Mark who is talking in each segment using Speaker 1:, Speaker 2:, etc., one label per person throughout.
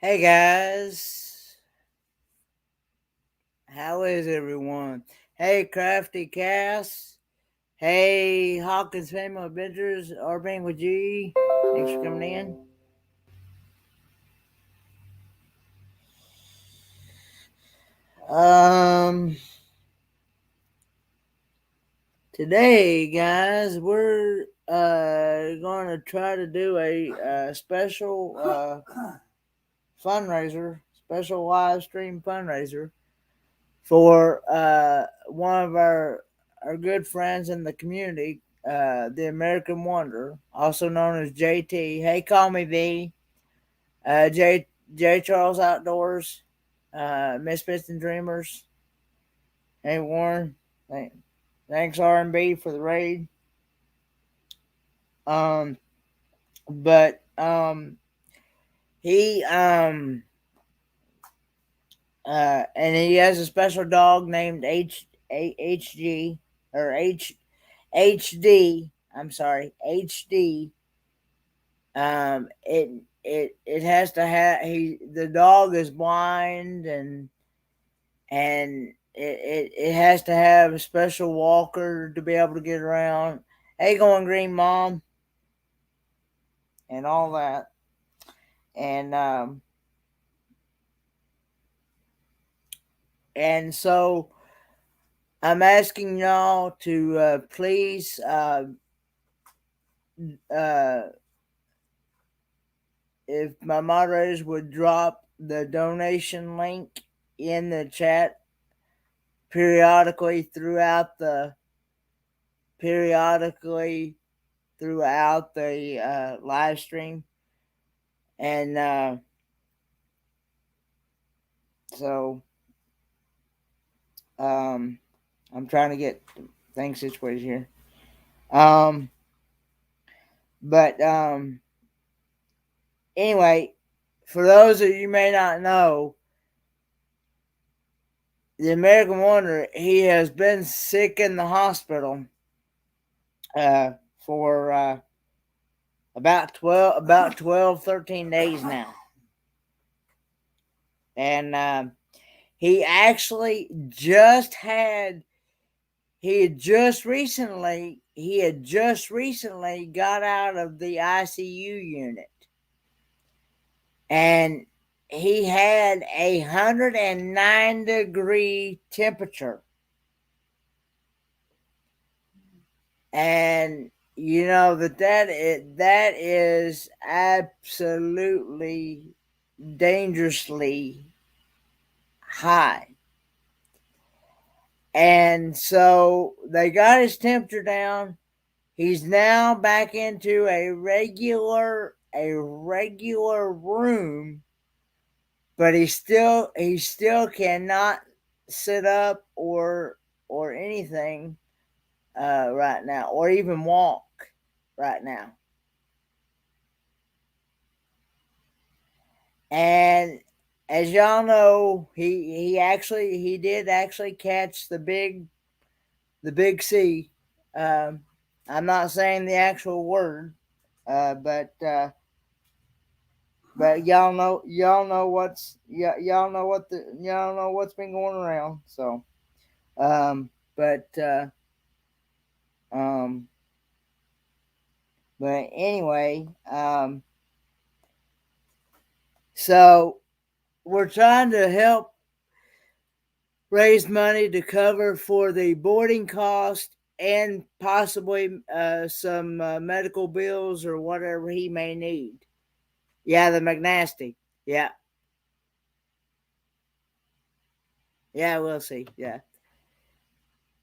Speaker 1: Hey guys, how is everyone? Hey Crafty Cass, hey Hawkins Family Adventures, Arbang with G. Thanks for coming in. Um, Today, guys, we're going to try to do a special fundraiser, special live stream fundraiser for one of our good friends in the community, the American Wonder, also known as JT. Hey, call me V. J Charles Outdoors, Misfits and Dreamers. Hey Warren, thanks R&B for the raid. Um, but he and he has a special dog named HG or HD. I'm sorry, HD. It has to have the dog is blind and it has to have a special walker to be able to get around. Hey, going green, mom, and all that, and and so I'm asking y'all to please uh, if my moderators would drop the donation link in the chat periodically periodically throughout the live stream, and so I'm trying to get things situated here. Um, but anyway, for those of you may not know, the American Wonder, he has been sick in the hospital for about 13 days now. And he actually just had he had just recently got out of the ICU unit, and he had 109-degree temperature. And you know that is absolutely dangerously high. And so they got his temperature down. He's now back into a regular room, but he still cannot sit up or anything right now, or even walk right now. And as y'all know, he did actually catch the big C. Um, I'm not saying the actual word, but y'all know what's been going around. So, um, but uh, um, but anyway, so we're trying to help raise money to cover for the boarding cost and possibly some medical bills or whatever he may need. Yeah, the McNasty. Yeah, yeah, we'll see. Yeah.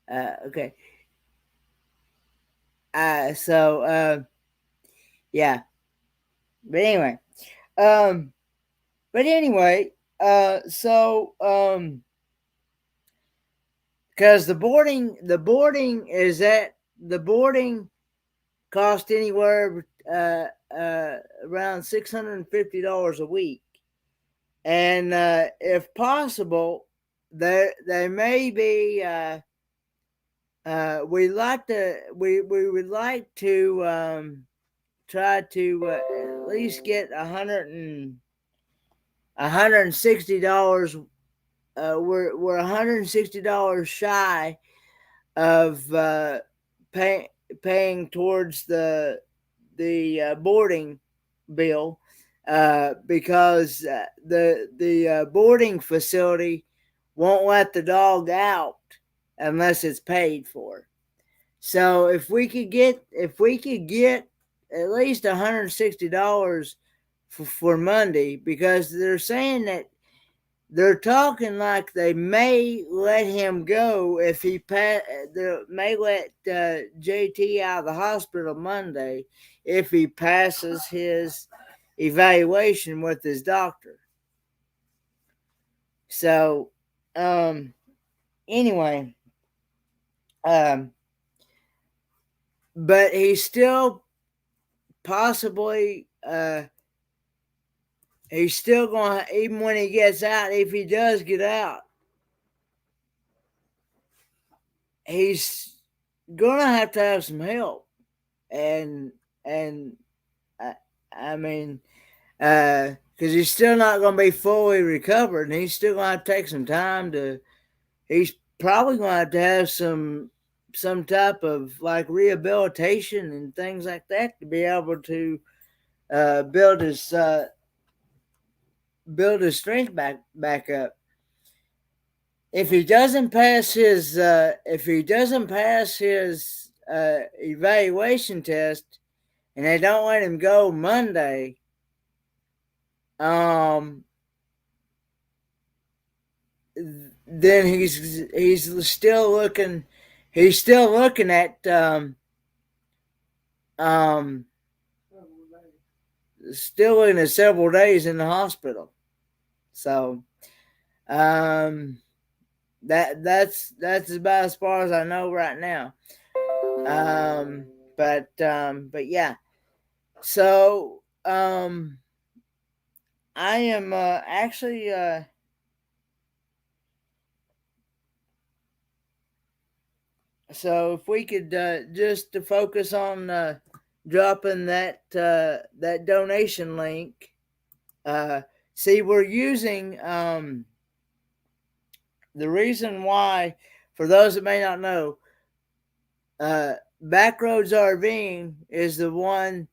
Speaker 1: Okay. Yeah. But anyway, um, but anyway, so because the boarding cost anywhere around $650 a week, and if possible, there may be we would like to try to at least get $160. We're $160 shy of paying towards the boarding bill, because the boarding facility won't let the dog out unless it's paid for. So if we could get at least $160 for Monday, because they're saying that they're talking like they may let him go if he they may let JT out of the hospital Monday if he passes his evaluation with his doctor. So, anyway, um, but he's still possibly he's still going to, even when he gets out, if he does get out, he's going to have some help. And I mean, because he's still not going to be fully recovered, and he's still going to take some time to. He's probably going to have some type of like rehabilitation and things like that to be able to build his strength back up. If he doesn't pass his evaluation test, and they don't let him go Monday, then he's still looking at still looking at several days in the hospital. So that's about as far as I know right now. But yeah. So I am actually so if we could just to focus on dropping that donation link. See, we're using the reason why, for those that may not know, Backroads RVing is the one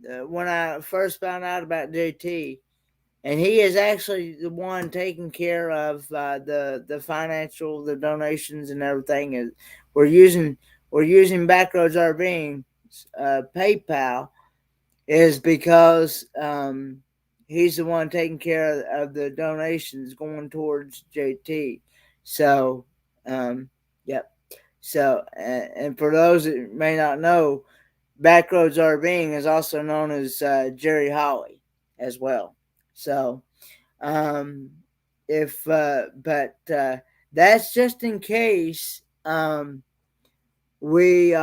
Speaker 1: when I first found out about JT, and he is actually the one taking care of the financial, the donations, and everything. Is we're using Backroads RVing PayPal is because he's the one taking care of the donations going towards JT. So, yep. So, and for those that may not know, Backroads RVing is also known as Jerry Holly as well. So, if but that's just in case we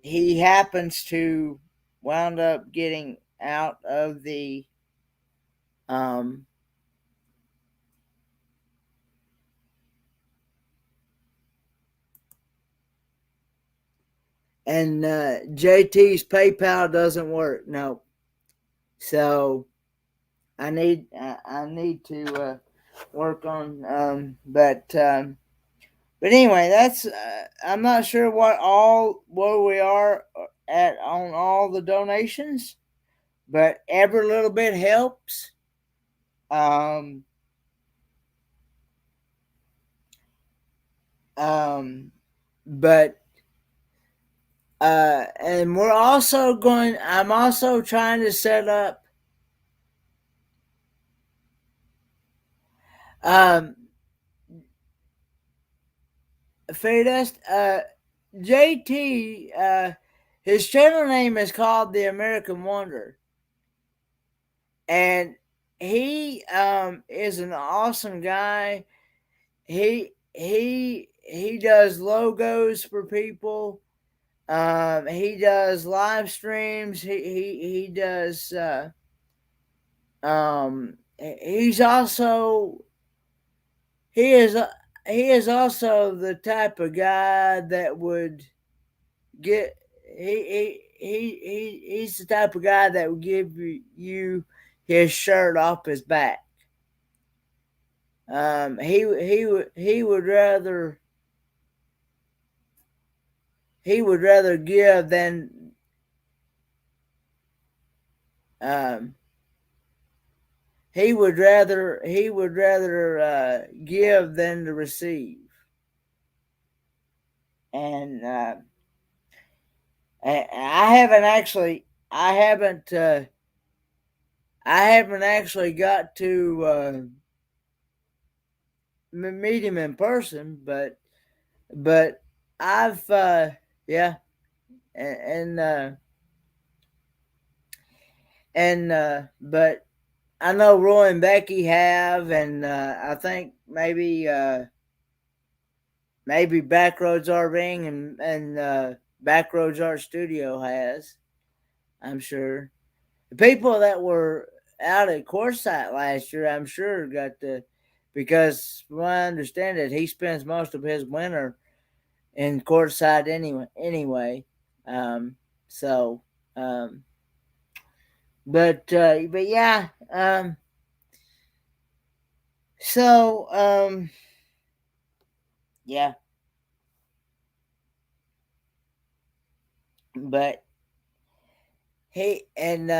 Speaker 1: he happens to wound up getting out of the and JT's PayPal doesn't work. No, so I need to work on but anyway, that's I'm not sure where we are at on all the donations, but every little bit helps. Um, but and I'm also trying to set up um Fadest, JT, his channel name is called The American Wonder, and he is an awesome guy. He does logos for people. He does live streams. He does. He's also he is he is also the type of guy that would get he's the type of guy that would give you his shirt off his back. He would rather give than um, he would rather give than to receive. And I haven't actually got to meet him in person, but I've yeah, and but I know Roy and Becky have, and I think maybe Backroads RVing and Backroads Art Studio has. I'm sure the people that were out at Quartzsite last year, I'm sure got the, because from what I understand it, he spends most of his winter in Quartzsite anyway. Um, so, um, but yeah. So yeah, but hey, and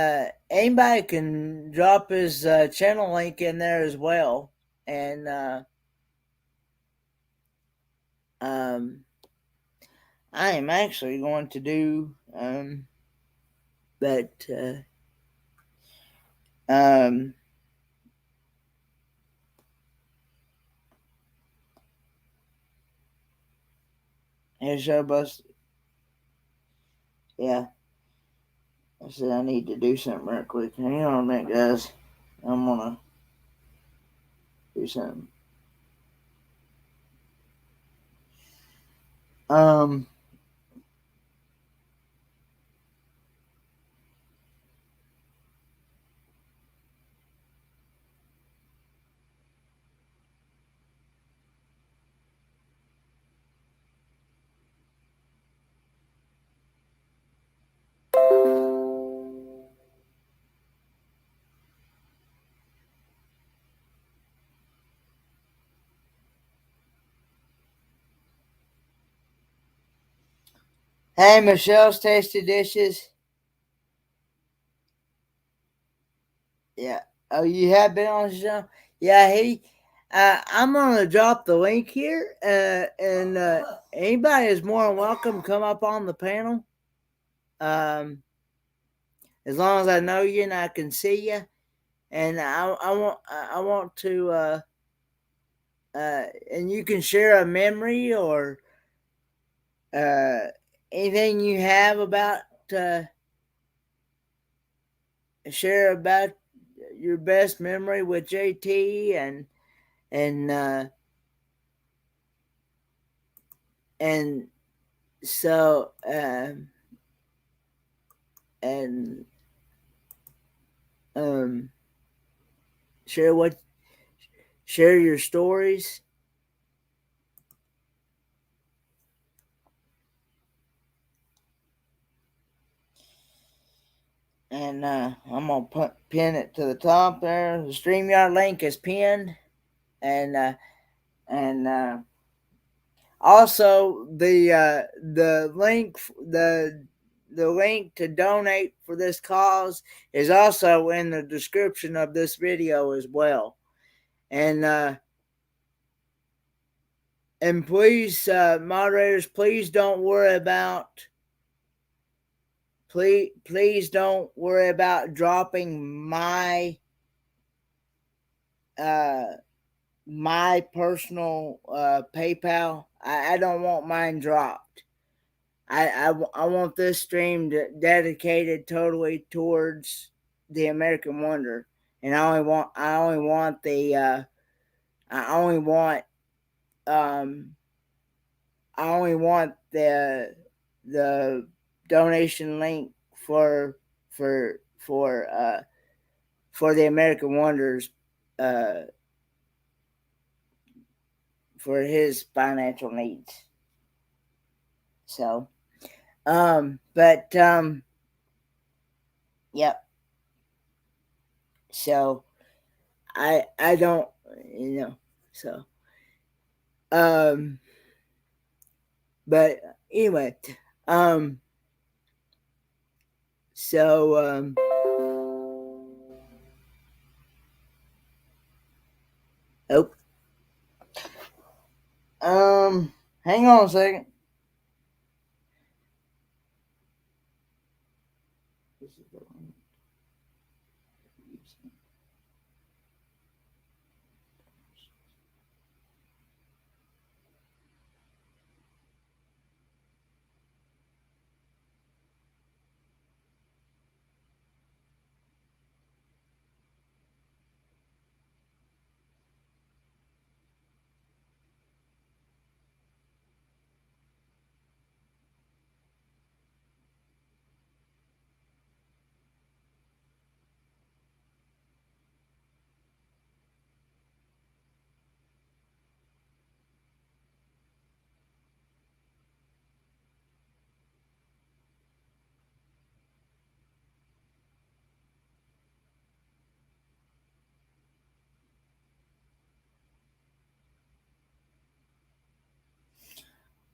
Speaker 1: anybody can drop his channel link in there as well, and um, I am actually going to do but um, here's our bus. Yeah, I said I need to do something real quick. Hang on a minute, guys. I'm gonna do something. Um, hey, Michelle's Tasty Dishes. Yeah. Oh, you have been on the show? Yeah, he. I'm gonna drop the link here, and anybody is more than welcome to come up on the panel. Um, as long as I know you and I can see you, and I want to, and you can share a memory or uh, anything you have about share about your best memory with JT and and so and um share what share your stories, and I'm gonna pin it to the top there. The StreamYard link is pinned, and and also the link the link to donate for this cause is also in the description of this video as well. And please, moderators, please don't worry about dropping uh, my personal PayPal. I don't want mine dropped. I want this stream dedicated totally towards the American Wonder, and I only want the I only want um I only want the donation link for for the American Wonders uh for his financial needs. So but yep. So I don't, so um but anyway, um so oh hang on a second.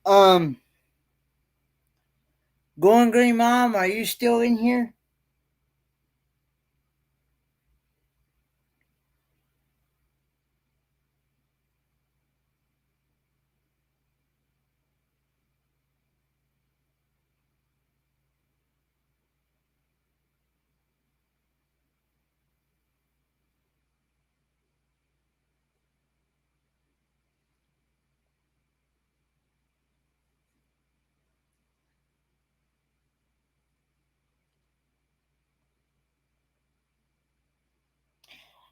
Speaker 1: Um Going Green Mom, are you still in here?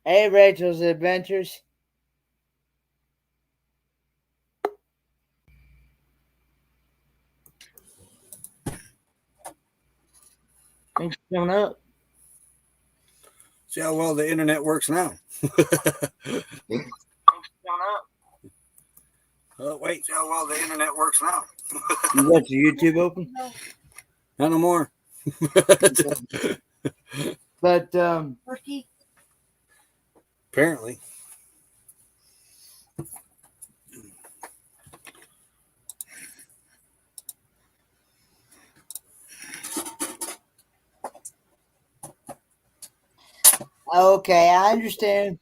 Speaker 1: Hey, Rachel's Adventures. Thanks for coming up.
Speaker 2: See how well the internet works now. Oh, wait. See how well the internet works now.
Speaker 1: You got your YouTube open?
Speaker 2: Not no more.
Speaker 1: But
Speaker 2: apparently.
Speaker 1: okay, I understand.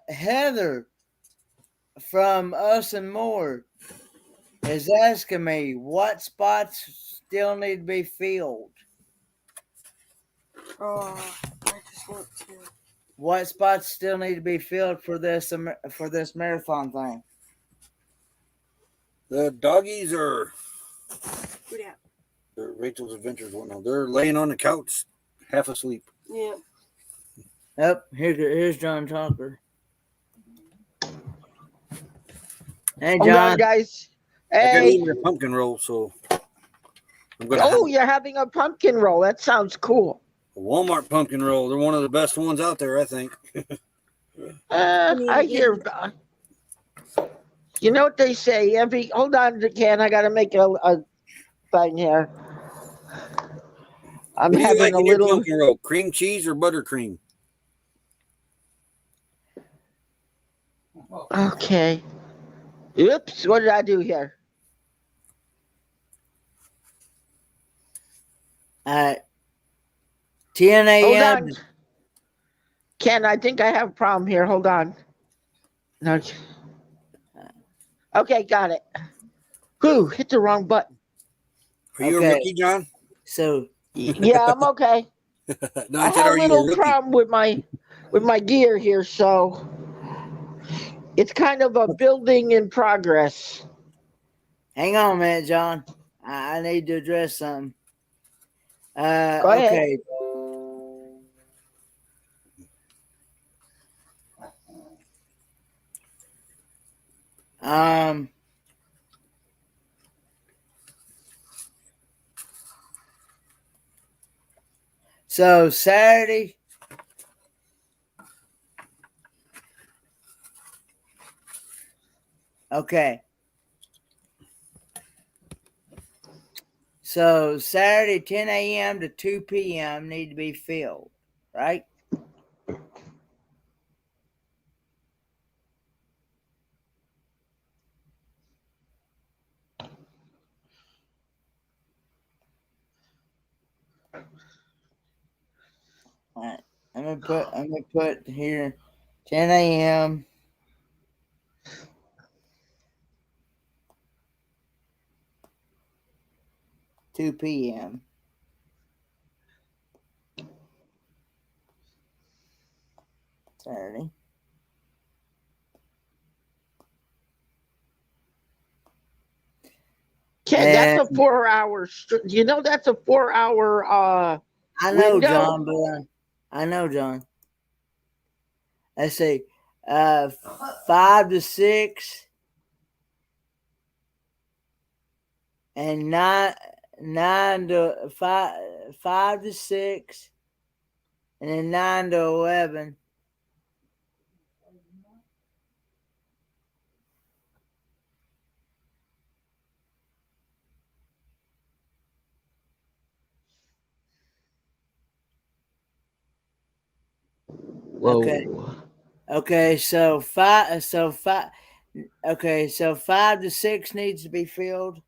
Speaker 1: Heather from Us and More is asking me what spots still need to be filled.
Speaker 3: I just want to.
Speaker 1: What spots still need to be filled for this marathon thing?
Speaker 2: The doggies are.
Speaker 3: Who that?
Speaker 2: They're Rachel's Adventures. Whatnot. They're laying on the couch, half asleep.
Speaker 3: Yeah.
Speaker 1: Yep, here's John Talker. Hey,
Speaker 4: Hold
Speaker 1: John.
Speaker 4: on, guys.
Speaker 2: I got
Speaker 4: Hey.
Speaker 2: eating a pumpkin roll, so I'm gonna
Speaker 4: Oh,
Speaker 2: have
Speaker 4: you're having a pumpkin roll. That sounds cool.
Speaker 2: a Walmart pumpkin roll. They're one of the best ones out there, I think.
Speaker 4: I hear. You know what they say? Hold on, Ken. I got to make a thing here. I'm
Speaker 2: What do you
Speaker 4: having
Speaker 2: like
Speaker 4: a
Speaker 2: in your
Speaker 4: little.
Speaker 2: pumpkin roll? Cream cheese or buttercream?
Speaker 4: Okay. Oops. What did I do here?
Speaker 1: 10
Speaker 4: Hold
Speaker 1: a.m.
Speaker 4: on. Ken, I think I have a problem here. Hold on. No. Okay, got it. Whew, hit the wrong button.
Speaker 2: Are you a rookie, John?
Speaker 1: So
Speaker 4: Yeah, I'm okay.
Speaker 2: No,
Speaker 4: I
Speaker 2: I said,
Speaker 4: had a
Speaker 2: are you a
Speaker 4: little
Speaker 2: rookie?
Speaker 4: problem with my gear here, so it's kind of a building in progress.
Speaker 1: hang on a minute, John. I need to address something.
Speaker 4: Go ahead.
Speaker 1: Okay. So Saturday. Okay. So Saturday, 10 a.m. to 2 p.m. need to be filled. right? All right. I'm gonna put here 10 a.m. 2 p.m. Saturday.
Speaker 4: Ken, that's
Speaker 1: And
Speaker 4: a 4 hour. You know that's a 4 hour
Speaker 1: I know,
Speaker 4: window.
Speaker 1: John, but I know, John. Let's see, 5 to 6, and nine to 5 to 6, and then 9 to 11. Okay,
Speaker 4: Whoa.
Speaker 1: okay, so five, okay, so 5 to 6 needs to be filled.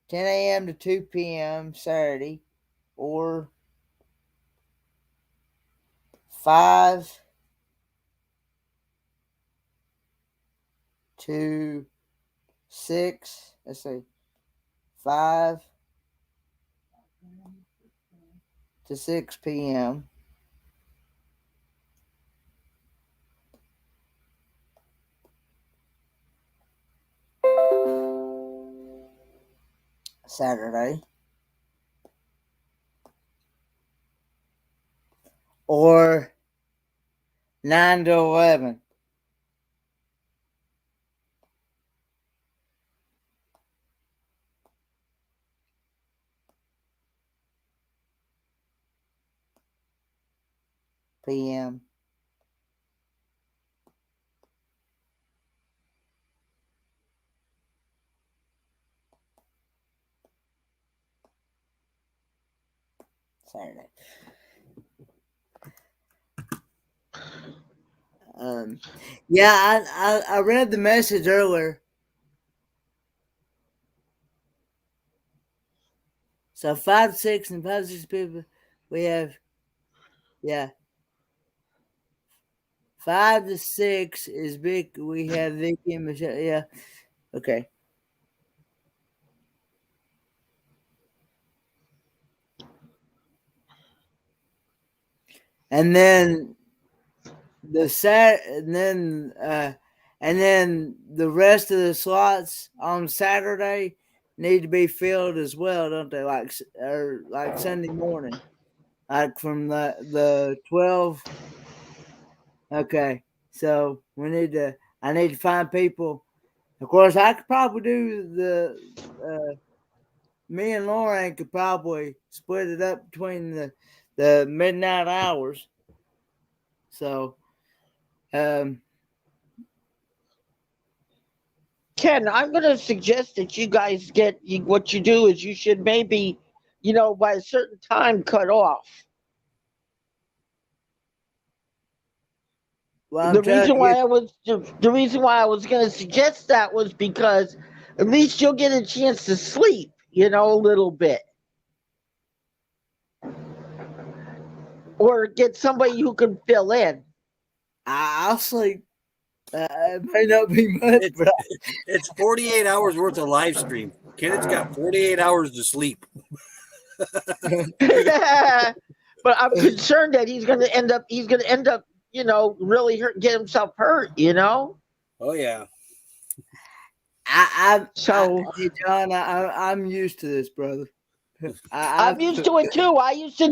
Speaker 1: 10 a.m. to 2 p.m. Saturday, or 5 to 6. Let's see, 5 to 6 p.m. Saturday, or 9 to 11 p.m. Saturday. Um, yeah, I read the message earlier. So 5 to 6 and 5 to 6 people. We have, yeah, 5 to 6 is big. We have Vicky and Michelle. Yeah, okay. And then and then the rest of the slots on Saturday need to be filled as well, don't they? Like Sunday morning, like from the 12. Okay, so we need to. I need to find people. Of course, I could probably do me and Lauren could probably split it up between the midnight hours. So, um,
Speaker 4: Ken, I'm going to suggest that you guys what you do is you should maybe, by a certain time cut off.
Speaker 1: well, I'm
Speaker 4: The
Speaker 1: trying
Speaker 4: reason
Speaker 1: to
Speaker 4: why
Speaker 1: get.
Speaker 4: I was the reason why I was going to suggest that was because at least you'll get a chance to sleep, a little bit, or get somebody who can fill in.
Speaker 1: I'll sleep. It may not be much,
Speaker 2: It's
Speaker 1: but
Speaker 2: it's 48 hours worth of live stream. Kenneth's got 48 hours to sleep.
Speaker 4: But I'm concerned that he's going to end up, really get himself hurt.
Speaker 2: Oh yeah.
Speaker 4: So
Speaker 1: hey John, I'm used to this, brother.
Speaker 4: I'm used to it too. I used to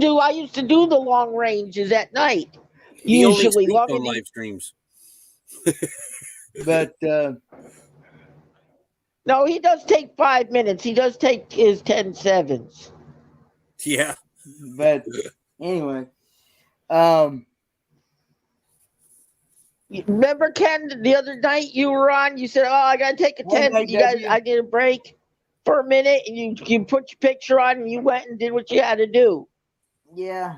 Speaker 4: do the long ranges at night,
Speaker 2: He only
Speaker 4: usually
Speaker 2: sleeps
Speaker 4: longer
Speaker 2: on
Speaker 4: than.
Speaker 2: live streams.
Speaker 1: but
Speaker 4: No, he does take 5 minutes. He does take his 10 sevens.
Speaker 2: Yeah.
Speaker 1: but anyway, um,
Speaker 4: Remember, Ken, the other night you were on, you said, "Oh, I gotta take a
Speaker 1: one
Speaker 4: 10.
Speaker 1: day,
Speaker 4: You guys,
Speaker 1: W.
Speaker 4: I need a break for a minute," and you put your picture on and you went and did what you had to do.
Speaker 1: Yeah.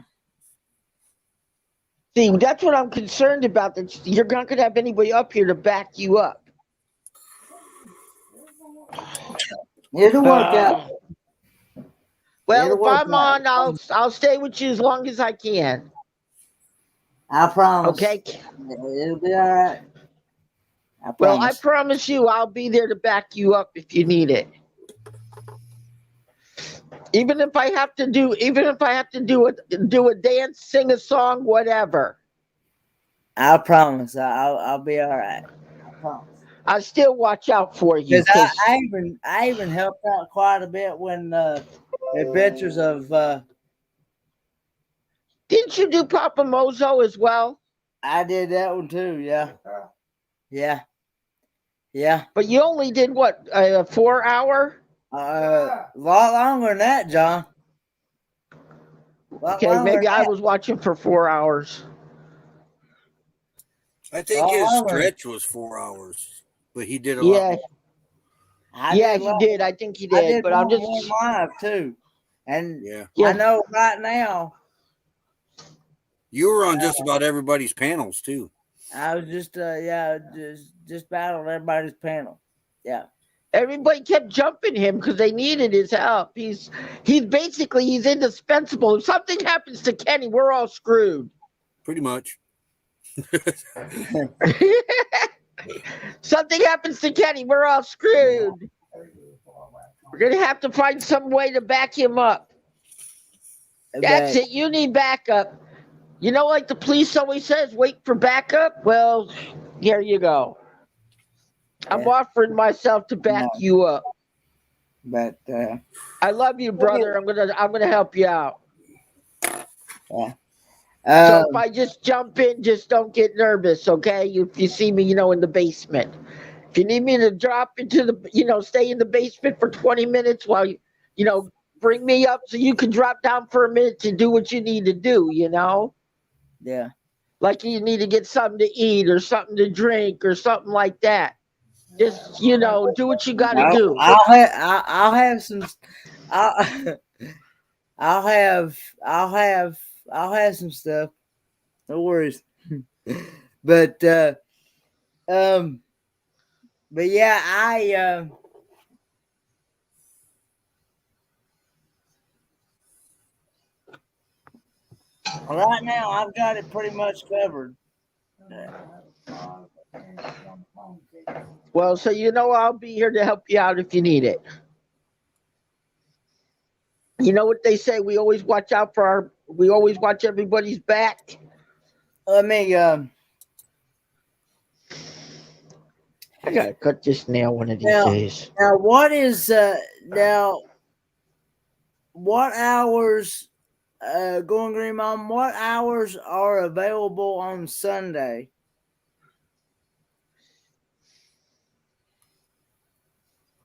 Speaker 4: See, that's what I'm concerned about. That you're not going to have anybody up here to back you up.
Speaker 1: It'll work out.
Speaker 4: Uh, well,
Speaker 1: It'll
Speaker 4: if
Speaker 1: work
Speaker 4: I'm
Speaker 1: out.
Speaker 4: on, I'll stay with you as long as I can.
Speaker 1: I promise.
Speaker 4: Okay.
Speaker 1: It'll be all right. I
Speaker 4: Well, I
Speaker 1: promise.
Speaker 4: promise you, I'll be there to back you up if you need it. Even if I have to do a dance, sing a song, whatever.
Speaker 1: I promise. I'll be all right. I promise.
Speaker 4: I still watch out for you
Speaker 1: Because
Speaker 4: because
Speaker 1: I even helped out quite a bit when Adventures of
Speaker 4: didn't you do Papa Mozo as well?
Speaker 1: I did that one too. Yeah. Yeah. Yeah.
Speaker 4: But you only did what, a 4 hour?
Speaker 1: A lot longer than that, John. A lot
Speaker 4: Okay,
Speaker 1: longer
Speaker 4: maybe
Speaker 1: than
Speaker 4: I
Speaker 1: that.
Speaker 4: was watching for 4 hours.
Speaker 2: I think
Speaker 1: Lot
Speaker 2: his
Speaker 1: longer.
Speaker 2: stretch was 4 hours, but he did a lot
Speaker 4: Yeah,
Speaker 2: more.
Speaker 1: I
Speaker 4: yeah,
Speaker 1: did
Speaker 4: he
Speaker 1: lot,
Speaker 4: did. I think he
Speaker 1: I
Speaker 4: did.
Speaker 1: did
Speaker 4: But I'm
Speaker 1: one
Speaker 4: just,
Speaker 1: live too. And
Speaker 2: Yeah.
Speaker 1: I
Speaker 4: yeah,
Speaker 1: know right now
Speaker 2: You were on just about everybody's panels too.
Speaker 1: I was just just battled everybody's panel. Yeah.
Speaker 4: everybody kept jumping him because they needed his help. He's basically he's indispensable. If something happens to Kenny, we're all screwed.
Speaker 2: Pretty much.
Speaker 4: Something happens to Kenny, we're all screwed. We're gonna have to find some way to back him up. That's
Speaker 1: But
Speaker 4: it. You need backup. You know, like the police always says, wait for backup. Well, here you go. I'm
Speaker 1: yeah,
Speaker 4: offering myself to back
Speaker 1: no,
Speaker 4: you up.
Speaker 1: but
Speaker 4: I love you, brother. I'm gonna help you out.
Speaker 1: yeah.
Speaker 4: So if
Speaker 1: Um
Speaker 4: I just jump in, just don't get nervous, okay? If you see me, in the basement. If you need me to drop into stay in the basement for 20 minutes while you know, bring me up so you can drop down for a minute to do what you need to do.
Speaker 1: yeah.
Speaker 4: Like you need to get something to eat or something to drink or something like that. Just, do what you got to do.
Speaker 1: I'll have some I'll I'll have I'll have I'll have some stuff. No worries. but um but yeah, I right now I've got it pretty much covered.
Speaker 4: Well, so I'll be here to help you out if you need it. You know what they say? We always watch everybody's back.
Speaker 1: Let me
Speaker 4: I gotta cut this nail one of these
Speaker 1: now
Speaker 4: days.
Speaker 1: now what is now what hours going green mom, what hours are available on Sunday?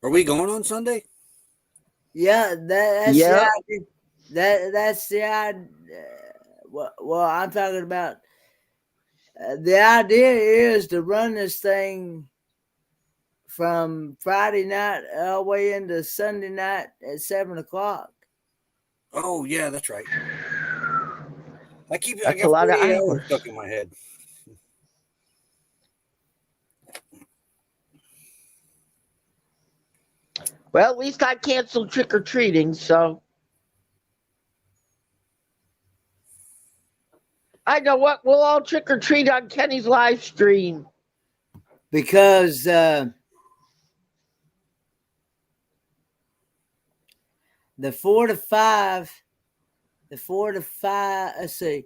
Speaker 2: Are we going on Sunday?
Speaker 1: Yeah, that's the
Speaker 4: Yep.
Speaker 1: idea. That's the idea. Well, I'm talking about the idea is to run this thing from Friday night all the way into Sunday night at 7 o'clock.
Speaker 2: Oh yeah, that's right. I
Speaker 4: That's a
Speaker 2: got
Speaker 4: lot of
Speaker 2: 48 hours
Speaker 4: hours.
Speaker 2: stuck in my head.
Speaker 4: Well, at least I canceled trick or treating, so I know what we'll all trick or treat on Kenny's live stream.
Speaker 1: Because the 4 to 5, let's see.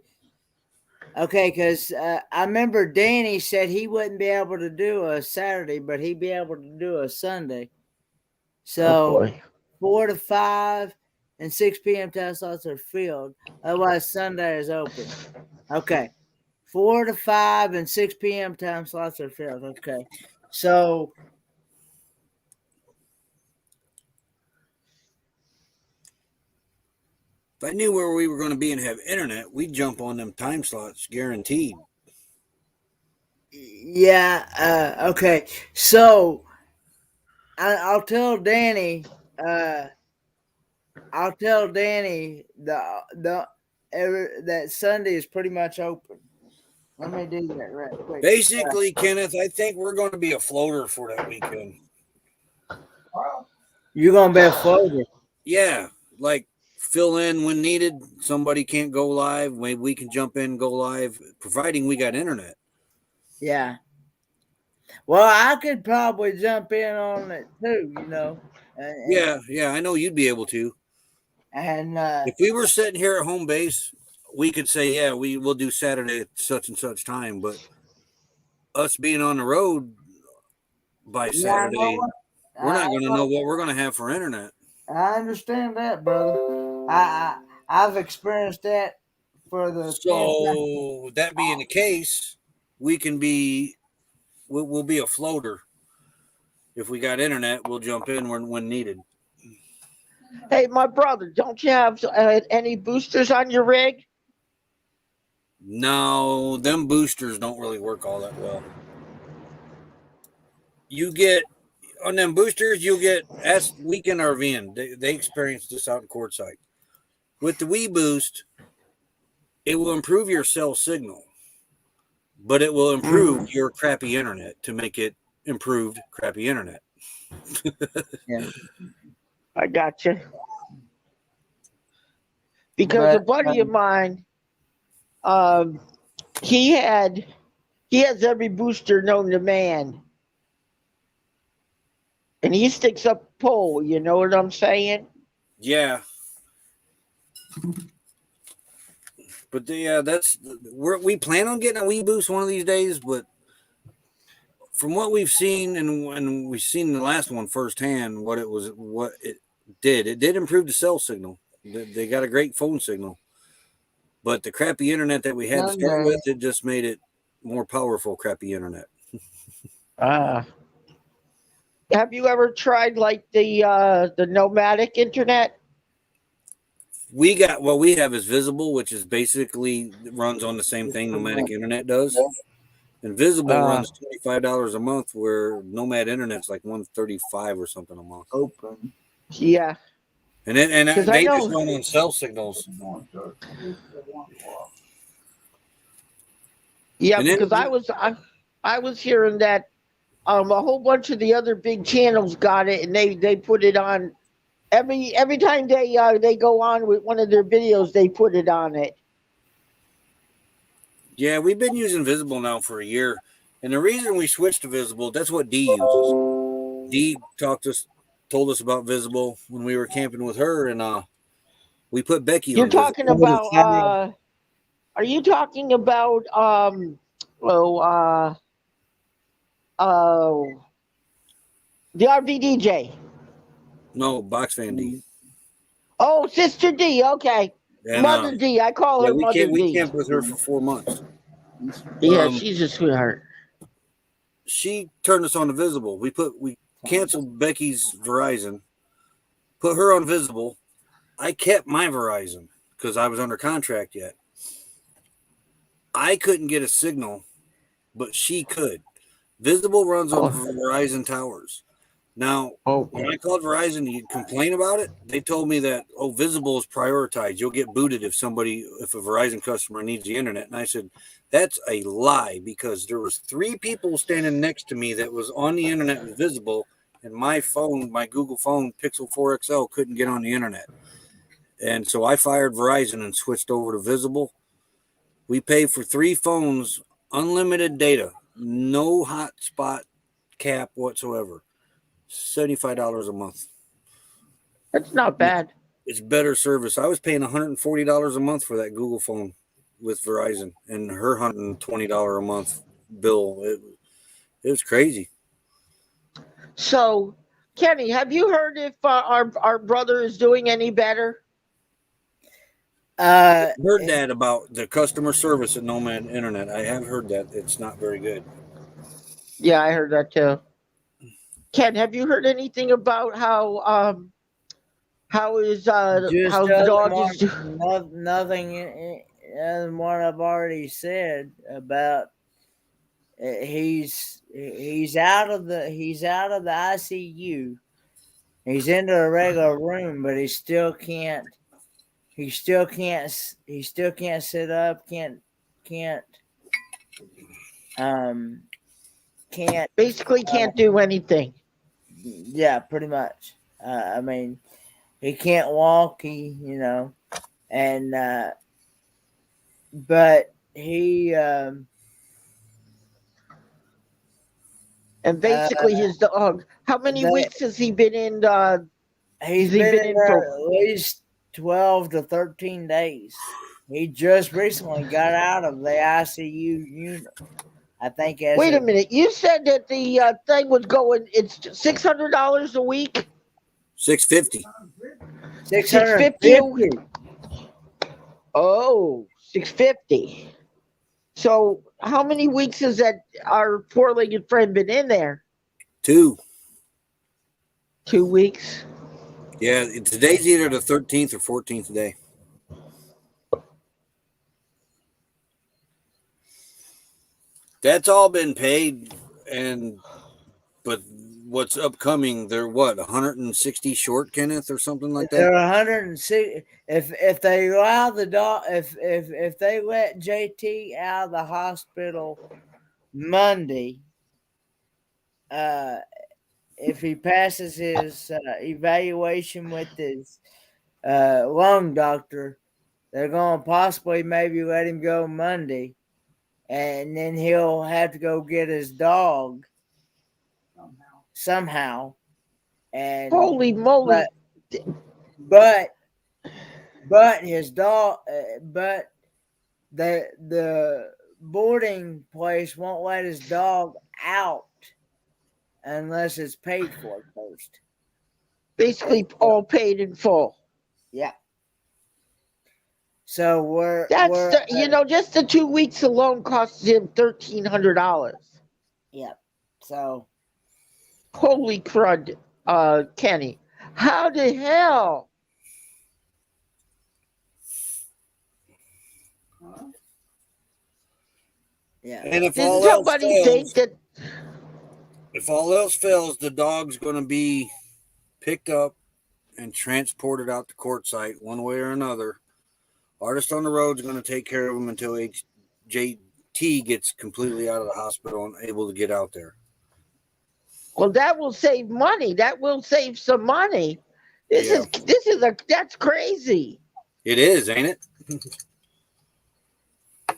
Speaker 1: Okay, because I remember Danny said he wouldn't be able to do a Saturday, but he'd be able to do a Sunday.
Speaker 4: Oh
Speaker 1: So
Speaker 4: boy.
Speaker 1: 4 to 5 and 6 p.m. time slots are filled. Otherwise, Sunday is open. Okay. 4 to 5 and 6 p.m. time slots are filled. Okay. So
Speaker 2: If I knew where we were going to be and have internet, we'd jump on them time slots, guaranteed.
Speaker 1: yeah, okay. So I'll tell Danny. I'll tell Danny the that Sunday is pretty much open. Let me do that right quick.
Speaker 2: Basically, Kenneth, I think we're going to be a floater for that weekend.
Speaker 1: You're gonna be a floater.
Speaker 2: Yeah, like fill in when needed. Somebody can't go live. Maybe we can jump in and go live, providing we got internet.
Speaker 1: Yeah. Well, I could probably jump in on it too, you know.
Speaker 2: Yeah, I know you'd be able to.
Speaker 1: And
Speaker 2: If we were sitting here at home base, we could say, yeah, we will do Saturday at such and such time. But us being on the road by
Speaker 1: yeah, I know
Speaker 2: Saturday,
Speaker 1: what,
Speaker 2: we're not going to know
Speaker 1: know.
Speaker 2: what we're going to have for internet.
Speaker 1: I understand that, brother. I've experienced that for the campaign.
Speaker 2: So that being the case, we can be we'll be a floater. If we got internet, we'll jump in when needed.
Speaker 4: Hey, my brother, don't you have any boosters on your rig?
Speaker 2: No, them boosters don't really work all that well. You get on them boosters, you'll get as weekend RVing. They experienced this out in Quartzsite. With the Wii Boost, it will improve your cell signal, but it will improve your crappy internet to make it improved crappy internet.
Speaker 1: Yeah.
Speaker 4: I got you. Because a buddy of mine, um, he has every booster known to man, and he sticks up a pole. You know what I'm saying?
Speaker 2: Yeah. But that's we plan on getting a Wii Boost one of these days. But from what we've seen and we've seen the last one firsthand, what it did improve the cell signal. They got a great phone signal, but the crappy internet that we had to start with, it just made it more powerful. Crappy internet.
Speaker 4: Have you ever tried like the nomadic internet?
Speaker 2: We got what we have is Visible, which is basically runs on the same thing Nomadic Internet does. And Visible runs $25 a month, where Nomad Internet's like $135 or something a month.
Speaker 1: Open.
Speaker 4: Yeah.
Speaker 2: And they just run on cell signals.
Speaker 4: Yeah, because I was hearing that a whole bunch of the other big channels got it, and they put it on every time they go on with one of their videos, they put it on it.
Speaker 2: Yeah, we've been using Visible now for a year, and the reason we switched to Visible, that's what D uses. D told us about Visible when we were camping with her, and we put Becky
Speaker 4: You're
Speaker 2: on
Speaker 4: talking
Speaker 2: Visible.
Speaker 4: about are you talking about the RVDJ?
Speaker 2: No, Box Fan D.
Speaker 4: Oh, Sister D. Okay,
Speaker 2: And,
Speaker 4: Mother D. I call her Mother D.
Speaker 2: We camped with her for 4 months.
Speaker 4: Yeah, she's a sweetheart.
Speaker 2: She turned us on to Visible. We canceled Becky's Verizon, put her on Visible. I kept my Verizon because I was under contract yet. I couldn't get a signal, but she could. Visible runs on Verizon towers. Now, when I called Verizon to complain about it, they told me that, Visible is prioritized. You'll get booted if a Verizon customer needs the internet. And I said, that's a lie, because there was 3 people standing next to me that was on the internet with Visible, and my Google phone, Pixel 4 XL, couldn't get on the internet. And so I fired Verizon and switched over to Visible. We pay for 3 phones, unlimited data, no hotspot cap whatsoever. $75 a month.
Speaker 4: That's not bad.
Speaker 2: It's better service. I was paying $140 a month for that Google phone with Verizon, and her $120 a month bill. It was crazy.
Speaker 4: So, Kenny, have you heard if our brother is doing any better?
Speaker 2: I heard that about the customer service at Nomad Internet. I have heard that it's not very good.
Speaker 4: Yeah, I heard that too. Ken, have you heard anything about how how's the dog is doing?
Speaker 1: Nothing other than what I've already said about he's out of the ICU. He's into a regular room, but he still can't he still can't. He still can't sit up. Can't. Um. Can't.
Speaker 4: Basically, can't do anything.
Speaker 1: Yeah, pretty much. I mean, he can't walk. And but he.
Speaker 4: And
Speaker 1: Uh,
Speaker 4: basically, his dog. How many
Speaker 1: they,
Speaker 4: weeks has he been in?
Speaker 1: he's
Speaker 4: Has he
Speaker 1: been
Speaker 4: been
Speaker 1: in
Speaker 4: in
Speaker 1: there
Speaker 4: for?
Speaker 1: at least 12 to 13 days. He just recently got out of the ICU unit. I think as
Speaker 4: Wait a
Speaker 1: of
Speaker 4: minute. You said that the thing was going. It's $600 a week.
Speaker 2: $650.
Speaker 4: 650.
Speaker 1: 650.
Speaker 4: Oh, 650. So how many weeks has that our four-legged friend been in there?
Speaker 2: 2.
Speaker 4: 2 weeks.
Speaker 2: Yeah, today's either the 13th or 14th day. That's all been paid, but what's upcoming? They're what 160 short, Kenneth, or something like
Speaker 1: They're
Speaker 2: that.
Speaker 1: 160. If they allow the dog, if they let JT out of the hospital Monday, if he passes his evaluation with his lung doctor, they're going to possibly maybe let him go Monday, and then he'll have to go get his dog somehow. And
Speaker 4: Holy moly!
Speaker 1: but his dog, but the boarding place won't let his dog out unless it's paid for first.
Speaker 4: Basically, all paid in full.
Speaker 1: Yeah. So we're
Speaker 4: just the 2 weeks alone costs him $1,300.
Speaker 1: yeah. So
Speaker 4: Holy crud, Kenny! How the hell?
Speaker 1: yeah.
Speaker 2: And if
Speaker 4: Did
Speaker 2: all else
Speaker 4: somebody
Speaker 2: fails,
Speaker 4: think that?
Speaker 2: the dog's going to be picked up and transported out to court site one way or another. Artist on the Road is going to take care of him until JT gets completely out of the hospital and able to get out there.
Speaker 4: Well, that will save money. That will save some money.
Speaker 2: Yeah.
Speaker 4: That's crazy.
Speaker 2: It is, ain't it?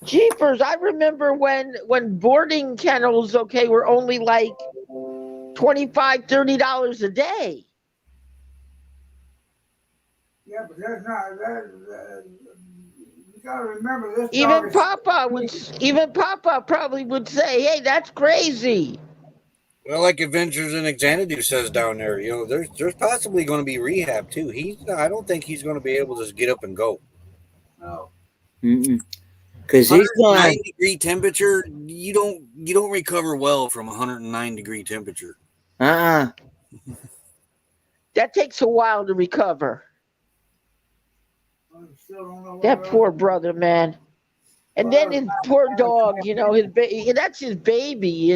Speaker 4: Jeepers! I remember when boarding kennels were only like $25-$30 a day.
Speaker 5: Yeah, but that's not that. You gotta remember this.
Speaker 4: Even Papa probably would say, "Hey, that's crazy."
Speaker 2: Well, like Adventures in Xanadu says down there, there's possibly going to be rehab too. I don't think he's going to be able to just get up and go.
Speaker 5: No.
Speaker 1: Because he's
Speaker 2: 109-degree temperature, you don't recover well from 109-degree temperature.
Speaker 1: That
Speaker 4: takes a while to recover. That poor brother, man. And then his poor dog, that's his baby,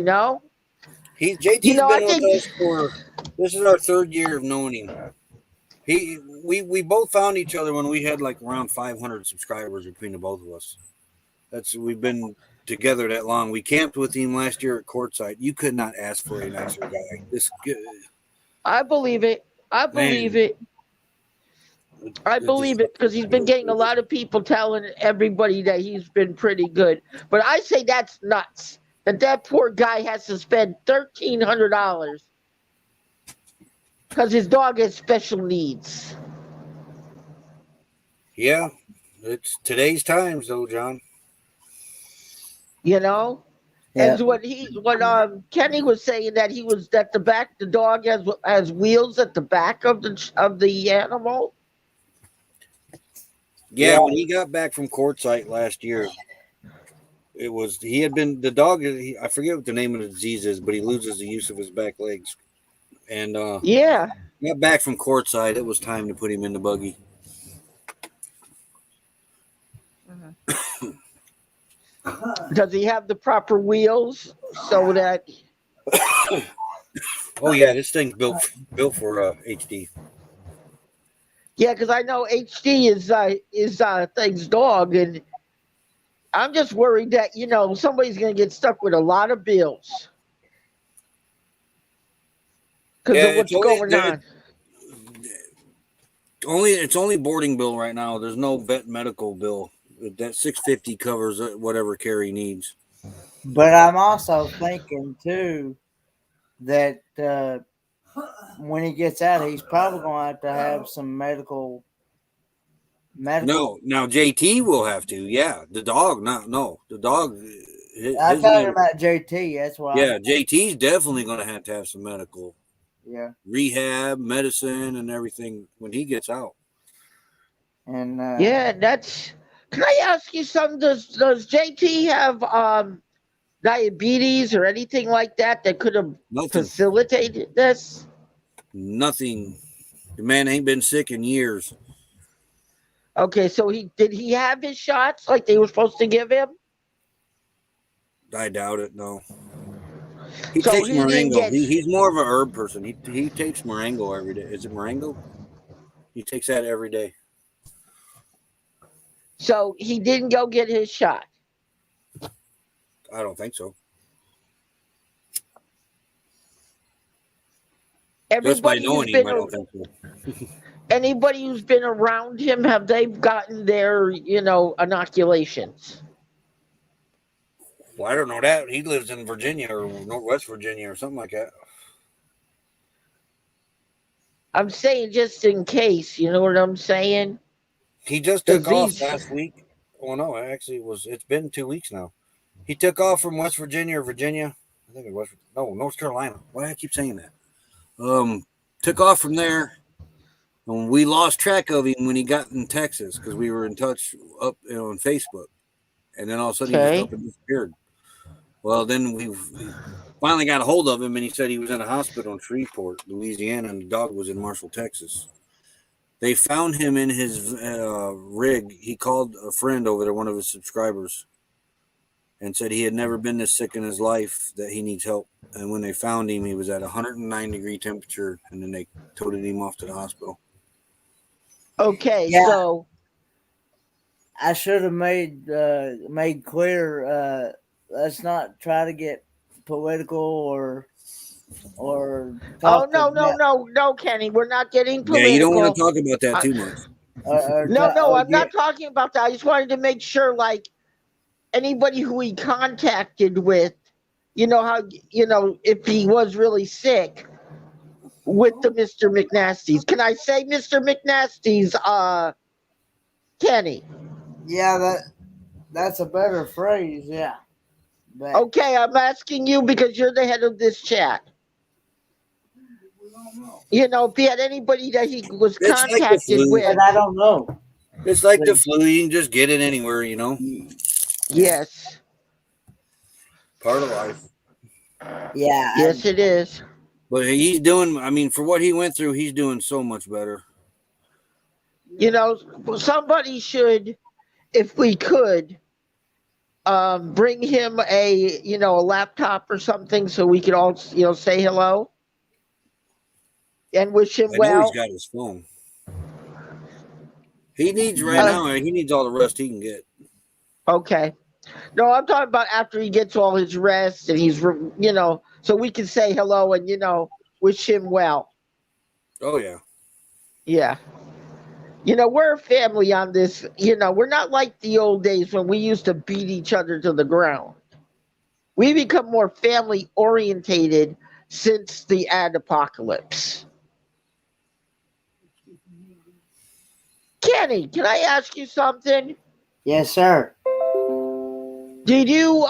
Speaker 2: JT's been with us for, this is our 3rd year of knowing him. We both found each other when we had like around 500 subscribers between the both of us. We've been together that long. We camped with him last year at Courtside. You could not ask for a nicer guy.
Speaker 4: I believe it. I believe it because he's been getting a lot of people telling everybody that he's been pretty good. But I say that's nuts. That poor guy has to spend $1,300 because his dog has special needs.
Speaker 2: Yeah, it's today's times, though, John.
Speaker 4: As what Kenny was saying that the dog has wheels at the back of the animal.
Speaker 2: Yeah, when he got back from Courtside last year, he had been the dog. I forget what the name of the disease is, but he loses the use of his back legs. And got back from Courtside. It was time to put him in the buggy.
Speaker 4: Does he have the proper wheels so that?
Speaker 2: Oh yeah, this thing's built for HD.
Speaker 4: Yeah, because I know HD is thing's dog, and I'm just worried that somebody's gonna get stuck with a lot of bills because
Speaker 2: Yeah,
Speaker 4: of what's going on.
Speaker 2: it's only boarding bill right now. There's no vet medical bill. That 650 covers whatever care he needs.
Speaker 1: But I'm also thinking too that when he gets out, he's probably going to have some medical.
Speaker 2: No, now JT will have to. Yeah, the dog. Not no, the dog.
Speaker 1: I'm
Speaker 2: His
Speaker 1: talking
Speaker 2: med.
Speaker 1: about JT. That's why I'm.
Speaker 2: Yeah, JT's definitely going to have some medical
Speaker 1: Yeah,
Speaker 2: rehab, medicine, and everything when he gets out.
Speaker 1: and
Speaker 4: Yeah, that's. Can I ask you something? Does JT have diabetes or anything like that that could have
Speaker 2: Nothing,
Speaker 4: facilitated this?
Speaker 2: nothing. The man ain't been sick in years.
Speaker 4: Okay, so he have his shots like they were supposed to give him?
Speaker 2: I doubt it. No, he
Speaker 4: So
Speaker 2: takes
Speaker 4: he didn't
Speaker 2: Moringo.
Speaker 4: get.
Speaker 2: He's more of a herb person. He takes Moringo every day. Is it Moringo? He takes that every day.
Speaker 4: So he didn't go get his shot.
Speaker 2: I don't think so. Just by
Speaker 4: Everybody who's
Speaker 2: knowing him,
Speaker 4: been
Speaker 2: I don't think so.
Speaker 4: anybody who's been around him, have they gotten their inoculations?
Speaker 2: Well, I don't know that. He lives in Virginia or Northwest Virginia or something like that.
Speaker 4: I'm saying just in case. You know what I'm saying?
Speaker 2: He just
Speaker 4: Because
Speaker 2: took off
Speaker 4: these.
Speaker 2: last week. Well, no, actually, it's been 2 weeks now. He took off from West Virginia or Virginia. I think it was North Carolina. Why do I keep saying that? Took off from there, and we lost track of him when he got in Texas because we were in touch up on Facebook, and then all of a sudden he just
Speaker 4: Okay.
Speaker 2: up and disappeared. Well, then we finally got a hold of him, and he said he was in a hospital in Shreveport, Louisiana, and the dog was in Marshall, Texas. They found him in his rig. He called a friend over there, one of his subscribers, and said he had never been this sick in his life, that he needs help. And when they found him, he was at 109-degree temperature, and then they toted him off to the hospital.
Speaker 4: Okay.
Speaker 1: yeah,
Speaker 4: So
Speaker 1: I should have made clear. Let's not try to get political or
Speaker 4: oh,
Speaker 1: talk
Speaker 4: no, no,
Speaker 1: about
Speaker 4: no, no, Kenny, we're not getting
Speaker 2: Yeah, you don't want
Speaker 4: political.
Speaker 2: to talk about that
Speaker 4: Uh,
Speaker 2: too much.
Speaker 4: no, no, I'm
Speaker 1: yeah.
Speaker 4: not talking about that. I just wanted to make sure, like, anybody who he contacted with, how if he was really sick with the Mr. McNasties. Can I say Mr. McNasties, Kenny?
Speaker 1: Yeah, that's a better phrase. Yeah, but
Speaker 4: Okay, I'm asking you because you're the head of this chat.
Speaker 5: We don't know.
Speaker 4: If he had anybody that he was
Speaker 2: It's like the
Speaker 4: contacted
Speaker 2: flu.
Speaker 4: with.
Speaker 1: I don't know.
Speaker 2: It's like
Speaker 1: But,
Speaker 2: the flu. You can just get it anywhere,
Speaker 1: yeah,
Speaker 4: Yes,
Speaker 2: part of life.
Speaker 1: yeah,
Speaker 4: yes, it is.
Speaker 2: But he's doing, I mean, for what he went through, he's doing so much better.
Speaker 4: Somebody should, if we could, bring him a laptop or something so we could all say hello and wish him
Speaker 2: I know he's
Speaker 4: well.
Speaker 2: got his phone. He needs right
Speaker 1: yeah.
Speaker 2: now, he needs all the rest he can get.
Speaker 4: Okay. No, I'm talking about after he gets all his rest and so we can say hello and wish him well.
Speaker 2: Oh, yeah.
Speaker 4: Yeah. We're a family on this. We're not like the old days when we used to beat each other to the ground. We become more family orientated since the ad apocalypse. Kenny, can I ask you something?
Speaker 1: Yes, sir.
Speaker 4: Did you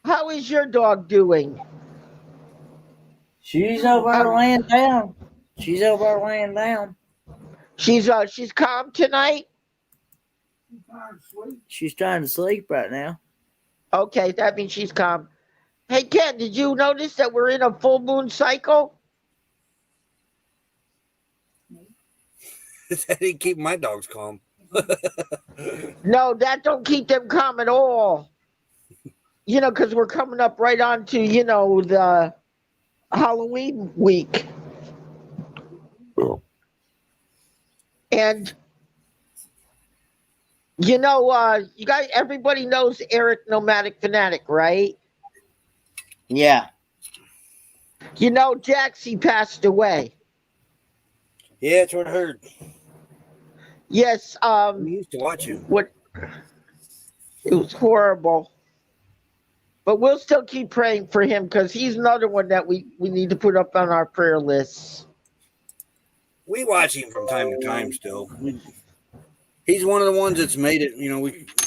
Speaker 4: how is your dog doing?
Speaker 1: She's over there
Speaker 4: Um,
Speaker 1: laying down. She's over there laying down.
Speaker 4: she's calm tonight?
Speaker 5: She's trying to sleep.
Speaker 1: She's trying to sleep right now.
Speaker 4: Okay, that means she's calm. Hey Ken, did you notice that we're in a full moon cycle?
Speaker 2: That ain't keeping my dogs calm.
Speaker 4: No, that don't keep them calm at all. Because we're coming up right on to, the Halloween week. And you guys, everybody knows Eric Nomadic Fanatic, right?
Speaker 1: Yeah.
Speaker 4: Jaxie passed away.
Speaker 2: Yeah, that's what I heard.
Speaker 4: Yes.
Speaker 2: We used to watch him.
Speaker 4: What? It was horrible. But we'll still keep praying for him because he's another one that we need to put up on our prayer lists.
Speaker 2: We watch him from time to time still. He's one of the ones that's made it.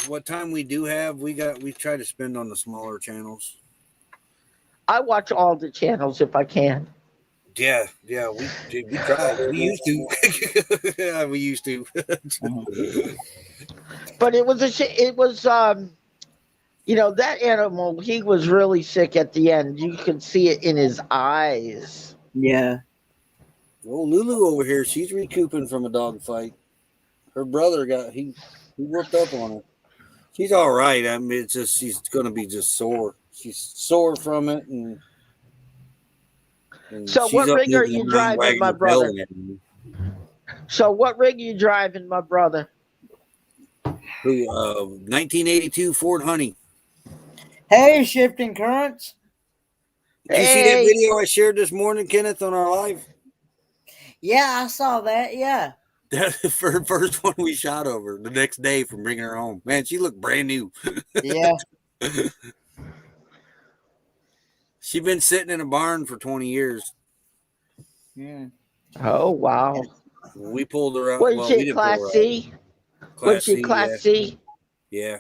Speaker 2: What time we do have, we try to spend on the smaller channels.
Speaker 4: I watch all the channels if I can.
Speaker 2: Yeah, we tried. We used to. Yeah, we used to.
Speaker 4: But it was that animal, he was really sick at the end. You could see it in his eyes.
Speaker 1: Yeah.
Speaker 2: Well, Lulu over here, she's recouping from a dog fight. Her brother he whooped up on her. She's all right. I mean, it's just she's going to be just sore. She's sore from it, and
Speaker 4: so
Speaker 2: she's
Speaker 4: what
Speaker 2: up
Speaker 4: rig
Speaker 2: there
Speaker 4: are you
Speaker 2: line
Speaker 4: driving,
Speaker 2: wagging
Speaker 4: my
Speaker 2: her tail
Speaker 4: brother?
Speaker 2: and everything.
Speaker 4: So what rig are you driving, my brother?
Speaker 2: 1982 Ford Honey.
Speaker 1: Hey, Shifting Currents.
Speaker 2: Did you see that video I shared this morning, Kenneth, on our live?
Speaker 1: Yeah, I saw that. Yeah.
Speaker 2: That's the first one we shot over the next day from bringing her home. Man, she looked brand new.
Speaker 1: Yeah.
Speaker 2: She'd been sitting in a barn for 20 years.
Speaker 1: Yeah.
Speaker 4: Oh, wow.
Speaker 2: We pulled her out.
Speaker 4: What
Speaker 2: Well,
Speaker 4: is
Speaker 2: we
Speaker 4: it,
Speaker 2: didn't
Speaker 4: Class
Speaker 2: pull her
Speaker 4: C?
Speaker 2: out.
Speaker 4: What's it, Class C?
Speaker 2: Yeah.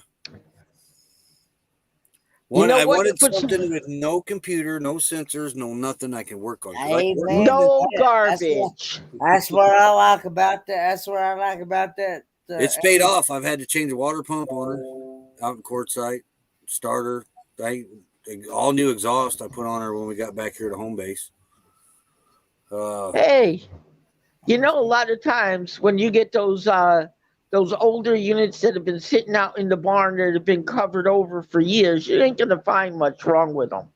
Speaker 2: I
Speaker 4: know what?
Speaker 2: wanted something with no computer, no sensors, no nothing I can work on.
Speaker 1: Amen.
Speaker 4: No
Speaker 1: That's
Speaker 4: garbage.
Speaker 1: That's what I like about that. That's what I like about that.
Speaker 2: It's paid off. I've had to change a water pump on her out in Quartzsite, starter. All new exhaust I put on her when we got back here to home base.
Speaker 4: Hey, a lot of times when you get those older units that have been sitting out in the barn that have been covered over for years, you ain't gonna find much wrong with them.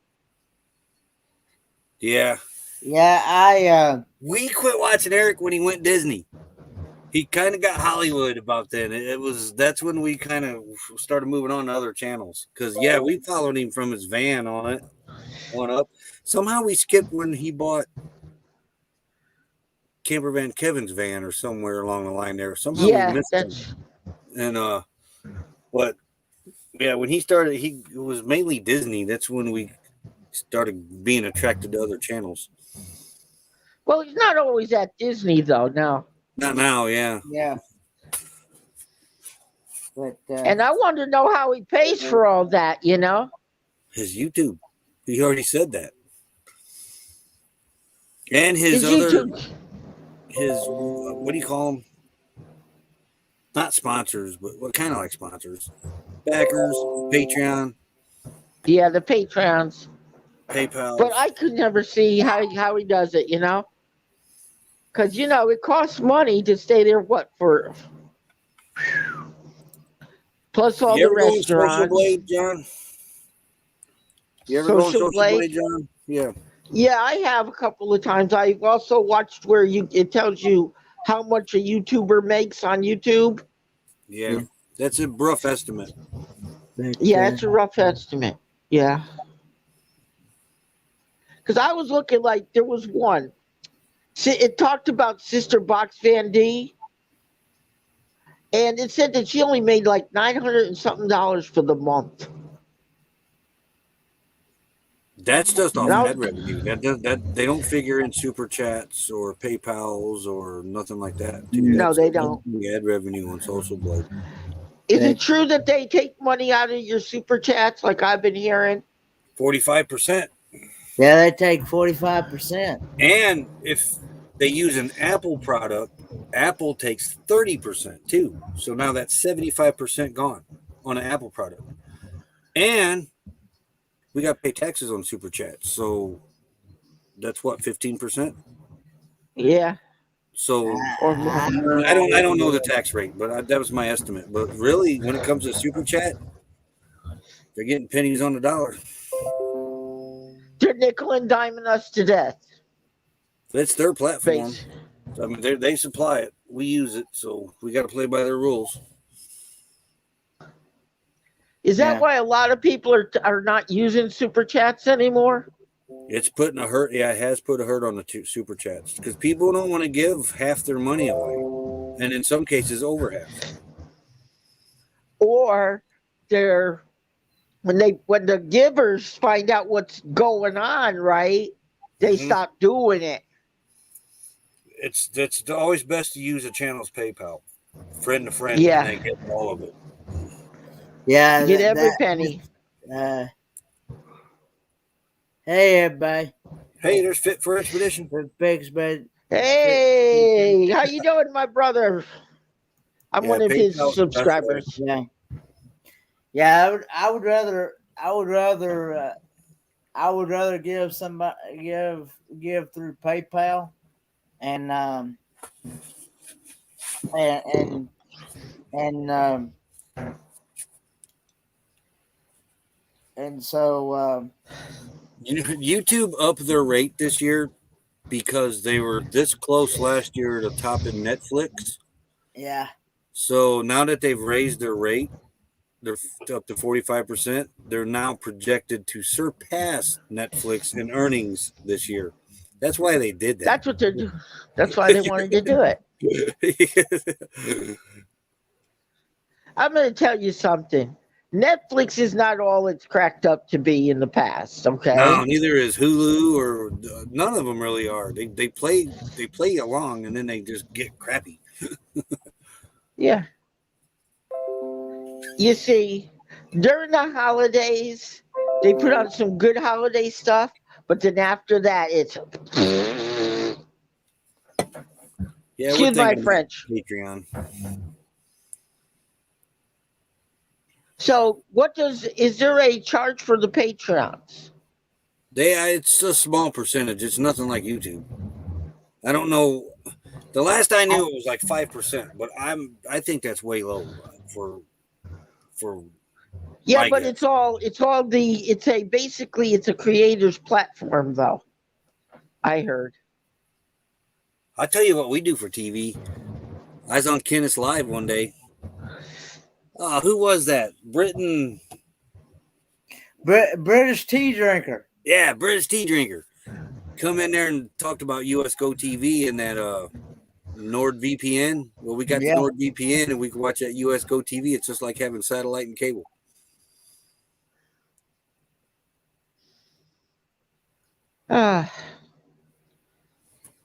Speaker 2: Yeah.
Speaker 1: Yeah,
Speaker 2: we quit watching Eric when he went Disney. He kind of got Hollywood about then. That's when we kind of started moving on to other channels. Because we followed him from his van on up. Somehow we skipped when he bought Camper Van Kevin's van or somewhere along the line there. Somehow we missed him. And but when he started, it was mainly Disney. That's when we started being attracted to other channels.
Speaker 4: Well, he's not always at Disney though now.
Speaker 2: Not now, yeah.
Speaker 1: Yeah. But
Speaker 4: and I want to know how he pays for all that,
Speaker 2: His YouTube. He already said that. And his
Speaker 4: YouTube.
Speaker 2: What do you call them? Not sponsors, but what kind of like sponsors? Backers, Patreon.
Speaker 4: Yeah, the Patreons.
Speaker 2: PayPal.
Speaker 4: But I could never see how he does it, Because, it costs money to stay there, for? Plus all the restaurants.
Speaker 2: Social Blade, John? You ever go on Social Blade, John? Yeah.
Speaker 4: Yeah, I have a couple of times. I've also watched where it tells you how much a YouTuber makes on YouTube.
Speaker 2: Yeah. That's a rough estimate.
Speaker 4: Yeah, it's a rough estimate. Yeah. Because I was looking there was one. It talked about Sister Box Van D. And it said that she only made $900 and something for the month.
Speaker 2: That's just off ad revenue. That they don't figure in super chats or PayPals or nothing like that.
Speaker 4: No, they don't.
Speaker 2: Ad revenue on Social Blade.
Speaker 4: Is it true that they take money out of your super chats like I've been hearing?
Speaker 2: 45%.
Speaker 1: Yeah, they take 45%.
Speaker 2: And if they use an Apple product, Apple takes 30% too. So now that's 75% gone on an Apple product. And we got to pay taxes on super chats. So that's what, 15%?
Speaker 4: Yeah.
Speaker 2: So I don't know the tax rate, but that was my estimate. But really, when it comes to super chat, they're getting pennies on the dollar.
Speaker 4: They're nickel and diming us to death.
Speaker 2: That's their platform. So, I mean, they supply it. We use it, so we got to play by their rules.
Speaker 4: Is that
Speaker 1: Yeah.
Speaker 4: why a lot of people are not using super chats anymore?
Speaker 2: It's putting a hurt. Yeah, it has put a hurt on the super chats because people don't want to give half their money away, and in some cases, over half.
Speaker 4: Or they're when the givers find out what's going on, right? They stop doing it.
Speaker 2: It's always best to use a channel's PayPal, friend to friend, and
Speaker 4: Yeah.
Speaker 2: they get all of it.
Speaker 1: Yeah.
Speaker 4: Get every penny.
Speaker 1: Hey, everybody.
Speaker 2: Hey, there's Fit for Expedition.
Speaker 1: Fix, but
Speaker 4: Hey, how you doing, my brother? I'm
Speaker 2: Yeah,
Speaker 4: one of his
Speaker 2: PayPal,
Speaker 4: subscribers.
Speaker 1: yeah, yeah. I would rather give somebody give through PayPal and and and so
Speaker 2: YouTube upped their rate this year because they were this close last year to topping Netflix.
Speaker 1: yeah.
Speaker 2: So now that they've raised their rate, they're up to 45%. They're now projected to surpass Netflix in earnings this year. That's why they did that.
Speaker 4: That's what they're doing. That's why they wanted to do it. I'm going to tell you something. Netflix is not all it's cracked up to be in the past. Okay.
Speaker 2: No, neither is Hulu or none of them really are. They play along and then they just get crappy.
Speaker 4: Yeah. You see, during the holidays, they put on some good holiday stuff, but then after that, it's
Speaker 2: Yeah,
Speaker 4: excuse my French.
Speaker 2: Patreon.
Speaker 4: So, is there a charge for the Patreons?
Speaker 2: It's a small percentage. It's nothing like YouTube. I don't know. The last I knew, it was like 5%, but I think that's way low for.
Speaker 4: Yeah, but guess. It's a creator's platform, though. I heard.
Speaker 2: I'll tell you what we do for TV. I was on Kenneth Live one day. Who was that?
Speaker 1: British tea drinker.
Speaker 2: Yeah, British tea drinker. Come in there and talked about US Go TV and that NordVPN. Well, we got the NordVPN and we can watch that US Go TV. It's just like having satellite and cable.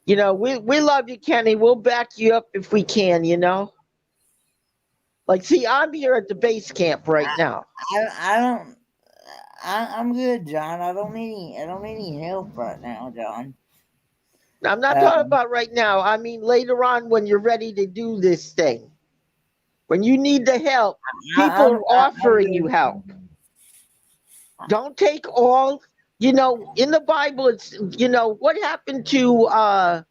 Speaker 4: We love you, Kenny. We'll back you up if we can, Like, see, I'm here at the base camp right now.
Speaker 1: I'm good, John. I don't need any help right now, John.
Speaker 4: I'm not talking about right now. I mean later on when you're ready to do this thing. When you need the help, people are offering you help. Don't take all, in the Bible, it's, what happened to our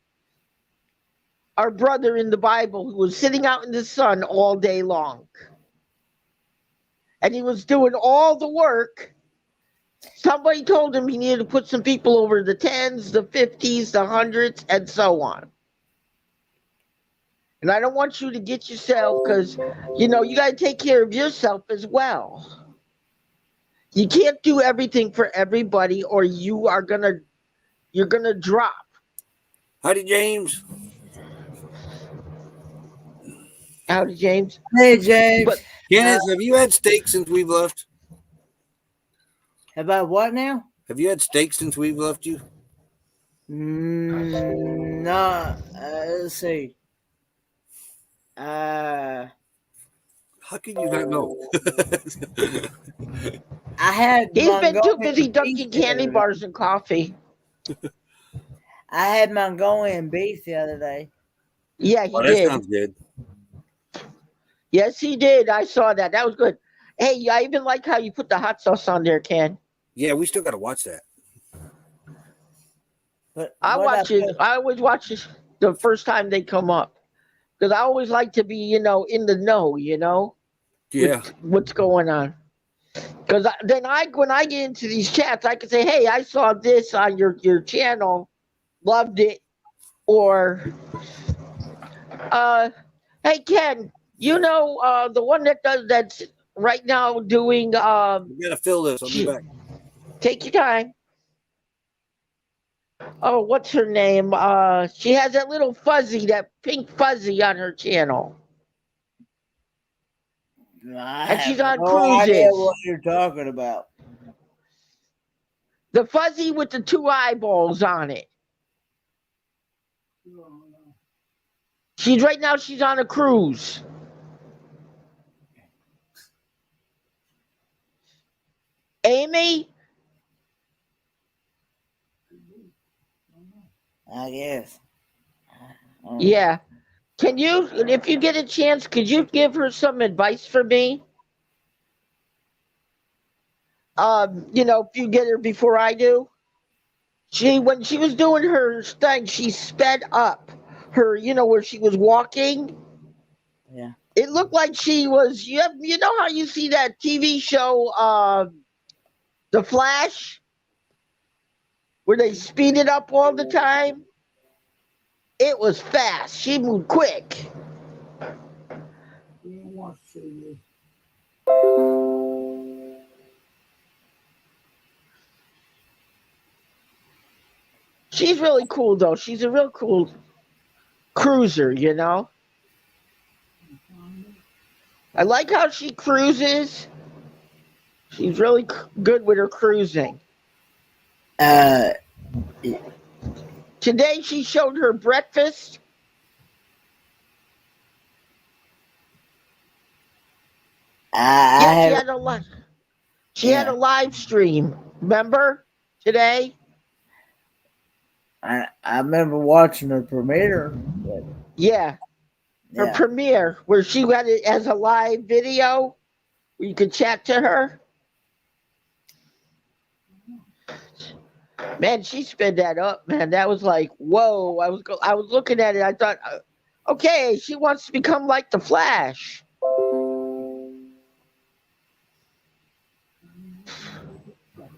Speaker 4: brother in the Bible who was sitting out in the sun all day long. And he was doing all the work. Somebody told him he needed to put some people over the 10s, the 50s, the 100s, and so on. And I don't want you to get yourself, because, you got to take care of yourself as well. You can't do everything for everybody or you're going to drop.
Speaker 2: Howdy, James.
Speaker 4: Howdy, James.
Speaker 1: Hey, James.
Speaker 2: But, Kenneth, have you had steak since we've left?
Speaker 1: About what now?
Speaker 2: Have you had steak since we've left you?
Speaker 1: No. Let's see.
Speaker 2: How can you not know?
Speaker 1: I had.
Speaker 4: He's been too busy dunking candy bars and coffee.
Speaker 1: I had Mongolian beef the other day.
Speaker 4: Yeah, he did.
Speaker 2: That sounds good.
Speaker 4: Yes, he did. I saw that. That was good. Hey, I even like how you put the hot sauce on there, Ken.
Speaker 2: Yeah, we still got to watch that.
Speaker 1: But
Speaker 4: I watch it. I always watch it the first time they come up because I always like to be, in the know,
Speaker 2: Yeah.
Speaker 4: What's going on? Because then when I get into these chats, I can say, "Hey, I saw this on your channel, loved it. Or hey Ken, you know the one that does that's right now doing
Speaker 2: We gotta fill this. I'll be back.
Speaker 4: take your time. Oh, what's her name? She has that little fuzzy, that pink fuzzy on her channel.
Speaker 1: I
Speaker 4: And
Speaker 1: have
Speaker 4: she's on
Speaker 1: no idea
Speaker 4: cruises.
Speaker 1: what you're talking about.
Speaker 4: The fuzzy with the two eyeballs on it. She's right now she's on a cruise. Amy?
Speaker 1: I guess.
Speaker 4: Yeah. Can you, if you get a chance, could you give her some advice for me? You know, if you get her before I do. When she was doing her thing, she sped up her, you know, where she was walking.
Speaker 1: Yeah.
Speaker 4: It looked like she was. You know how you see that TV show, The Flash, where they speed it up all the time. It was fast. She moved quick.
Speaker 5: He wants to see you.
Speaker 4: She's really cool, though. She's a real cool cruiser, you know. I like how she cruises. She's really good with her cruising.
Speaker 1: Uh,
Speaker 4: Today she showed her breakfast.
Speaker 1: I
Speaker 4: She
Speaker 1: have.
Speaker 4: had a live. She had a
Speaker 1: Yeah.
Speaker 4: live stream. Remember today?
Speaker 1: I remember watching the premiere. But
Speaker 4: Yeah, her
Speaker 1: yeah.
Speaker 4: premiere where she had it as a live video where you could chat to her. Man, she sped that up, man. That was like, whoa. I was looking at it. I thought, okay, she wants to become like the Flash.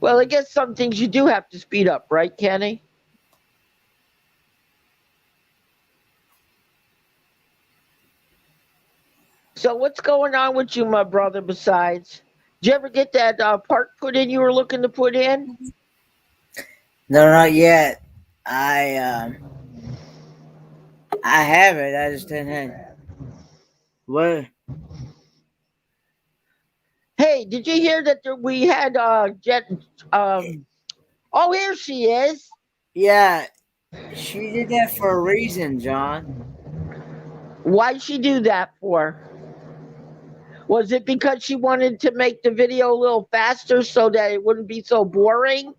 Speaker 4: Well, I guess some things you do have to speed up, right, Kenny? So what's going on with you, my brother? Besides, did you ever get that part put in you were looking to put in?
Speaker 1: No, not yet. I have it. I just didn't have. What?
Speaker 4: Hey, did you hear that we had Jet? Um, oh, here she is.
Speaker 1: Yeah. She did that for a reason, John.
Speaker 4: Why'd she do that for? Was it because she wanted to make the video a little faster so that it wouldn't be so boring?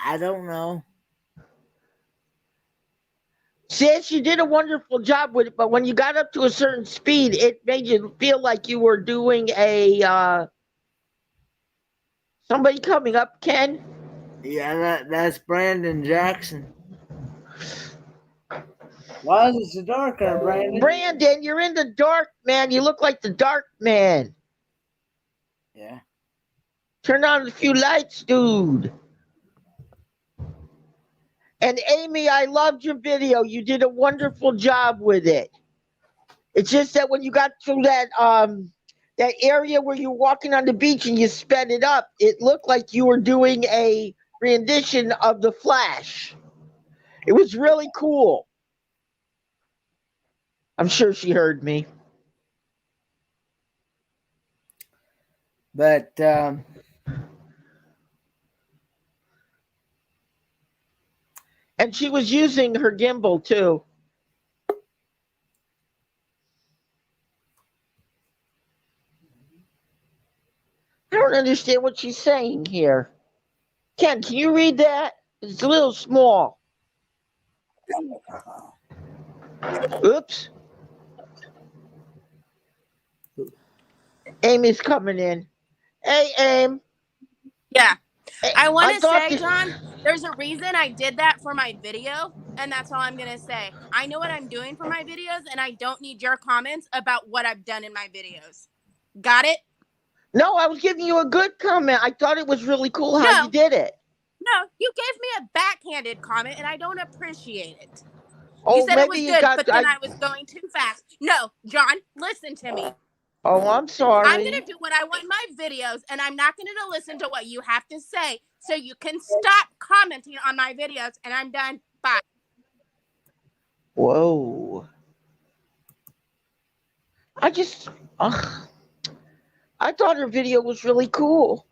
Speaker 1: I don't know.
Speaker 4: Sis, you did a wonderful job with it, but when you got up to a certain speed, it made you feel like you were doing a somebody coming up, Ken.
Speaker 1: Yeah, that's Brandon Jackson. Why is it so dark out, Brandon?
Speaker 4: Brandon, you're in the dark, man. You look like the dark man.
Speaker 1: Yeah.
Speaker 4: Turn on a few lights, dude. And Amy, I loved your video. You did a wonderful job with it. It's just that when you got through that area where you're walking on the beach and you sped it up, it looked like you were doing a rendition of the Flash. It was really cool. I'm sure she heard me.
Speaker 1: But
Speaker 4: And she was using her gimbal too. I don't understand what she's saying here. Ken, can you read that? It's a little small. Oops. Amy's coming in. Hey, Aim.
Speaker 3: Yeah.
Speaker 4: Hey,
Speaker 3: I want
Speaker 4: I
Speaker 3: to
Speaker 4: thought
Speaker 3: say,
Speaker 4: this.
Speaker 3: John, there's a reason I did that for my video, and that's all I'm going to say. I know what I'm doing for my videos, and I don't need your comments about what I've done in my videos. Got it?
Speaker 4: No, I was giving you a good comment. I thought it was really cool how you
Speaker 3: No,
Speaker 4: did it.
Speaker 3: No, you gave me a backhanded comment, and I don't appreciate it. You
Speaker 4: Oh,
Speaker 3: said it was
Speaker 4: maybe you
Speaker 3: good,
Speaker 4: got.
Speaker 3: but then I was going too fast. No, John, listen to me.
Speaker 4: Oh, I'm
Speaker 3: I'm
Speaker 4: sorry.
Speaker 3: going to do what I want in my videos, and I'm not going to listen to what you have to say. So you can stop commenting on my videos, and I'm done. Bye.
Speaker 4: Whoa. I just. Ugh. I thought her video was really cool.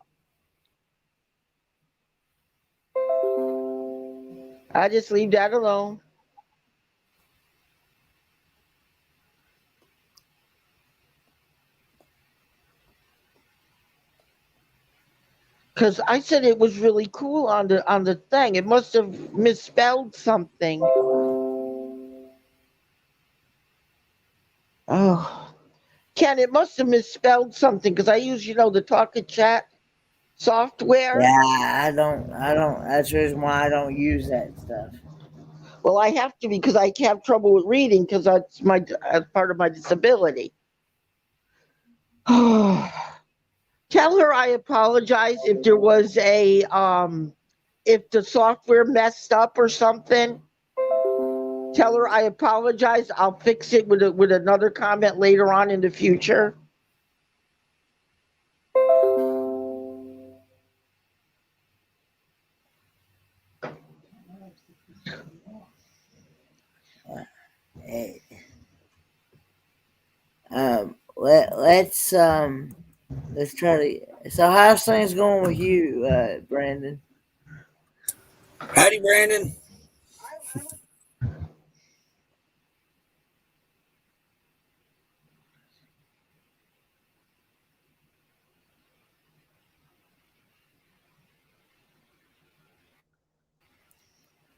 Speaker 4: I just leave that alone. Because I said it was really cool on the thing. It must have misspelled something. Oh, Ken, it must have misspelled something because I use the Talk and Chat software.
Speaker 1: Yeah, I don't. That's the reason why I don't use that stuff.
Speaker 4: Well, I have to because I have trouble with reading because that's part of my disability. Tell her I apologize if there was if the software messed up or something. Tell her I apologize. I'll fix it with another comment later on in the future.
Speaker 1: Hey, let's try to. So how's things going with you, Brandon?
Speaker 2: Howdy, Brandon.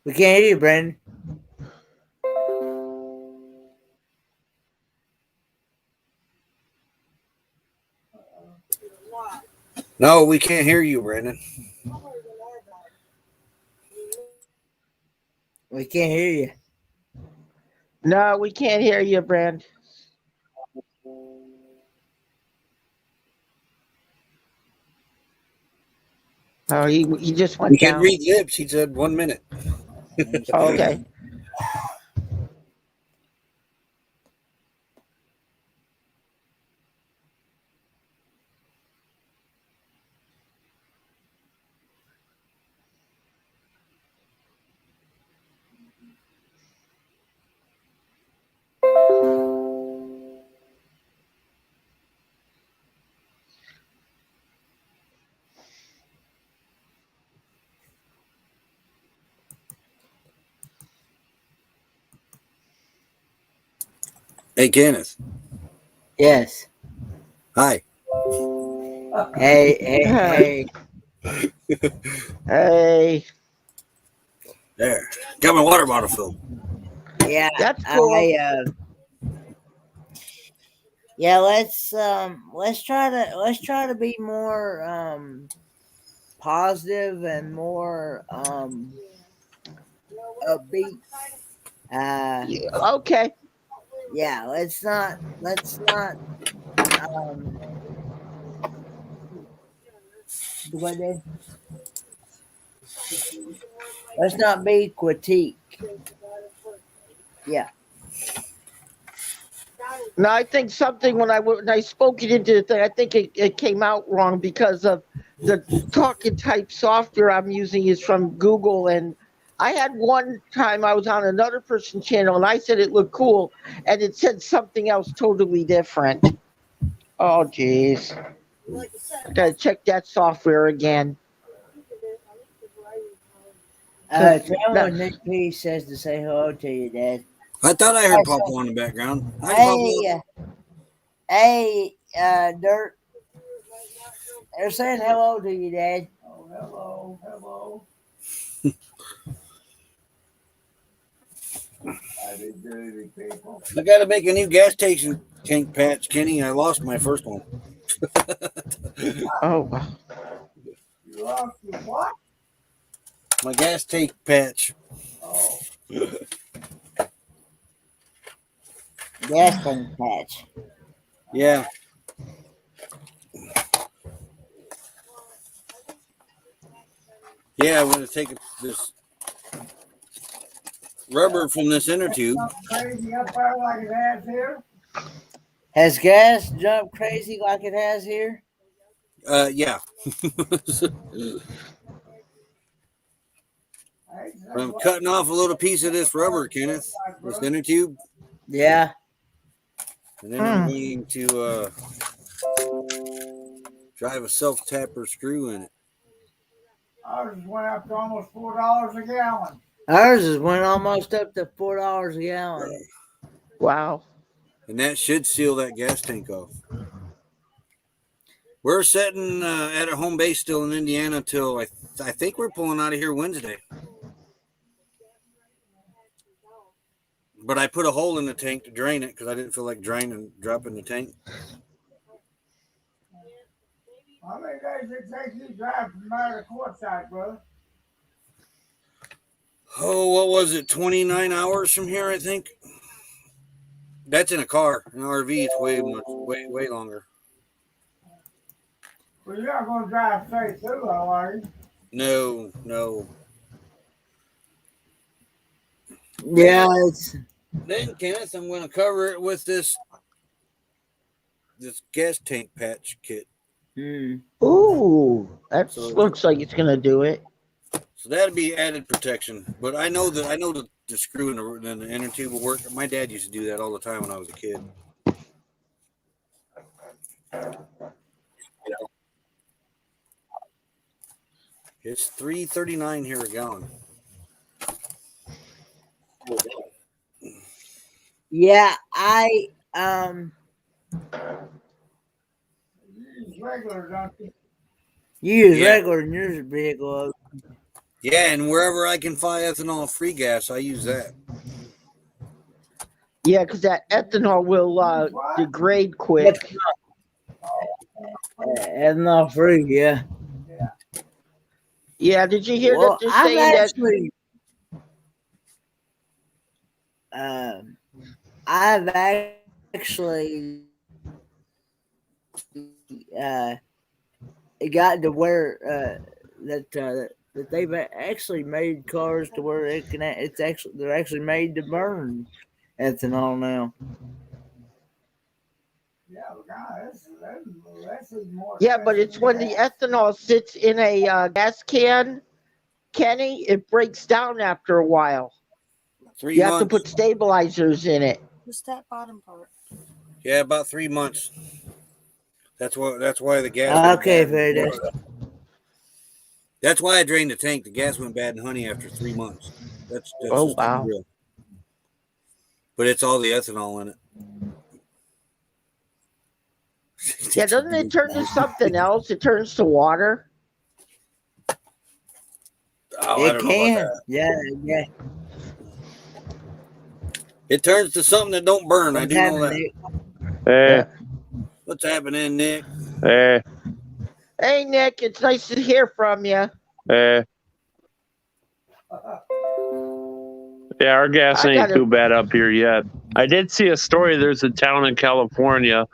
Speaker 1: We can't hear you, Brandon.
Speaker 2: No, we can't hear you, Brandon.
Speaker 1: We can't hear you.
Speaker 4: No, we can't hear you, Brand. Oh, he just
Speaker 2: We
Speaker 4: went
Speaker 2: can
Speaker 4: down.
Speaker 2: read lips. He said 1 minute.
Speaker 4: Oh, okay.
Speaker 2: Hey, Kenneth.
Speaker 1: Yes.
Speaker 2: Hi.
Speaker 1: Hey.
Speaker 4: Hey,
Speaker 2: There. Got my water bottle filled.
Speaker 1: Yeah.
Speaker 4: that's cool.
Speaker 1: Yeah. Let's try to be more positive and more upbeat.
Speaker 4: Okay.
Speaker 1: Yeah. Let's not um what they- let's not be critique. Yeah.
Speaker 4: No, I think something when I spoke it into the thing, I think it came out wrong because of the talking type software I'm using is from Google, and I had one time I was on another person's channel and I said it looked cool, and it said something else totally different. Oh, jeez, I gotta check that software again.
Speaker 1: Tell
Speaker 4: Cause
Speaker 1: me
Speaker 4: no,
Speaker 1: what Nick P says to say hello to you, Dad.
Speaker 2: I thought I heard Papa in the background. Hi, Papa.
Speaker 1: Hey, Dirt. They're saying hello to you, Dad.
Speaker 5: Oh, hello, hello. I didn't do anything, people.
Speaker 2: I got to make a new gas station tank patch, Kenny. I lost my first one.
Speaker 4: oh,
Speaker 5: You lost your what?
Speaker 2: My gas tank patch.
Speaker 5: Oh,
Speaker 1: Gas tank patch.
Speaker 2: Yeah. Yeah, I'm going to take this rubber from this inner tube.
Speaker 5: Crazy up there like it has here.
Speaker 1: Has gas jumped crazy like it has here?
Speaker 2: Yeah.
Speaker 5: Hey,
Speaker 2: I'm cutting off a little piece of this rubber, Kenneth, this inner tube,
Speaker 1: Yeah.
Speaker 2: and then I'm going to drive a self-tapper screw in it.
Speaker 5: Ours went up to almost $4 a gallon.
Speaker 1: Ours has went almost up to $4 a gallon.
Speaker 4: Wow.
Speaker 2: And that should seal that gas tank off. We're sitting at a home base still in Indiana till I think we're pulling out of here Wednesday. But I put a hole in the tank to drain it because I didn't feel like dropping the tank.
Speaker 5: How many days did it take you to drive from there to Quartzsite, brother?
Speaker 2: Oh, what was it? 29 hours from here, I think. That's in a car. In an RV, it's way longer.
Speaker 5: Well, you're not going to drive straight through, though, are you?
Speaker 2: No.
Speaker 1: Yeah, it's
Speaker 2: Then, Kenneth, I'm going to cover it with this gas tank patch kit.
Speaker 4: Ooh, that looks like it's gonna do it.
Speaker 2: So that'd be added protection. But I know the screw in the inner tube will work. My dad used to do that all the time when I was a kid. It's $3.39 here a gallon.
Speaker 1: yeah.
Speaker 5: You use regular, don't you?
Speaker 1: You use
Speaker 2: Yeah.
Speaker 1: regular in your vehicle.
Speaker 2: Yeah, and wherever I can find ethanol-free gas, I use that.
Speaker 4: Yeah, because that ethanol will degrade quick.
Speaker 1: Ethanol free, yeah.
Speaker 4: Yeah, did you hear
Speaker 1: Well,
Speaker 4: that they're saying
Speaker 1: I've actually it got to where that they've actually made cars to where they're actually made to burn ethanol now.
Speaker 5: Yeah, that's more.
Speaker 4: Yeah, but it's when the ethanol sits in a gas can, Kenny, it breaks down after a while.
Speaker 2: 3
Speaker 4: You
Speaker 2: months.
Speaker 4: have to put stabilizers in it.
Speaker 6: Just that bottom part.
Speaker 2: Yeah, about 3 months. That's why the gas.
Speaker 1: Okay, fair enough.
Speaker 2: That's why I drained the tank. The gas went bad in Honey after 3 months. That's
Speaker 4: Oh,
Speaker 2: just
Speaker 4: wow.
Speaker 2: unreal. But it's all the ethanol in it.
Speaker 4: Yeah, doesn't it turn to something else? It turns to water.
Speaker 2: Oh, I
Speaker 1: It
Speaker 2: don't know about
Speaker 1: can,
Speaker 2: that.
Speaker 1: yeah.
Speaker 2: It turns to something that don't burn. I do know that.
Speaker 7: Hey,
Speaker 2: What's happening, Nick?
Speaker 7: hey,
Speaker 4: Hey, Nick, it's nice to hear from you.
Speaker 7: hey. Yeah, our gas
Speaker 4: I
Speaker 7: ain't
Speaker 4: gotta-
Speaker 7: too bad up here yet. I did see a story. There's a town in California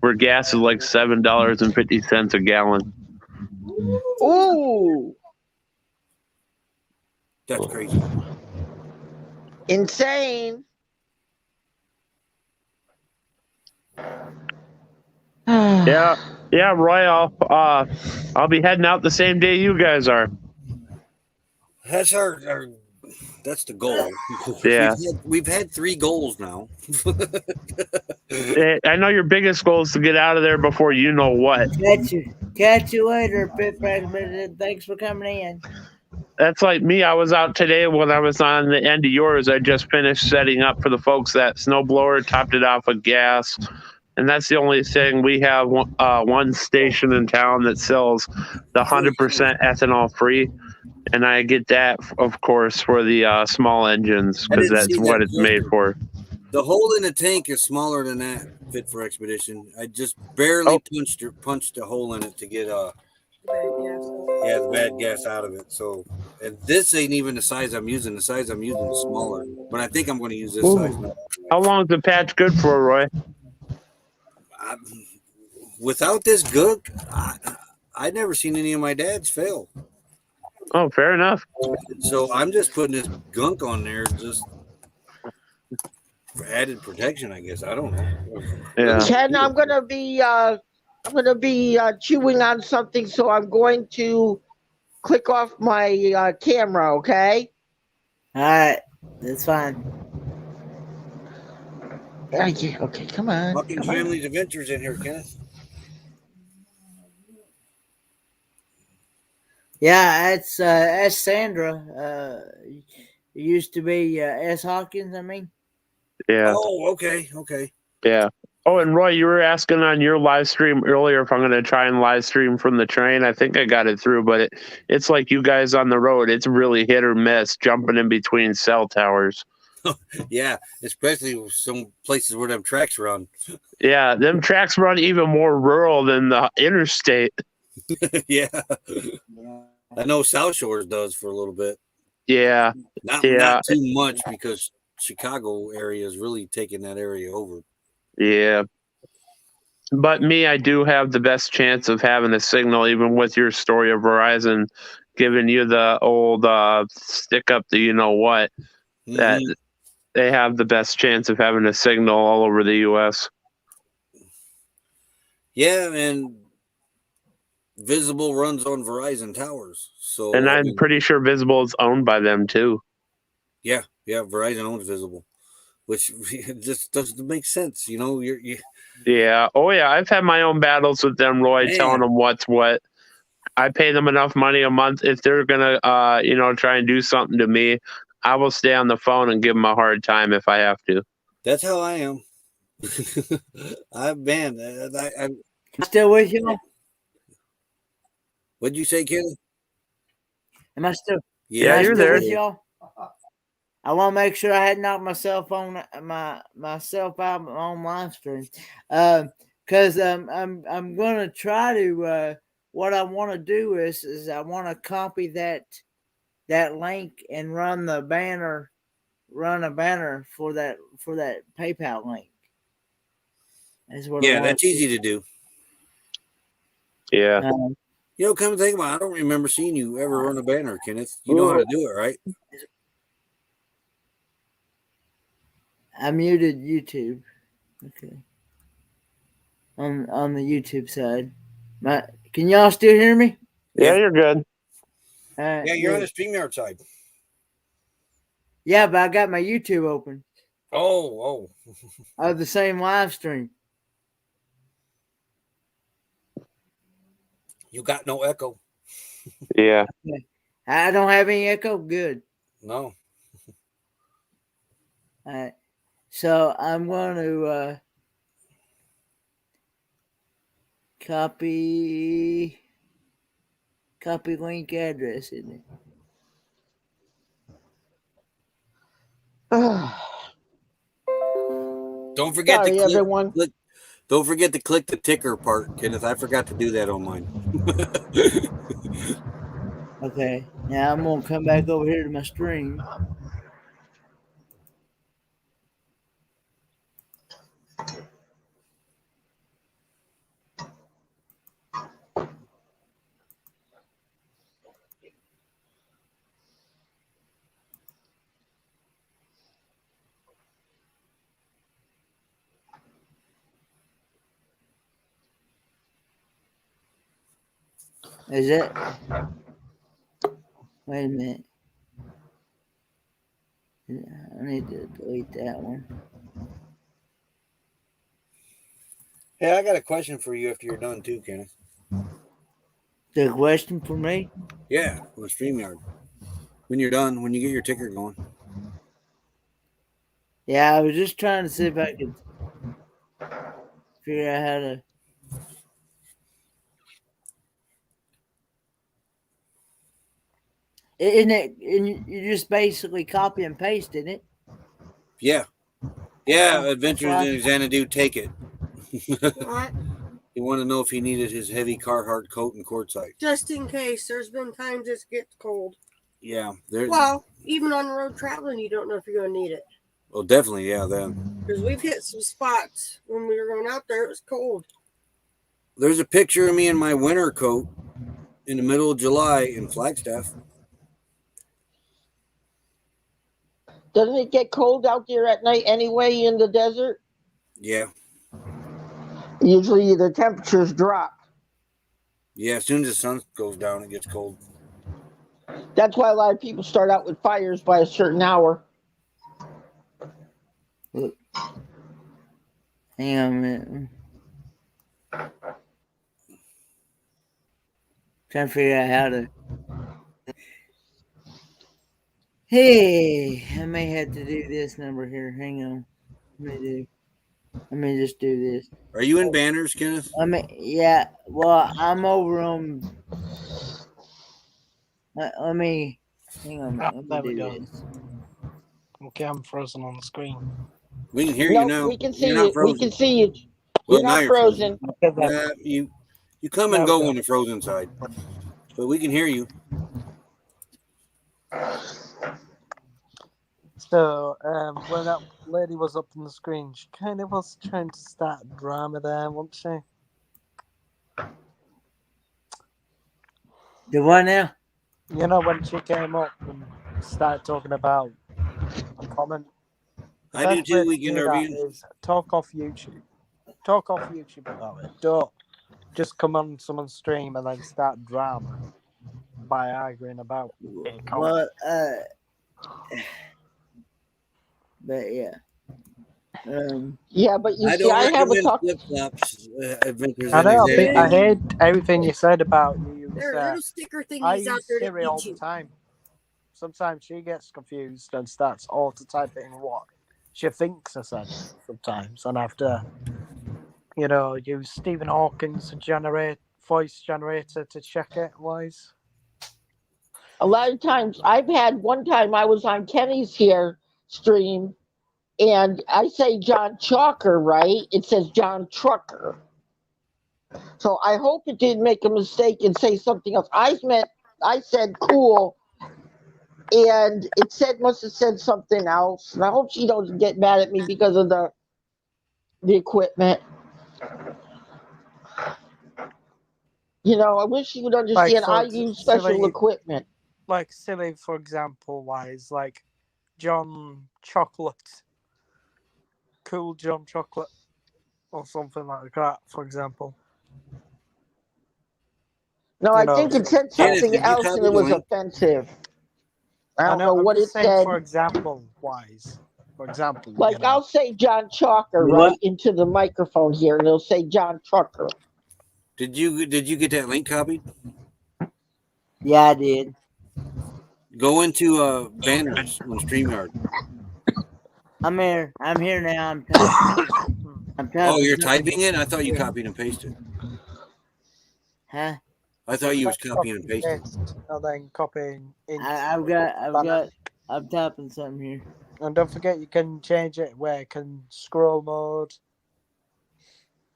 Speaker 7: where gas is like $7.50 a gallon.
Speaker 4: Ooh,
Speaker 2: That's crazy.
Speaker 4: insane.
Speaker 7: Yeah, Roy. I'll be heading out the same day you guys are.
Speaker 2: That's our that's the goal.
Speaker 7: Yeah.
Speaker 2: We've had 3 goals now.
Speaker 7: I know your biggest goal is to get out of there before you know what.
Speaker 1: Catch you later, Pit President. Thanks for coming in.
Speaker 7: That's like me. I was out today when I was on the end of yours. I just finished setting up for the folks that snowblower, topped it off with gas. And that's the only thing. We have one station in town that sells the 100% ethanol free. And I get that, of course, for the small engines because that's what it's made for.
Speaker 2: The hole in the tank is smaller than that, fit for expedition. I just barely punched a hole in it to get the bad gas out of it. So, and this ain't even the size I'm using. The size I'm using is smaller, but I think I'm going to use this size now.
Speaker 7: How long is the patch good for, Roy?
Speaker 2: Without this good, I never seen any of my dads fail.
Speaker 7: Oh, fair enough.
Speaker 2: So I'm just putting this gunk on there just for added protection, I guess. I don't know.
Speaker 7: Yeah.
Speaker 4: Ken, I'm gonna be chewing on something, so I'm going to click off my camera. Okay.
Speaker 1: All right, that's fine.
Speaker 4: Okay, come on.
Speaker 2: Hawkins Family's Adventures in here, Kenneth.
Speaker 1: Yeah, that's Sandra. It used to be S. Hawkins. I mean,
Speaker 7: Yeah.
Speaker 2: Oh, okay.
Speaker 7: Yeah. Oh, and Roy, you were asking on your live stream earlier if I'm going to try and live stream from the train. I think I got it through, but it's like you guys on the road. It's really hit or miss jumping in between cell towers.
Speaker 2: Yeah, especially some places where them tracks run.
Speaker 7: Yeah, them tracks run even more rural than the interstate.
Speaker 2: Yeah. I know South Shores does for a little bit.
Speaker 7: Yeah.
Speaker 2: Not too much because Chicago area is really taking that area over.
Speaker 7: Yeah. But me, I do have the best chance of having a signal, even with your story of Verizon giving you the old stick up the you know what, that they have the best chance of having a signal all over the U.S.
Speaker 2: Yeah, and Visible runs on Verizon towers. So
Speaker 7: And I'm pretty sure Visible is owned by them too.
Speaker 2: Yeah, Verizon owns Visible, which just doesn't make sense. You know,
Speaker 7: Yeah. Oh yeah, I've had my own battles with them, Roy, telling them what's what. I pay them enough money a month. If they're gonna try and do something to me, I will stay on the phone and give them a hard time if I have to.
Speaker 2: That's how I am. I'm
Speaker 1: still with you?
Speaker 2: What'd you say, Kenny?
Speaker 1: Am I still?
Speaker 7: Yeah, you're there.
Speaker 1: With y'all? I want to make sure I hadn't knocked myself on myself out on live stream, because I'm gonna try to. What I want to do is I want to copy that link and run a banner for that PayPal link. That's what.
Speaker 2: Yeah, that's easy to do.
Speaker 7: Yeah.
Speaker 2: Come to think about it, I don't remember seeing you ever run a banner, Kenneth. You know how to do it, right?
Speaker 1: I muted YouTube. Okay. On the YouTube side. Can y'all still hear me?
Speaker 7: Yeah, you're good.
Speaker 2: Yeah, you're on the StreamYard side.
Speaker 1: Yeah, but I got my YouTube open.
Speaker 2: Oh.
Speaker 1: Of the same live stream.
Speaker 2: You got no echo.
Speaker 7: Yeah.
Speaker 1: I don't have any echo. Good.
Speaker 2: No.
Speaker 1: All right. So I'm going to copy link address, isn't it?
Speaker 2: Don't forget
Speaker 4: Sorry, everyone.
Speaker 2: Don't forget to click the ticker part, Kenneth. I forgot to do that on mine.
Speaker 1: Okay. Now I'm going to come back over here to my stream. Is it? Wait a minute. I need to delete that one.
Speaker 2: Hey, I got a question for you after you're done too, Kenneth.
Speaker 1: The question for me?
Speaker 2: Yeah, on the StreamYard. When you're done, when you get your ticker going.
Speaker 1: Yeah, I was just trying to see if I could figure out how to. Isn't it? And you just basically copy and paste, isn't it?
Speaker 2: Yeah. Yeah, Adventures in Xanadu, take it.
Speaker 6: What?
Speaker 2: You want to know if he needed his heavy Carhartt coat and quartzite.
Speaker 6: Just in case. There's been times it gets cold.
Speaker 2: Yeah.
Speaker 6: Well, even on the road traveling, you don't know if you're going to need it.
Speaker 2: Well, definitely, yeah, then.
Speaker 6: Because we've hit some spots when we were going out there. It was cold.
Speaker 2: There's a picture of me in my winter coat in the middle of July in Flagstaff.
Speaker 4: Doesn't it get cold out there at night anyway in the desert?
Speaker 2: Yeah.
Speaker 4: Usually the temperatures drop.
Speaker 2: Yeah, as soon as the sun goes down, it gets cold.
Speaker 4: That's why a lot of people start out with fires by a certain hour.
Speaker 1: Hang on a minute. Trying to figure out how to. Hey, I may have to do this number here. Hang on. Let me just do this.
Speaker 2: Are you in banners, Kenneth?
Speaker 1: Yeah. Well, I'm over on. Let me. Hang on. Let me do this.
Speaker 8: Okay, I'm frozen on the screen.
Speaker 2: We can hear you now.
Speaker 4: We can see
Speaker 2: You're not
Speaker 4: you.
Speaker 2: frozen.
Speaker 4: We can see you.
Speaker 2: Well,
Speaker 4: You're
Speaker 2: now
Speaker 4: not
Speaker 2: you're
Speaker 4: frozen.
Speaker 2: You come and go on the frozen side, but we can hear you.
Speaker 8: So, when that lady was up on the screen, she kind of was trying to start drama there, wasn't she?
Speaker 1: The what now?
Speaker 8: You know, when she came up and started talking about a comment.
Speaker 2: I do too, Weekend RV.
Speaker 8: Is talk off YouTube. Talk off YouTube about it. Don't just come on someone's stream and then start drama by arguing about it.
Speaker 1: Well, but yeah.
Speaker 4: Yeah, but you
Speaker 2: I
Speaker 4: see,
Speaker 2: don't
Speaker 4: I have a
Speaker 2: recommend
Speaker 4: talk.
Speaker 2: flip-flops. Adventures
Speaker 8: I
Speaker 2: in
Speaker 8: know.
Speaker 2: Executive.
Speaker 8: I heard everything you said about you.
Speaker 6: There are little sticker
Speaker 8: I
Speaker 6: thingies out
Speaker 8: use
Speaker 6: there to
Speaker 8: Siri all
Speaker 6: teach
Speaker 8: the
Speaker 6: you.
Speaker 8: time. Sometimes she gets confused and starts auto-typing what she thinks I said sometimes. And I have to, use Stephen Hawking's voice generator to check it, wise.
Speaker 4: A lot of times, I've had one time I was on Kenny's here stream, and I say John Chalker, right? It says John Trucker. So I hope it didn't make a mistake and say something else. I said cool, and it must have said something else. And I hope she doesn't get mad at me because of the equipment. I wish you would understand. I use special equipment.
Speaker 8: Like silly, for example, wise, like John Chocolate, Cool John Chocolate, or something like that, for example.
Speaker 4: No, I think it said something else and it was offensive. I don't know what it said.
Speaker 8: For example, wise. For example,
Speaker 4: like I'll say John Chalker right into the microphone here, and it'll say John Trucker.
Speaker 2: Did you get that link copied?
Speaker 1: Yeah, I did.
Speaker 2: Go into banners on StreamYard.
Speaker 1: I'm here. I'm here now. I'm typing.
Speaker 2: Oh, you're typing it? I thought you copied and pasted.
Speaker 1: Huh?
Speaker 2: I thought you was copying and pasting.
Speaker 8: And then copying.
Speaker 1: I'm typing something here.
Speaker 8: And don't forget, you can change it where it can scroll mode.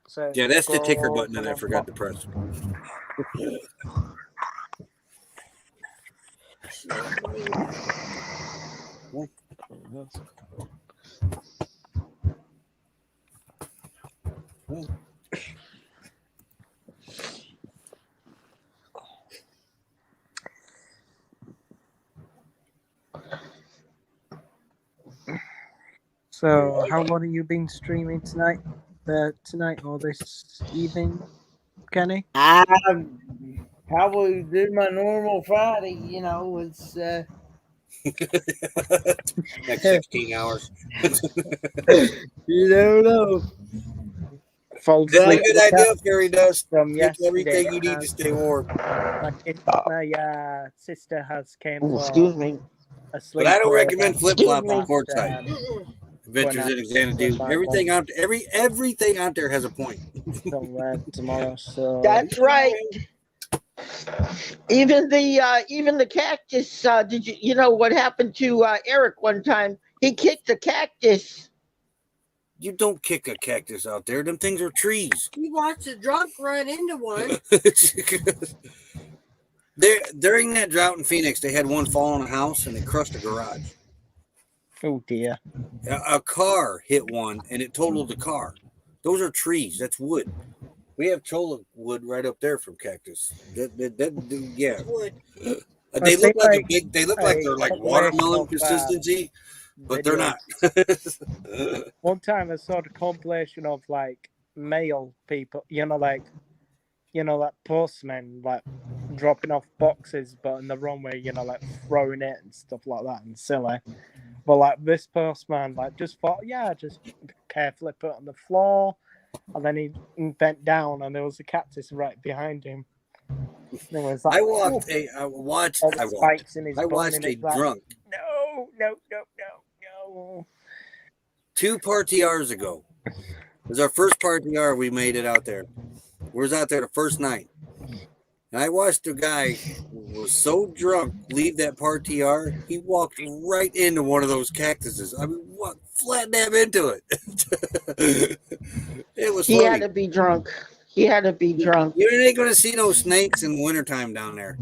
Speaker 8: So
Speaker 2: yeah, that's the ticker button that I forgot to press.
Speaker 8: So, how long have you been streaming tonight? Tonight or this evening, Kenny?
Speaker 1: I probably do my normal Friday. It's
Speaker 2: like 16 hours.
Speaker 1: You don't know.
Speaker 2: That's a good idea, Gary does.
Speaker 8: From
Speaker 2: yesterday, everything you need to stay warm.
Speaker 8: My sister has came.
Speaker 4: Excuse me.
Speaker 2: But I don't recommend flip flop on courtside. Adventures in Xanadu. Everything out there has a point.
Speaker 8: Tomorrow, so
Speaker 4: that's right. Even the cactus. Did you know what happened to Eric one time? He kicked the cactus.
Speaker 2: You don't kick a cactus out there. Them things are trees.
Speaker 6: You watched a drunk run into one.
Speaker 2: During that drought in Phoenix, they had one fall on a house and it crushed a garage.
Speaker 8: Oh dear!
Speaker 2: A car hit one and it totaled the car. Those are trees. That's wood. We have cholla wood right up there from cactus. Yeah.
Speaker 6: Wood.
Speaker 2: They look like they're like watermelon consistency, but they're not.
Speaker 8: One time I saw the compilation of like male people, like postmen like dropping off boxes, but in the wrong way, like throwing it and stuff like that, and silly. But like this postman, like just thought, yeah, just carefully put it on the floor, and then he bent down, and there was a cactus right behind him. And it was like,
Speaker 2: I watched
Speaker 8: all the spikes in his
Speaker 2: I
Speaker 8: bum,
Speaker 2: watched
Speaker 8: and
Speaker 2: a
Speaker 8: it's like,
Speaker 2: drunk
Speaker 8: no.
Speaker 2: 2 party hours ago. It was our first party hour. We made it out there. We was out there the first night. And I watched a guy who was so drunk leave that party hour. He walked right into one of those cactuses. I mean, what? Flat dab into it. It was funny.
Speaker 4: He had to be drunk. You
Speaker 2: ain't going to see no snakes in wintertime down there.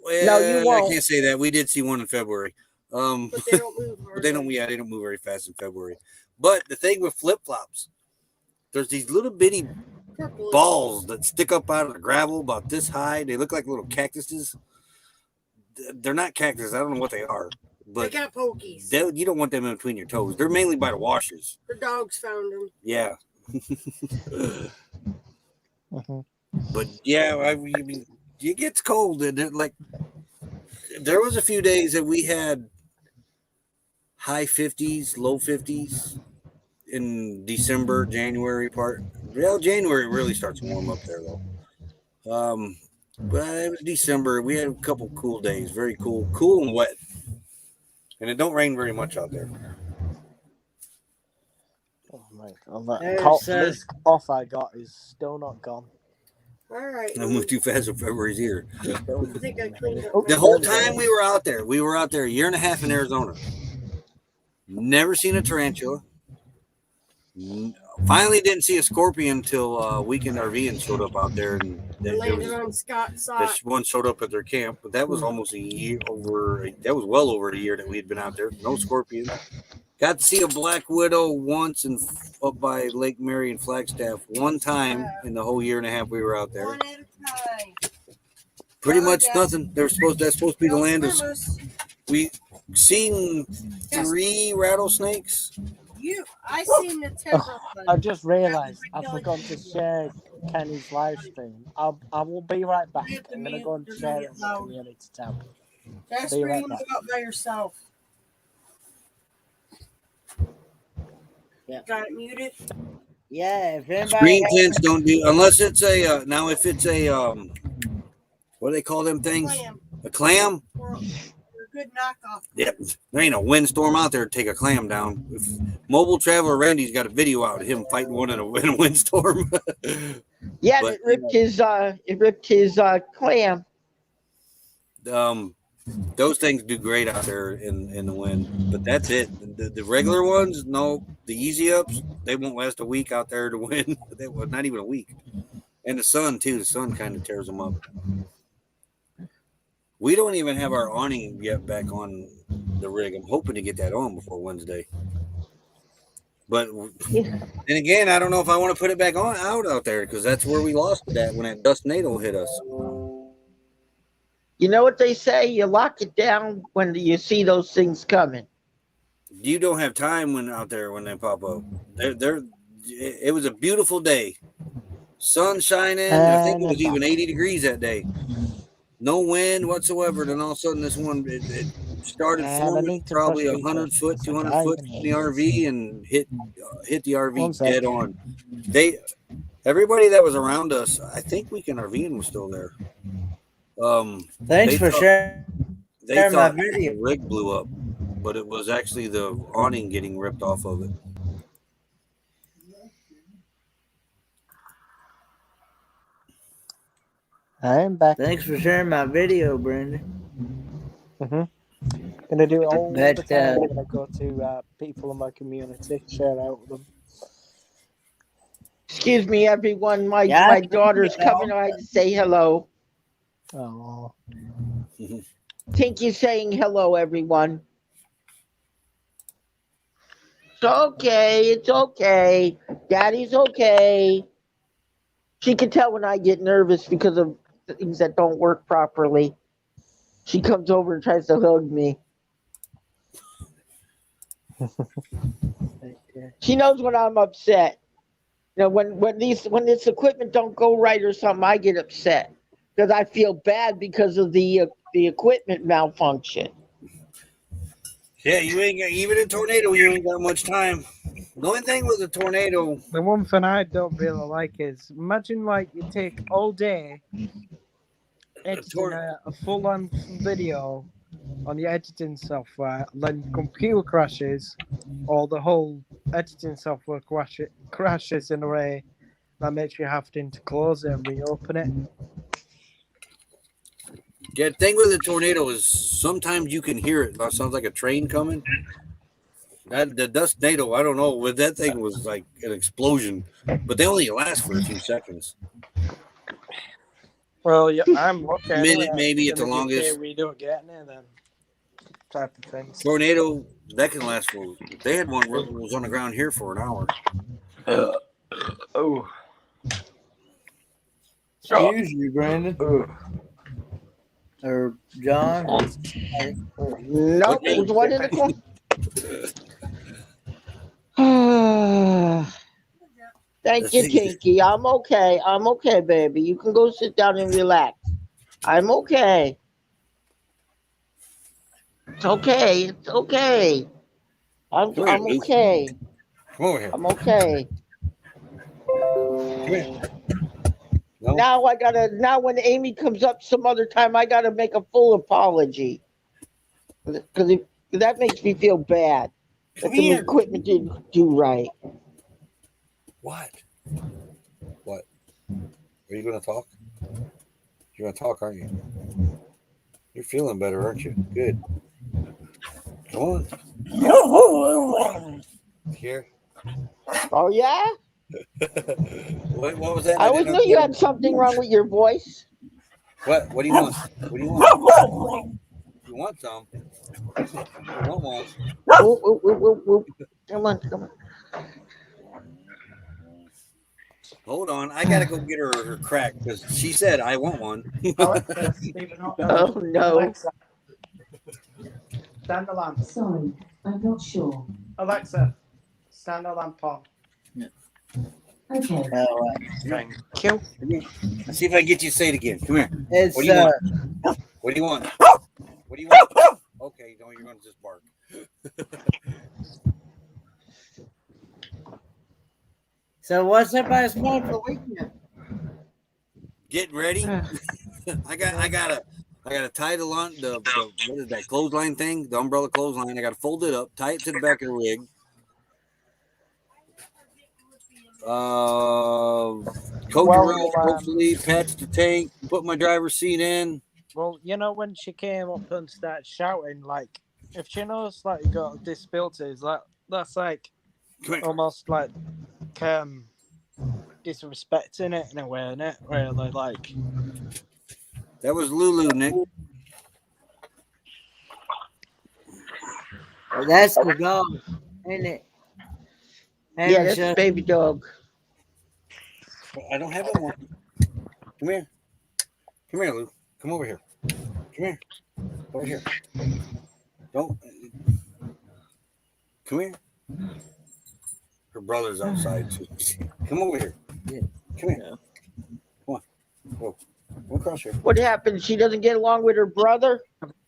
Speaker 2: Well,
Speaker 4: No, you won't.
Speaker 2: I can't say that. We did see one in February.
Speaker 6: But they don't move.
Speaker 2: They don't move very fast in February. But the thing with flip-flops, there's these little bitty balls that stick up out of the gravel about this high. They look like little cactuses. They're not cactus. I don't know what they are. But
Speaker 6: they got pokies.
Speaker 2: You don't want them in between your toes. They're mainly by the washers.
Speaker 6: The dogs found them.
Speaker 2: Yeah. But yeah, I mean, it gets cold. And like, there was a few days that we had high 50s, low 50s in December, January part. Well, January really starts to warm up there though. But it was December. We had a couple cool days, very cool and wet, and it don't rain very much out there.
Speaker 8: Oh my God! This cough I got is still not gone.
Speaker 6: All right.
Speaker 2: I moved too fast in February's here.
Speaker 6: I think I cleaned up.
Speaker 2: The whole time we were out there a year and a half in Arizona. Never seen a tarantula. Finally didn't see a scorpion until Weekend RV showed up out there. And
Speaker 6: landed on Scott's side.
Speaker 2: This one showed up at their camp, but that was almost that was well over a year that we had been out there. No scorpion. Got to see a black widow once up by Lake Mary and Flagstaff one time in the whole year and a half we were out there.
Speaker 6: One at a time.
Speaker 2: Pretty much nothing. That's supposed to be the land of. We seen 3 rattlesnakes.
Speaker 6: I seen the temper.
Speaker 8: I just realized I forgot to share Kenny's live stream. I will be right back. I'm gonna go and share it on the community tab.
Speaker 6: That's where you go by yourself.
Speaker 1: Yeah.
Speaker 6: Got it muted?
Speaker 1: Yeah, if anybody
Speaker 2: Screen tints don't do unless it's a now if it's a what do they call them things? A clam?
Speaker 6: Or a good knockoff.
Speaker 2: Yep. There ain't a windstorm out there to take a clam down. If Mobile Traveler Randy's got a video out of him fighting one in a windstorm.
Speaker 4: Yeah,
Speaker 2: but,
Speaker 4: it ripped his clam.
Speaker 2: Those things do great out there in the wind, but that's it. The regular ones, no. The easy ups, they won't last a week out there to win. Not even a week. And the sun too. The sun kind of tears them up. We don't even have our awning yet back on the rig. I'm hoping to get that on before Wednesday. But and again, I don't know if I want to put it back out there because that's where we lost it at when that dust NATO hit us.
Speaker 4: You know what they say? You lock it down when you see those things coming.
Speaker 2: You don't have time when they pop up. It was a beautiful day. Sun shining. I think it was even 80 degrees that day. No wind whatsoever. Then all of a sudden this one it started forming probably 100 foot, 200 foot in the RV and hit the RV dead on. Everybody that was around us, I think Weekend RVing was still there.
Speaker 1: Thanks for sharing.
Speaker 2: They thought the rig blew up, but it was actually the awning getting ripped off of it.
Speaker 8: I'm back.
Speaker 1: Thanks for sharing my video, Brandon.
Speaker 8: Gonna do it all the time. I'm gonna go to people in my community, share out with them.
Speaker 4: Excuse me, everyone. My daughter's coming on to say hello.
Speaker 8: Oh.
Speaker 4: Tinky's saying hello, everyone. It's okay. Daddy's okay. She can tell when I get nervous because of things that don't work properly. She comes over and tries to hug me. She knows when I'm upset. You know, when this equipment don't go right or something, I get upset because I feel bad because of the equipment malfunction.
Speaker 2: Yeah, you ain't got, even a tornado, you ain't got much time. The only thing with a tornado,
Speaker 8: The one thing I don't really like is imagine like you take all day editing a full length video on your editing software, then your computer crashes, or the whole editing software crashes in a way that makes you have to close it and reopen it.
Speaker 2: yeah, the thing with a tornado is sometimes you can hear it. That sounds like a train coming. The dust tornado, I don't know, but that thing was like an explosion. But they only last for a few seconds.
Speaker 8: Well, yeah, I'm lucky anyway.
Speaker 2: Minute maybe at the longest.
Speaker 8: We don't get any of them type of things.
Speaker 2: Tornado that can last for. They had one that was on the ground here for an hour.
Speaker 8: Oh.
Speaker 1: Excuse you, Brandon. Or John.
Speaker 4: Nope,
Speaker 2: Okay.
Speaker 4: there's one in the corner. Thank you, Tinky. I'm okay. I'm okay, baby. You can go sit down and relax. I'm okay. It's okay. It's okay. I'm okay.
Speaker 2: Come over here.
Speaker 4: I'm okay.
Speaker 2: Come here. No.
Speaker 4: Now when Amy comes up some other time, I gotta make a full apology. Because that makes me feel bad. That the equipment didn't do right.
Speaker 2: What? What? Are you going to talk? You're going to talk, aren't you? You're feeling better, aren't you? Good. Come on. Here.
Speaker 4: Oh, yeah?
Speaker 2: What was that?
Speaker 4: I always knew you had something wrong with your voice.
Speaker 2: What? What do you want? What do you want? You want some? You want one?
Speaker 4: Whoop. Come on.
Speaker 2: Hold on, I gotta go get her crack because she said I want one.
Speaker 8: Alexa, Stephen Hawking.
Speaker 4: Oh no.
Speaker 8: Alexa, stand the lamp.
Speaker 9: Sorry, I'm not sure.
Speaker 8: Alexa, stand the lamp on.
Speaker 9: Okay.
Speaker 8: Thank you.
Speaker 2: Let's see if I can get you to say it again. Come here.
Speaker 1: It's
Speaker 2: What do you want? What do you want? What do you want? Okay, no, you're gonna just bark.
Speaker 1: So what's everybody's plan for the weekend?
Speaker 2: Getting ready. I gotta tie the what is that clothesline thing? The umbrella clothesline. I gotta fold it up, tie it to the back of the rig. Coat the rug, hopefully patch the tank, put my driver's seat in.
Speaker 8: Well, you know when she came up and started shouting, like if she knows like you got disabilities, that's like almost like disrespecting it in a way, innit? Really, like
Speaker 2: that was Lulu, Nick.
Speaker 1: Well, that's the dog, isn't it?
Speaker 4: Yeah, that's the baby dog.
Speaker 2: I don't have one. Come here. Come here, Lou. Come over here. Come here. Over here. Don't. Come here. Her brother's outside too. Come over here. Come here. Come on. Go. Come across here.
Speaker 4: What happened? She doesn't get along with her brother?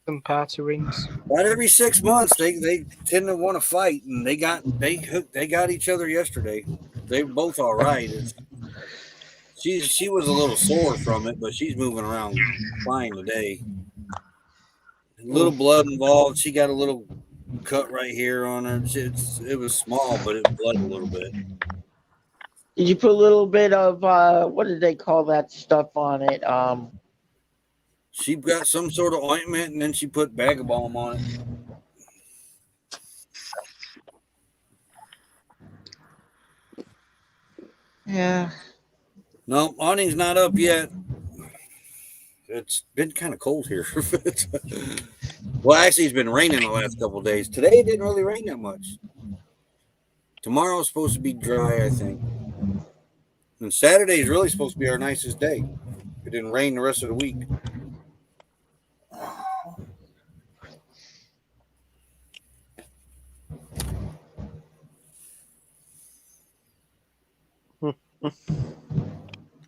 Speaker 8: some party rings.
Speaker 2: About every 6 months, they tend to want to fight, and they got each other yesterday. They were both all right. She was a little sore from it, but she's moving around fine today. A little blood involved. She got a little cut right here on her. It was small, but it bled a little bit.
Speaker 4: Did you put a little bit of what did they call that stuff on it?
Speaker 2: She got some sort of ointment, and then she put bag balm on it.
Speaker 4: Yeah.
Speaker 2: No, awning's not up yet. It's been kind of cold here. Well, actually, it's been raining the last couple of days. Today, it didn't really rain that much. Tomorrow's supposed to be dry, I think. And Saturday is really supposed to be our nicest day. It didn't rain the rest of the week.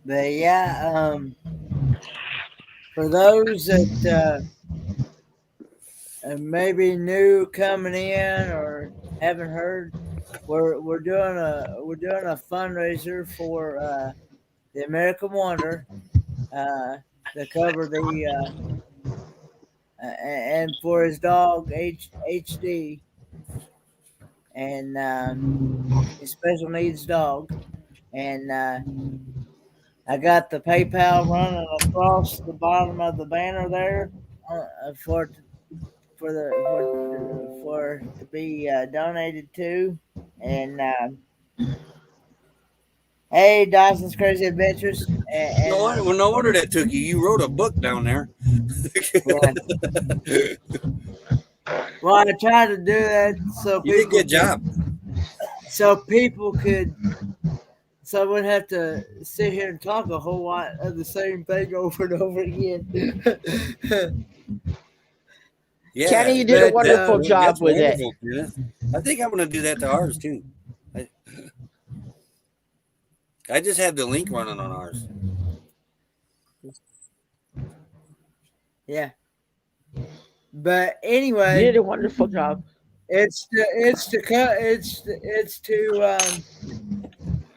Speaker 1: But yeah, for those that maybe new coming in or haven't heard, we're doing a fundraiser for the American Wonder to cover the and for his dog HD and his special needs dog, and I got the PayPal running across the bottom of the banner there for to be donated to, and hey, Dawson's Crazy Adventures,
Speaker 2: No wonder that took you. You wrote a book down there.
Speaker 1: yeah. Well, I tried to do that
Speaker 2: You did a good job.
Speaker 1: so people could. So I wouldn't have to sit here and talk a whole lot of the same thing over and over again.
Speaker 2: Yeah,
Speaker 4: Kenny, you did a
Speaker 1: But
Speaker 4: wonderful job
Speaker 2: that's
Speaker 4: with it.
Speaker 2: wonderful, Kenneth. I think I'm going to do that to ours too. I just have the link running on ours.
Speaker 1: yeah. But
Speaker 4: You
Speaker 1: anyway,
Speaker 4: did a wonderful job.
Speaker 1: it's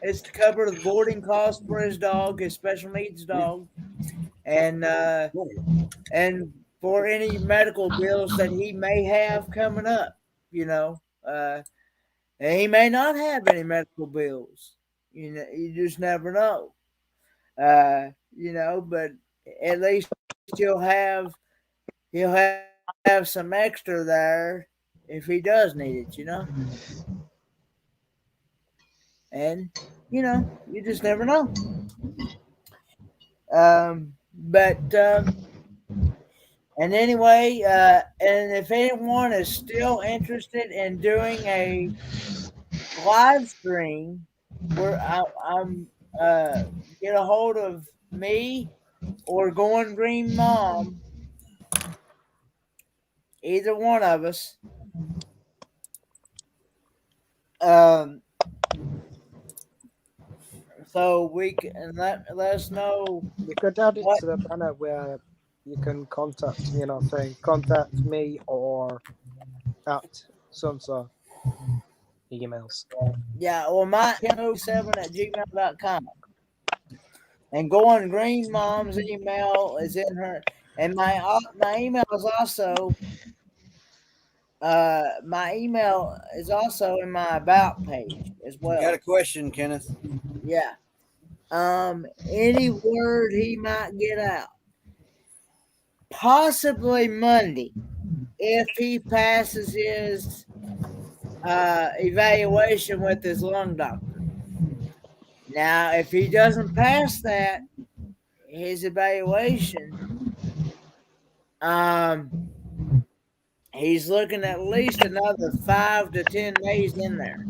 Speaker 1: it's to cover the boarding cost for his dog, his special needs dog, and for any medical bills that he may have coming up. You know, and he may not have any medical bills. You know, you just never know. You know, but at least he'll have some extra there if he does need it. You know, and you know, you just never know. But and anyway, and if anyone is still interested in doing a live stream, I'm get a hold of me or Going Green Mom, either one of us. Um, so we can let us know
Speaker 8: You could add it
Speaker 1: what.
Speaker 8: to the banner where you can contact, saying contact me or at so emails.
Speaker 1: Yeah, well, my 1007 at gmail.com. And Going Green Mom's email is in her, and my email is also my email is also in my about page as
Speaker 2: Got a
Speaker 1: well.
Speaker 2: question, Kenneth?
Speaker 1: Yeah. Any word he might get out, possibly Monday, if he passes his evaluation with his lung doctor. Now, if he doesn't pass that, his evaluation, um, he's looking at least another 5 to 10 days in there.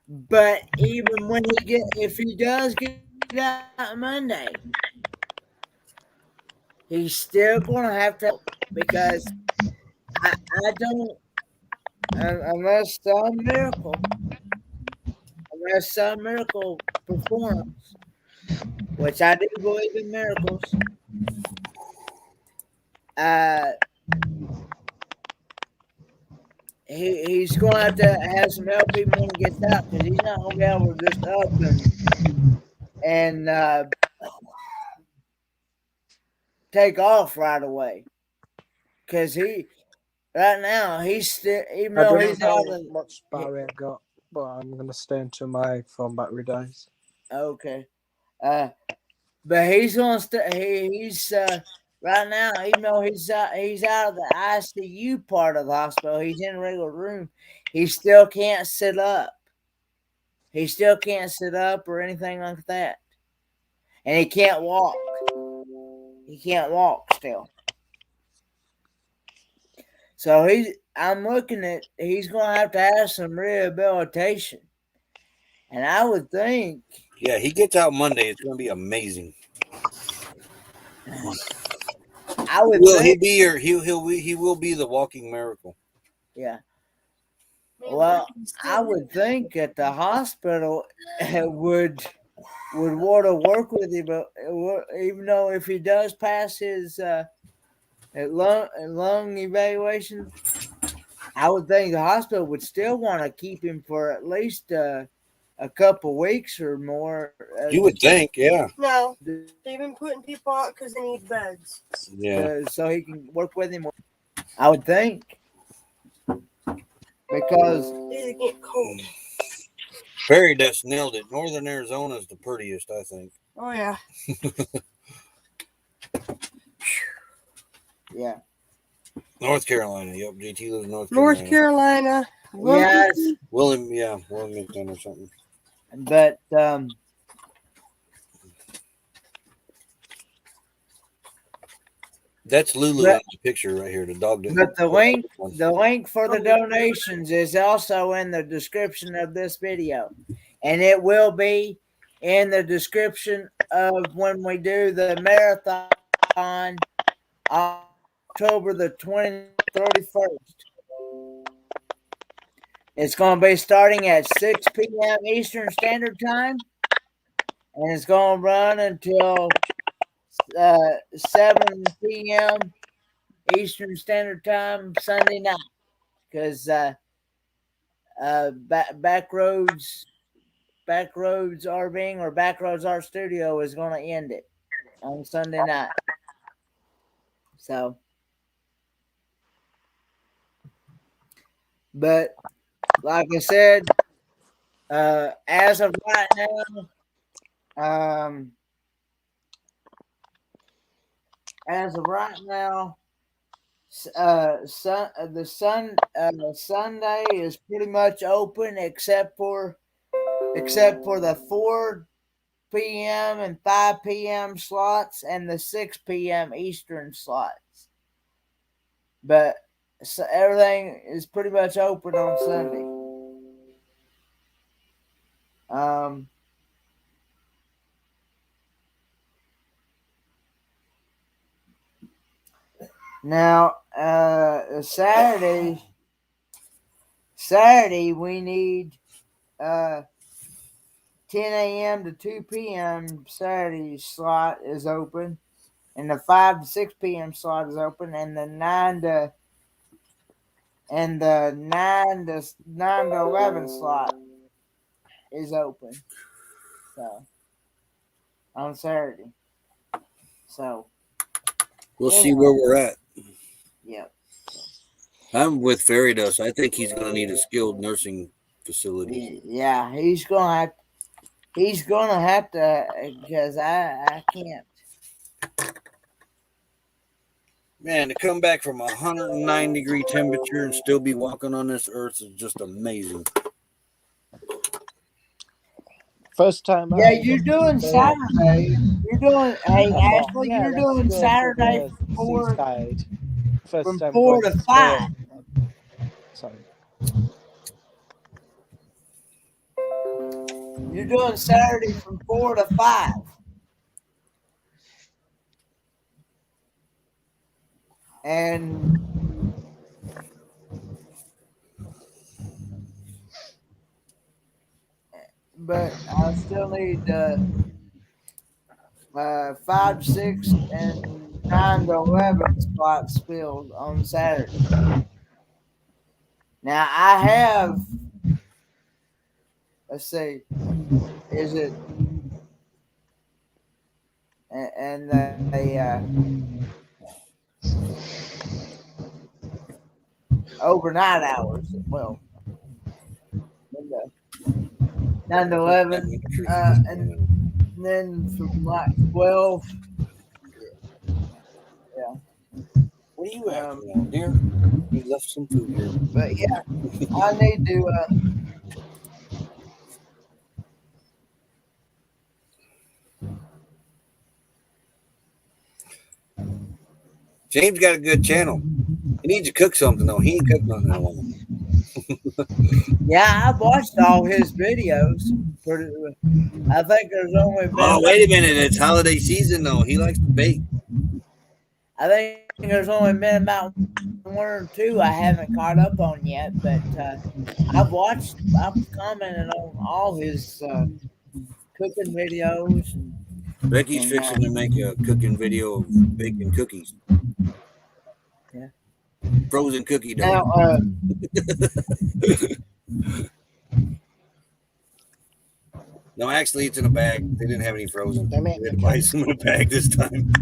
Speaker 1: But even when if he does get out Monday, he's still going to have to help because I don't unless some miracle performs, which I do believe in miracles. Uh, he's going to have some help even when he gets out because he's not going to be able to just up and take off right away because right now he's still even
Speaker 8: I
Speaker 1: though
Speaker 8: don't know
Speaker 1: he's
Speaker 8: how
Speaker 1: out of
Speaker 8: much battery I got, but I'm gonna stay until my phone battery dies.
Speaker 1: okay, but he's going to he's right now even though he's out of the ICU part of the hospital, he's in a regular room. He still can't sit up. He still can't sit up or anything like that, and he can't walk. He can't walk still. So I'm looking at he's going to have some rehabilitation, and I would think.
Speaker 2: Yeah, he gets out Monday. It's going to be amazing.
Speaker 1: I would
Speaker 2: Will he
Speaker 1: think,
Speaker 2: be he will be the walking miracle?
Speaker 1: yeah. Well, I would think that the hospital would want to work with him, but even though if he does pass his lung evaluation, I would think the hospital would still want to keep him for at least a couple weeks or more.
Speaker 2: You would think, yeah.
Speaker 6: No, they've been putting people out because they need beds.
Speaker 2: Yeah.
Speaker 1: So he can work with him. I would think, because
Speaker 6: They get cold.
Speaker 2: Fairy Dust nailed it. Northern Arizona is the prettiest, I think.
Speaker 6: Oh yeah.
Speaker 1: yeah,
Speaker 2: North Carolina. Yep, JT lives in North
Speaker 6: North
Speaker 2: Carolina.
Speaker 6: Carolina.
Speaker 1: yes,
Speaker 2: Wilmington or something.
Speaker 1: but
Speaker 2: That's Lulu
Speaker 1: But-
Speaker 2: in the picture right here. The dog.
Speaker 1: but the link for the donations is also in the description of this video, and it will be in the description of when we do the marathon October the 31st. It's going to be starting at 6 p.m. Eastern Standard Time, and it's going to run until 7 p.m. Eastern Standard Time Sunday night, because Backroads RVing or Backroads Art Studio is going to end it on Sunday night. So, but like I said, as of right now, Sunday is pretty much open except for the 4 p.m. and 5 p.m. slots and the 6 p.m. Eastern slots. But so everything is pretty much open on Sunday. Now, Saturday we need 10 a.m. to 2 p.m. Saturday slot is open, and the 5 to 6 p.m. slot is open, and the 9 to 11 slot is open. So on Saturday. So
Speaker 2: we'll see where we're at.
Speaker 1: Yep.
Speaker 2: I'm with Fairy Dust. I think he's going to need a skilled nursing facility.
Speaker 1: Yeah, he's gonna have to, because I can't.
Speaker 2: Man, to come back from 109-degree temperature and still be walking on this earth is just amazing.
Speaker 8: First time.
Speaker 1: Yeah, you're doing Saturday. You're doing. Hey, Ashley,
Speaker 8: Yeah,
Speaker 1: you're
Speaker 8: let's
Speaker 1: doing
Speaker 8: go for
Speaker 1: Saturday
Speaker 8: the
Speaker 1: from 4
Speaker 8: seaside. First
Speaker 1: from
Speaker 8: time
Speaker 1: 4
Speaker 8: going
Speaker 1: to
Speaker 8: to
Speaker 1: 5.
Speaker 8: Spain. Sorry.
Speaker 1: You're doing Saturday from 4 to 5. And but I still need 5 to 6 and 9 to 11 spots filled on Saturday. Now I have. Let's see. Is it? And overnight hours. Well, 9 to 11, and then from like 12. Yeah.
Speaker 2: What are you at, dear? You left some food here.
Speaker 1: But yeah, I need to.
Speaker 2: James got a good channel. He needs to cook something though. He ain't cooked nothing in a while.
Speaker 1: Yeah, I've watched all his videos. I think there's only been.
Speaker 2: Oh, wait a minute! It's holiday season though. He likes to bake.
Speaker 1: I think there's only been about or two I haven't caught up on yet, but I've commented on all his cooking videos
Speaker 2: Becky's
Speaker 1: and
Speaker 2: fixing to make a cooking video of baking cookies,
Speaker 1: yeah.
Speaker 2: frozen cookie dough.
Speaker 1: Now,
Speaker 2: No, actually, it's in a bag. They didn't have any frozen.
Speaker 4: Damn
Speaker 2: We
Speaker 4: it,
Speaker 2: had to buy some in a bag this time.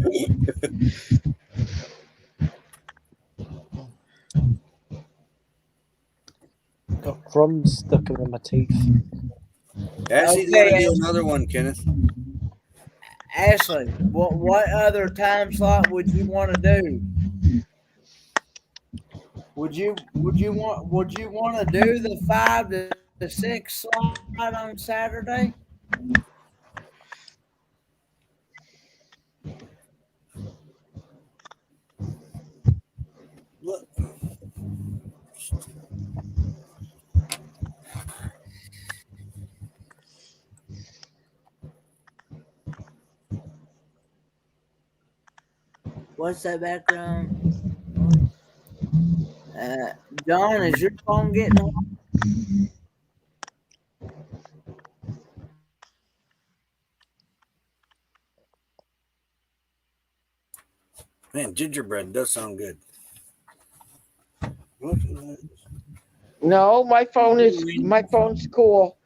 Speaker 8: Got crumbs stuck in my teeth.
Speaker 2: Ashley's
Speaker 1: Okay,
Speaker 2: going to do another one, Kenneth.
Speaker 1: Ashley, what other time slot would you want to do? Would you want to do the 5 to 6 slot on Saturday?
Speaker 2: Look.
Speaker 1: What's that background? John, is your phone getting hot?
Speaker 2: Man, gingerbread does sound good.
Speaker 4: No, my phone's cool.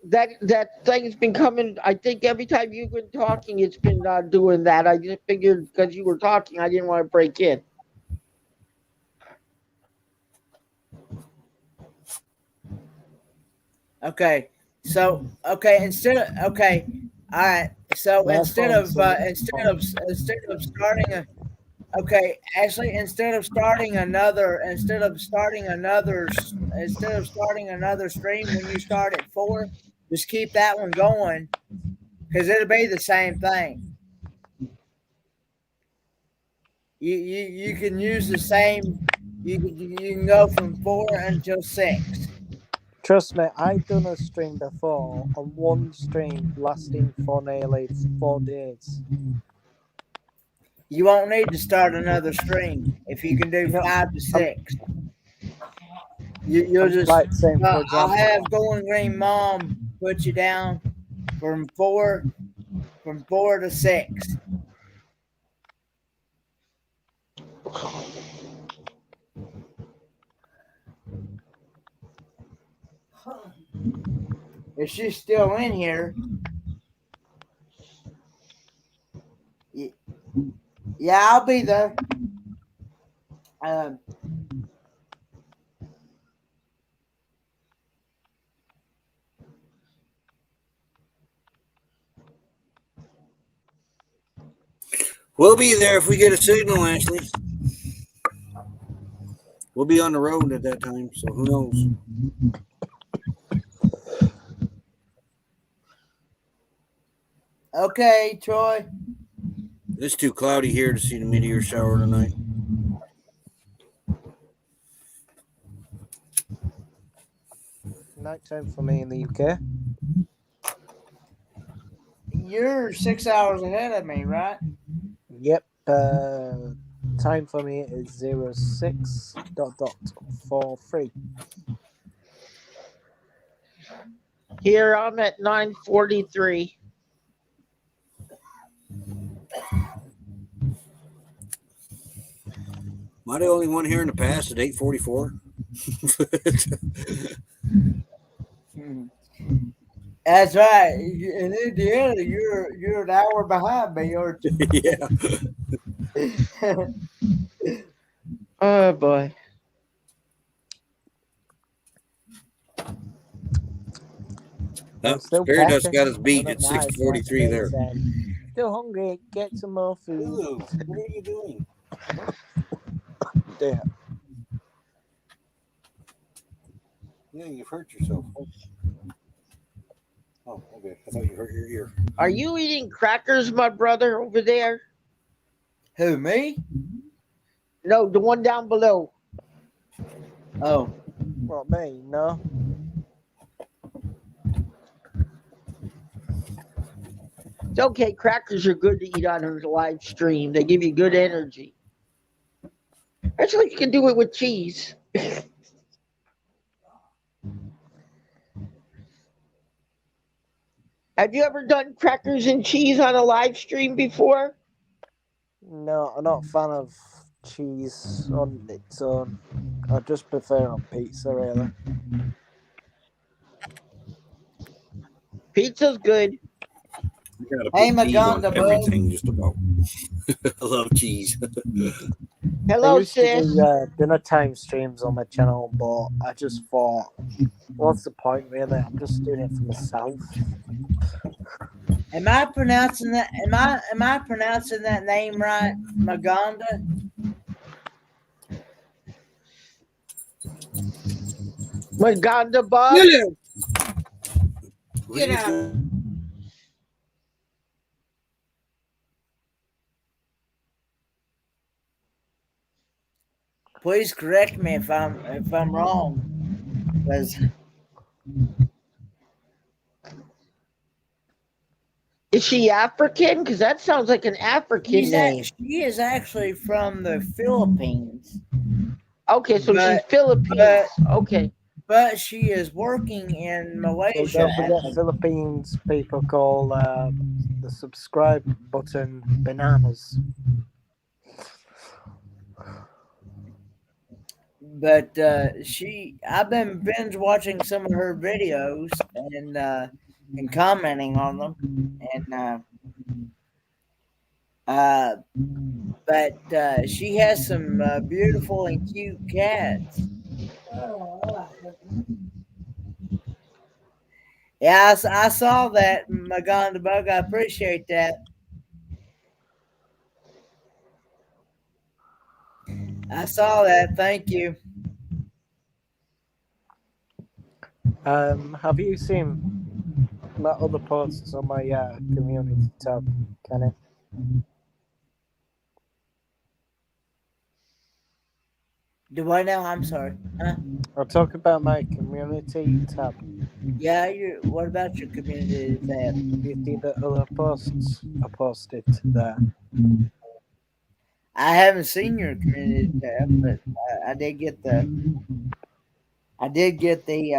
Speaker 4: That thing's been coming. I think every time you've been talking, it's been doing that. I just figured because you were talking, I didn't want to break in.
Speaker 1: Okay, so all right. So
Speaker 8: My phone's
Speaker 1: instead of starting a okay, Ashley, instead of starting another stream when you start at 4, just keep that one going because it'll be the same thing. You can use the same. You can go from 4 until 6.
Speaker 8: Trust me, I've done a stream before on one stream lasting for nearly 4 days.
Speaker 1: You won't need to start another stream if you can do 5 to 6. You'll just
Speaker 8: like saying, for
Speaker 1: I'll
Speaker 8: example,
Speaker 1: have Going Green Mom put you down from 4 to 6. If she's still in here, yeah, I'll be there.
Speaker 2: We'll be there if we get a signal, Ashley. We'll be on the road at that time, so who knows?
Speaker 1: Okay, Troy.
Speaker 2: It's too cloudy here to see the meteor shower tonight.
Speaker 8: nighttime for me in the UK.
Speaker 1: You're 6 hours ahead of me, right?
Speaker 8: Yep. Time for me is 06:43.
Speaker 4: Here I'm at 9:43.
Speaker 2: Am I the only one here in the past at 8:44?
Speaker 1: That's right. In Indiana, you're an hour behind me, aren't you?
Speaker 2: Yeah.
Speaker 4: Oh boy.
Speaker 2: No,
Speaker 8: Still
Speaker 2: Spirit Dust
Speaker 8: packing.
Speaker 2: got us beat
Speaker 8: I'm
Speaker 2: at
Speaker 8: at night,
Speaker 2: 6:43
Speaker 8: like
Speaker 2: there.
Speaker 8: said, still hungry. Get some more food.
Speaker 2: Ooh, what are you doing?
Speaker 8: Yeah.
Speaker 2: Yeah, you've hurt yourself. Oh, okay. I thought you hurt your ear.
Speaker 4: Are you eating crackers, my brother, over there?
Speaker 1: Who, me?
Speaker 4: No, the one down below.
Speaker 1: Oh.
Speaker 8: Well, me, no.
Speaker 4: It's okay. Crackers are good to eat on a live stream. They give you good energy. Actually, you can do it with cheese. Have you ever done crackers and cheese on a live stream before?
Speaker 8: No, I'm not a fan of cheese on its own. I just prefer on pizza, really.
Speaker 4: Pizza's good.
Speaker 2: You gotta
Speaker 1: Hey,
Speaker 2: put cheese on
Speaker 1: Maganda bug.
Speaker 2: everything, just about. I love cheese.
Speaker 8: I
Speaker 4: Hello,
Speaker 8: used to
Speaker 4: sis.
Speaker 8: do dinner time streams on my channel, but I just thought, what's the point, really? I'm just doing it for myself.
Speaker 1: Am I pronouncing that? Am I pronouncing that name right, Maganda?
Speaker 4: Maganda Bob.
Speaker 6: Get out.
Speaker 1: Please correct me if I'm wrong, because
Speaker 4: Is she African? Because that sounds like an African name.
Speaker 1: she is actually from the Philippines,
Speaker 4: Okay, so she's
Speaker 1: but
Speaker 4: Philippines. Okay.
Speaker 1: but she is working in
Speaker 8: Well,
Speaker 1: Malaysia.
Speaker 8: don't forget, Philippines people call the subscribe button bananas.
Speaker 1: But I've been binge watching some of her videos and commenting on them, and but she has some beautiful and cute cats. Yeah, I saw that, Maganda Bug. I appreciate that. I saw that. Thank you.
Speaker 8: Have you seen my other posts on my community tab, Kenny?
Speaker 1: Do I now? I'm sorry. Huh?
Speaker 8: I'll talk about my community tab.
Speaker 1: Yeah, what about your community tab?
Speaker 8: You see the other posts I posted there?
Speaker 1: I haven't seen your community tab, but I did get the I did get the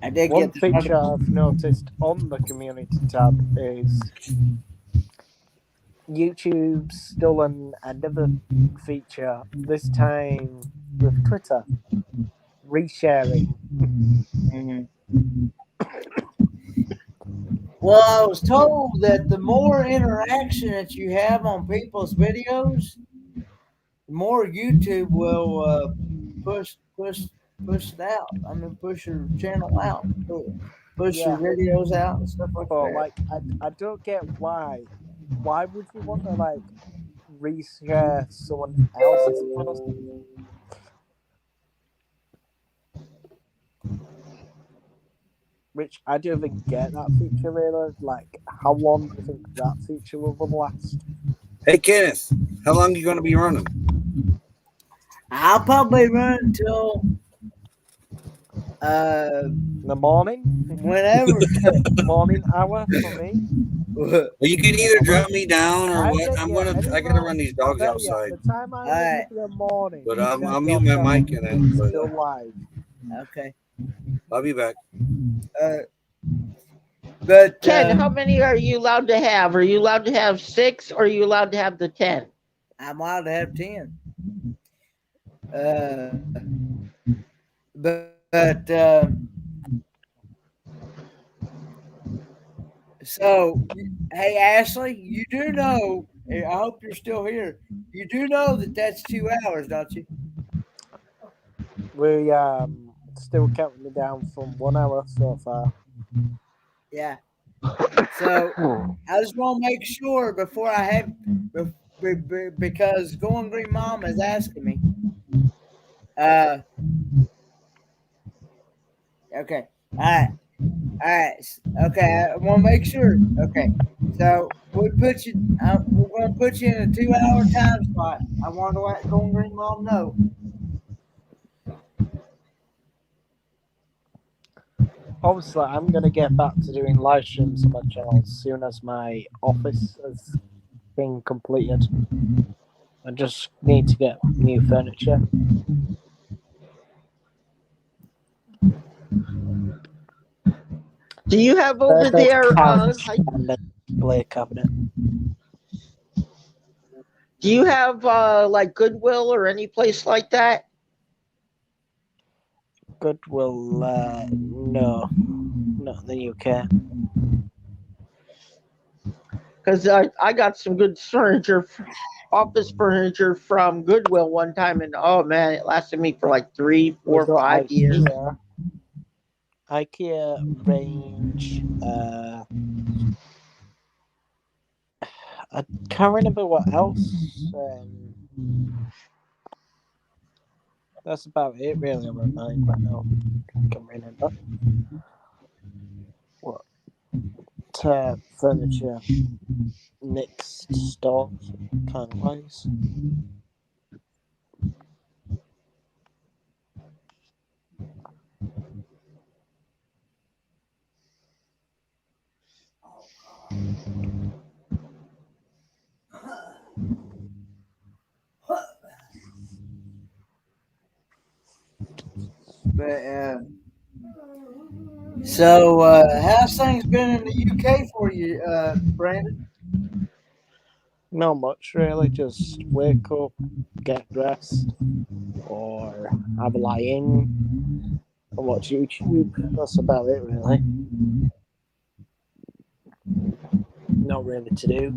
Speaker 1: I did
Speaker 8: One
Speaker 1: get the
Speaker 8: feature I've noticed on the community tab is YouTube's stolen another feature, this time with Twitter. Resharing.
Speaker 1: Mhm. Well, I was told that the more interaction that you have on people's videos, the more YouTube will push it out. I mean, push your channel out, push your
Speaker 8: Yeah,
Speaker 1: videos out and stuff like
Speaker 8: but
Speaker 1: that.
Speaker 8: like I don't get why. Why would you want to like reshare someone else's post? Which I don't even get that feature really. Like, how long do you think that feature will last?
Speaker 2: Hey, Kenneth, how long are you going to be running?
Speaker 1: I'll probably run until
Speaker 8: In the morning?
Speaker 1: whenever.
Speaker 8: Morning hour for me?
Speaker 2: Well, you can either drop me down or
Speaker 8: I
Speaker 2: what.
Speaker 8: bet you
Speaker 2: I gotta run these dogs
Speaker 8: I bet you,
Speaker 2: outside.
Speaker 8: the time I
Speaker 1: Alright.
Speaker 8: leave in the morning,
Speaker 2: But
Speaker 8: you
Speaker 2: I'll
Speaker 8: check
Speaker 2: mute
Speaker 8: your
Speaker 2: my mic
Speaker 8: channel,
Speaker 2: in it.
Speaker 8: it's
Speaker 2: But
Speaker 8: still live.
Speaker 1: Okay.
Speaker 2: I'll be back.
Speaker 1: But
Speaker 4: Ken, how many are you allowed to have? Are you allowed to have 6 or are you allowed to have the 10?
Speaker 1: I'm allowed to have 10. But so, hey Ashley, you do know. I hope you're still here. You do know that that's 2 hours, don't you?
Speaker 8: We still counting it down from 1 hour so far.
Speaker 1: Yeah. So I just want to make sure before I have, because Going Green Mom is asking me. Okay. All right. All right. Okay. I want to make sure. Okay. So we put you. We're going to put you in a 2 hour time slot. I want to let Going Green Mom know.
Speaker 8: obviously, I'm gonna get back to doing live streams on my channel as soon as my office has been completed. I just need to get new furniture.
Speaker 4: Do you have over
Speaker 8: Bed,
Speaker 4: there?
Speaker 8: couch, and a display cabinet.
Speaker 4: Do you have like Goodwill or any place like that?
Speaker 8: Goodwill, no, not in the UK.
Speaker 4: Because I got some good furniture, office furniture from Goodwill one time, and oh man, it lasted me for like 3,
Speaker 8: We
Speaker 4: 4,
Speaker 8: got
Speaker 4: 5 years.
Speaker 8: IKEA range. I can't remember what else. That's about it, really. On my mind right now. I can't remember what furniture mixed stores kind of ways.
Speaker 1: But so how's things been in the UK for you, Brandon?
Speaker 8: Not much, really. Just wake up, get dressed, or have a lie in and watch YouTube. That's about it, really. Not really to do.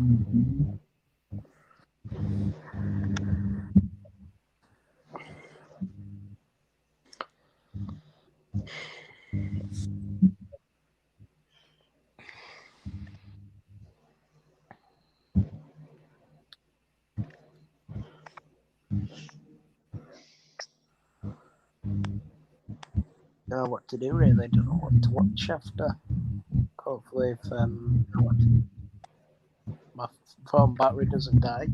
Speaker 8: Know what to do, really. Don't know what to watch after. Hopefully, if my phone battery doesn't die.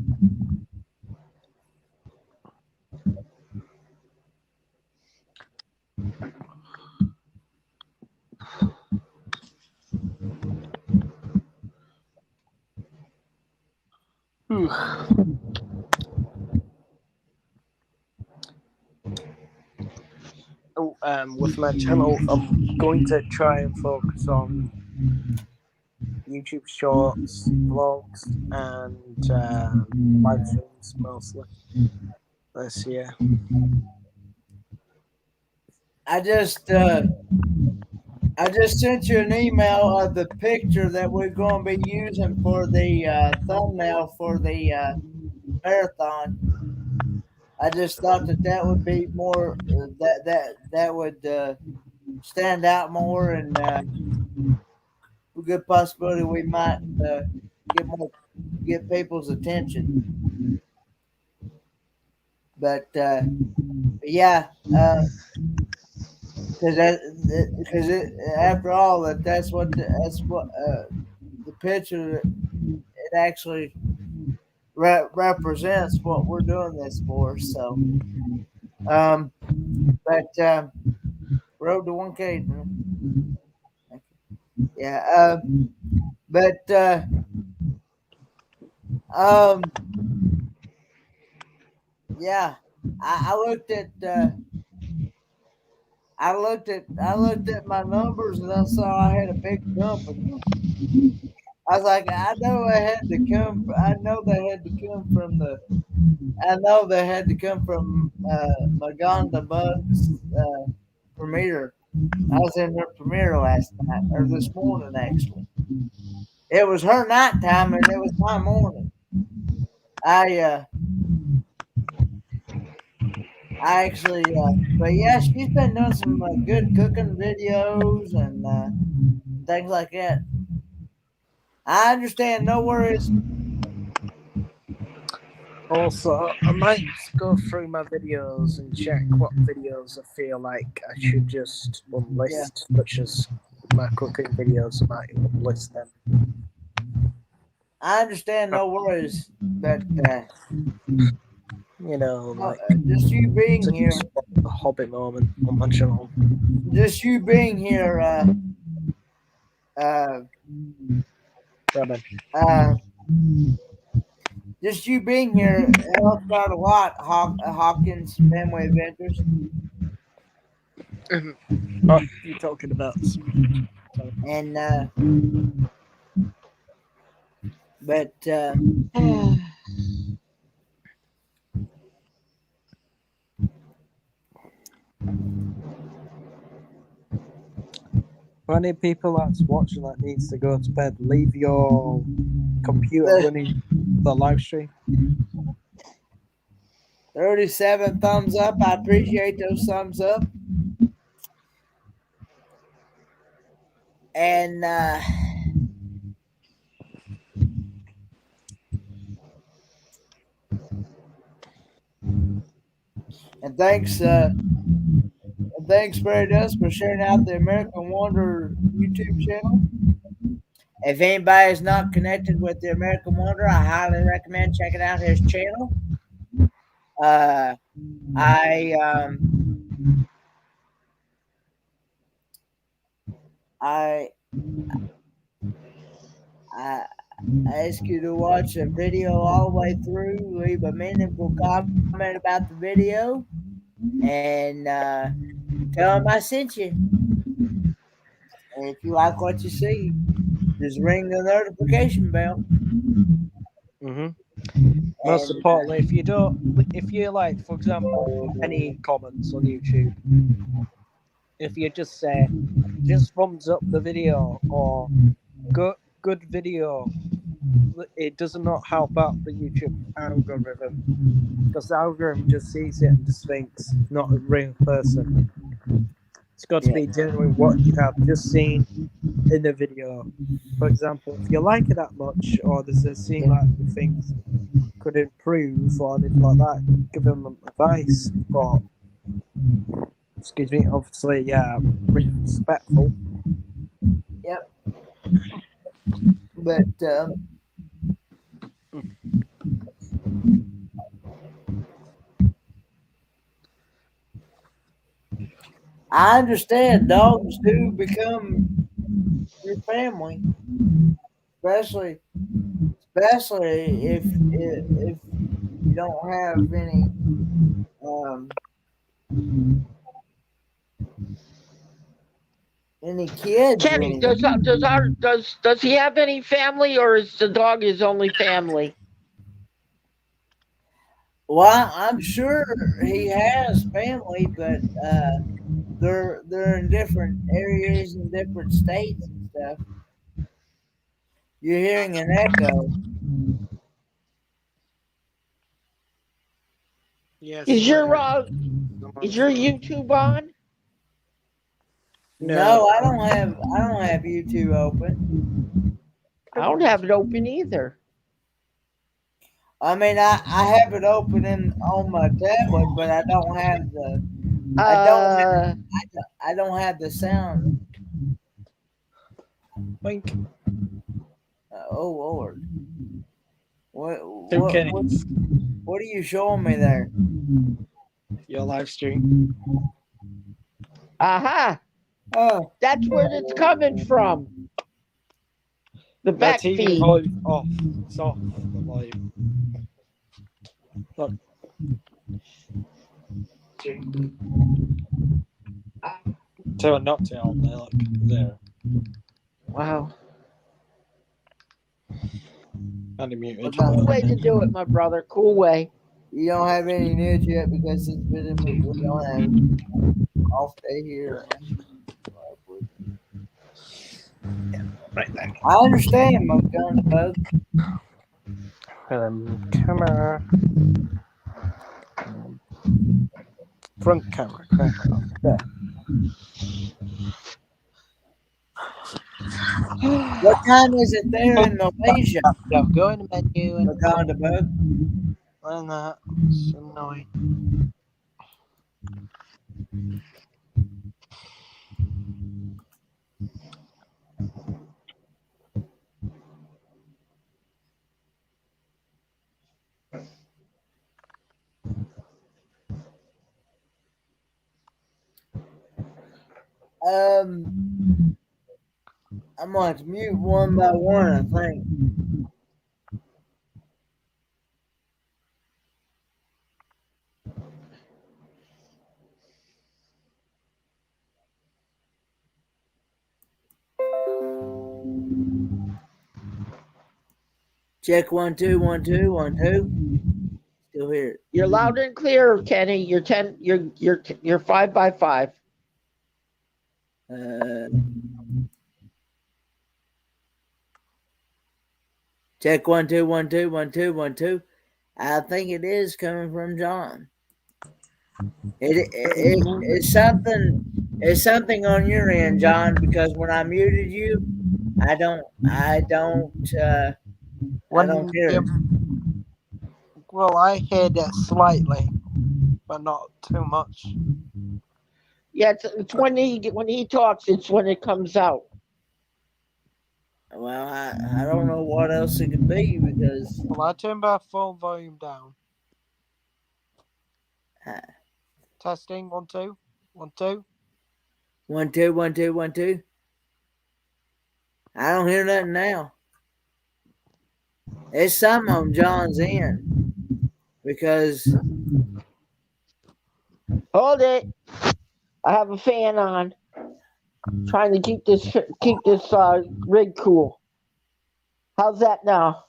Speaker 8: With my channel, I'm going to try and focus on YouTube shorts, vlogs, and live streams mostly this year.
Speaker 1: I just sent you an email of the picture that we're going to be using for the thumbnail for the marathon. I just thought that would be more that would stand out more, and a good possibility we might get people's attention. But yeah, because after all that's what the picture it actually represents what we're doing this for. So, but road to 1K. Yeah. But yeah, I looked at I looked at my numbers and I saw I had a big jump, and I was like, I know I had to come. I know they had to come from the. I know they had to come from Maganda Bugs premiere. I was in their premiere last night or this morning actually. It was her nighttime and it was my morning. I actually, but yeah, she's been doing some good cooking videos and things like that. I understand, no worries.
Speaker 8: Also, I might go through my videos and check what videos I feel like I should just unlist, such as my cooking videos. I might unlist them.
Speaker 1: I understand, no worries, but
Speaker 8: You know, like
Speaker 1: just you being
Speaker 8: such
Speaker 1: here,
Speaker 8: a hobbit moment on my channel.
Speaker 1: just you being here,
Speaker 8: Robin.
Speaker 1: just you being here helps out a lot. Hawkins Family Adventures,
Speaker 8: Oh, you're talking about.
Speaker 1: and but
Speaker 8: For any people that's watching that needs to go to bed, leave your computer
Speaker 1: the
Speaker 8: running the live stream.
Speaker 1: 37 thumbs up. I appreciate those thumbs up. And and thanks Barry Dust for sharing out the American Wonder YouTube channel. If anybody is not connected with the American Wonder, I highly recommend checking out his channel. I I ask you to watch the video all the way through, leave a meaningful comment about the video, and tell them I sent you. And if you like what you see, just ring the notification bell.
Speaker 8: Mm-hmm. Most
Speaker 1: And
Speaker 8: importantly, if you like, for example, any comments on YouTube, if you just say, just thumbs up the video or good video, it does not help out the YouTube algorithm because the algorithm just sees it and just thinks not a real person. It's got to be genuine what you have just seen in the video. For example, if you like it that much, or there's a scene that you think could improve or anything like that, give them advice. But excuse me, obviously, yeah, respectful.
Speaker 1: Yep. But I understand dogs do become your family, especially if you don't have um, any kids or
Speaker 4: Kenny,
Speaker 1: anything.
Speaker 4: does he have any family, or is the dog his only family?
Speaker 1: Well, I'm sure he has family, but they're in different areas and different states and stuff. You're hearing an echo.
Speaker 8: Yes,
Speaker 4: Is
Speaker 8: my
Speaker 4: is your YouTube on?
Speaker 1: No,
Speaker 8: no.
Speaker 1: I don't have YouTube open.
Speaker 4: I don't have it open either.
Speaker 1: I mean, I have it open on my tablet, but I don't
Speaker 4: Uh,
Speaker 1: I don't have the sound.
Speaker 8: Wink.
Speaker 1: Oh Lord,
Speaker 8: Two Kenny.
Speaker 1: what are you showing me there?
Speaker 8: Your live stream.
Speaker 4: aha!
Speaker 1: Oh,
Speaker 4: That's where it's coming from. The
Speaker 8: The
Speaker 4: back
Speaker 8: TV
Speaker 4: feed.
Speaker 8: volume off. It's off the volume. Look. Turn not to on there, look there.
Speaker 4: Wow.
Speaker 8: Unmuted.
Speaker 4: Cool way to do it, my brother. Cool way.
Speaker 1: you don't have any news yet because we don't have off day here.
Speaker 8: Right there.
Speaker 1: I understand, Montgomery Bug.
Speaker 8: Camera. Front camera. There.
Speaker 1: What time is it there in Malaysia?
Speaker 8: No, go in the menu and
Speaker 1: Montgomery Bug.
Speaker 8: and that. It's annoying.
Speaker 1: I'm going to mute one by one, I think. Check 1 2 1 2 1 2. Still here.
Speaker 4: You're loud and clear, Kenny. You're 10. You're 5 by 5.
Speaker 1: Check 1 2 1 2 1 2 1 2. I think it is coming from John. It's something. It's something on your end, John, because when I muted you, I don't hear it.
Speaker 8: Well, I heard it slightly, but not too much.
Speaker 4: Yeah, it's when he talks. It's when it comes out.
Speaker 1: Well, I don't know what else it could be because
Speaker 8: Well, I turned my phone volume down. Testing 1 2 1 2.
Speaker 1: 1 2 1 2 1 2. I don't hear nothing now. It's something on John's end because
Speaker 4: Hold it. I have a fan on. Trying to keep this rig cool. How's that now?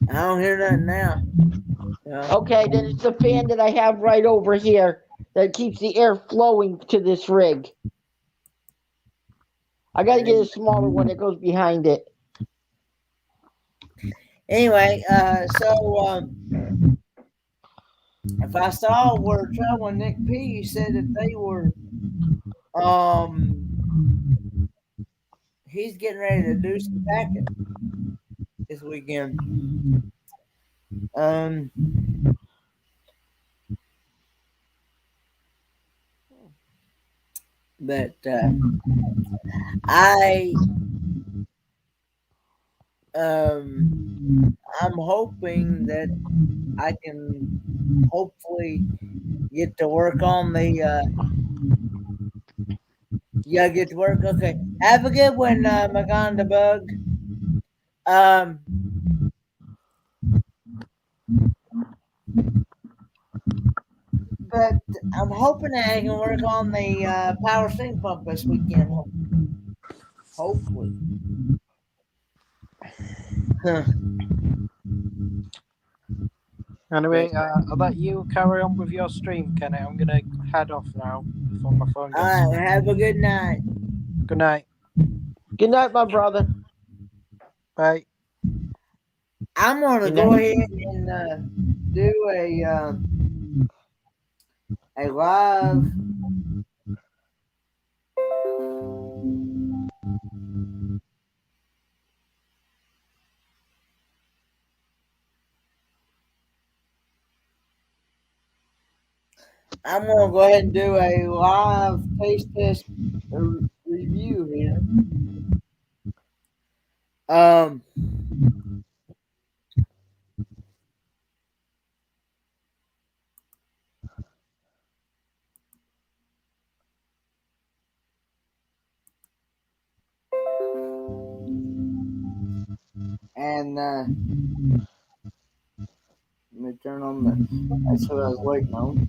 Speaker 1: I don't hear nothing now.
Speaker 4: Okay, then it's the fan that I have right over here that keeps the air flowing to this rig. I gotta get a smaller one that goes behind it.
Speaker 1: Anyway, if I saw where Trouble and Nick P said that they were he's getting ready to do some packing this weekend. But I'm hoping that I can hopefully get to work on the you gotta get to work. Okay. Have a good one, Maganda Bug. But I'm hoping that I can work on the power steam pump this weekend. Hopefully. Huh.
Speaker 8: Anyway, I'll let you carry on with your stream, Kenny. I'm gonna head off now before my phone gets.
Speaker 1: All right. Have a good night.
Speaker 8: Good night.
Speaker 4: Good night, my brother.
Speaker 8: Bye.
Speaker 1: I'm gonna go ahead and do a live. I'm gonna go ahead and do a live taste test review here. And let me turn on the. That's what I was waiting on.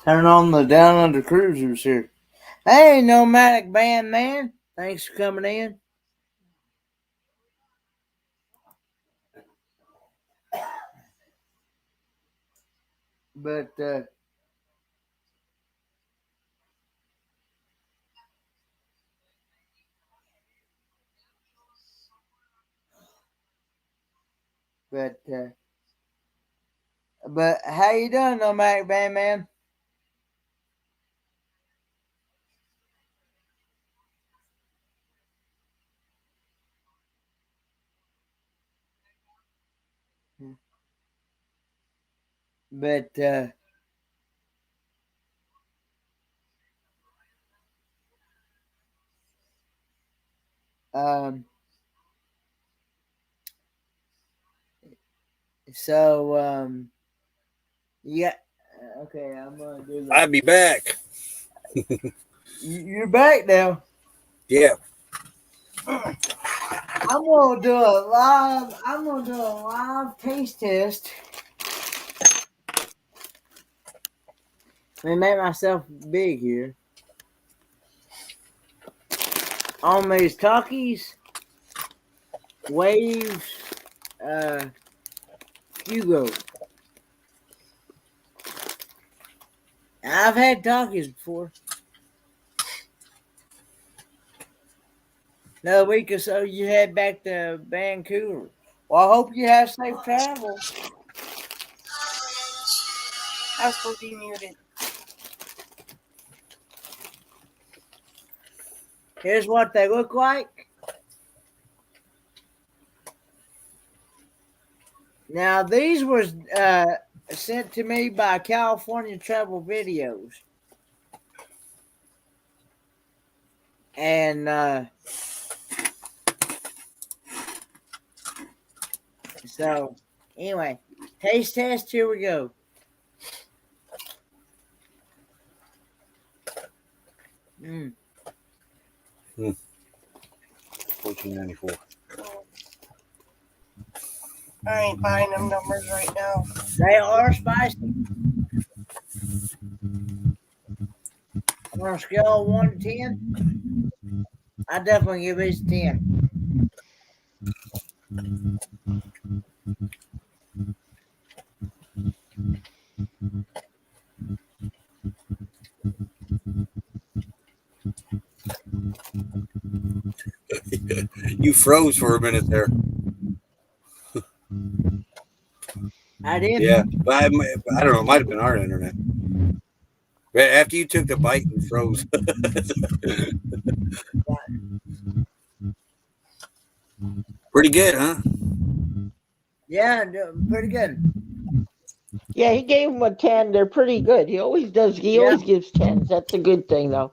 Speaker 1: Turn on the Down Under Cruisers here. Hey, Nomadic Band Man. Thanks for coming in. But but how you doing, though, Mac Band Man? But um, so yeah. Okay, I'm gonna do
Speaker 2: I'll be back.
Speaker 1: You're back now.
Speaker 2: Yeah.
Speaker 1: I'm gonna do a live. I'm gonna do a live taste test. Let me make myself big here. On these Takis, Waves, Hugo. I've had Takis before. Another week or so, you head back to Vancouver. Well, I hope you have safe travel.
Speaker 6: I was supposed to be muted.
Speaker 1: Here's what they look like. Now, these were sent to me by California Travel Videos. And so, anyway, taste test, here we go.
Speaker 2: $14.94.
Speaker 6: I ain't buying them numbers right now.
Speaker 1: They are spicy. On a scale of 1 to 10, I definitely give these 10.
Speaker 2: You froze for a minute there.
Speaker 1: I did.
Speaker 2: Yeah, but I don't know. It might have been our internet. After you took the bite, you froze. Pretty good, huh?
Speaker 1: Yeah, pretty good.
Speaker 4: Yeah, he gave him a 10. They're pretty good. He always does. He always gives 10s. That's a good thing, though.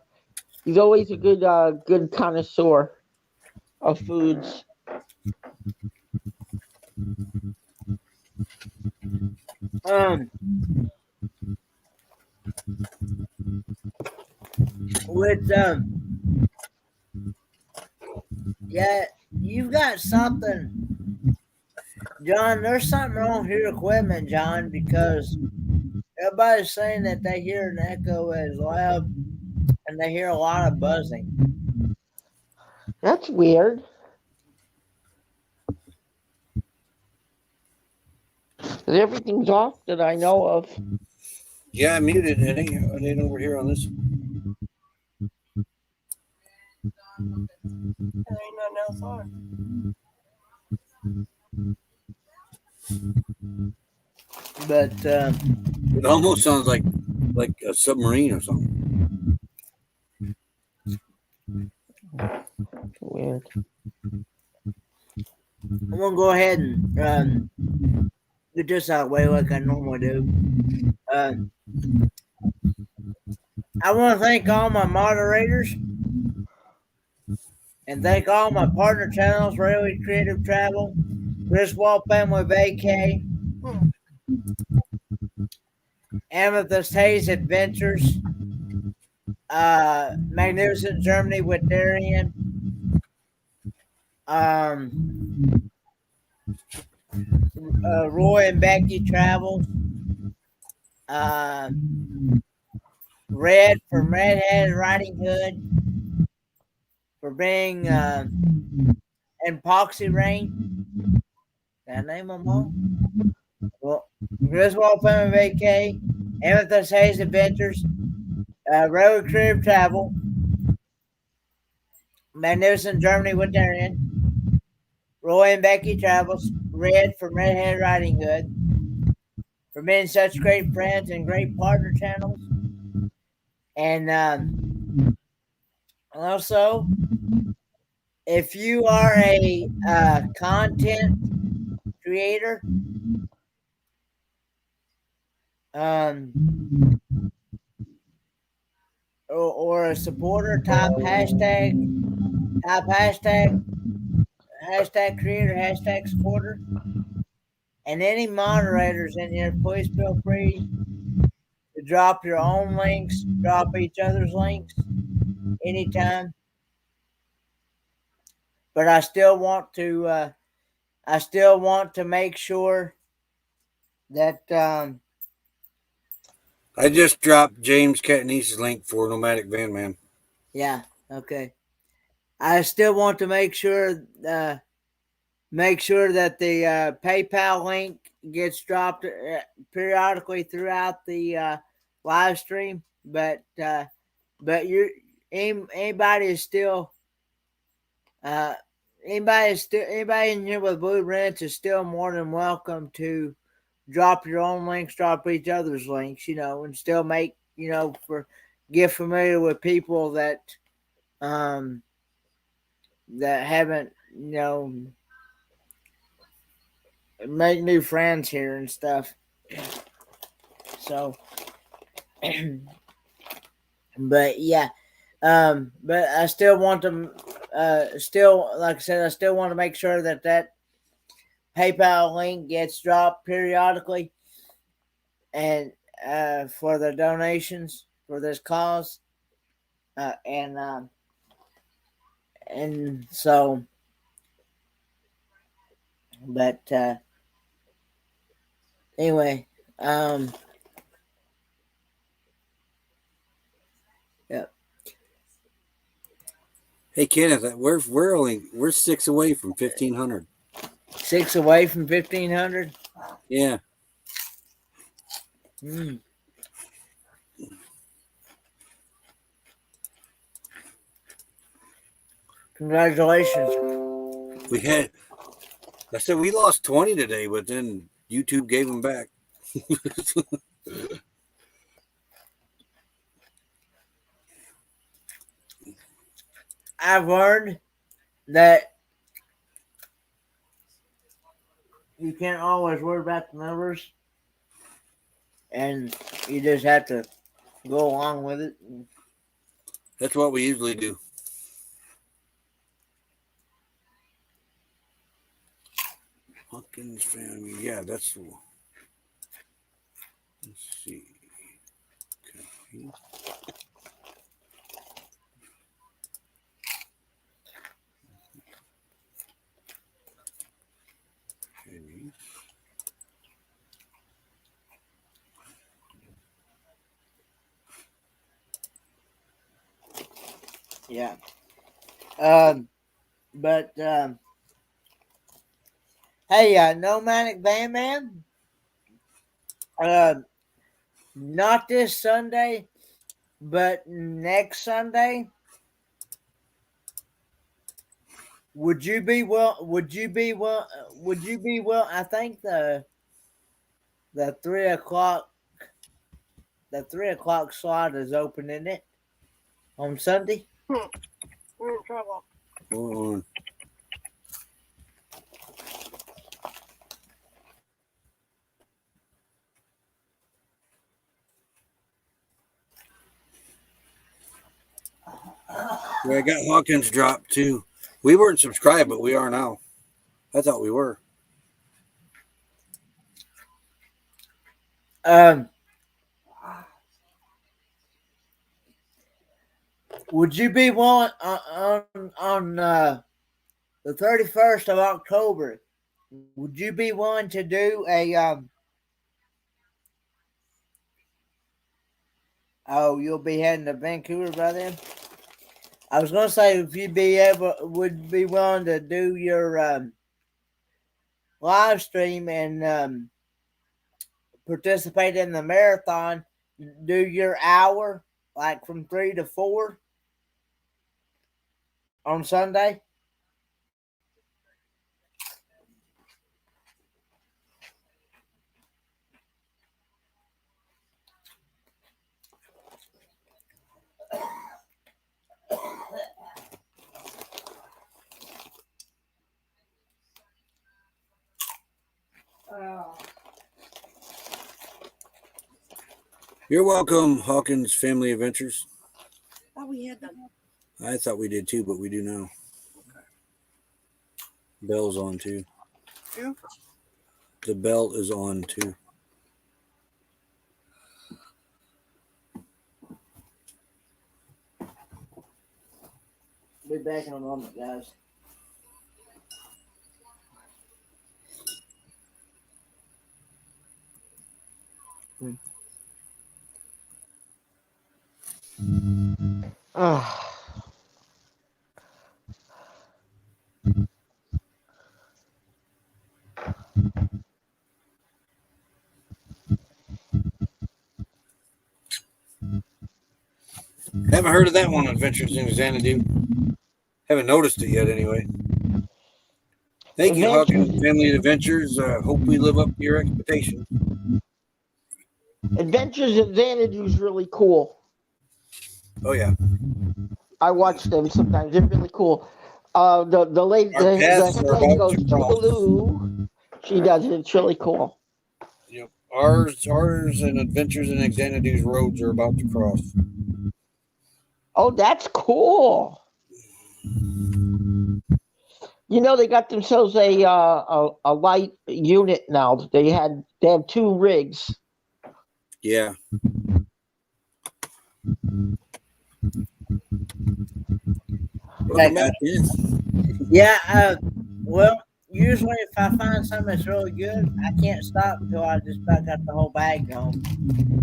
Speaker 4: He's always a good connoisseur of foods.
Speaker 1: With yeah, you've got something, John. There's something wrong with your equipment, John, because everybody's saying that they hear an echo as loud, and they hear a lot of buzzing.
Speaker 4: That's weird. Everything's off that I know of.
Speaker 2: Yeah, I muted it. It ain't over here on this.
Speaker 6: There ain't nothing else on.
Speaker 1: But
Speaker 2: it almost sounds like a submarine or something.
Speaker 4: Weird.
Speaker 1: I'm gonna go ahead and get this out of the way like I normally do. I want to thank all my moderators and thank all my partner channels: Railway Creative Travel, Griswold Family Vacay, Amethyst Hayes Adventures, Magnificent Germany with Darian, Roy and Becky Travels, Red from Redhead Riding Hood for being and Poxy Rain. Did I name them all? Well, Griswold Family Vacay, Amethyst Hayes Adventures, Railway Creative Travel, Magnificent Germany with Darian, Roy and Becky Travels, Red from Redhead Riding Hood, for being such great friends and great partner channels. And also, if you are a content creator, or a supporter, type hashtag creator, hashtag supporter, and any moderators in here, please feel free to drop your own links, drop each other's links anytime. But I still want to make sure that
Speaker 2: I just dropped James Catnice's link for Nomadic Van Man.
Speaker 1: yeah, okay. I still want to make sure that the PayPal link gets dropped periodically throughout the live stream. But anybody is still anybody in here with Blue Rents is still more than welcome to drop your own links, drop each other's links, and still make, get familiar with people that haven't, make new friends here and stuff. So, but yeah, but I still want to, like I said, I still want to make sure that PayPal link gets dropped periodically, and for the donations for this cause, and so, but anyway, yeah.
Speaker 2: Hey Kenneth, we're 6 away from 1,500.
Speaker 1: 6 away from 1,500.
Speaker 2: Yeah.
Speaker 1: Congratulations.
Speaker 2: I said we lost 20 today, but then YouTube gave them back.
Speaker 1: I've learned that you can't always worry about the numbers, and you just have to go along with it.
Speaker 2: That's what we usually do. Hawkins family, yeah, that's the one. Let's see. Okay.
Speaker 1: Yeah. But hey, Nomadic Van Man. Not this Sunday, but next Sunday. Would you be well? Would you be well? Would you be well? I think the 3 o'clock slot is open, isn't it? On Sunday.
Speaker 6: We're in trouble.
Speaker 2: Hold on. Yeah, I got Hawkins dropped too. We weren't subscribed, but we are now. I thought we were.
Speaker 1: Would you be willing on the 31st of October? Would you be willing to do a Oh, you'll be heading to Vancouver by then? I was gonna say if you'd would be willing to do your live stream and participate in the marathon, do your hour like from 3 to 4 on Sunday.
Speaker 2: You're welcome, Hawkins Family Adventures.
Speaker 6: Oh, we had them.
Speaker 2: I thought we did too, but we do now. Bell's on too.
Speaker 6: Yeah.
Speaker 2: The bell is on too.
Speaker 1: Be back in a moment, guys.
Speaker 4: Ah.
Speaker 2: Haven't heard of that one, Adventures in Xanadu. Haven't noticed it yet, anyway. Thank you, Hawkins Family Adventures. Hope we live up to your expectations.
Speaker 4: Adventures in Xanadu is really cool.
Speaker 2: Oh yeah,
Speaker 4: I watch them sometimes. They're really cool. The lady,
Speaker 2: our
Speaker 4: the
Speaker 2: paths
Speaker 4: head
Speaker 2: are
Speaker 4: lady
Speaker 2: about
Speaker 4: goes
Speaker 2: to cross.
Speaker 4: toodaloo. She does it. It's really cool.
Speaker 2: Yep. Ours, and Adventures in Xanadu's roads are about to cross.
Speaker 4: Oh, that's cool. You know, they got themselves a light unit now. They have 2 rigs.
Speaker 2: Yeah. Welcome back, Kenneth.
Speaker 1: Yeah, well, usually if I find something that's really good, I can't stop until I just about got the whole bag gone.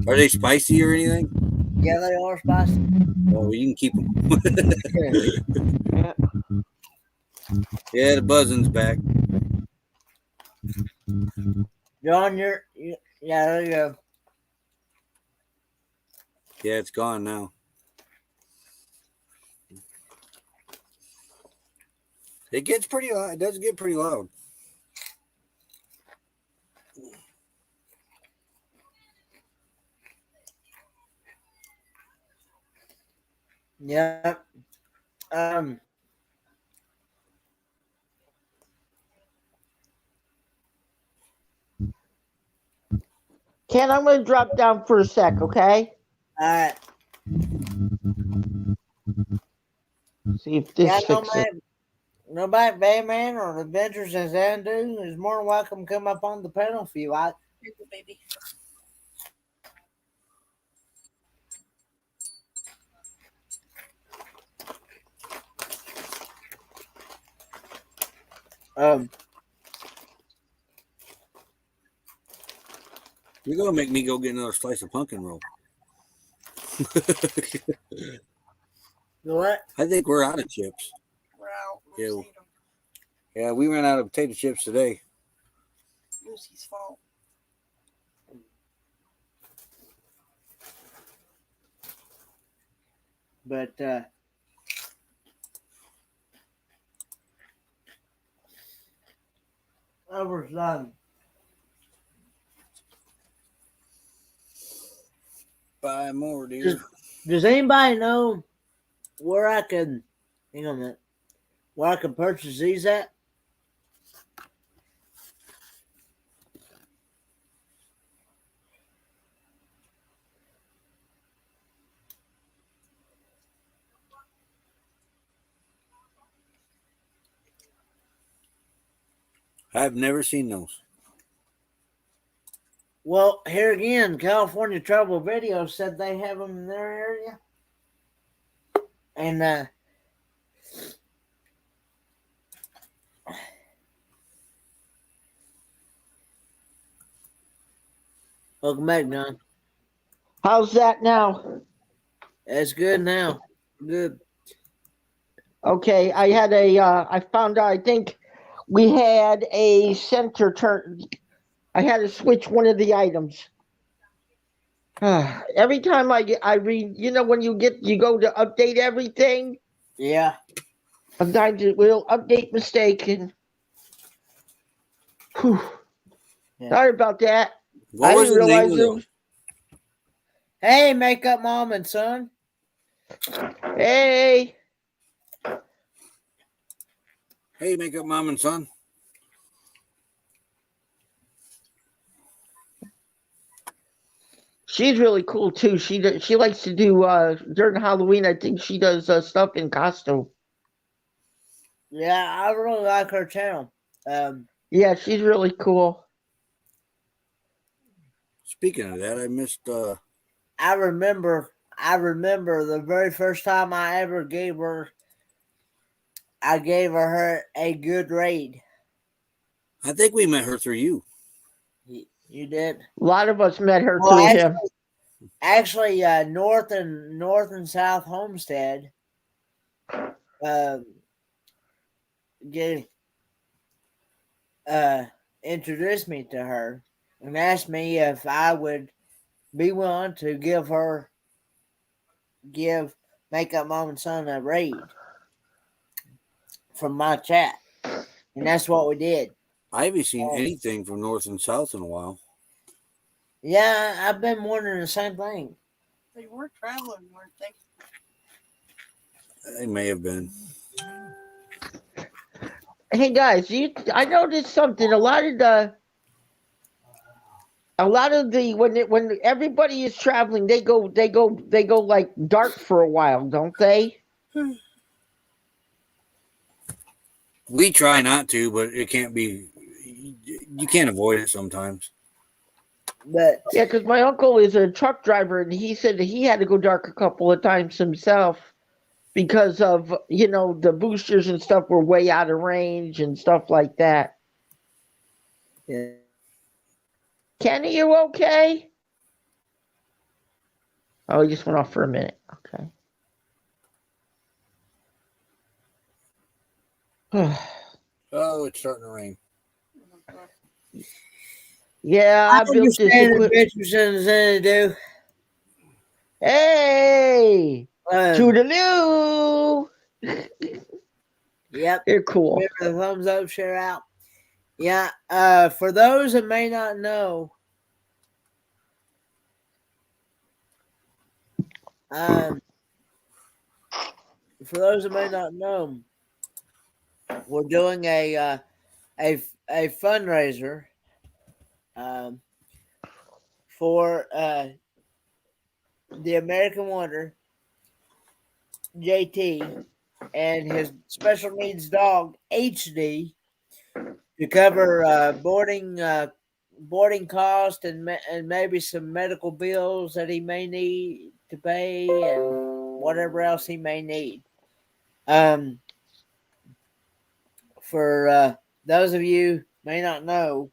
Speaker 2: Are they spicy or anything?
Speaker 1: Yeah, they are spicy.
Speaker 2: Well, you can keep them.
Speaker 4: Yeah.
Speaker 2: Yeah, the buzzing's back.
Speaker 1: John, yeah, there you go.
Speaker 2: Yeah, it's gone now. It gets pretty loud. It does get pretty loud.
Speaker 1: Yeah. Um.
Speaker 4: Ken, I'm going to drop down for a sec, okay?
Speaker 1: All right.
Speaker 4: See if this
Speaker 1: Yeah,
Speaker 4: fixes it.
Speaker 1: nobody, Batman or Adventures in Xanadu is more than welcome to come up on the panel if you like.
Speaker 6: Here you go, baby.
Speaker 1: Um.
Speaker 2: You're gonna make me go get another slice of pumpkin roll.
Speaker 1: What?
Speaker 2: I think we're out of chips.
Speaker 6: We're out.
Speaker 2: Yeah. Yeah, we ran out of potato chips today.
Speaker 6: Lucy's fault.
Speaker 1: But over done.
Speaker 2: Buy more, dear.
Speaker 1: Does anybody know where I can, hang on a minute, where I can purchase these at?
Speaker 2: I've never seen those.
Speaker 1: Well, here again, California Travel Video said they have them in their area. And welcome back, John.
Speaker 4: How's that now?
Speaker 1: That's good now. Good.
Speaker 4: Okay, I had I found out, I think we had a center turn. I had to switch one of the items. Every time I read, you know, when you go to update everything,
Speaker 1: Yeah.
Speaker 4: sometimes it will update mistaken. Whew.
Speaker 1: Yeah.
Speaker 4: Sorry about that.
Speaker 2: What
Speaker 4: I
Speaker 2: was
Speaker 4: didn't
Speaker 2: the name
Speaker 4: realize
Speaker 2: of
Speaker 4: it
Speaker 2: those?
Speaker 4: was.
Speaker 1: Hey, makeup mom and son.
Speaker 4: Hey,
Speaker 2: Hey, makeup mom and son.
Speaker 4: She's really cool too. She likes to do during Halloween. I think she does stuff in costume.
Speaker 1: Yeah, I really like her channel.
Speaker 4: Yeah, she's really cool.
Speaker 2: Speaking of that, I missed.
Speaker 1: I remember the very first time I ever gave her a good raid.
Speaker 2: I think we met her through you.
Speaker 1: You did.
Speaker 4: A lot of us met her
Speaker 1: Well,
Speaker 4: through him.
Speaker 1: actually, North and South Homestead gave introduced me to her and asked me if I would be willing to give Makeup Mom and Son a raid from my chat, and that's what we did.
Speaker 2: I haven't seen anything from North and South in a while.
Speaker 1: Yeah, I've been wondering the same thing.
Speaker 6: They were traveling, weren't they?
Speaker 2: They may have been.
Speaker 4: Hey guys, I noticed something. A lot of the when everybody is traveling, they go like dark for a while, don't they?
Speaker 2: We try not to, but it can't be. You can't avoid it sometimes.
Speaker 1: But
Speaker 4: Yeah, because my uncle is a truck driver, and he said that he had to go dark a couple of times himself because of the boosters and stuff were way out of range and stuff like that.
Speaker 1: yeah.
Speaker 4: Kenny, you okay? Oh, he just went off for a minute. Okay.
Speaker 2: Oh, it's starting to rain.
Speaker 4: Yeah,
Speaker 1: I
Speaker 4: I built this
Speaker 1: understand the
Speaker 4: equipment.
Speaker 1: bitches and do.
Speaker 4: Hey, toodaloo.
Speaker 1: Yep.
Speaker 4: They're cool.
Speaker 1: Remember the thumbs up, share out. Yeah. For those that may not know, we're doing a fundraiser for the American Wonder, JT, and his special needs dog HD to cover boarding cost and maybe some medical bills that he may need to pay and whatever else he may need. For those of you may not know,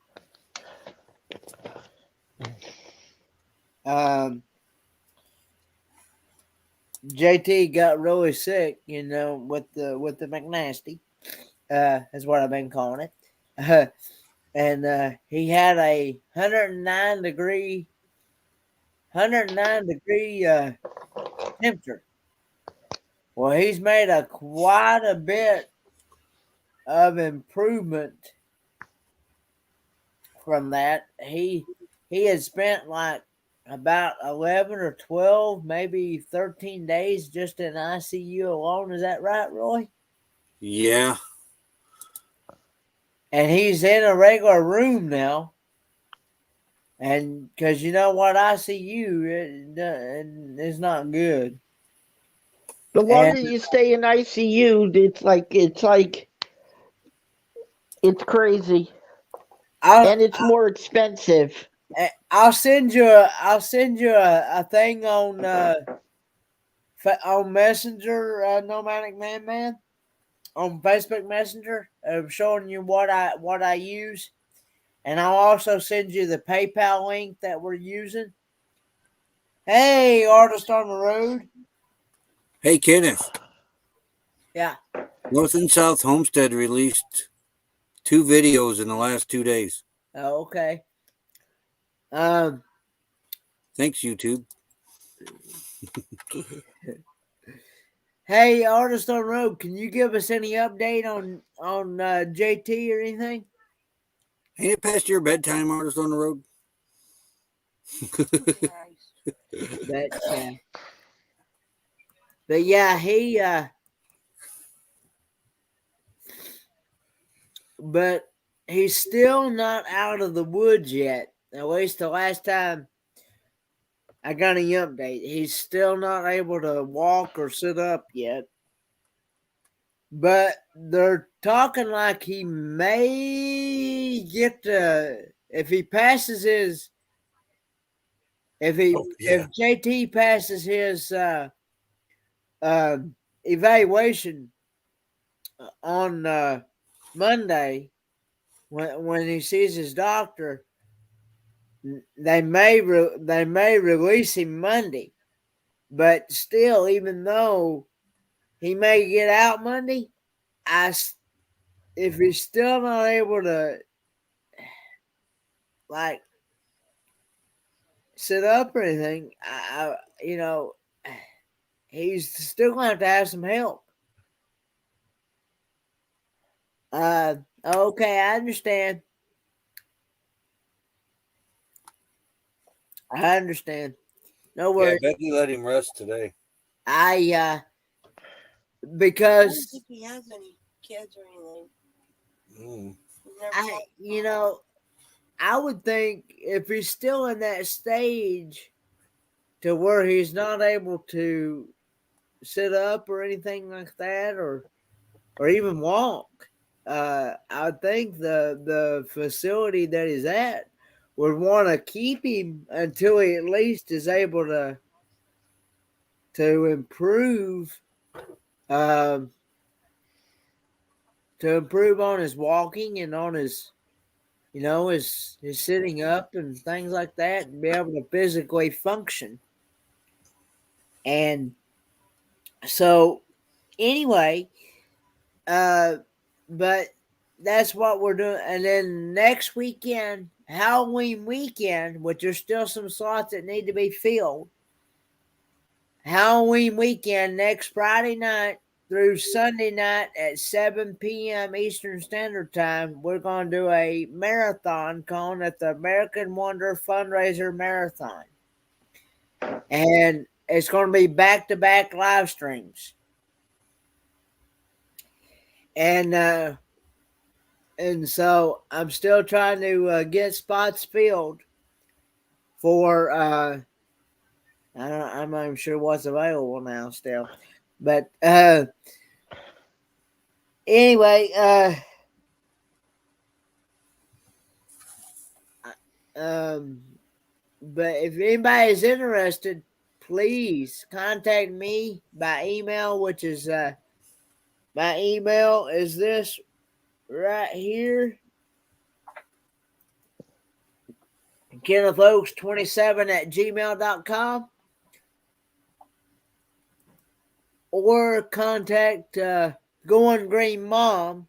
Speaker 1: JT got really sick, with the McNasty, is what I've been calling it. And he had a 109 degree temperature. Well, he's made quite a bit of improvement from that. He had spent like about 11 or 12, maybe 13 days just in ICU alone. Is that right, Roy?
Speaker 2: Yeah.
Speaker 1: And he's in a regular room now. And because you know what, ICU is not good.
Speaker 4: The longer you stay in ICU, it's crazy, and it's more expensive.
Speaker 1: I'll send you a thing on Messenger, Nomadic Man, on Facebook Messenger, showing you what I use, and I'll also send you the PayPal link that we're using. Hey, artist on the road.
Speaker 2: Hey, Kenneth.
Speaker 1: Yeah.
Speaker 2: North and South Homestead released 2 videos in the last 2 days.
Speaker 1: Oh, okay.
Speaker 2: Thanks, YouTube.
Speaker 1: Hey, artist on the road, can you give us any update on JT or anything?
Speaker 2: Ain't it past your bedtime, artist on the road?
Speaker 1: But yeah, but he's still not out of the woods yet. At least the last time I got an update. He's still not able to walk or sit up yet. But they're talking like he may get to, if he passes his, if JT passes his uh, evaluation on Monday when he sees his doctor, they may release him Monday. But still, even though he may get out Monday, if he's still not able to like sit up or anything, he's still going to have some help. Okay, I understand. I understand. No
Speaker 2: Yeah,
Speaker 1: worries.
Speaker 2: Becky let him rest today.
Speaker 1: I
Speaker 6: I don't
Speaker 1: because
Speaker 6: think he has any kids or anything.
Speaker 2: Mm.
Speaker 6: He's never
Speaker 1: I would think if he's still in that stage to where he's not able to sit up or anything like that, or even walk, I think the facility that he's at would want to keep him until he at least is able to improve, um, on his walking and on his his sitting up and things like that, and be able to physically function. And so anyway, but that's what we're doing. And then next weekend, Halloween weekend, which there's still some slots that need to be filled. Halloween weekend, next Friday night through Sunday night at 7 p.m. Eastern Standard Time, we're going to do a marathon called at the American Wonder Fundraiser Marathon. And it's going to be back-to-back live streams. And so I'm still trying to get spots filled for I'm not even sure what's available now still. But anyway, but if anybody is interested, please contact me by email, which is my email is this right here. KennethOaks27@gmail.com, or contact Going Green Mom,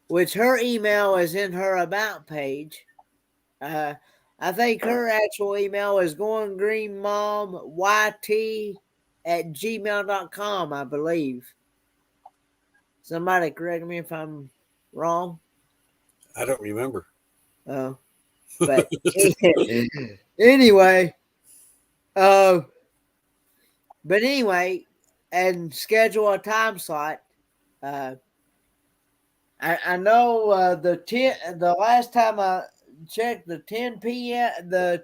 Speaker 1: which her email is in her about page. I think her actual email is goinggreenmommyt@gmail.com, I believe. Somebody correct me if I'm wrong.
Speaker 2: I don't remember.
Speaker 1: Oh, but anyway, but anyway, and schedule a time slot. I know the last time I checked, the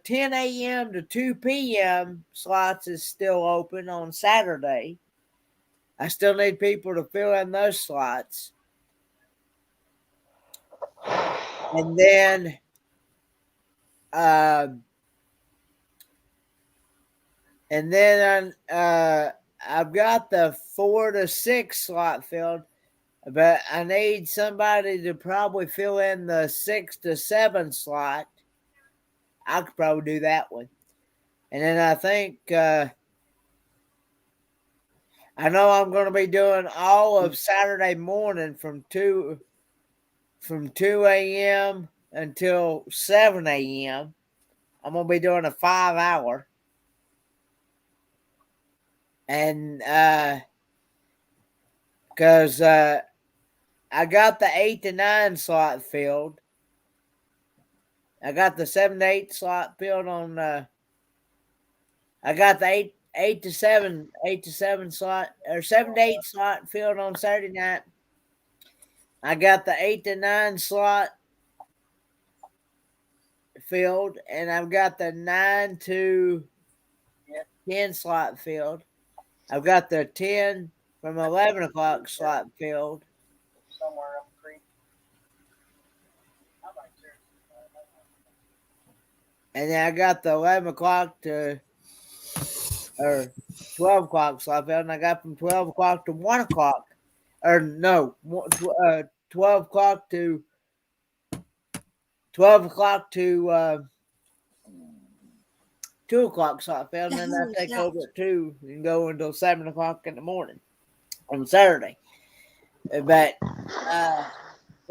Speaker 1: 10 a.m. to 2 p.m. slots is still open on Saturday. I still need people to fill in those slots. And then I've got the 4 to 6 slot filled, but I need somebody to probably fill in the 6 to 7 slot. I could probably do that one. And then I think I know I'm going to be doing all of Saturday morning from 2 a.m. until 7 a.m. I'm going to be doing a 5-hour. And because I got the 8 to 9 slot filled. I got the 7 to 8 slot filled on I got the 8 to 7 slot, or 7 to 8 slot filled on Saturday night. I got the 8 to 9 slot filled, and I've got the 9 to 10 slot filled. I've got the 10 from 11 o'clock slot filled. And then I got the 11 o'clock to, or 12 o'clock slot filled. And I got from 12 o'clock to 1 o'clock. Or no, 12 o'clock to 12 o'clock to 2 o'clock slot filled. And then I take over at 2 and go until 7 o'clock in the morning on Saturday. But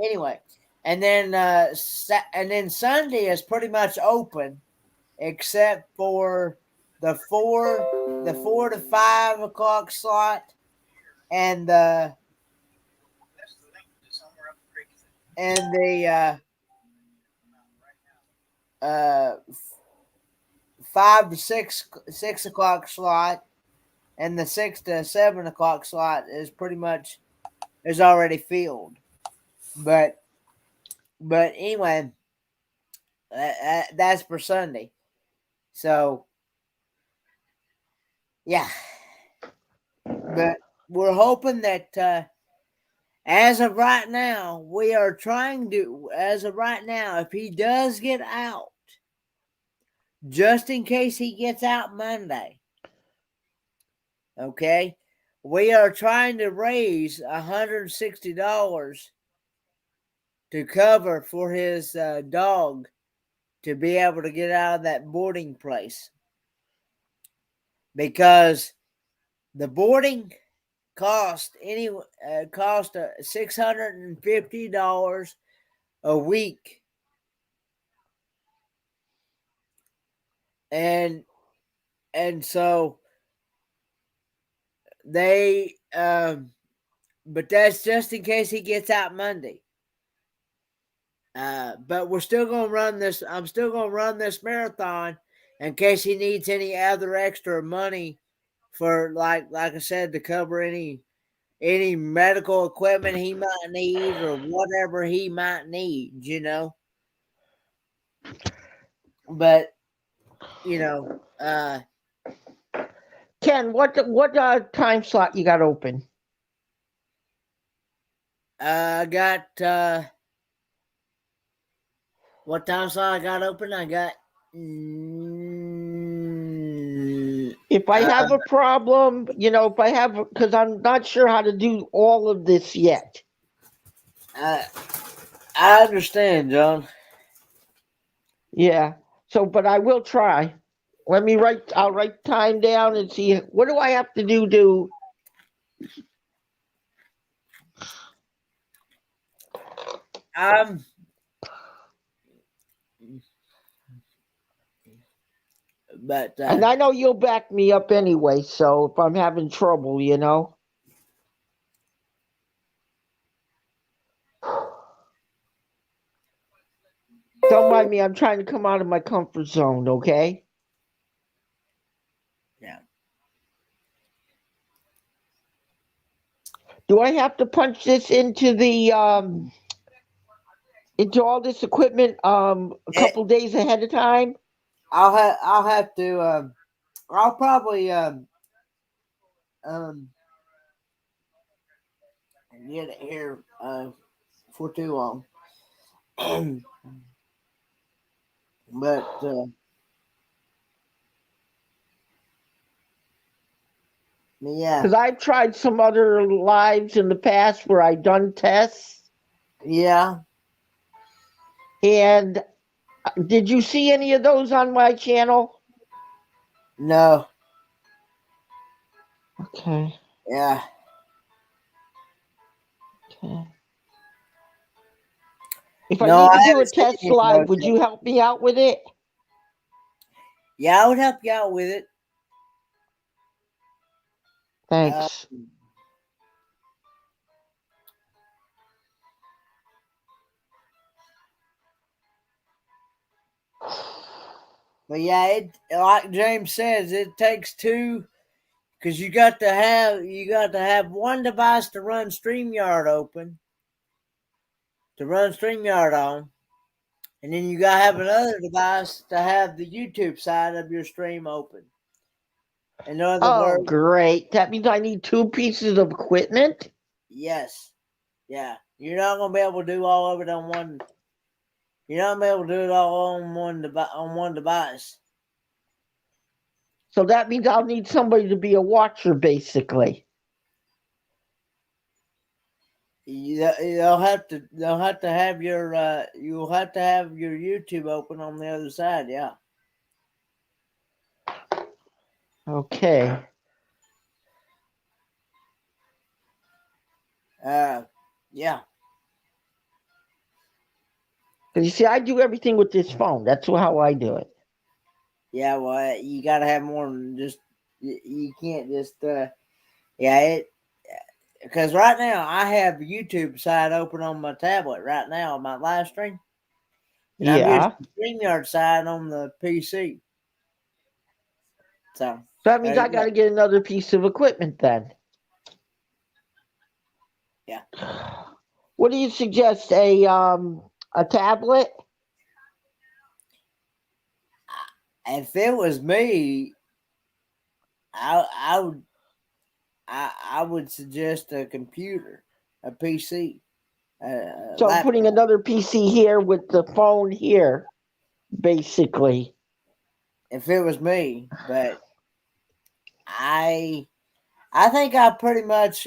Speaker 1: anyway, and then Sunday is pretty much open, except for the 4 to 5 o'clock slot, and the 5 to 6 o'clock slot, and the 6 to 7 o'clock slot is pretty much is already filled. But anyway, that's for Sunday. So yeah, but we're hoping that as of right now, we are trying to. As of right now, if he does get out, just in case he gets out Monday, okay, we are trying to raise $160 to cover for his dog to be able to get out of that boarding place, because the boarding cost $650 a week, and so they but that's just in case he gets out Monday. But we're still going to run this. I'm still going to run this marathon in case he needs any other extra money for, like I said, to cover any medical equipment he might need or whatever he might need, But
Speaker 4: Ken, what time slot you got open?
Speaker 1: I got what time slot I got open? I got.
Speaker 4: If I have a problem, if I have, because I'm not sure how to do all of this yet.
Speaker 1: I understand, John.
Speaker 4: Yeah. So, but I will try. I'll write time down and see what do I have to do
Speaker 1: But
Speaker 4: and I know you'll back me up anyway, so if I'm having trouble, Don't mind me, I'm trying to come out of my comfort zone, okay?
Speaker 1: Yeah.
Speaker 4: Do I have to punch this into the into all this equipment a couple days ahead of time?
Speaker 1: I'll have to I'll probably get it here for too long. But yeah,
Speaker 4: because I've tried some other lives in the past where I've done tests.
Speaker 1: Yeah.
Speaker 4: And did you see any of those on my channel?
Speaker 1: No.
Speaker 4: Okay.
Speaker 1: Yeah.
Speaker 4: Okay. If I need to do a test live, would you help me out with it?
Speaker 1: Yeah, I would help you out with it.
Speaker 4: Thanks.
Speaker 1: But yeah, it, like James says, it takes two, because you got to have one device to run StreamYard on, and then you got to have another device to have the YouTube side of your stream open. In other
Speaker 4: Oh,
Speaker 1: words,
Speaker 4: great. That means I need 2 pieces of equipment?
Speaker 1: yes. Yeah. You're not gonna be able to do all of it on one. You're not gonna be able to do it all on one device.
Speaker 4: So that means I'll need somebody to be a watcher, basically.
Speaker 1: They'll have to have your you'll have to have your YouTube open on the other side. Yeah.
Speaker 4: Okay.
Speaker 1: Yeah.
Speaker 4: Because you see, I do everything with this phone. That's how I do it.
Speaker 1: Yeah. Well, you got to have more than just. You can't just. Yeah. It. Because right now I have YouTube side open on my tablet right now on my live stream, and I'm using
Speaker 4: Yeah.
Speaker 1: the StreamYard side on the PC. So
Speaker 4: That means
Speaker 1: there
Speaker 4: I
Speaker 1: you
Speaker 4: got
Speaker 1: go.
Speaker 4: to get another piece of equipment then.
Speaker 1: Yeah.
Speaker 4: What do you suggest? A tablet?
Speaker 1: If it was me, I would I would suggest a computer, a PC, a
Speaker 4: So I'm putting
Speaker 1: laptop.
Speaker 4: another PC here with the phone here, basically.
Speaker 1: If it was me, but I I think I pretty much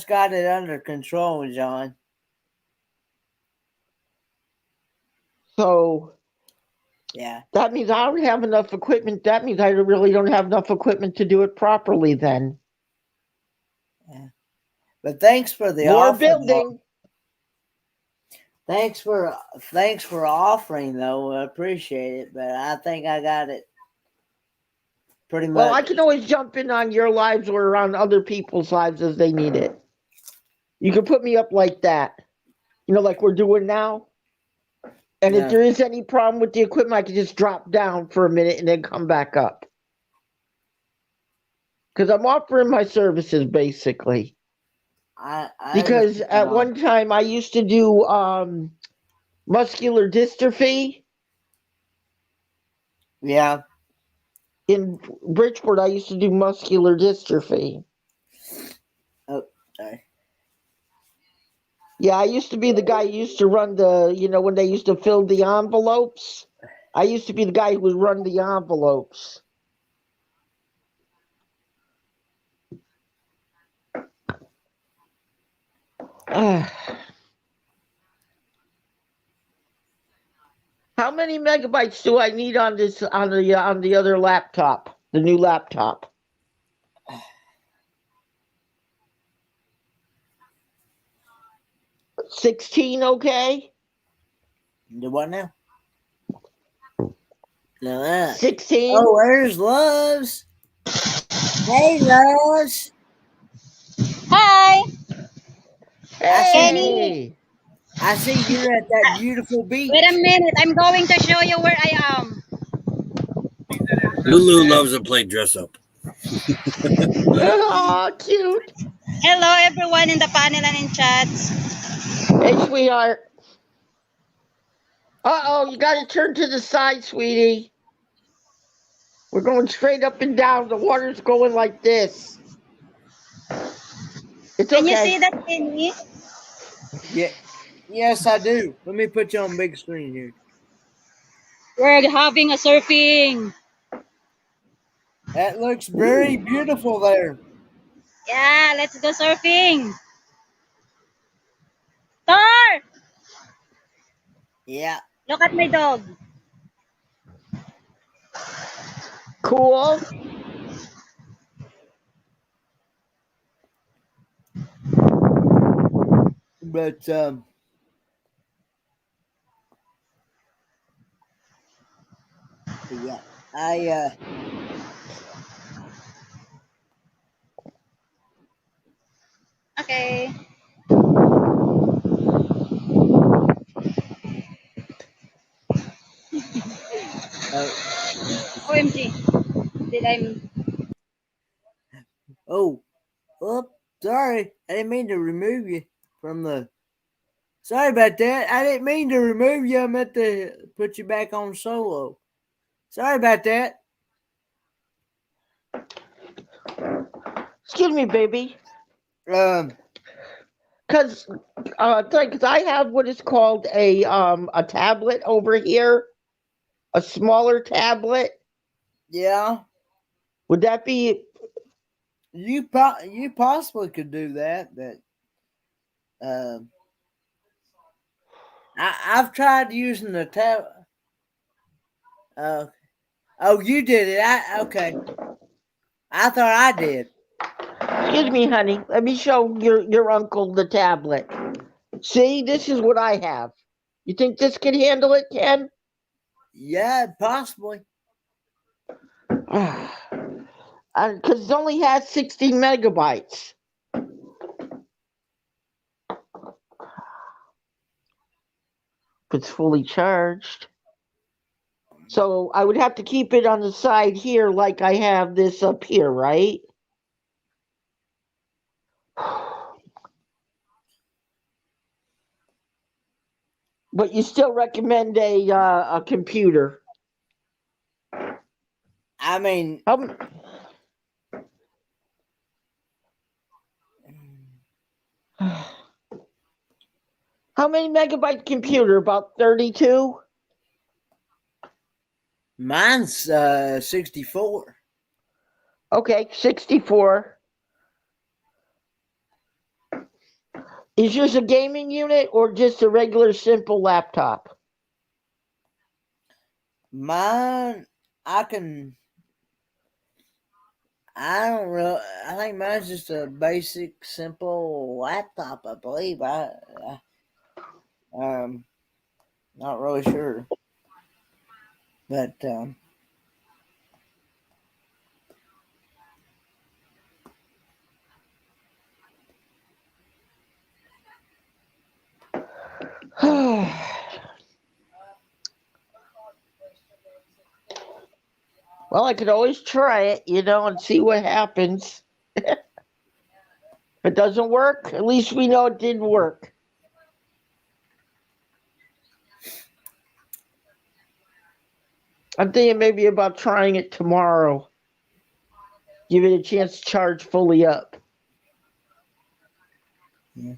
Speaker 1: got it under control, John.
Speaker 4: So
Speaker 1: Yeah.
Speaker 4: that means I don't have enough equipment. That means I really don't have enough equipment to do it properly then.
Speaker 1: Yeah. But thanks for the
Speaker 4: More
Speaker 1: offer, though.
Speaker 4: building.
Speaker 1: Thanks for offering, though. I appreciate it, but I think I got it pretty
Speaker 4: Well,
Speaker 1: much.
Speaker 4: I can always jump in on your lives or on other people's lives as they need it. You can put me up like that, like we're doing now. And if
Speaker 1: Yeah.
Speaker 4: there is any problem with the equipment, I can just drop down for a minute and then come back up. Because I'm offering my services basically.
Speaker 1: I
Speaker 4: Because
Speaker 1: understand,
Speaker 4: at
Speaker 1: John.
Speaker 4: one time I used to do muscular dystrophy.
Speaker 1: Yeah.
Speaker 4: In Bridgeport, I used to do muscular dystrophy.
Speaker 1: Oh, sorry.
Speaker 4: Yeah, I used to be the guy who used to run when they used to fill the envelopes. I used to be the guy who would run the envelopes. How many megabytes do I need on the other laptop, the new laptop? 16, okay?
Speaker 1: Do what now? No.
Speaker 4: 16.
Speaker 1: Oh, where's Loves? Hey, Loves.
Speaker 10: Hi,
Speaker 4: Hey.
Speaker 1: I see you're at that beautiful
Speaker 10: wait a
Speaker 1: beach.
Speaker 10: minute. I'm going to show you where I am.
Speaker 2: Lulu loves to play dress up.
Speaker 4: Oh, cute.
Speaker 10: Hello, everyone in the panel and in chats.
Speaker 4: Hey, sweetheart. Uh-oh, you got to turn to the side, sweetie. We're going straight up and down. The water's going like this. It's
Speaker 10: Can you
Speaker 4: okay.
Speaker 10: see that, Kenny?
Speaker 1: Yeah. Yes, I do. Let me put you on big screen here.
Speaker 10: We're having a surfing.
Speaker 1: That looks very beautiful there.
Speaker 10: Yeah, let's go surfing. Thor,
Speaker 1: Yeah.
Speaker 10: look at my dog.
Speaker 4: Cool.
Speaker 1: But yeah.
Speaker 10: Okay. OMG. Did I?
Speaker 1: Oh, sorry. I didn't mean to remove you from the. Sorry about that. I didn't mean to remove you. I meant to put you back on solo. Sorry about that.
Speaker 4: Excuse me, baby.
Speaker 1: Um,
Speaker 4: Because I have what is called a tablet over here, a smaller tablet.
Speaker 1: yeah,
Speaker 4: Would that be
Speaker 1: you possibly could do that, but um, I've tried using the tab. Uh, oh, you did it. Okay. I thought I did.
Speaker 4: Excuse me, honey. Let me show your uncle the tablet. See, this is what I have. You think this can handle it, Ken?
Speaker 1: Yeah, possibly.
Speaker 4: Because it only has 16 megabytes. If it's fully charged. So I would have to keep it on the side here like I have this up here, right? But you still recommend a computer.
Speaker 1: I mean,
Speaker 4: How many megabyte computer? About 32?
Speaker 1: mine's 64.
Speaker 4: Okay, 64. Is yours a gaming unit or just a regular simple laptop?
Speaker 1: Mine, I can. I don't really. I think mine's just a basic, simple laptop. I believe. Not really sure, but
Speaker 4: Well, I could always try it, and see what happens. If it doesn't work, at least we know it didn't work. I'm thinking maybe about trying it tomorrow. Give it a chance to charge fully up.
Speaker 1: yeah.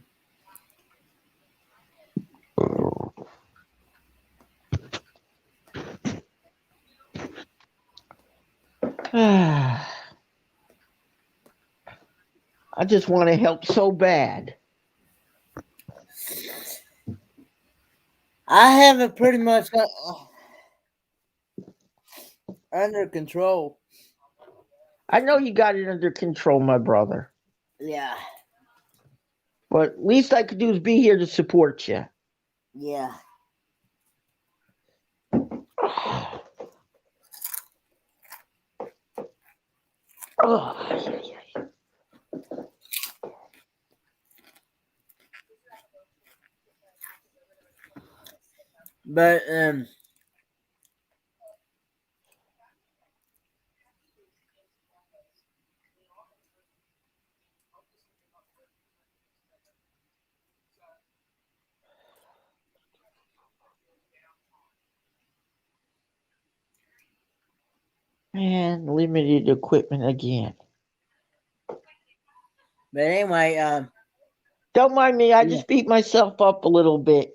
Speaker 4: I just want to help so bad.
Speaker 1: I have it pretty much under control.
Speaker 4: I know you got it under control, my brother.
Speaker 1: Yeah,
Speaker 4: But least I could do is be here to support you.
Speaker 1: yeah.
Speaker 4: Oh,
Speaker 1: But
Speaker 4: man, limited equipment again.
Speaker 1: But anyway,
Speaker 4: Don't mind me. I
Speaker 1: yeah.
Speaker 4: just beat myself up a little bit.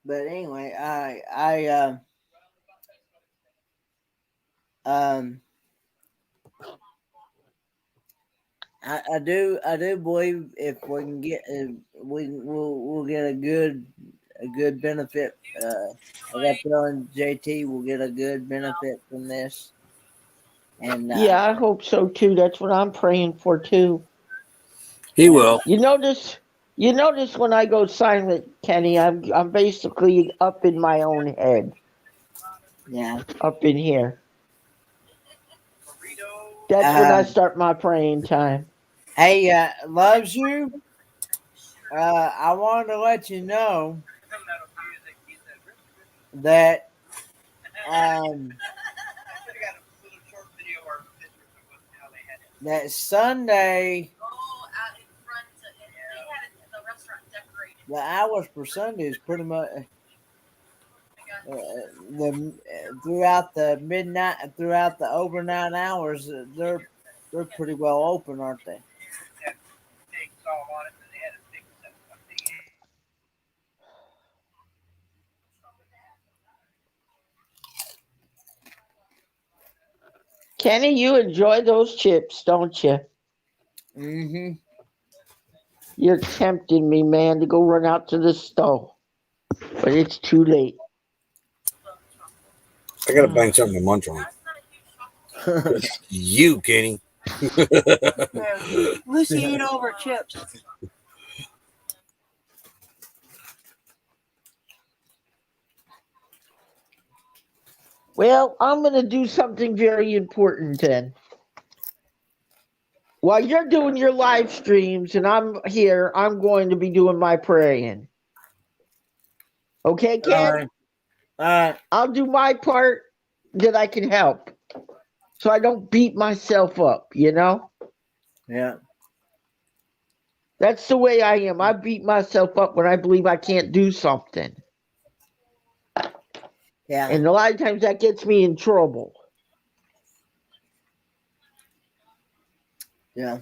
Speaker 1: But anyway, um I do believe if we can get we'll get a good benefit. I got feeling JT will get a good benefit from this, and
Speaker 4: Yeah, I hope so too. That's what I'm praying for too.
Speaker 2: He will.
Speaker 4: You notice, when I go silent, Kenny, I'm basically up in my own head,
Speaker 1: yeah.
Speaker 4: up in here. That's when I start my praying time.
Speaker 1: Hey, loves you. I wanted to let you know that that Sunday, the hours for Sunday is pretty much throughout the midnight, throughout the overnight hours. They're pretty well open, aren't they?
Speaker 4: Kenny, you enjoy those chips, don't you?
Speaker 1: Mm-hmm.
Speaker 4: You're tempting me, man, to go run out to the stove, but it's too late.
Speaker 2: I gotta find something to munch on. You, Kenny.
Speaker 6: Lucy ate over chips.
Speaker 4: Well, I'm going to do something very important then. While you're doing your live streams and I'm here, I'm going to be doing my praying. Okay, Ken?
Speaker 1: All right.
Speaker 4: I'll do my part that I can help so I don't beat myself up, you know?
Speaker 1: Yeah.
Speaker 4: That's the way I am. I beat myself up when I believe I can't do something.
Speaker 1: Yeah.
Speaker 4: And a lot of times that gets me in trouble.
Speaker 1: Yeah.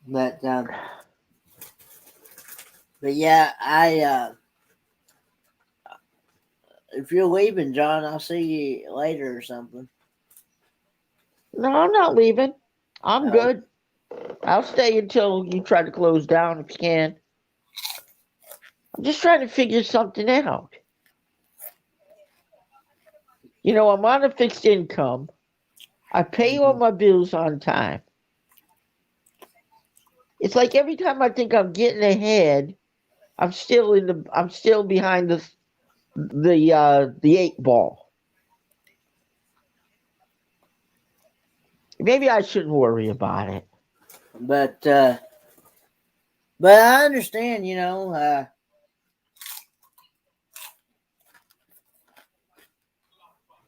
Speaker 1: But yeah, if you're leaving, John, I'll see you later or something.
Speaker 4: No, I'm not leaving. I'm
Speaker 1: Oh.
Speaker 4: good. I'll stay until you try to close down if you can. I'm just trying to figure something out. You know, I'm on a fixed income. I pay all my bills on time. It's like every time I think I'm getting ahead, I'm still behind the eight ball. Maybe I shouldn't worry about it.
Speaker 1: But I understand, you know.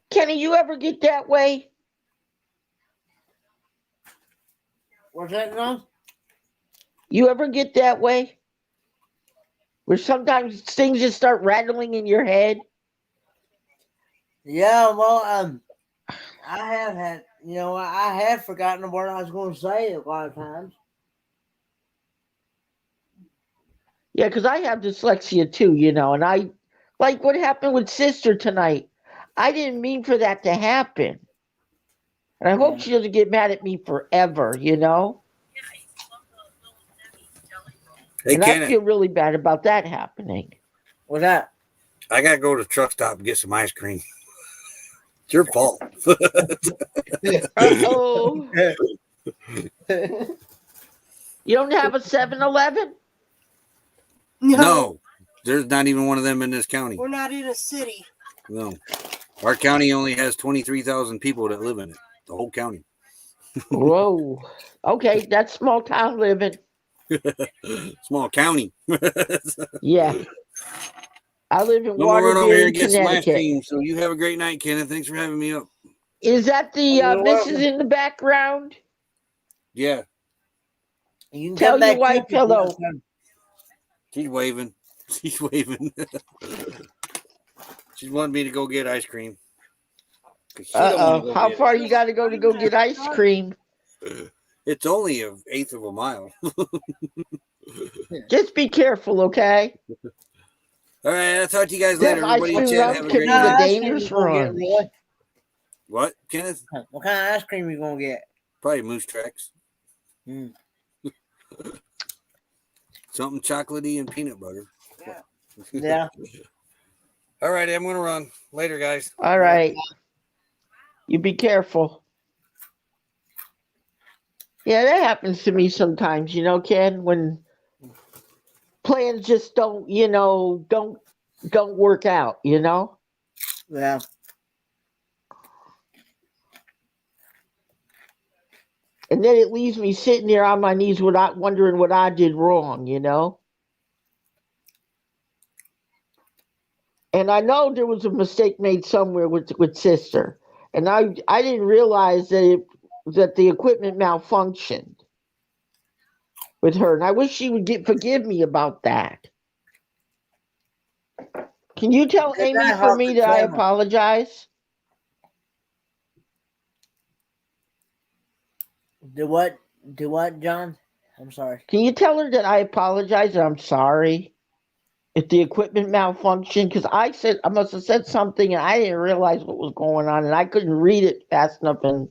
Speaker 4: Kenny, you ever get that way?
Speaker 1: What's that, John?
Speaker 4: You ever get that way? Where sometimes things just start rattling in your head?
Speaker 1: Yeah, well, I have had, you know, I have forgotten what I was going to say a lot of times.
Speaker 4: Yeah, because I have dyslexia too, you know, and I, like what happened with Sister tonight. I didn't mean for that to happen. And I hope she doesn't get mad at me forever, you know?
Speaker 2: Hey,
Speaker 4: And
Speaker 2: Kenneth,
Speaker 4: I feel really bad about that happening.
Speaker 1: What's that?
Speaker 2: I gotta go to the truck stop and get some ice cream. It's your fault.
Speaker 4: Uh-oh. You don't have a 7-Eleven?
Speaker 2: No, there's not even one of them in this county.
Speaker 6: We're not in a city.
Speaker 2: No. Our county only has 23,000 people that live in it. The whole county.
Speaker 4: Whoa. Okay, that's small town living.
Speaker 2: Small county.
Speaker 4: Yeah. I live in
Speaker 2: I'm gonna run over here
Speaker 4: Waterbury,
Speaker 2: and get some ice
Speaker 4: Connecticut.
Speaker 2: cream. So you have a great night, Kenneth. Thanks for having me up.
Speaker 4: Is that the missus in the background?
Speaker 2: Yeah.
Speaker 1: You can
Speaker 4: Tell
Speaker 1: come
Speaker 4: your
Speaker 1: back
Speaker 4: wife hello.
Speaker 2: She's waving. She's waving. She's wanting me to go get ice cream.
Speaker 4: How far you got to go get ice cream?
Speaker 2: It's only an eighth of a mile.
Speaker 4: Just be careful, okay?
Speaker 2: All right, I'll talk to you guys later.
Speaker 4: Them ice
Speaker 2: Everybody,
Speaker 4: cream
Speaker 2: chat.
Speaker 4: runs
Speaker 2: Have a
Speaker 4: could
Speaker 2: great
Speaker 4: be the
Speaker 2: night.
Speaker 4: dangerous run.
Speaker 2: What, Kenneth?
Speaker 1: What kind of ice cream you gonna get?
Speaker 2: Probably Moose Tracks.
Speaker 1: Mm.
Speaker 2: Something chocolatey and peanut butter.
Speaker 1: Yeah.
Speaker 2: All right, I'm gonna run. Later, guys.
Speaker 4: All right. You be careful. Yeah, that happens to me sometimes, you know, Ken, when plans just don't, you know, don't work out, you know?
Speaker 1: Yeah.
Speaker 4: And then it leaves me sitting there on my knees without wondering what I did wrong, you know? And And I know there was a mistake made somewhere with sister, and I didn't realize that the equipment malfunctioned with her, and I wish she would forgive me about that. Can you tell
Speaker 1: It's
Speaker 4: Amy
Speaker 1: not
Speaker 4: for
Speaker 1: hard
Speaker 4: me
Speaker 1: to
Speaker 4: that I
Speaker 1: tell.
Speaker 4: apologize?
Speaker 1: Do what? Do what, John? I'm sorry.
Speaker 4: Can you tell her that I apologize and I'm sorry if the equipment malfunctioned? Because I must have said something and I didn't realize what was going on and I couldn't read it fast enough. And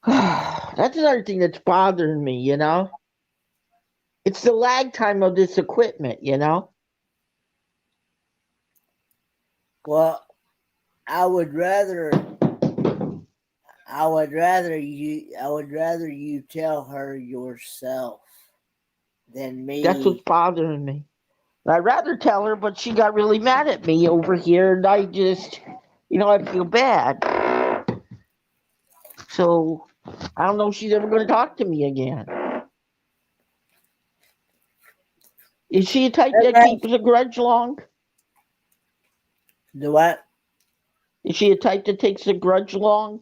Speaker 4: that's another thing that's bothering me, you know? It's the lag time of this equipment, you know?
Speaker 1: Well, I would rather you tell her yourself than
Speaker 4: That's what's
Speaker 1: me.
Speaker 4: bothering me. I'd rather tell her, but she got really mad at me over here and I just, I feel bad. So I don't know if she's ever going to talk to me again. Is she a type that
Speaker 1: Okay.
Speaker 4: keeps a grudge long?
Speaker 1: Do what?
Speaker 4: Is she a type that takes a grudge long?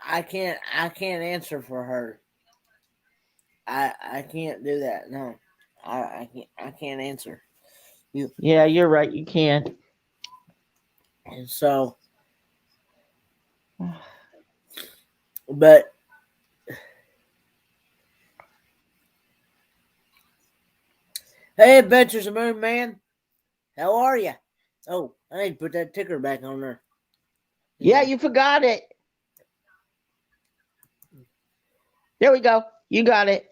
Speaker 1: I can't answer for her. I can't do that. No. I can't answer. You
Speaker 4: Yeah, you're right. You can't.
Speaker 1: and so but hey, Adventures of Moon Man, how are you? Oh, I need to put that ticker back on there.
Speaker 4: Yeah, you forgot it. There we go. You got it.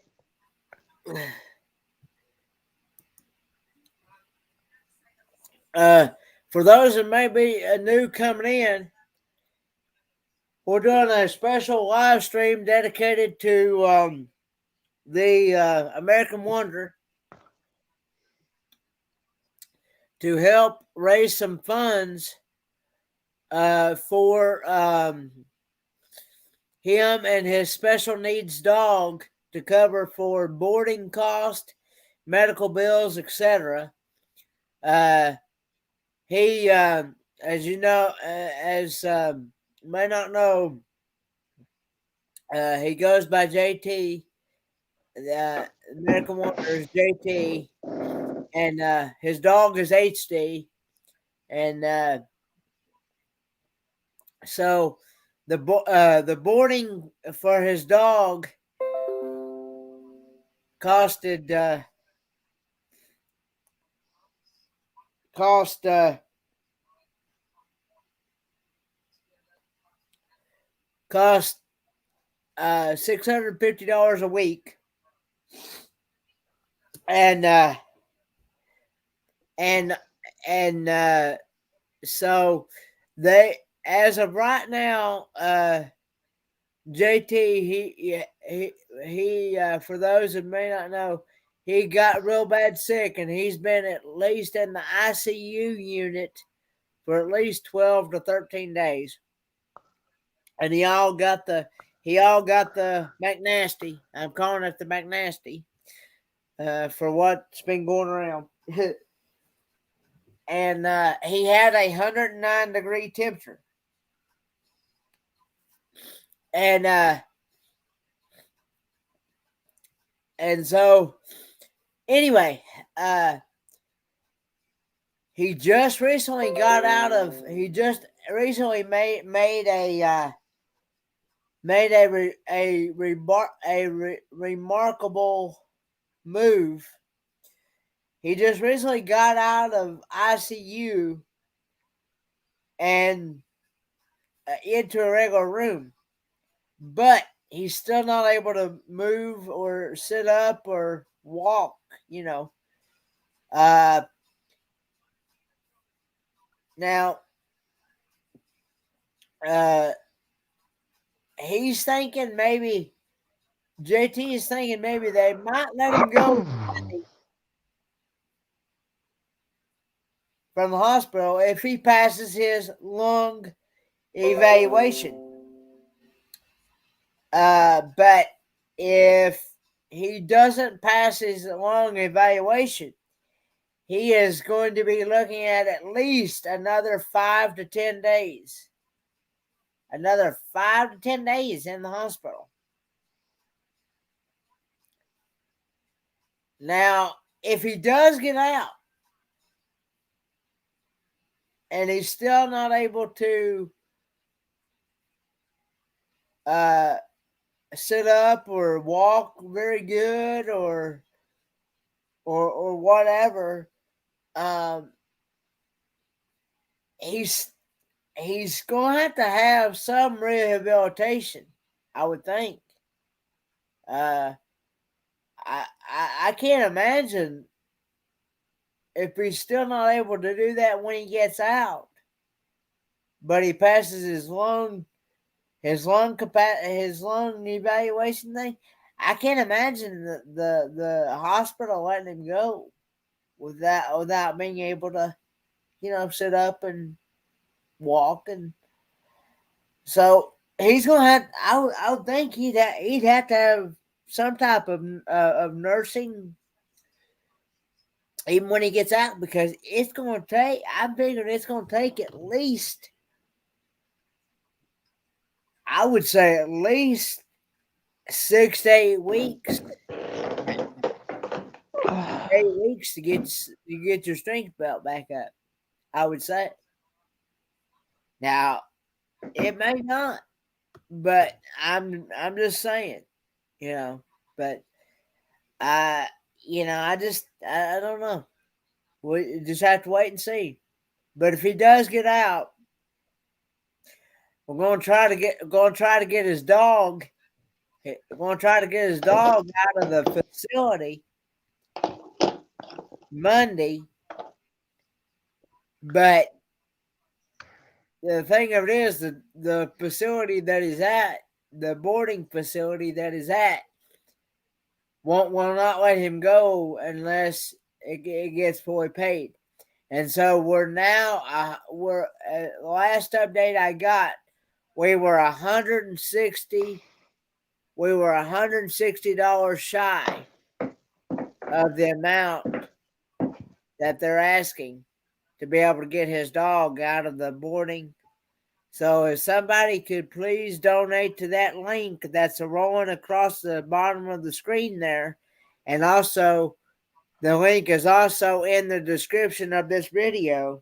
Speaker 1: For those that may be new coming in, we're doing a special live stream dedicated to the American Wonder to help raise some funds for him and his special needs dog to cover for boarding cost, medical bills, etc. He, as you know, as you may not know, he goes by JT. The American Wonder is JT, and his dog is HD, and so the boarding for his dog costed cost cost $650 a week, and and and so they, as of right now, JT, he for those that may not know, he got real bad sick, and he's been at least in the ICU unit for at least 12 to 13 days, and he all got the McNasty. I'm calling it the McNasty for what's been going around. And he had 109-degree temperature, and so anyway, he just recently got out of. He just recently made a remarkable move. He just recently got out of ICU and into a regular room, but he's still not able to move or sit up or walk. You know, now he's thinking maybe JT is thinking maybe they might let him go from the hospital if he passes his lung evaluation. But if he doesn't pass his lung evaluation, he is going to be looking at least another 5 to 10 days. Another 5 to 10 days in the hospital. Now, if he does get out and he's still not able to sit up or walk very good or whatever, he's going to have some rehabilitation, I would think. I can't imagine if he's still not able to do that when he gets out, but he passes his lung evaluation thing. I can't imagine the hospital letting him go without being able to, sit up and walk. And so he's gonna have. I would think he'd have to have some type of nursing even when he gets out, because it's going to take. I'm figuring it's going to take at least. I would say at least 6 to 8 weeks. 8 weeks to get your strength belt back up, I would say. Now, it may not, but I'm just saying, But I I don't know. We just have to wait and see. But if he does get out, we're going to try to get his dog. We're going to try to get his dog out of the facility Monday. But the thing of it is, the facility that he's at, the boarding facility that he's at, will not let him go unless it gets fully paid. And so we're now, last update I got, we were $160 shy of the amount that they're asking to be able to get his dog out of the boarding. So if somebody could please donate to that link that's rolling across the bottom of the screen there, and also the link is also in the description of this video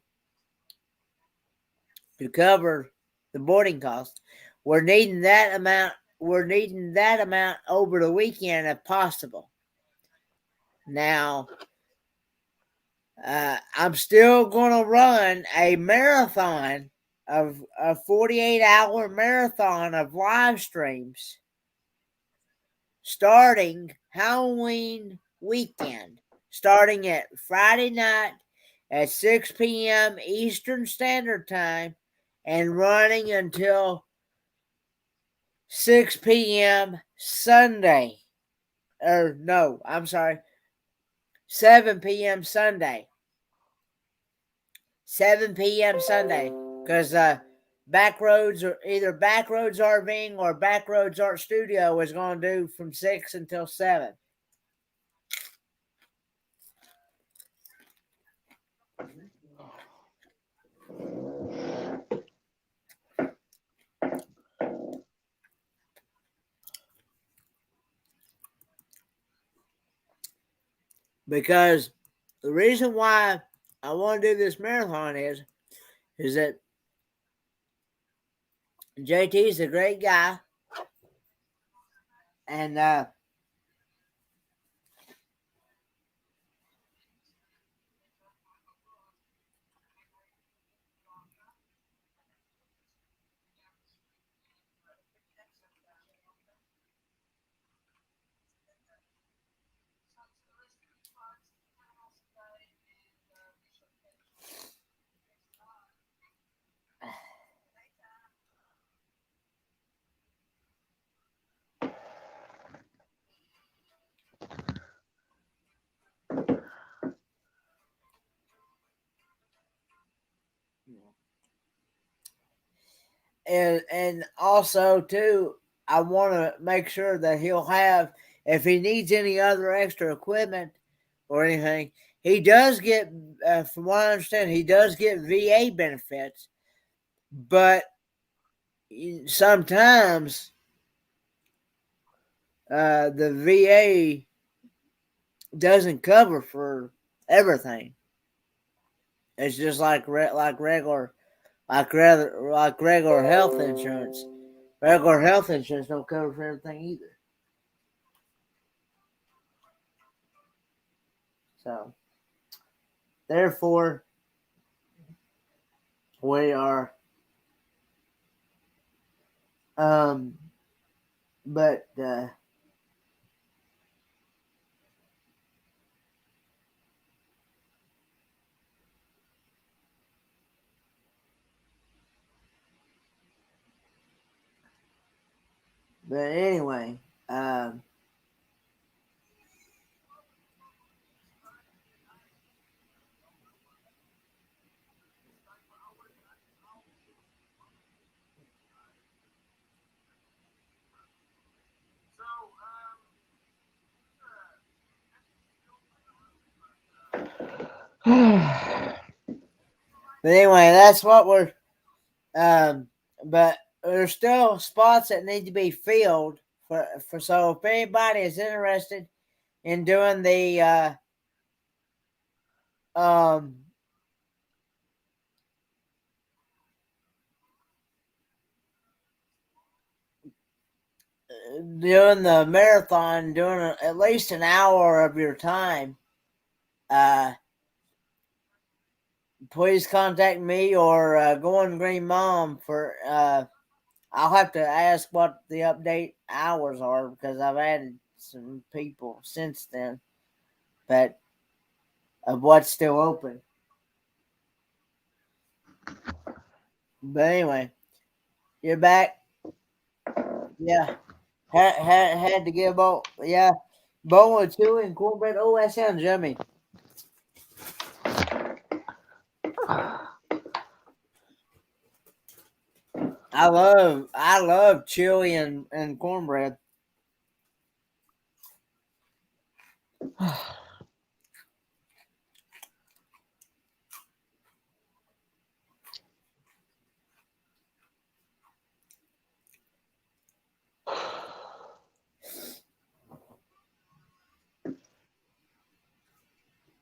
Speaker 1: to cover the boarding costs. We're needing that amount. We're needing that amount over the weekend if possible. Now, I'm still going to run a marathon of a 48-hour marathon of live streams starting Halloween weekend, starting at Friday night at 6 p.m. Eastern Standard Time and running until 6 p.m. Sunday. 7 p.m. Sunday. 7 p.m. Sunday. Because Backroads RVing or Backroads Art Studio is going to do from 6 until 7. Because the reason why I want to do this marathon is that JT is a great guy, and also too, I want to make sure that he'll have, if he needs any other extra equipment or anything, he does get, from what I understand, he does get VA benefits, but sometimes the VA doesn't cover for everything. It's just like regular health insurance. Regular health insurance don't cover for everything either. So, therefore, we are, but anyway, but anyway, that's what we're. But there's still spots that need to be filled for. So if anybody is interested in doing the doing the marathon, doing at least an hour of your time, please contact me or Going Green Mom for. I'll have to ask what the update hours are because I've added some people since then, but of what's still open. But anyway, you're back. Yeah, had to give both. Yeah, bowl of chili and cornbread. Oh, that sounds yummy. I love chili and cornbread.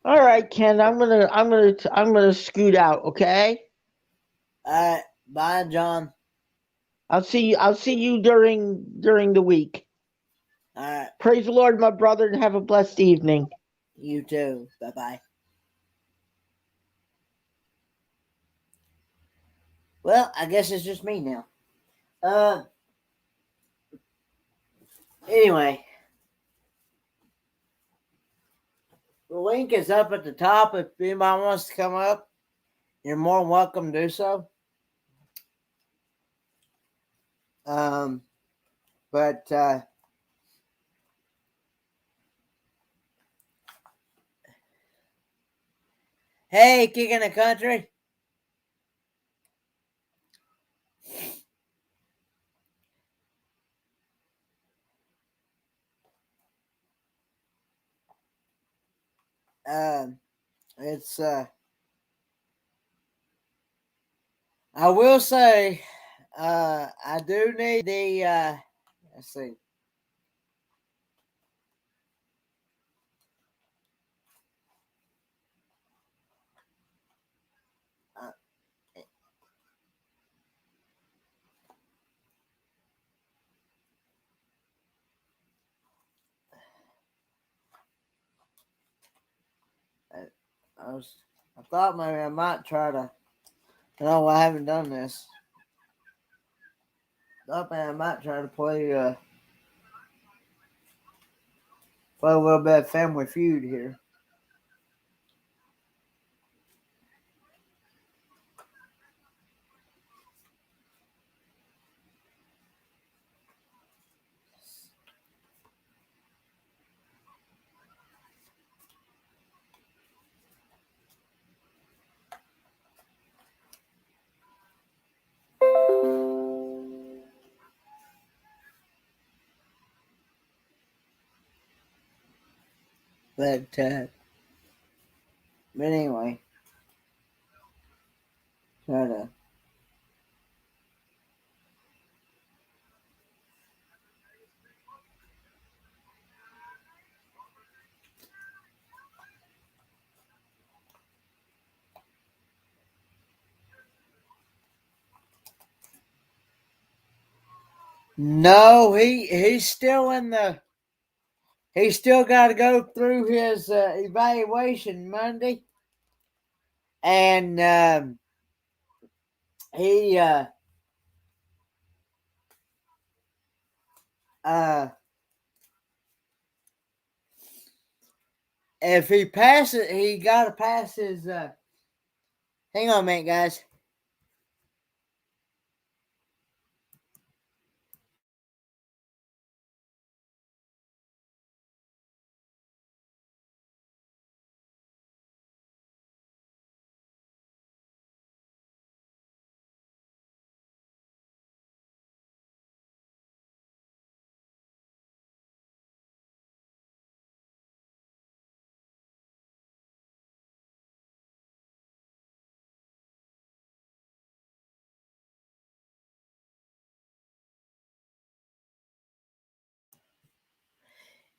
Speaker 4: All right, Ken. I'm gonna scoot out. Okay.
Speaker 1: All right, bye, John.
Speaker 4: I'll see you during the week.
Speaker 1: All right,
Speaker 4: Praise the Lord, my brother, and have a blessed evening.
Speaker 1: you too. Bye bye. Well, I guess it's just me now. Anyway, the link is up at the top. If anybody wants to come up, you're more than welcome to do so. But hey, Kicking the Country. It's I will say I do need the let's see. Uh, I thought maybe I might try to. No, I haven't done this. Thought maybe I might try to play a little bit of Family Feud here. But anyway, try to. No, he's still in the. He's still got to go through his evaluation Monday, and he uh, if he passes, he got to pass his. Hang on a minute, guys.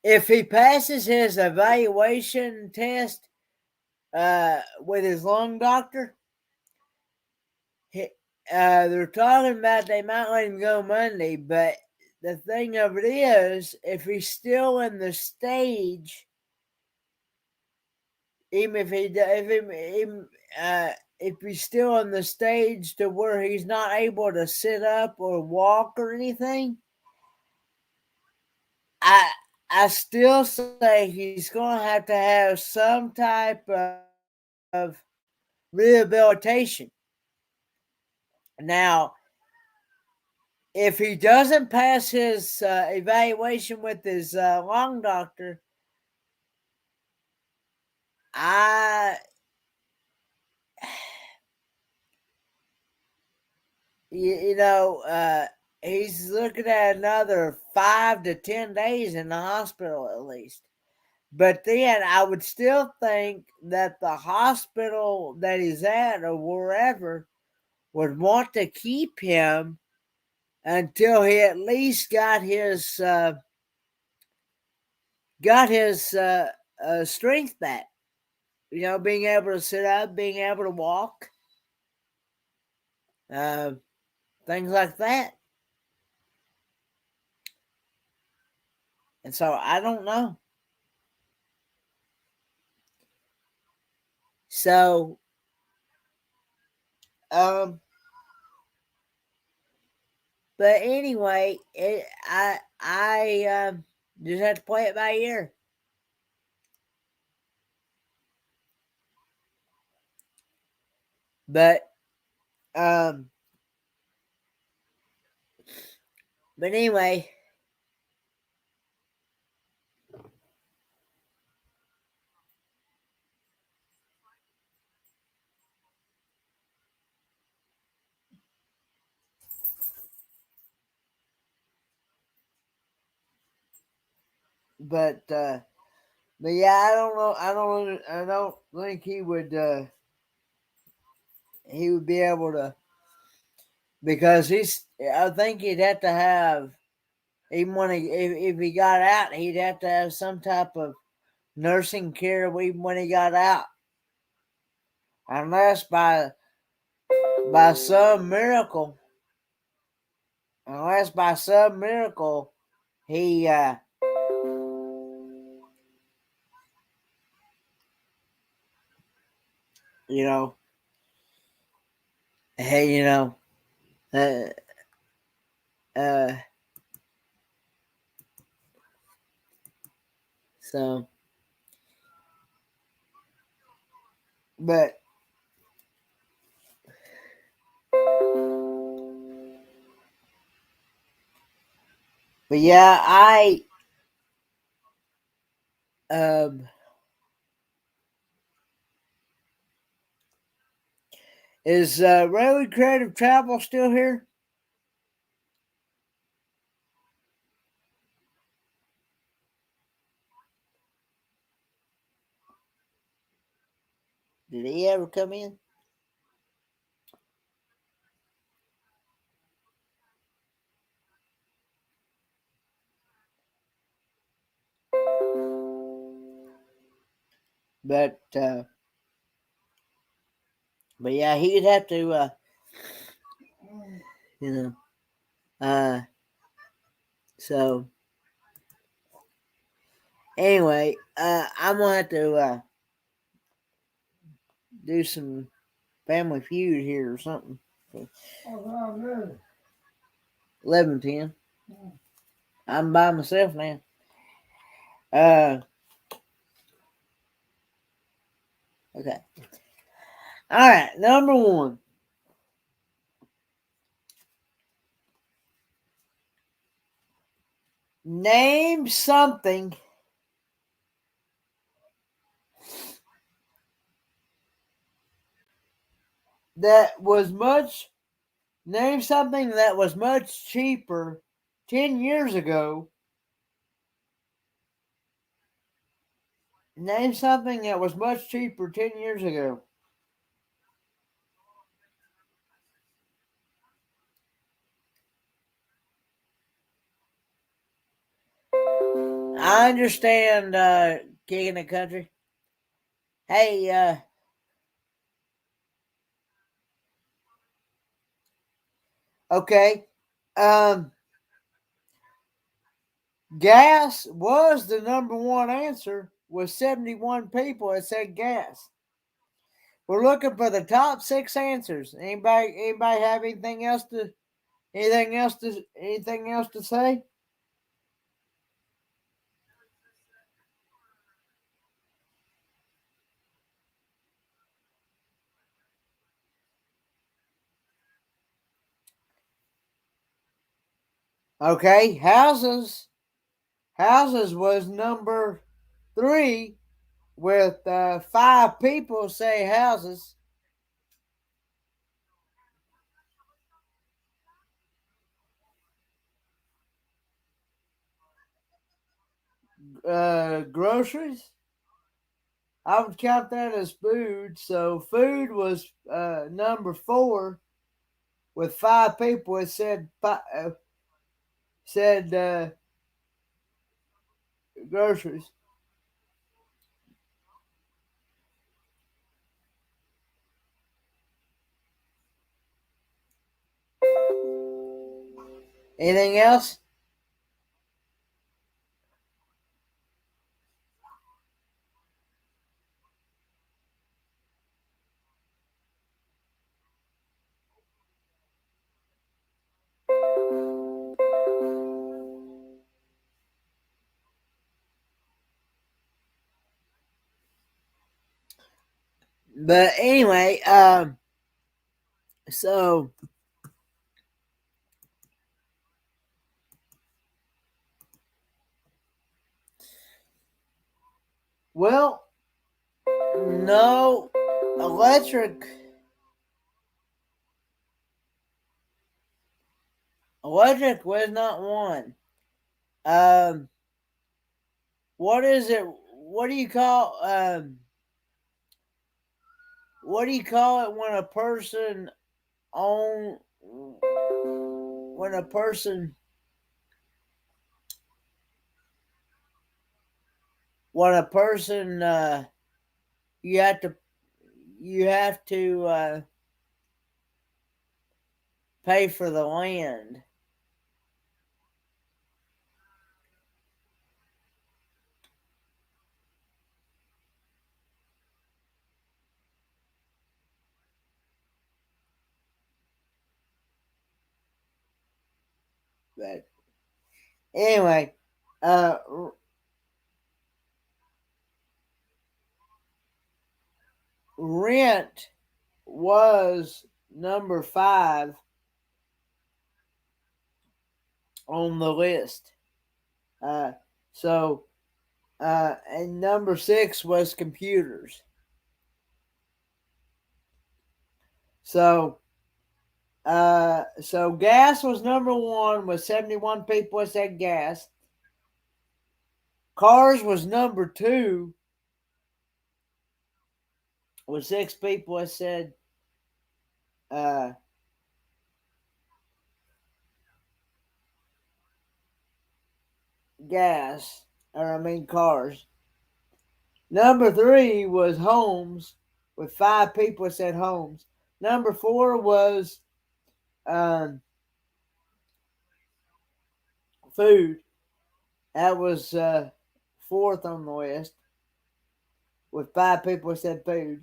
Speaker 1: If he passes his evaluation test with his lung doctor, they're talking about they might let him go Monday. But the thing of it is, if he's still in the stage, even if he's still in the stage to where he's not able to sit up or walk or anything, I still say he's going to have some type of rehabilitation. Now, if he doesn't pass his evaluation with his lung doctor, I he's looking at another 5 to 10 days in the hospital at least. But then I would still think that the hospital that he's at or wherever would want to keep him until he at least got his strength back. Being able to sit up, being able to walk, things like that. And so I don't know. So, but anyway, I just have to play it by ear. But anyway, but yeah, I don't know. I don't think he would be able to, because I think he'd have to have, even when if he got out, he'd have to have some type of nursing care even when he got out, unless by some miracle, he you know hey uh, uh so but yeah, I is Road Creative Travel still here? Did he ever come in? But yeah, he'd have to you know so anyway, I'm gonna have to do some Family Feud here or something. 11:10. I'm by myself now. Okay. All right, number one. Name something that was much. Name something that was much cheaper 10 years ago. Name something that was much cheaper 10 years ago. I understand King of the Country. Hey, okay. Gas was the number one answer with 71 people that said gas. We're looking for the top 6 answers. Anybody have anything else to say? Okay, houses was number 3 with 5 people say houses. Groceries, I would count that as food. So food was number 4 with 5 people. It said groceries. Anything else? But anyway, so well, no, electric was not one. Um, what is it? What do you call what do you call it when a person own when a person when a person you have to pay for the land. But anyway, uh, rent was number 5 on the list. So and number 6 was computers. So so gas was number 1 with 71 people that said gas. Cars was number 2 with 6 people that said uh, gas, or I mean cars. Number 3 was homes, with 5 people that said homes. Number 4 was um, food. That was fourth on the list, with 5 people that said food.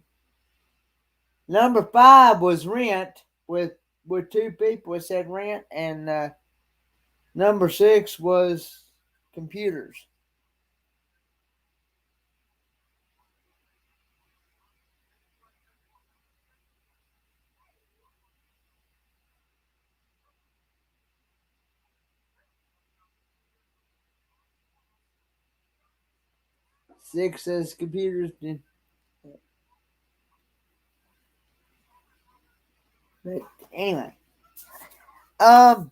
Speaker 1: Number 5 was rent, with 2 people that said rent, and number 6 was computers. Six says computers. But anyway, um,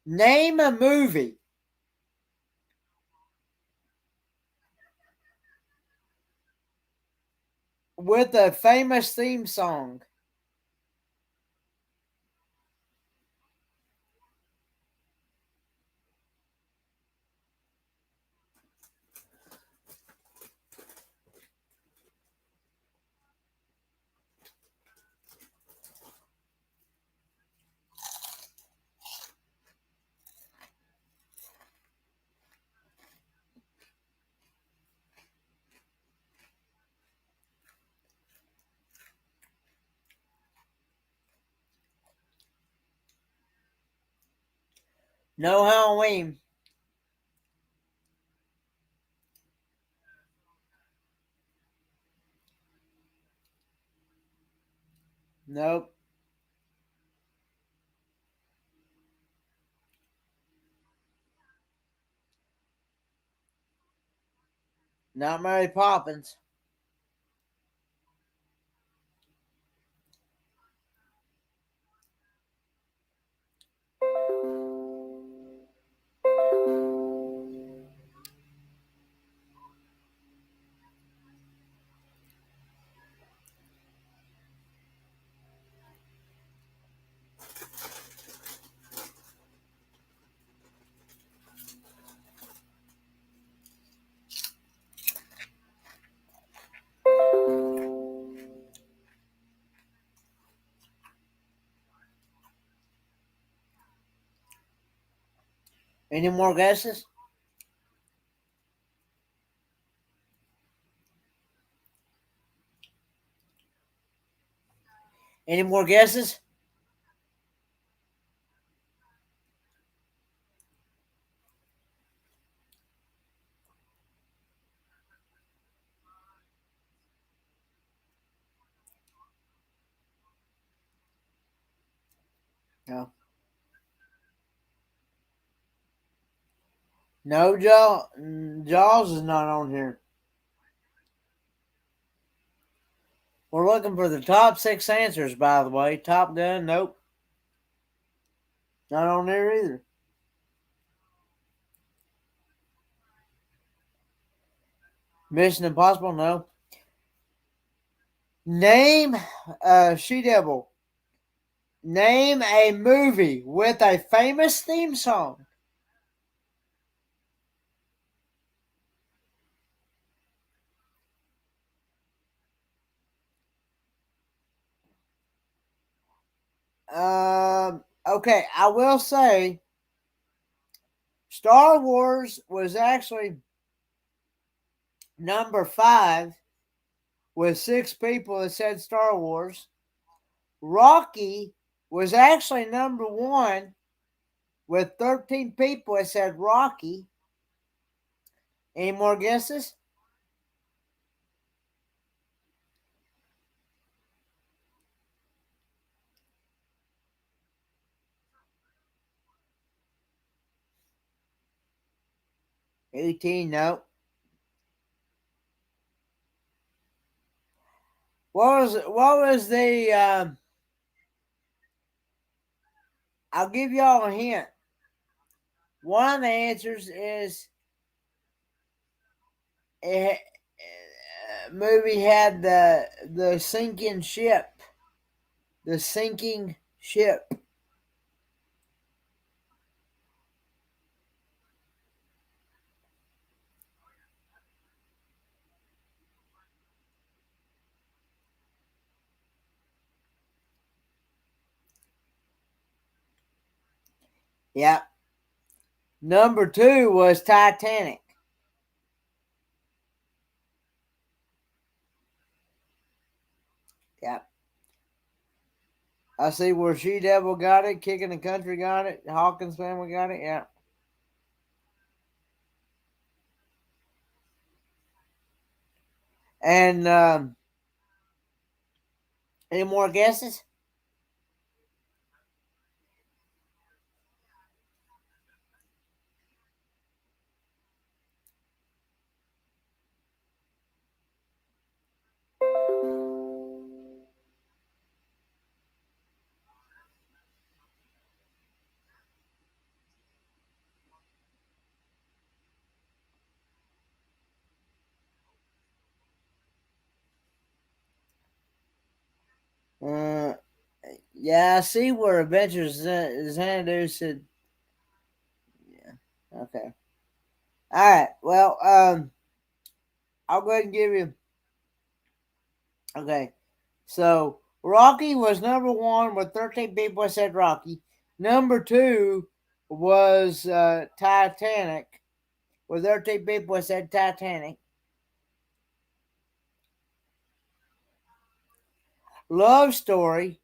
Speaker 1: name a movie with a famous theme song. No Halloween. Nope. Not Mary Poppins. Any more guesses? Any more guesses? No. No, Jaws is not on here. We're looking for the top 6 answers, by the way. Top Gun, nope. Not on there either. Mission Impossible, no. Name, She-Devil. Name a movie with a famous theme song. Okay, I will say Star Wars was actually number 5 with 6 people that said Star Wars. Rocky was actually number 1 with 13 people that said Rocky. Any more guesses? $18, no. What was the I'll give y'all a hint. One of the answers is movie had the sinking ship. The sinking ship. Yeah. Number 2 was Titanic. Yeah. I see where She Devil got it, Kicking the Country got it, Hawkins family got it. Yeah. And any more guesses? Uh, yeah, I see where Adventures Xanadu said. Yeah. Okay. All right. Well, I'll go ahead and give you. Okay. So Rocky was number 1 with 13 people said Rocky. Number 2 was Titanic with 13 people said Titanic. Love Story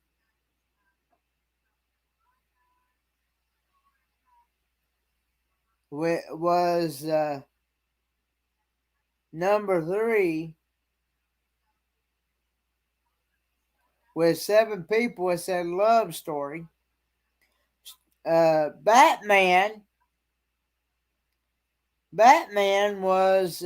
Speaker 1: was number 3 with 7 people that said Love Story. Batman was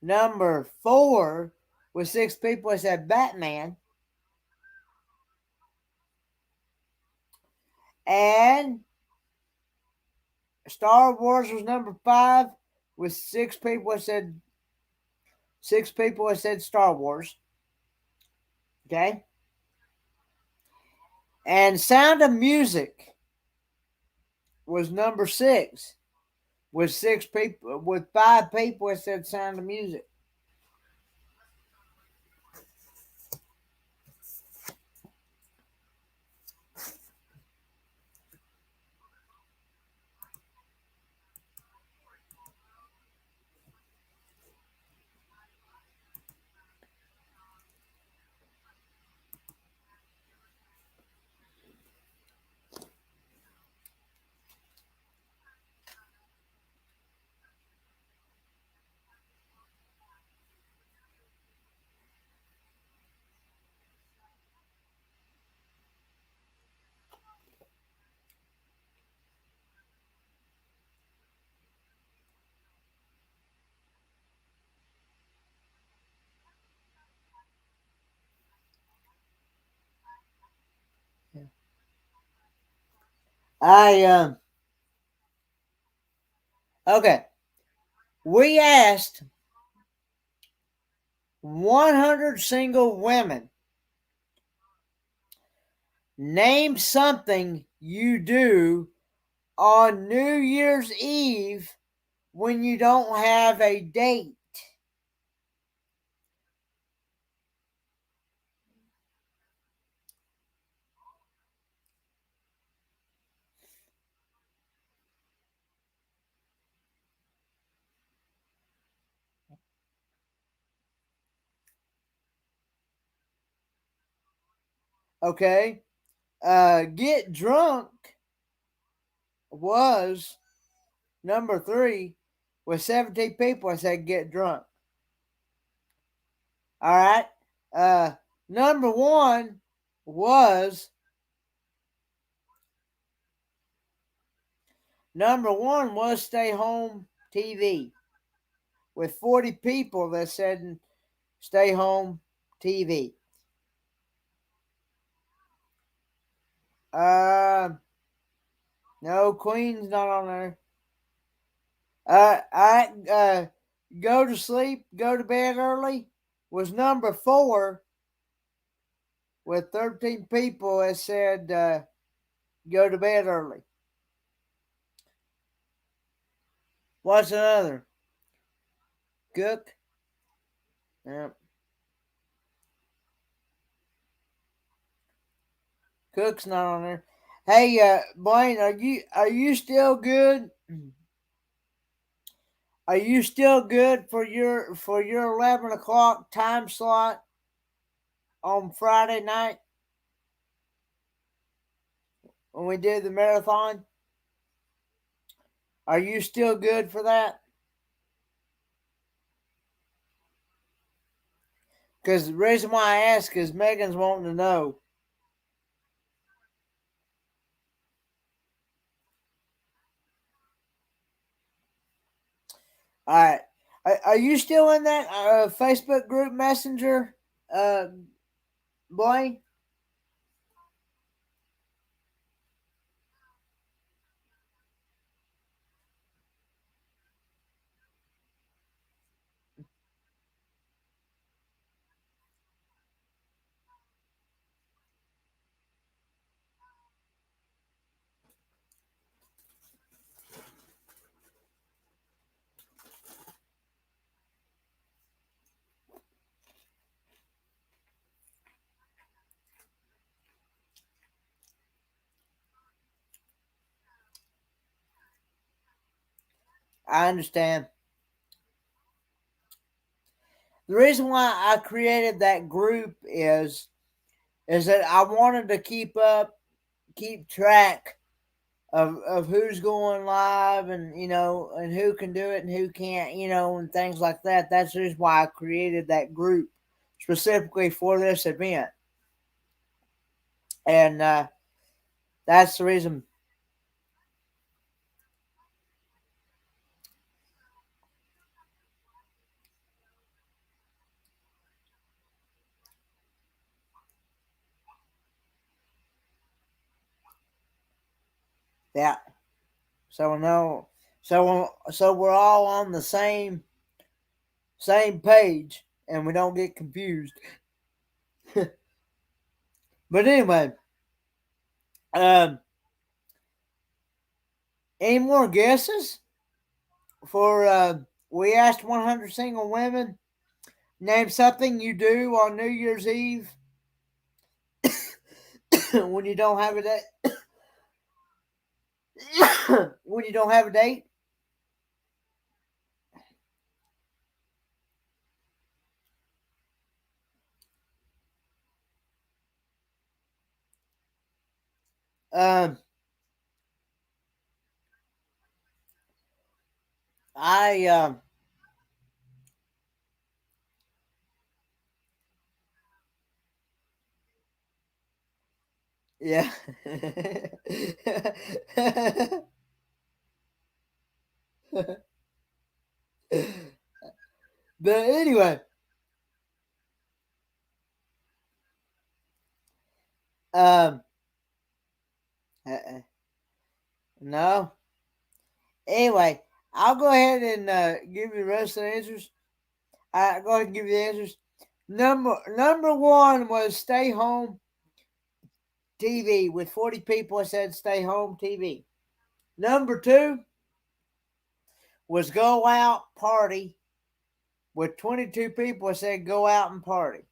Speaker 1: number 4 with 6 people that said Batman. And Star Wars was number 5 with 6 people that said Star Wars. Okay. And Sound of Music was number 6 with 5 people that said Sound of Music. Okay. We asked 100 single women, name something you do on New Year's Eve when you don't have a date. Okay. Get drunk was number 3 with 17 people that said get drunk. All right. Number 1 was stay home TV with 40 people that said stay home TV. No, Queen's not on there. go to sleep, go to bed early was number 4 with 13 people that said go to bed early. What's another? Cook. Yep. Cook's not on there. Hey, Blaine, are you still good? Are you still good for your 11 o'clock time slot on Friday night when we did the marathon? Are you still good for that? Because the reason why I ask is Megan's wanting to know. All right. Are you still in that Facebook group messenger, Blaine? I understand. The reason why I created that group is that I wanted to keep track of who's going live and and who can do it and who can't, and things like that. That's the reason why I created that group specifically for this event. And that's the reason. Yeah. So no. So we're all on the same page and we don't get confused. But anyway, um, any more guesses for? We asked 100 single women, name something you do on New Year's Eve when you don't have a date. When you don't have a date. Um, I yeah. But anyway, um, no. Anyway, I'll go ahead and give you the rest of the answers. I go ahead and give you the answers. Number 1 was stay home TV with 40 people. I said stay home TV. Number 2 was go out party with 22 people. I said go out and party.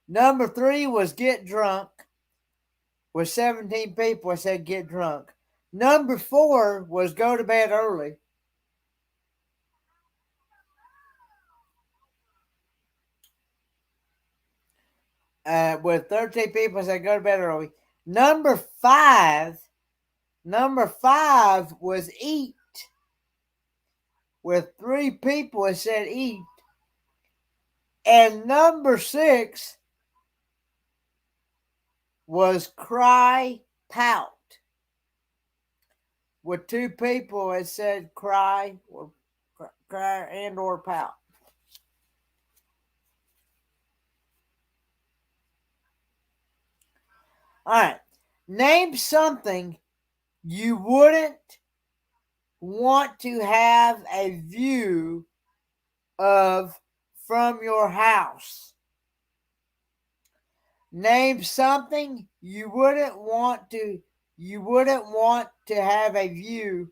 Speaker 1: Number 3 was get drunk with 17 people. I said get drunk. Number 4 was go to bed early. With 13 people, I said go to bed early. Number five was eat. With 3 people, I said eat. And number 6 was cry, pout. With 2 people, it said cry or pout. All right. Name something you wouldn't want to have a view of from your house. Name something you wouldn't want to have a view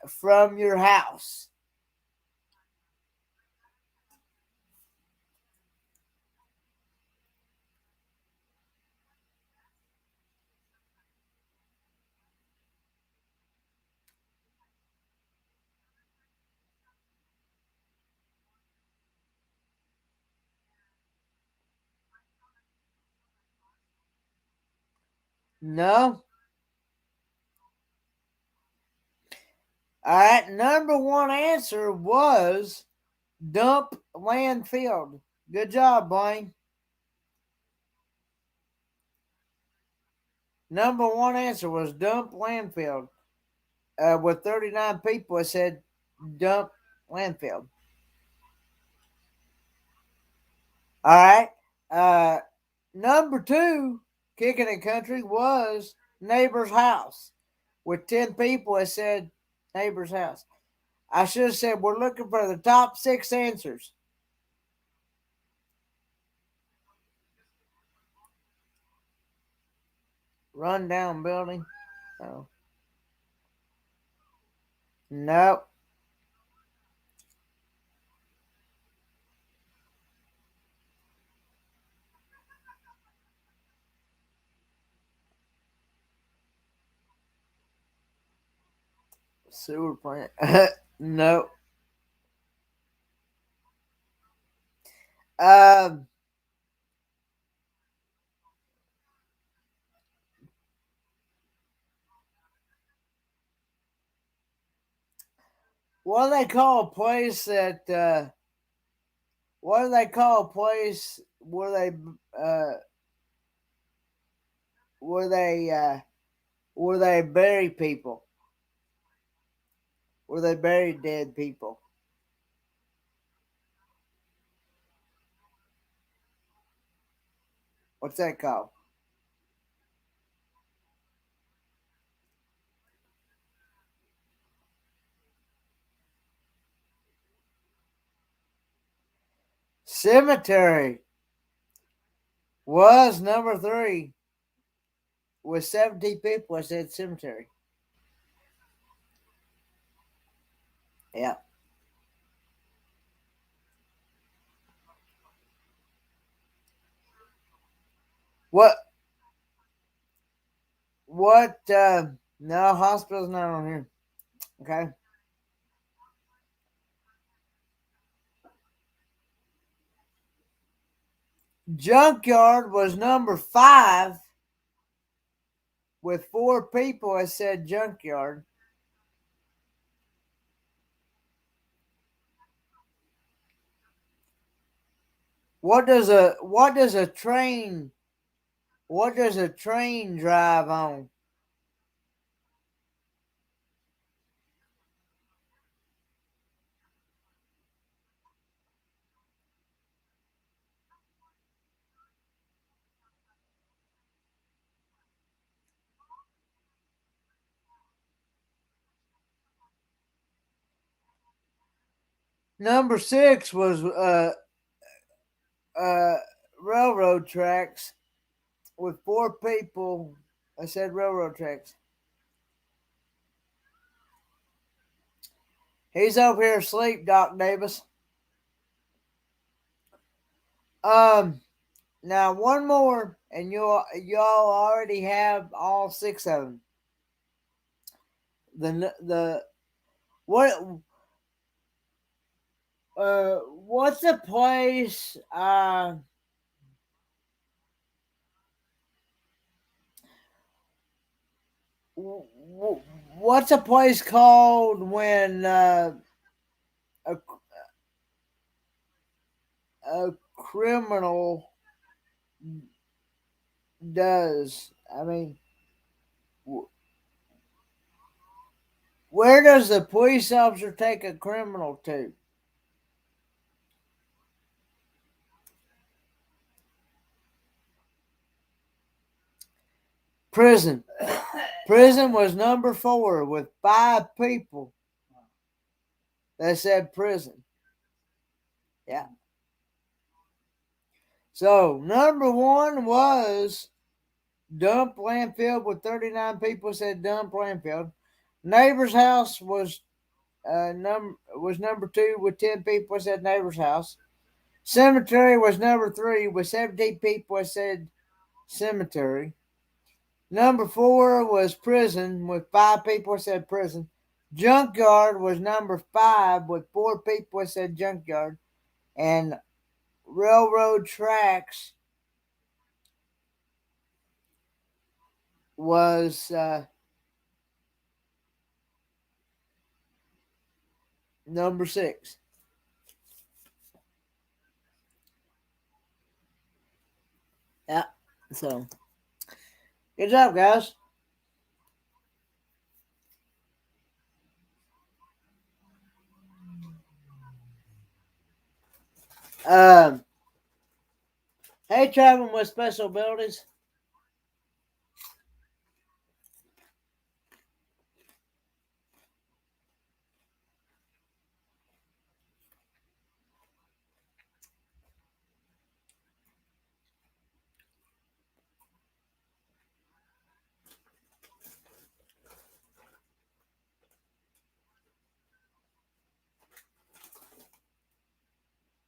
Speaker 1: from your house. No. All right, number one answer was dump landfill. Good job, Blaine. Number one answer was dump landfill. With 39 people, it said dump landfill. All right. Number two, kicking the country, was neighbor's house. With 10 people, it said neighbor's house. I should have said we're looking for the top 6 answers. Rundown building. Oh. Nope. Sewer plant. Nope. Um, what do they call a place that? What do they call a place where they where they where they bury people? Where they bury dead people? What's that called? Cemetery was number 3 with 70 people. I said cemetery. Yeah. What? What? No, hospital's not on here. Okay. Junkyard was number 5 with 4 people. I said junkyard. What does a train drive on? Number 6 was railroad tracks with 4 people. I said railroad tracks. He's over here asleep, Doc Davis. Now one more, and y'all already have all 6 of them. What's a place? What's a place called when a criminal does? I mean, where does the police officer take a criminal to? Prison. Prison was number 4 with 5 people that said prison. Yeah. So number one was dump landfill with 39 people said dump landfill. Neighbor's house was number two with 10 people said neighbor's house. Cemetery was number three with 17 people said cemetery. Number four was prison with 5 people said prison. Junkyard was number 5 with 4 people said junkyard. And railroad tracks was number 6. Yeah. So good job, guys. Hey, traveling with special abilities.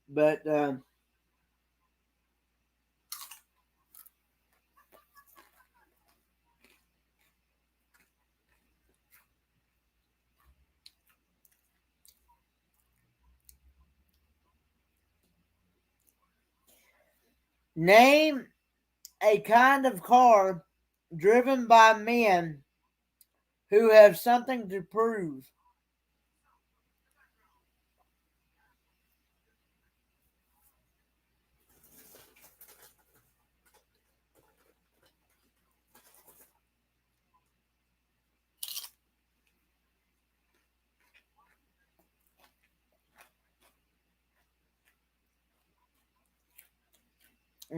Speaker 1: But name a kind of car driven by men who have something to prove.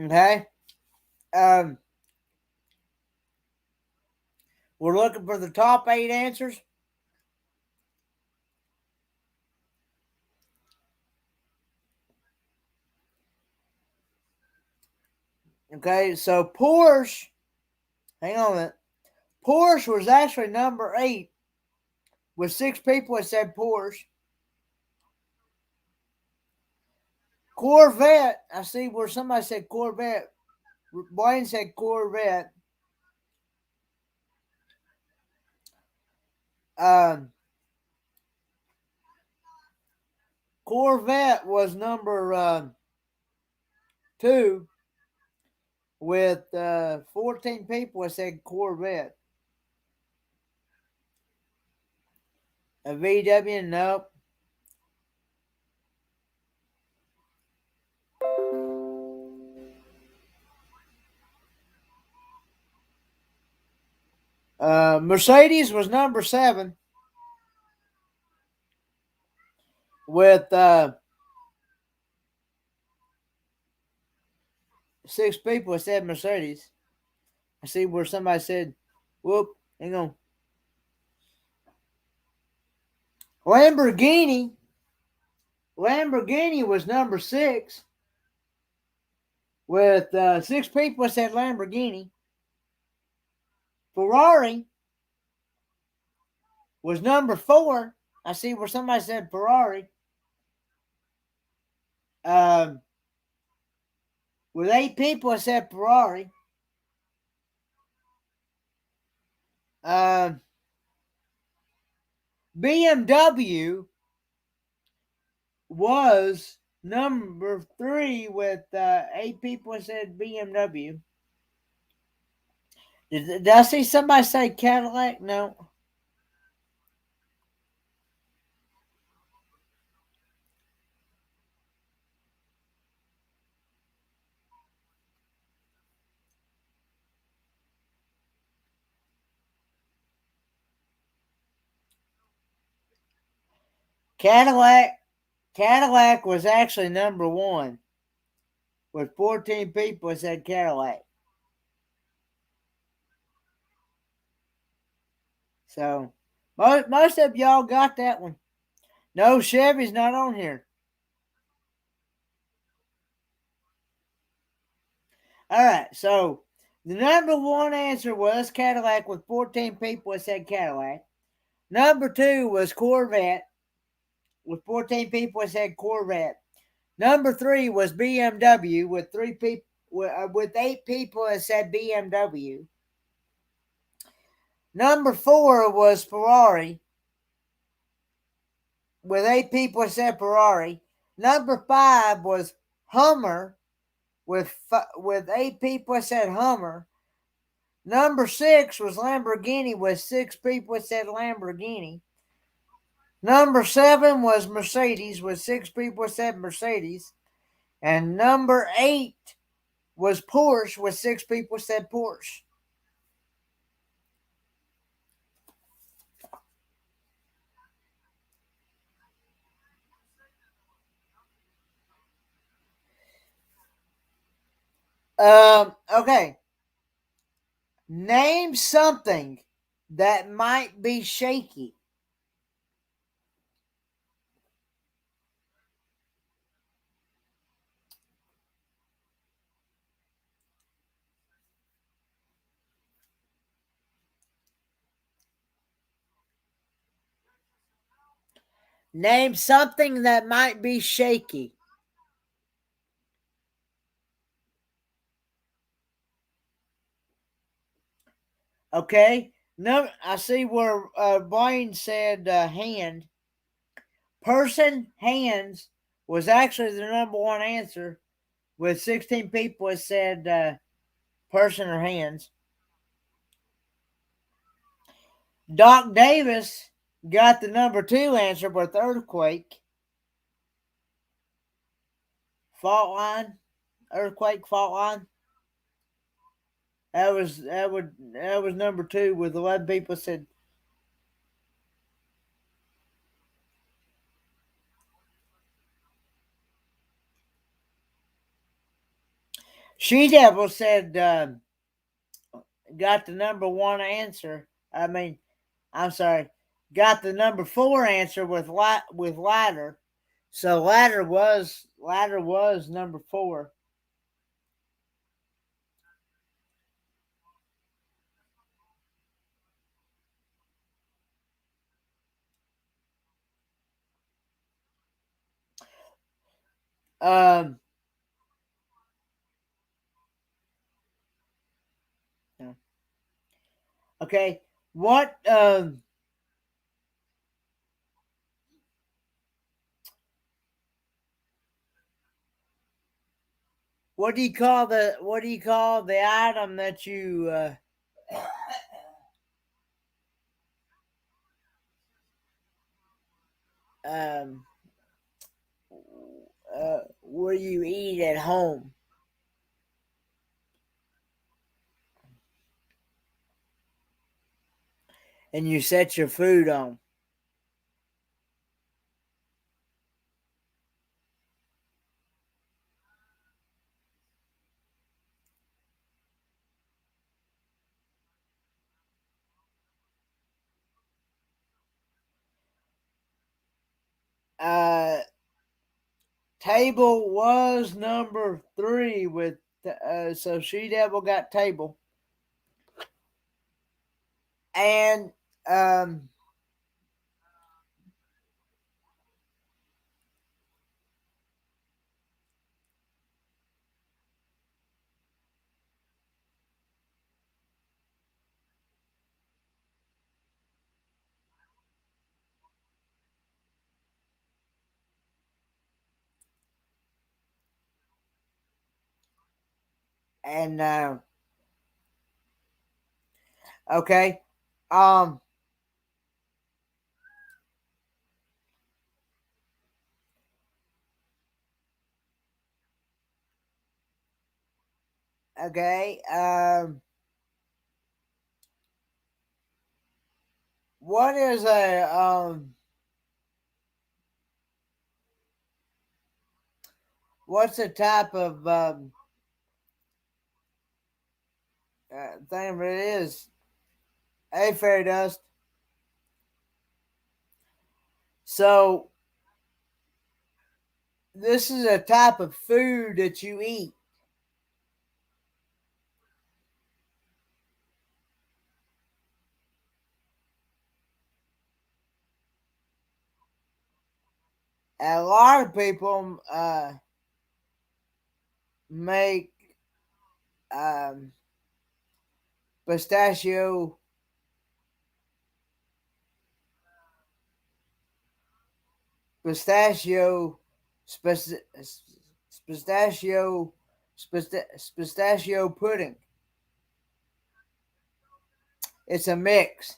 Speaker 1: Okay. We're looking for the top 8 answers. Okay, so Porsche, hang on a minute. Porsche was actually number 8 with 6 people that said Porsche. Corvette, I see where somebody said Corvette. Blaine said Corvette. Corvette was number 2 with 14 people that said Corvette. A VW, nope. Mercedes was number 7 with 6 people that said Mercedes. I see where somebody said, whoop, hang on. Lamborghini was number 6 with 6 people that said Lamborghini. Ferrari was number 4. I see where somebody said Ferrari. With 8 people that said Ferrari. BMW was number 3 with 8 people that said BMW. Did I see somebody say Cadillac? No. Cadillac was actually number 1 with 14 people that said Cadillac. So most of y'all got that one. No, Chevy's not on here. All right, so the number one answer was Cadillac with 14 people that said Cadillac. Number two was Corvette with 14 people that said Corvette. Number three was BMW with with 8 people that said BMW. Number four was Ferrari with 8 people that said Ferrari. Number five was Hummer with 8 people that said Hummer. Number six was Lamborghini with 6 people that said Lamborghini. Number seven was Mercedes with 6 people that said Mercedes. And number eight was Porsche with 6 people said Porsche. Okay. Name something that might be shaky. Name something that might be shaky. Okay. No, I see where Blaine said hand. Person, hands was actually the number one answer, with 16 people that said person or hands. Doc Davis got the number two answer with earthquake. Fault line. Earthquake fault line. That was number two with 11 people said. She Devil said got the number one answer. I'm sorry, got the number four answer with ladder. So ladder was number four. Um. Okay. What what do you call the item that you um where you eat at home? And you set your food on. Table was number three with so She Devil got table. And okay. Um okay. What is what's a type of thing that it is? Hey, fairy dust. So this is a type of food that you eat. a lot of people make um, pistachio pistachio pistachio pistachio pudding. It's a mix.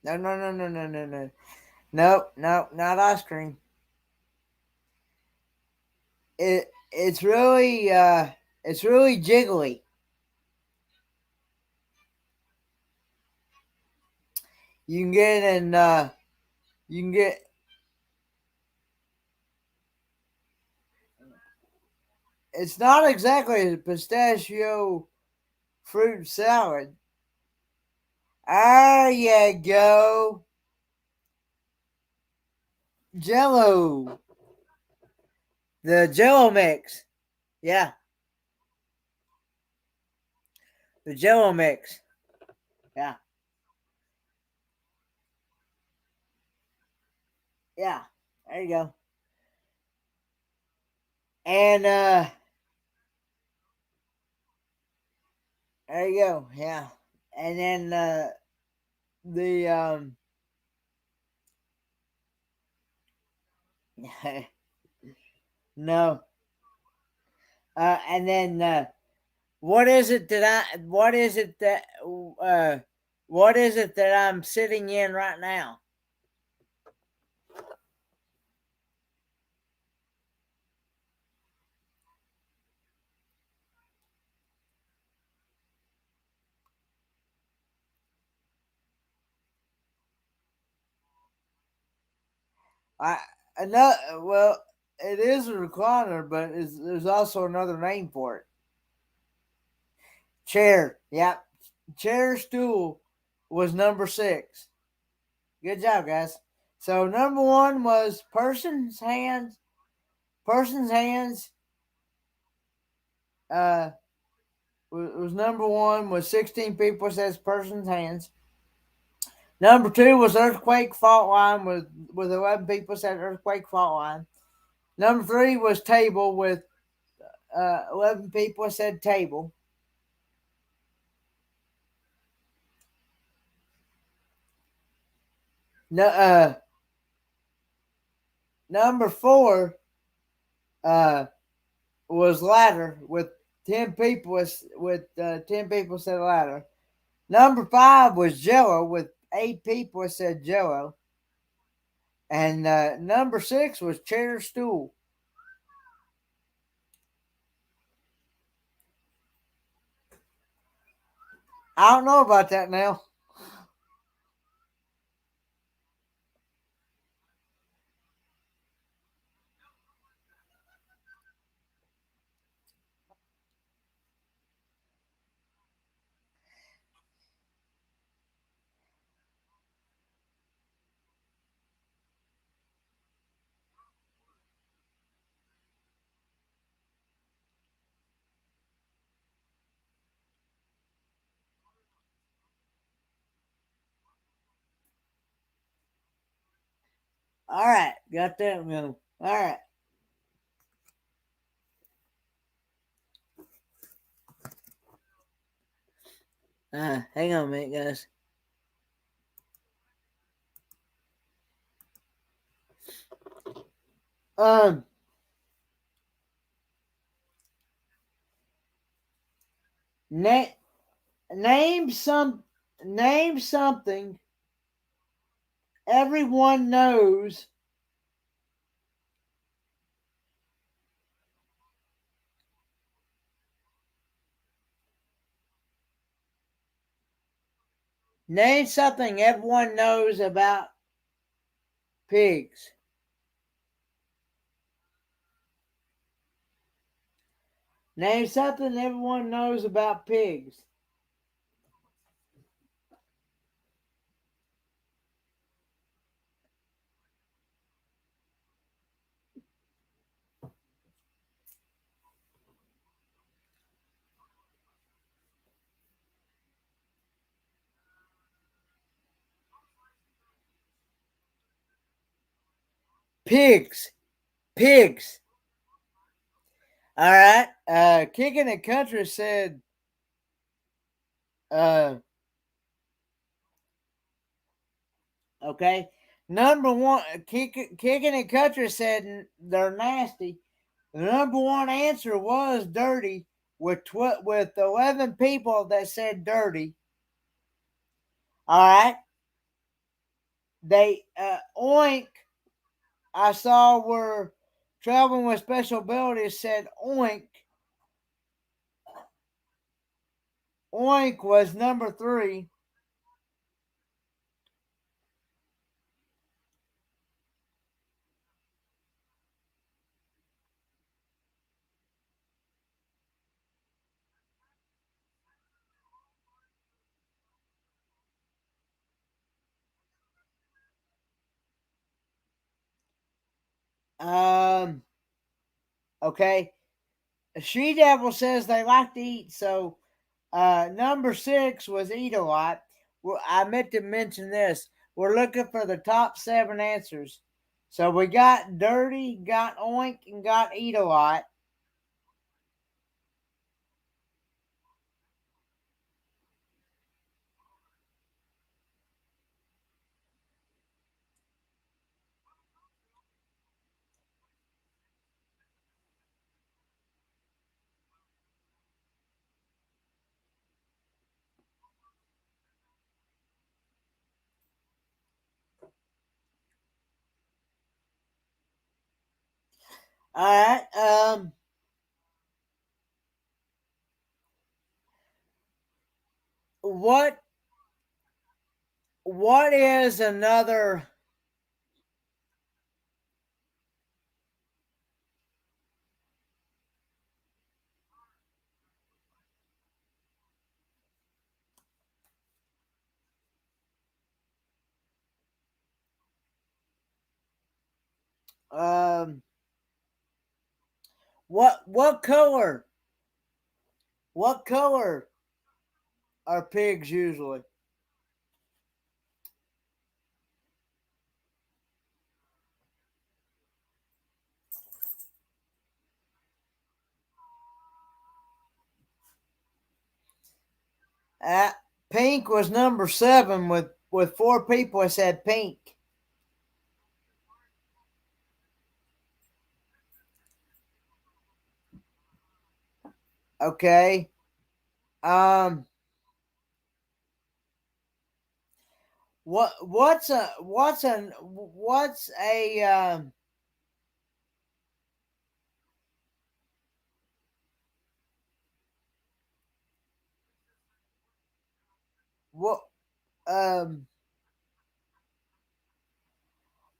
Speaker 1: No, no, no, no, no, no, no. Nope, nope, not ice cream. It's really jiggly. You can get it in you can get it's not exactly a pistachio fruit salad. There you go. Jello. The Jello mix. Yeah. The Jello mix. Yeah. Yeah. There you go. And there you go. Yeah. And then the no. And then what is it that what is it that I'm sitting in right now? I another well, it is a recliner, but there's also another name for it. Chair. Yep. Chair stool was number 6. Good job, guys. So number 1 was person's hands. Person's hands was number 1 was 16 people says person's hands. Number 2 was earthquake fault line with 11 people said earthquake fault line. Number 3 was table with 11 people said table. No, number 4 was ladder with 10 people with 10 people said ladder. Number 5 was Jello with 8 people said Jello. And number 6 was chair stool. I don't know about that now. All right, got that one. All right. Hang on a minute, guys. Um, na- name some name something everyone knows. Name something everyone knows about pigs. Name something everyone knows about pigs. Pigs. Pigs. All right. Kicking the Country said, okay. Number one, Kicking the Country said they're nasty. The number one answer was dirty, with 11 people that said dirty. All right. They oink. I saw where Traveling with Special Abilities said oink. Oink was number 3. Okay. She Devil says they like to eat, so number 6 was eat a lot. Well, I meant to mention this. We're looking for the top 7 answers. So we got dirty, got oink, and got eat a lot. All right. What is another what color? What color are pigs usually? Uh, Pink was number 7 with 4 people that said pink. Okay. What's a what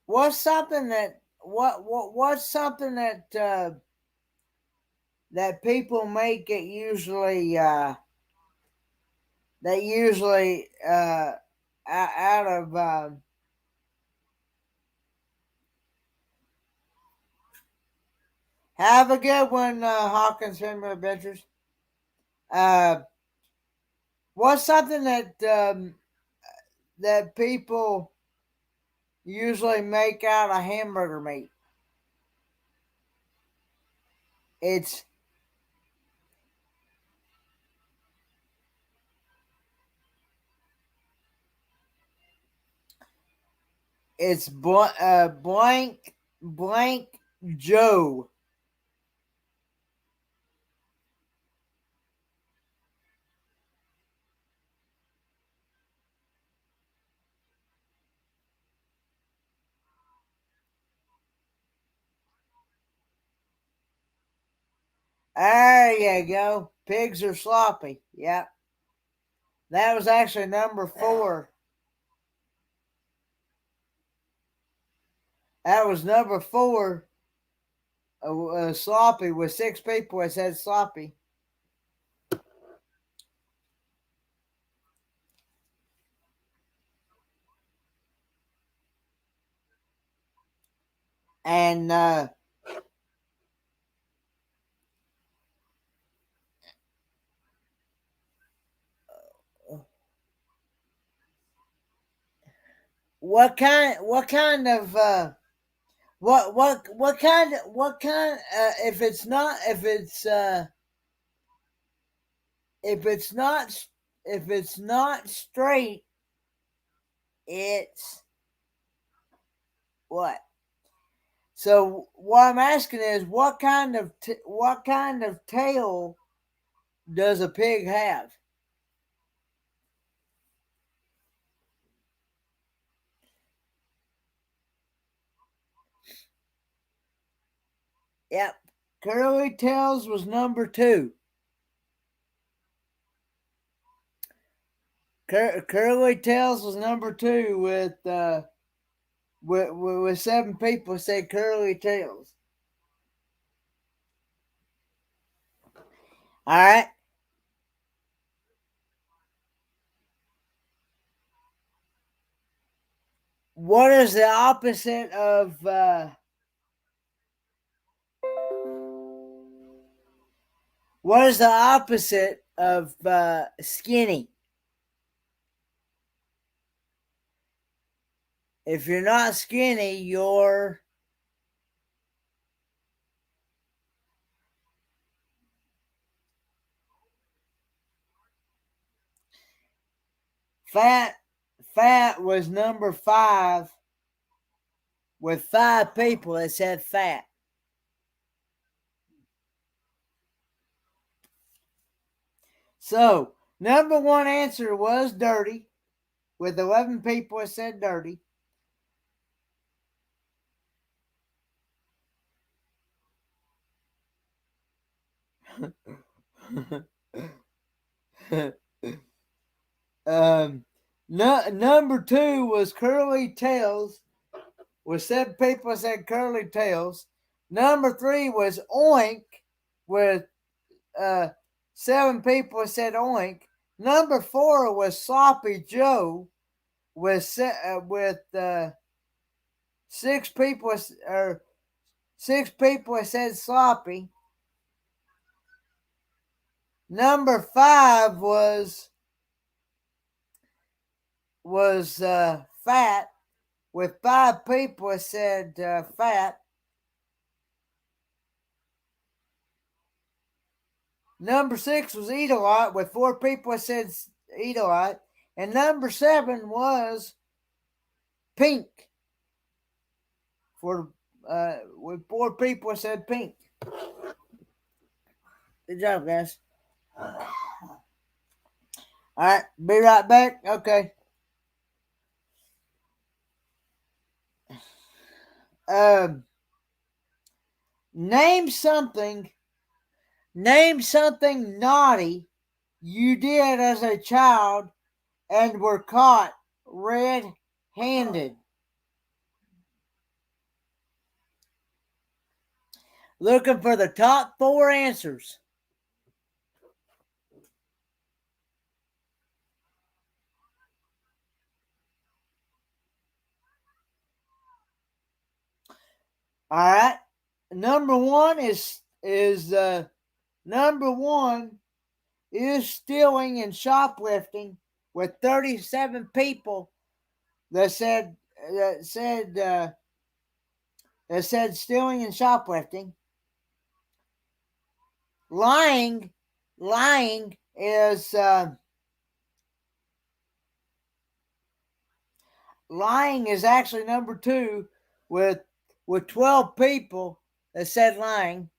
Speaker 1: what's something that what's something that people make it usually out of have a good one, Hawkins Family Adventures. What's something that people usually make out of hamburger meat? It's blank Joe. There you go. Pigs are sloppy. Yep. That was actually number 4. That was number 4. Sloppy with 6 people that said sloppy. And what kind of What kind? If it's not straight, it's what? So what I'm asking is, what kind of tail does a pig have? Yep, curly tails was number 2. Curly tails was number 2 with 7 people said curly tails. All right. What is the opposite of skinny? If you're not skinny, you're fat. Fat was number 5 with 5 people that said fat. So, number 1 answer was dirty, with 11 people that said dirty. Number 2 was curly tails, with 7 people said curly tails. Number 3 was oink, with 7 people said oink. Number 4 was sloppy Joe, with 6 people or 6 people said sloppy. Number 5 was fat, with 5 people said fat. Number 6 was eat a lot, with 4 people said eat a lot. And number 7 was pink, for with 4 people said pink. Good job, guys. All right, be right back. Okay. Name something naughty you did as a child and were caught red-handed. Looking for the top 4 answers. All right. Number 1 is stealing and shoplifting, with 37 people that said stealing and shoplifting. Lying is actually number 2, with 12 people that said lying.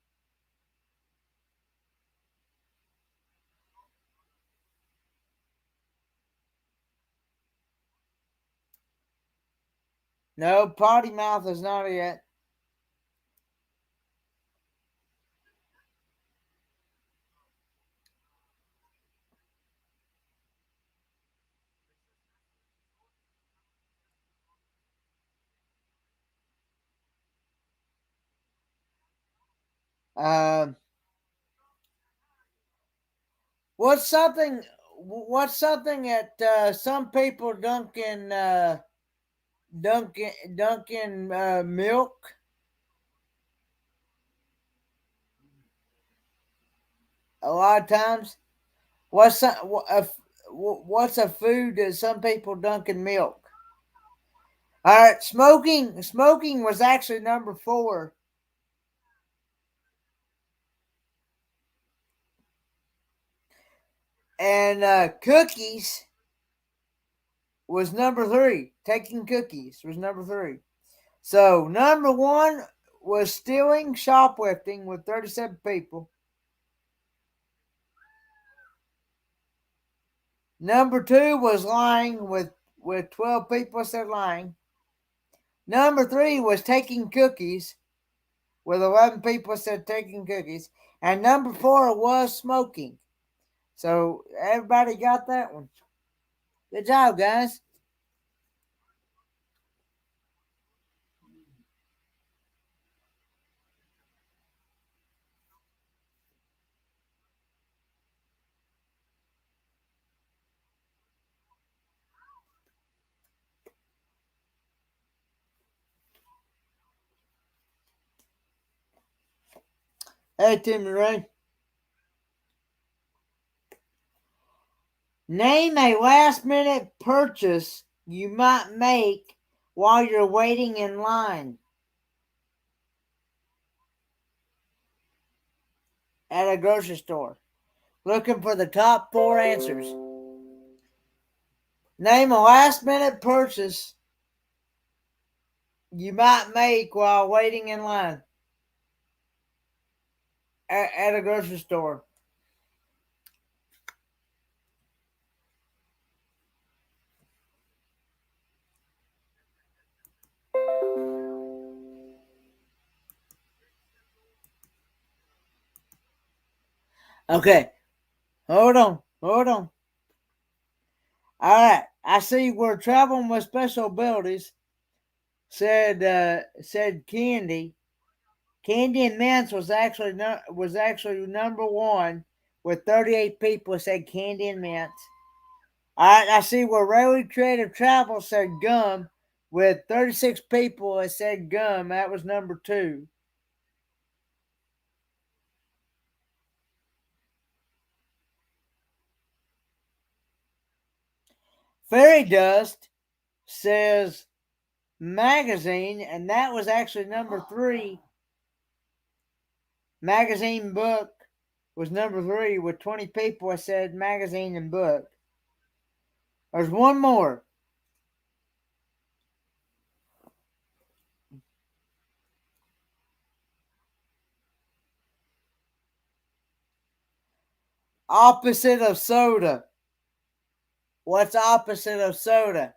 Speaker 1: No, potty mouth is not yet. What's something that some people dunk in milk? A lot of times. What's a food that some people dunk in milk? All right, smoking was actually number 4. And cookies was number 3. Taking cookies was number 3. So number 1 was stealing, shoplifting with 37 people. Number 2 was lying with 12 people said lying. Number 3 was taking cookies with 11 people said taking cookies. And number 4 was smoking. So everybody got that one. Good job, guys. Hey, Timmy Ray. Name a last minute purchase you might make while you're waiting in line at a grocery store. Looking for the top 4 answers. Name a last minute purchase you might make while waiting in line at a grocery store. Okay, hold on. All right, I see we're traveling with special abilities. Said Candy. Candy and Mints was actually number 1 with 38 people said Candy and Mints. All right, I see where Really Creative Travel said gum with 36 people that said gum. That was number 2. Fairy Dust says magazine, and that was actually number 3. Magazine book was number 3 with 20 people that said magazine and book. There's one more. Opposite of soda. What's opposite of soda?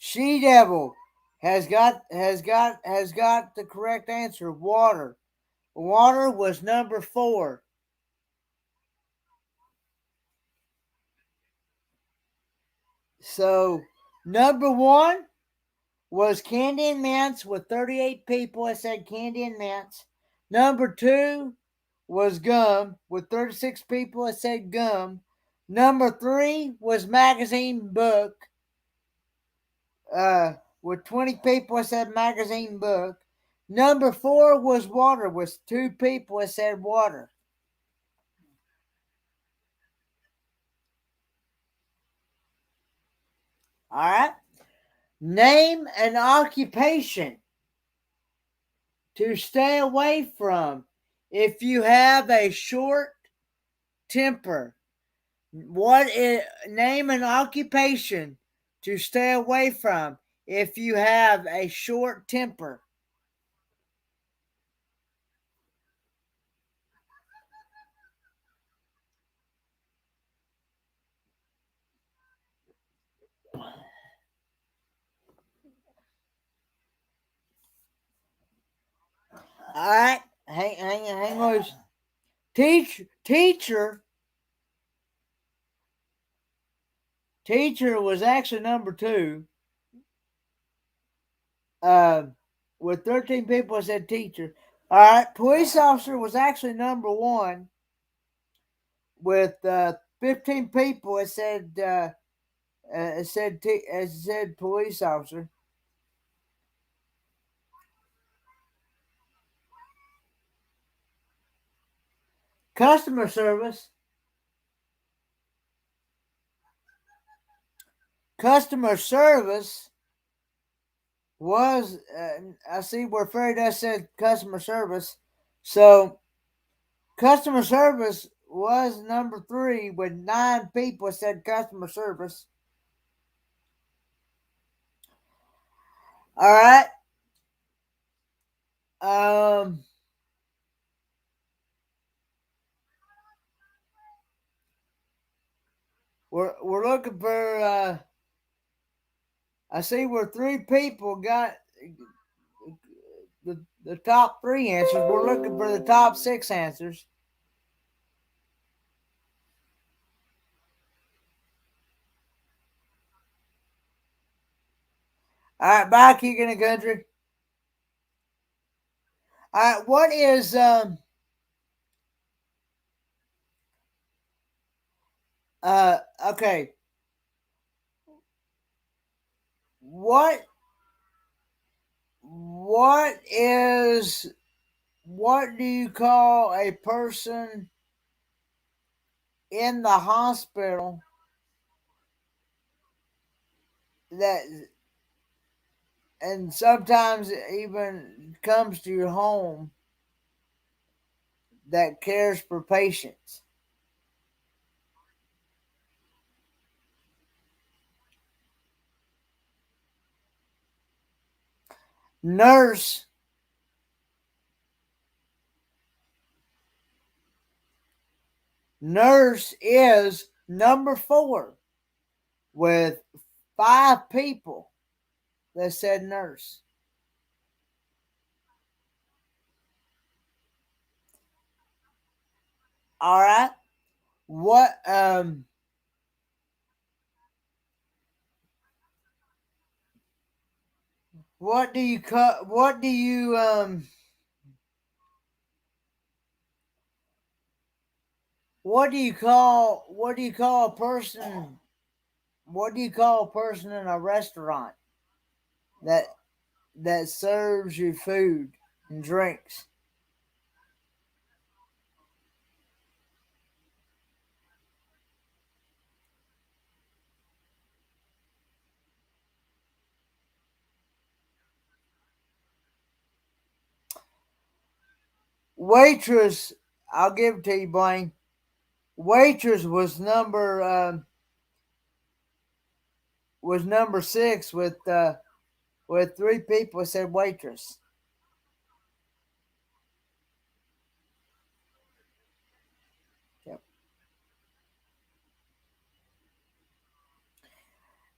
Speaker 1: She Devil has got the correct answer. Water. Water was number 4. So number 1 was Candy and Mints with 38 people that said Candy and Mints. Number 2 was gum with 36 people that said gum. Number 3 was magazine book with 20 people that said magazine book. Number 4 was water with 2 people that said water. All right. Name an occupation to stay away from if you have a short temper. Name an occupation to stay away from if you have a short temper? All right, hang loose. Teacher was actually number 2. With 13 people that said teacher. All right, police officer was actually number 1 with 15 people that said police officer. Customer service. Customer service was, I see where Faraday said customer service. So customer service was number 3 with 9 people said customer service. All right. We're looking for, I see where 3 people got the top 3 answers. We're looking for the top 6 answers. All right, bye, Keegan and Country. All right, what is okay. What do you call a person in the hospital that, and sometimes it even comes to your home, that cares for patients? Nurse. Nurse is number 4 with 5 people that said nurse. All right. What what do you call what do you a person, what do you call a person in a restaurant that serves you food and drinks? Waitress, I'll give it to you, Blaine. Waitress was number 6 with 3 people said waitress. Yep.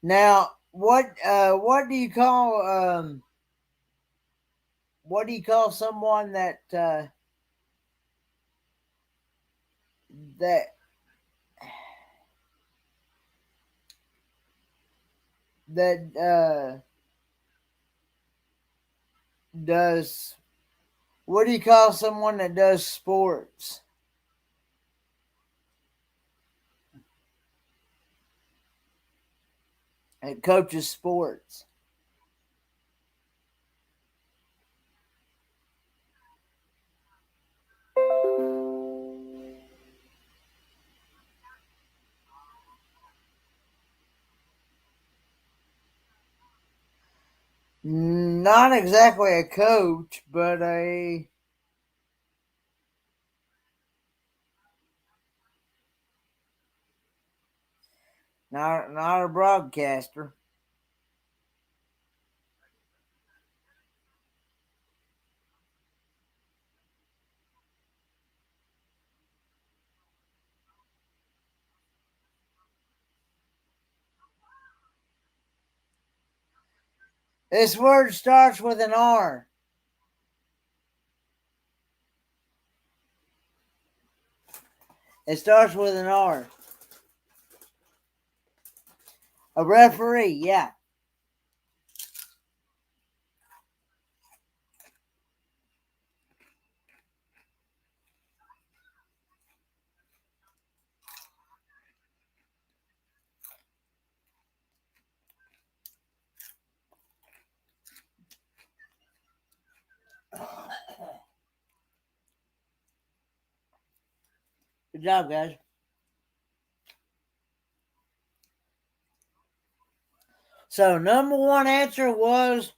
Speaker 1: Now, what do you call someone that that does, what do you call someone that does sports? It coaches sports. Not exactly a coach, but not a broadcaster. This word starts with an R. It starts with an R. A referee, yeah. Good job, guys. So, number one answer was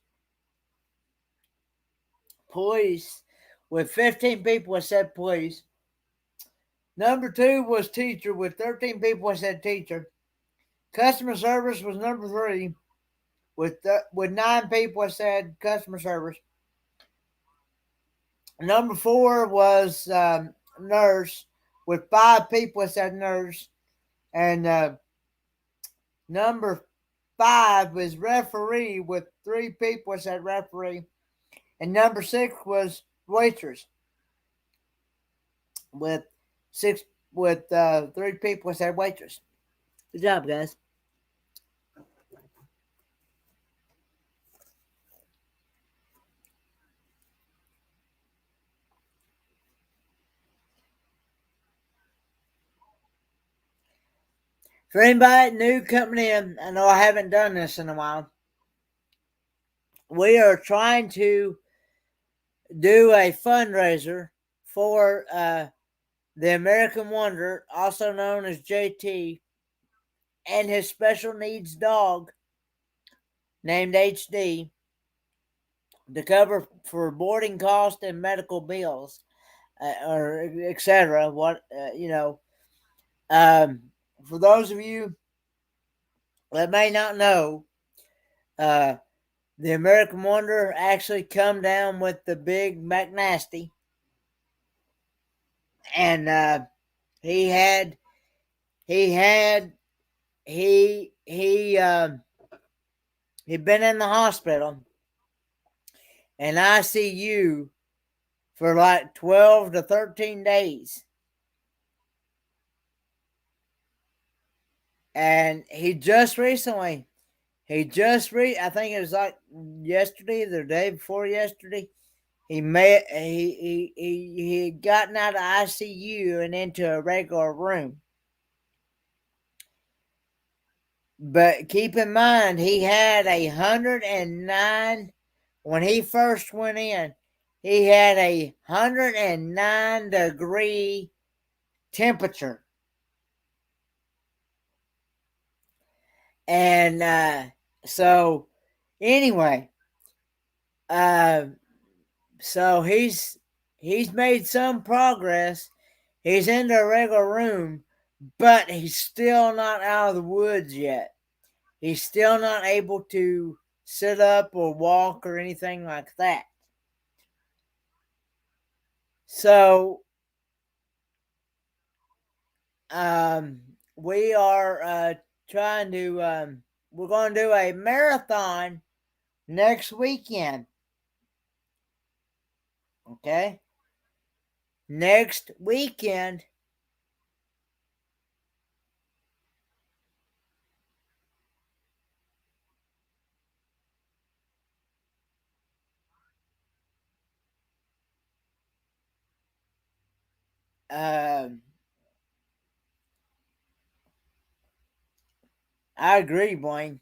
Speaker 1: police. With 15 people that said police. Number two was teacher. With 13 people that said teacher. Customer service was number three. With 9 people that said customer service. Number four was nurse. With 5 people that said nurse. And number 5 was referee. With 3 people that said referee. And number 6 was waitress. With 3 people that said waitress. Good job, guys. For anybody new coming in, I know I haven't done this in a while. We are trying to do a fundraiser for the American Wonder, also known as JT, and his special needs dog named HD, to cover for boarding costs and medical bills, or etc. For those of you that may not know, the American Wonder actually come down with the big McNasty, and he'd been in the hospital in ICU for like 12 to 13 days. And he just recently, I think it was like yesterday, the day before yesterday, he had gotten out of ICU and into a regular room. But keep in mind, he had 109 when he first went in. He had 109-degree temperature, and so anyway, so he's made some progress. He's in the regular room, but he's still not out of the woods yet. He's still not able to sit up or walk or anything like that. So we are trying to, we're going to do a marathon next weekend. Okay? Next weekend. I agree, Blaine.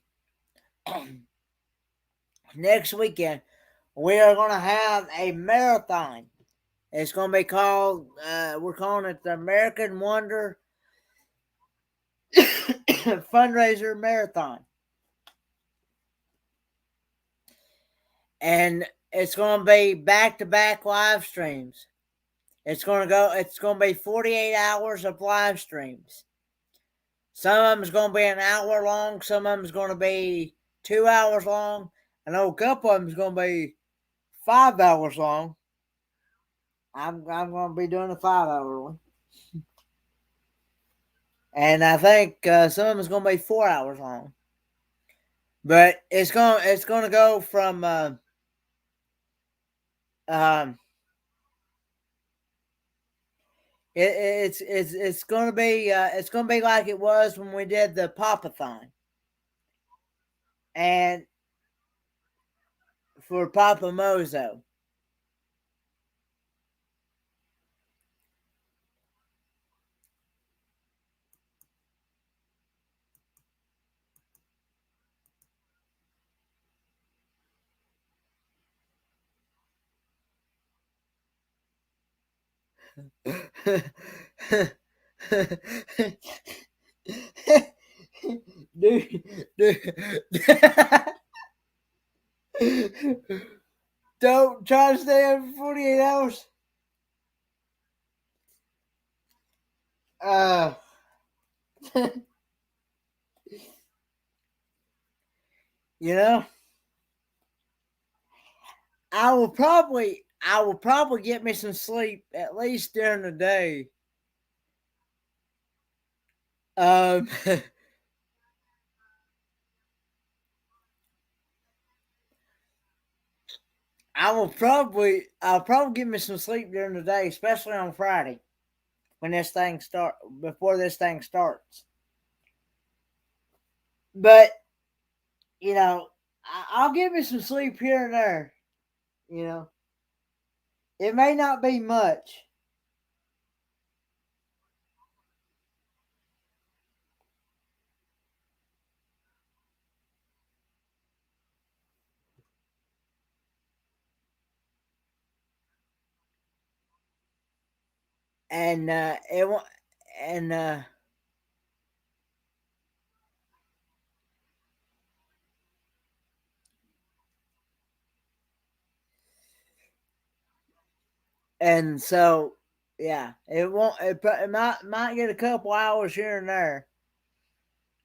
Speaker 1: Next weekend, we are going to have a marathon. It's going to be called, we're calling it the American Wonder Fundraiser Marathon. And it's going to be back-to-back live streams. It's going to be 48 hours of live streams. Some of them is going to be an hour long. Some of them is going to be 2 hours long. I know a couple of them is going to be 5 hours long. I'm going to be doing a 5-hour one. And I think some of them is going to be 4 hours long. But it's going to go from it's going to be like it was when we did the Pop-a-thon. And for Papa Mozo. Don't try to stay up for 48 hours. You know, I will probably get me some sleep at least during the day. Um, I'll probably get me some sleep during the day, especially on Friday when before this thing starts. But you know, I'll get me some sleep here and there. You know, it may not be much. And it won't, and and so yeah, it won't. It might get a couple hours here and there.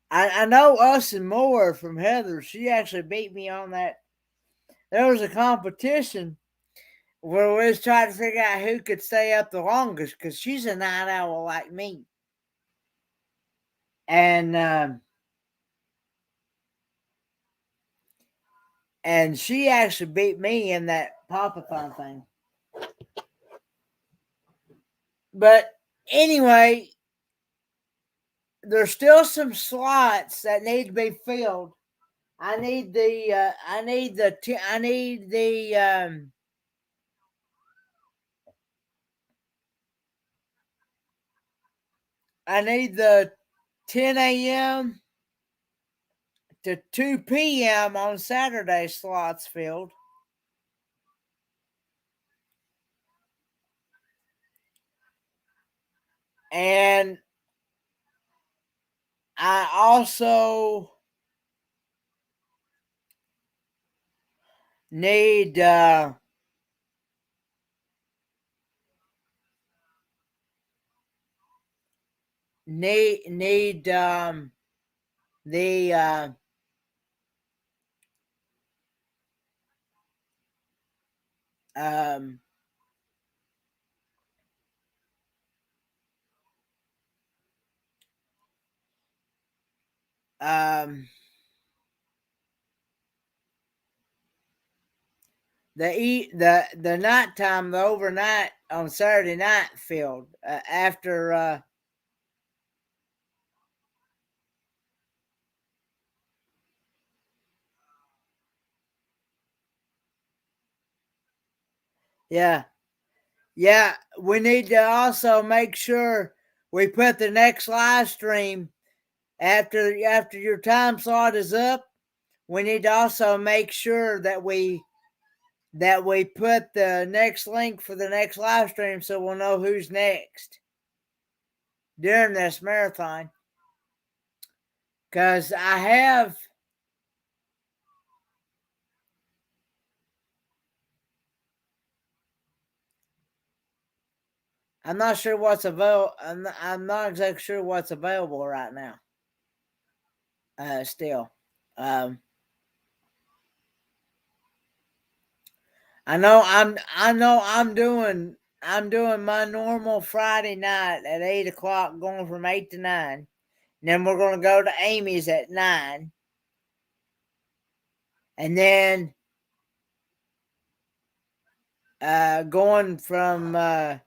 Speaker 1: I know us and more from Heather. She actually beat me on that. There was a competition where we was trying to figure out who could stay up the longest because she's a night owl like me, and she actually beat me in that pop-a-thon thing. But anyway, there's still some slots that need to be filled. I need the I need the I need the 10 a.m. to 2 p.m. on Saturday slots filled. And I also need need the um um the nighttime, the overnight on Saturday night filled after yeah. Yeah, we need to also make sure we put the next live stream after your time slot is up. We need to also make sure that we put the next link for the next live stream so we'll know who's next during this marathon. Because I'm not sure what's available. I'm not exactly sure what's available right now. Still, I know I'm doing my normal Friday night at 8 o'clock, going from 8 to 9. And then we're going to go to Amy's at 9, and then going from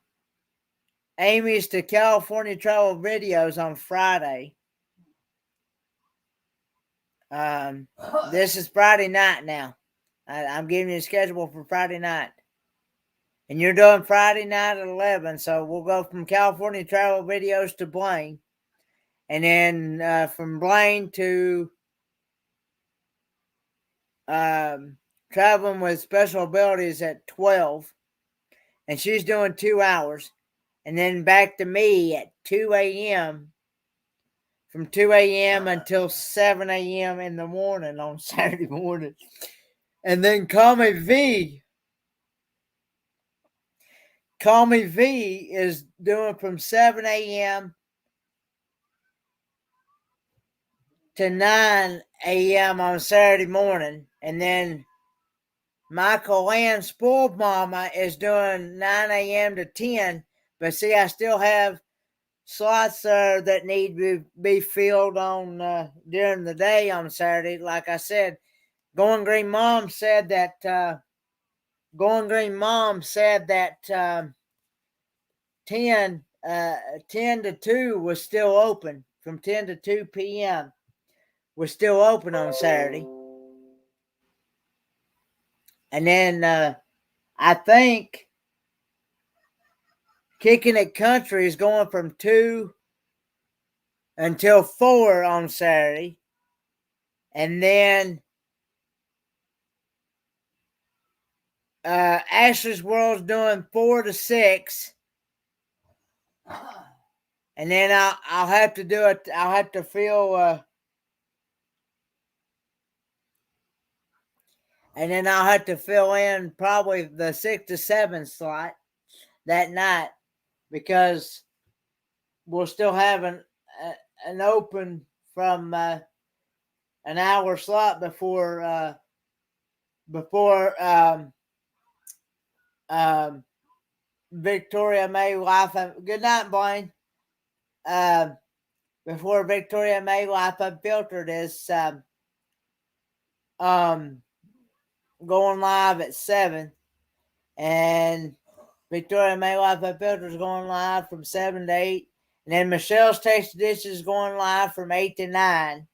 Speaker 1: Amy's to California Travel Videos on Friday. This is Friday night now. I'm giving you a schedule for Friday night. And you're doing Friday night at 11. So we'll go from California Travel Videos to Blaine. And then from Blaine to Traveling with Special Abilities at 12. And she's doing 2 hours. and then back to me at 2 a.m. from 2 a.m. until 7 a.m. in the morning on Saturday morning. And then Call Me V is doing from 7 a.m. to 9 a.m. on Saturday morning. And then Michael Land Spoiled Mama is doing 9 a.m. to 10. But see, I still have slots that need to be filled on during the day on Saturday. Like I said, Going Green Mom said that 10 to 2 was still open. From 10 to 2 p.m. was still open on Saturday. And then I think Kicking It Country is going from 2 until 4 on Saturday. And then Ashley's World's doing 4 to 6. And then I'll have to do it. I'll have to fill and then I'll have to fill in probably the 6 to 7 slot that night, because we'll still have an open from an hour slot before Victoria May Life. Good night, Blaine. Before Victoria May Life Unfiltered is going live at 7, and Victoria May Life Unfiltered is going live from 7 to 8, and then Michelle's Tasty Dishes is going live from 8 to 9.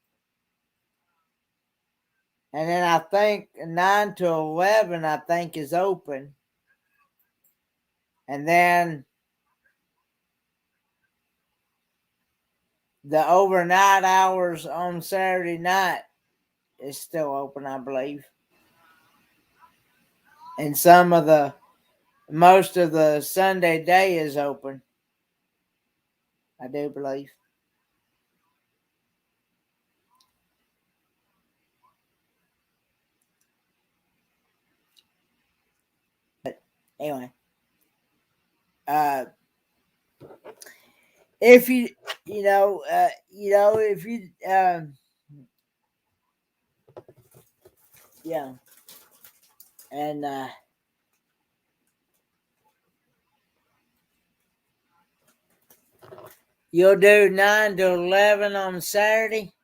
Speaker 1: And then I think 9 to 11, I think, is open. And then the overnight hours on Saturday night is still open, I believe. And most of the Sunday day is open, I do believe. But anyway, if you if you yeah, and you'll do 9 to 11 on Saturday.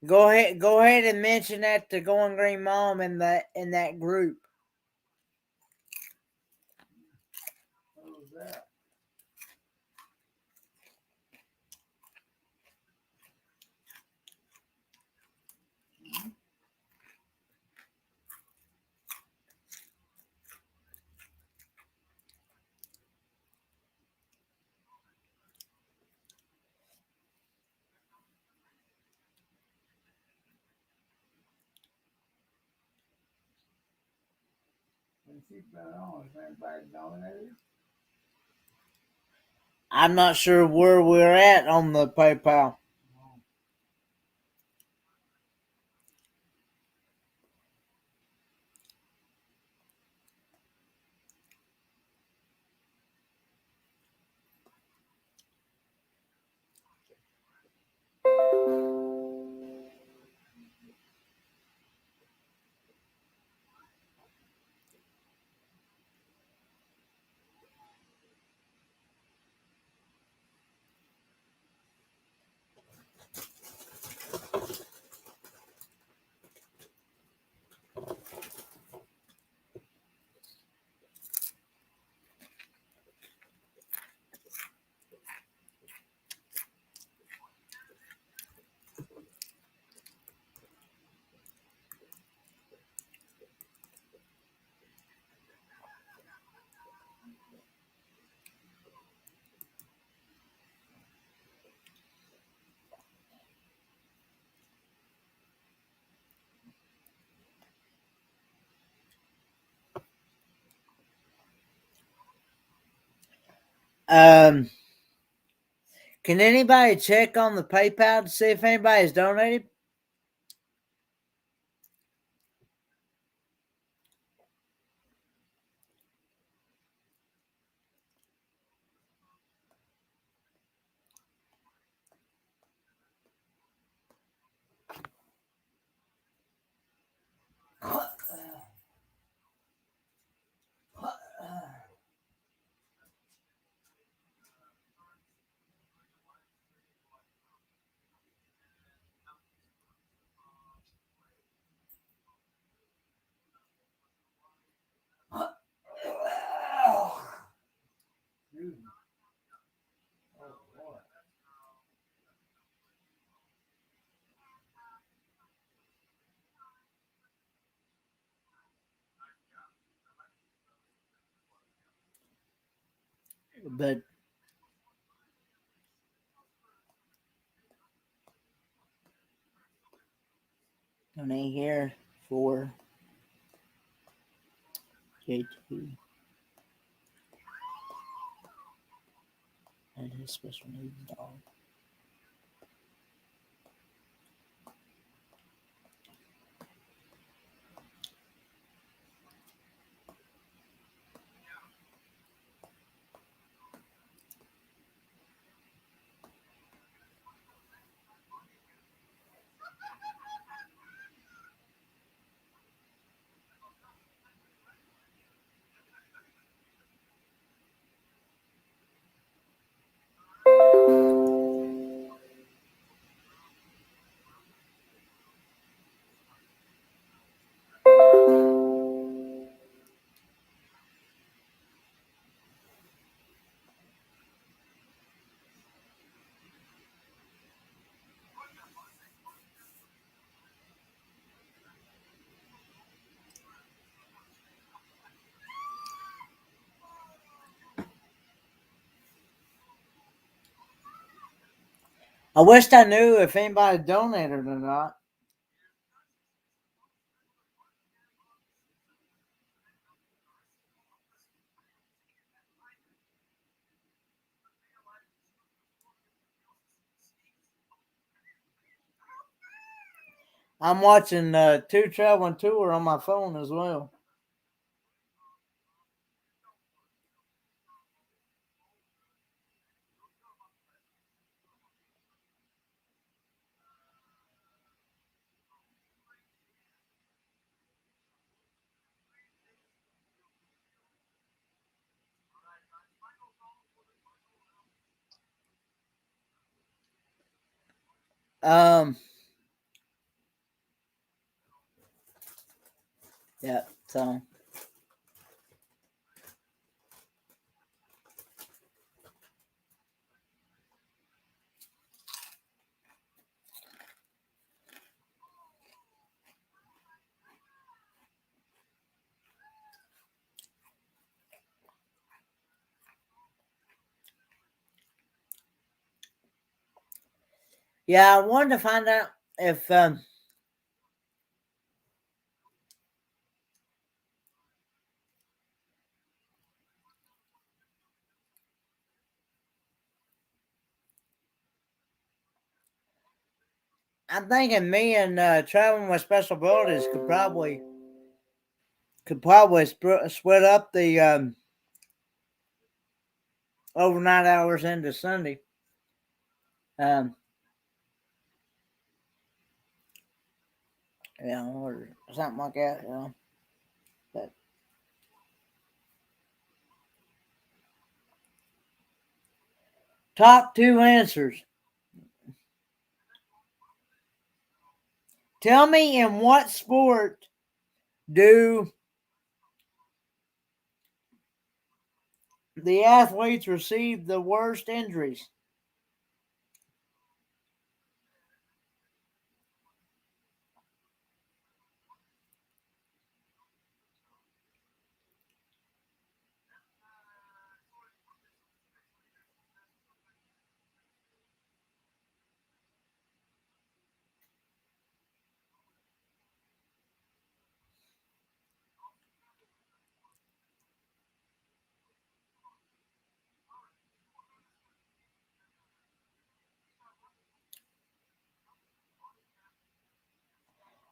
Speaker 1: Go ahead and mention that to Going Green Mom in that group.
Speaker 5: What was that? When she put on, is anybody dominated?
Speaker 1: I'm not sure where we're at on the PayPal. Um, can anybody check on the PayPal to see if anybody has donated? But donate here for JT and his special needs dog. I wished I knew if anybody donated or not. I'm watching Two Traveling Tour on my phone as well. Um, yeah, so yeah, I wanted to find out if I'm thinking me and traveling with special abilities could probably split up the overnight hours into Sunday. Um, or something like that. But top two answers. Tell me in what sport do the athletes receive the worst injuries?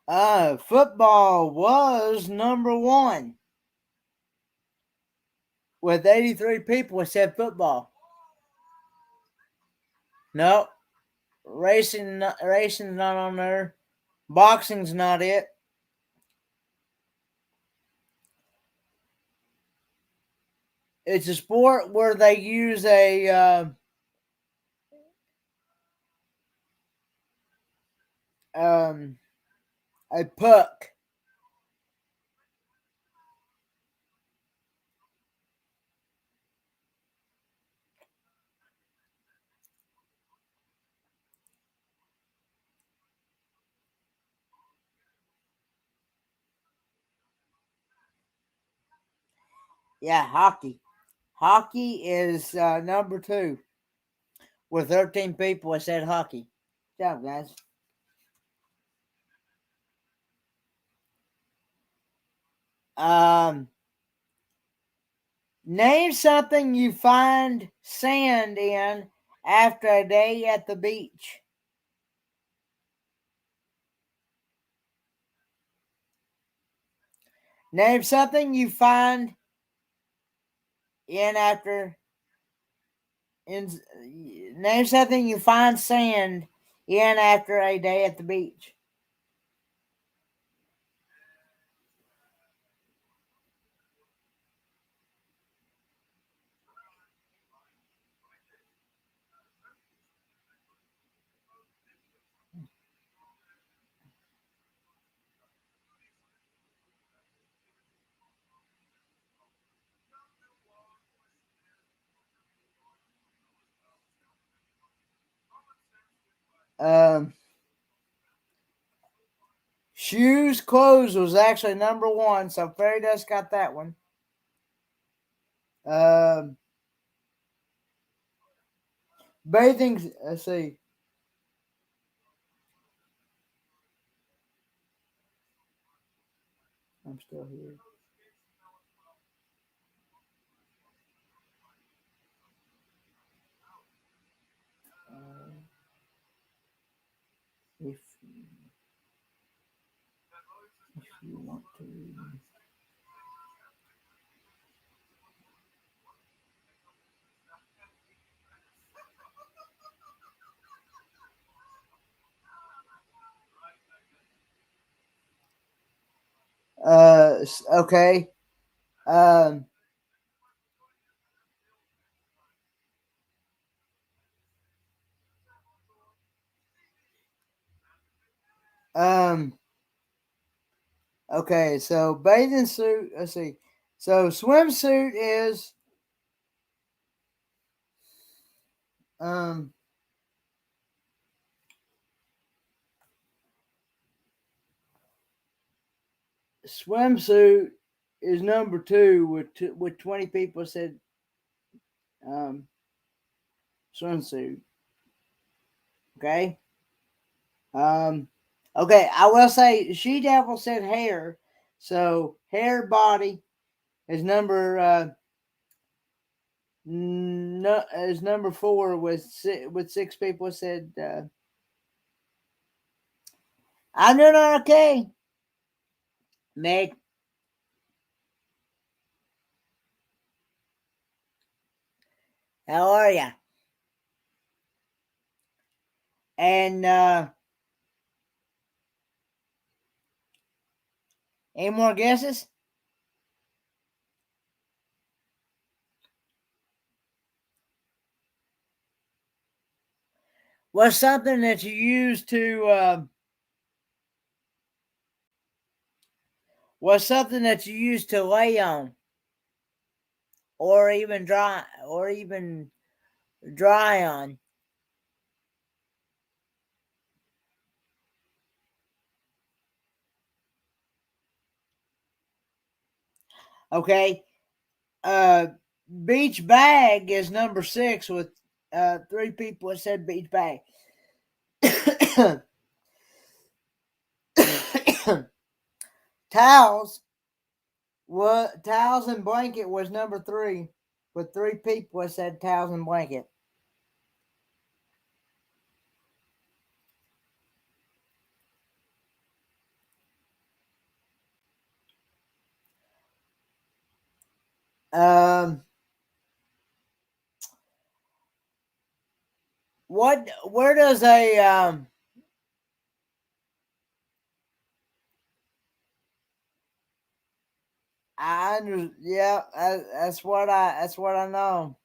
Speaker 1: Football was number one with 83 people said football. No, racing's not on there. Boxing's not it. It's a sport where they use a puck. Yeah, hockey. Hockey is number two with 13 people that said hockey. Good job, guys. Name something you find sand in after a day at the beach. Name something you find in after in name something you find sand in after a day at the beach. Shoes, clothes was actually number one, so Fairy Dust got that one. Bathing, let's see. I'm still here. If you want to. Okay. Um, okay, so bathing suit, let's see. So swimsuit is um swimsuit is number two with 20 people said um swimsuit. Okay. Okay, I will say She Devil said hair. So hair body is number four with six people said I'm doing okay. Meg, how are ya? And any more guesses? What's something that you use to what's something that you use to lay on or even dry on? Okay. Uh beach bag is number six with three people that said beach bag. Towels towels and blanket was number three with three people that said towels and blanket. Where does a yeah, that's what I know.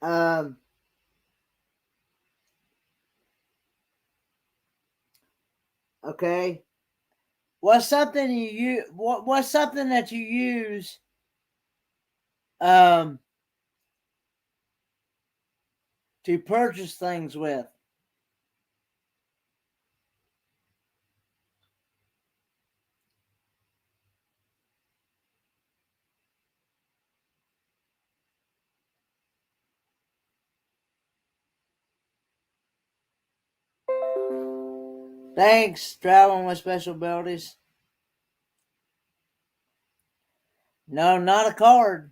Speaker 1: um okay. What's something what's something that you use um to purchase things with? Thanks, traveling with special abilities. No, not a card.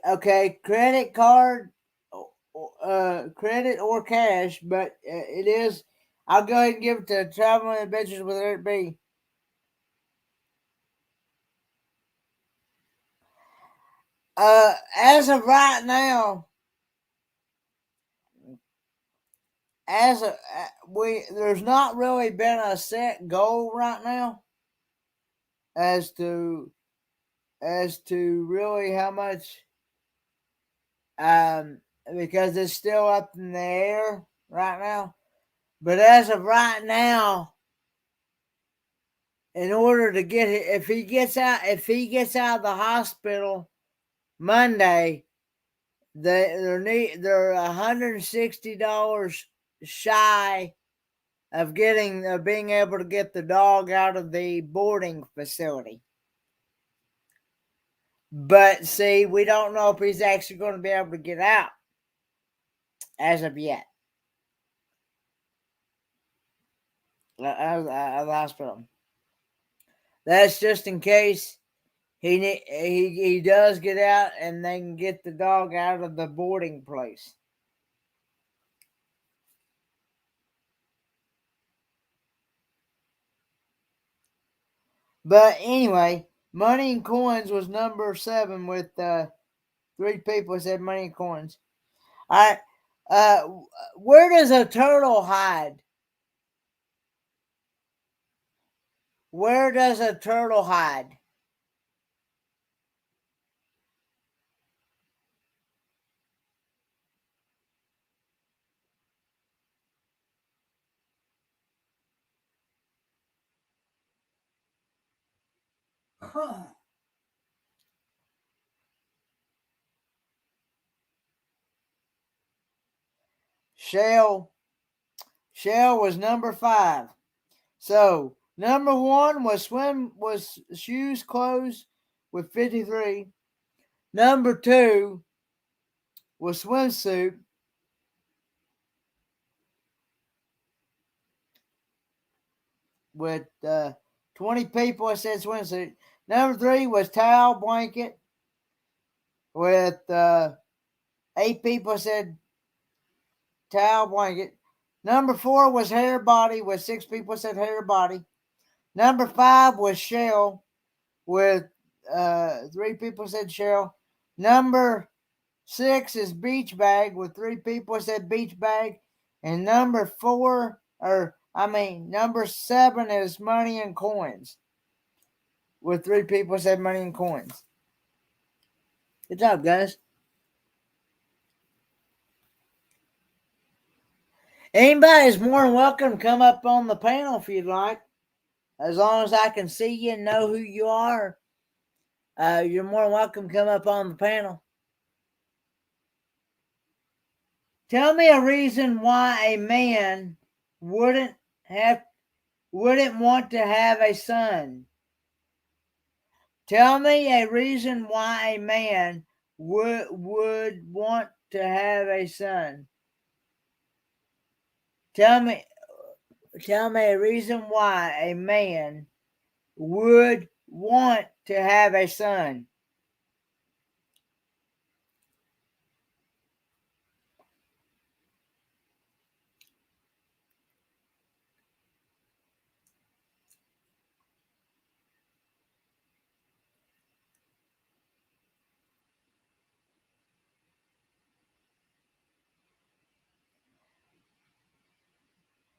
Speaker 1: Okay, credit card, credit or cash, but it is. I'll go ahead and give it to Traveling Adventures with Eric B. As of right now, there's not really been a set goal right now as to really how much, because it's still up in the air right now. But as of right now, in order to get it, if he gets out of the hospital Monday, they're $160 shy of being able to get the dog out of the boarding facility. But see, we don't know if he's actually going to be able to get out as of yet of the hospital. That's just in case he does get out and they can get the dog out of the boarding place. But anyway, Money and Coins was number 7 with 3 people said Money and Coins. All right. Where does a turtle hide? Where does a turtle hide? Shell was number 5. So number 1 was shoes, clothes with 53. Number 2 was swimsuit with 20 people said swimsuit. Number 3 was towel blanket with 8 people said towel blanket. Number 4 was hair body with 6 people said hair body. Number 5 was shell with 3 people said shell. Number 6 is beach bag with 3 people said beach bag. And number 7 is money and coins with 3 people said money and coins. Good job, guys. Anybody is more than welcome to come up on the panel if you'd like. As long as I can see you and know who you are, you're more than welcome to come up on the panel. Tell me a reason why a man wouldn't want to have a son. Tell me a reason why a man would want to have a son. Tell me a reason why a man would want to have a son.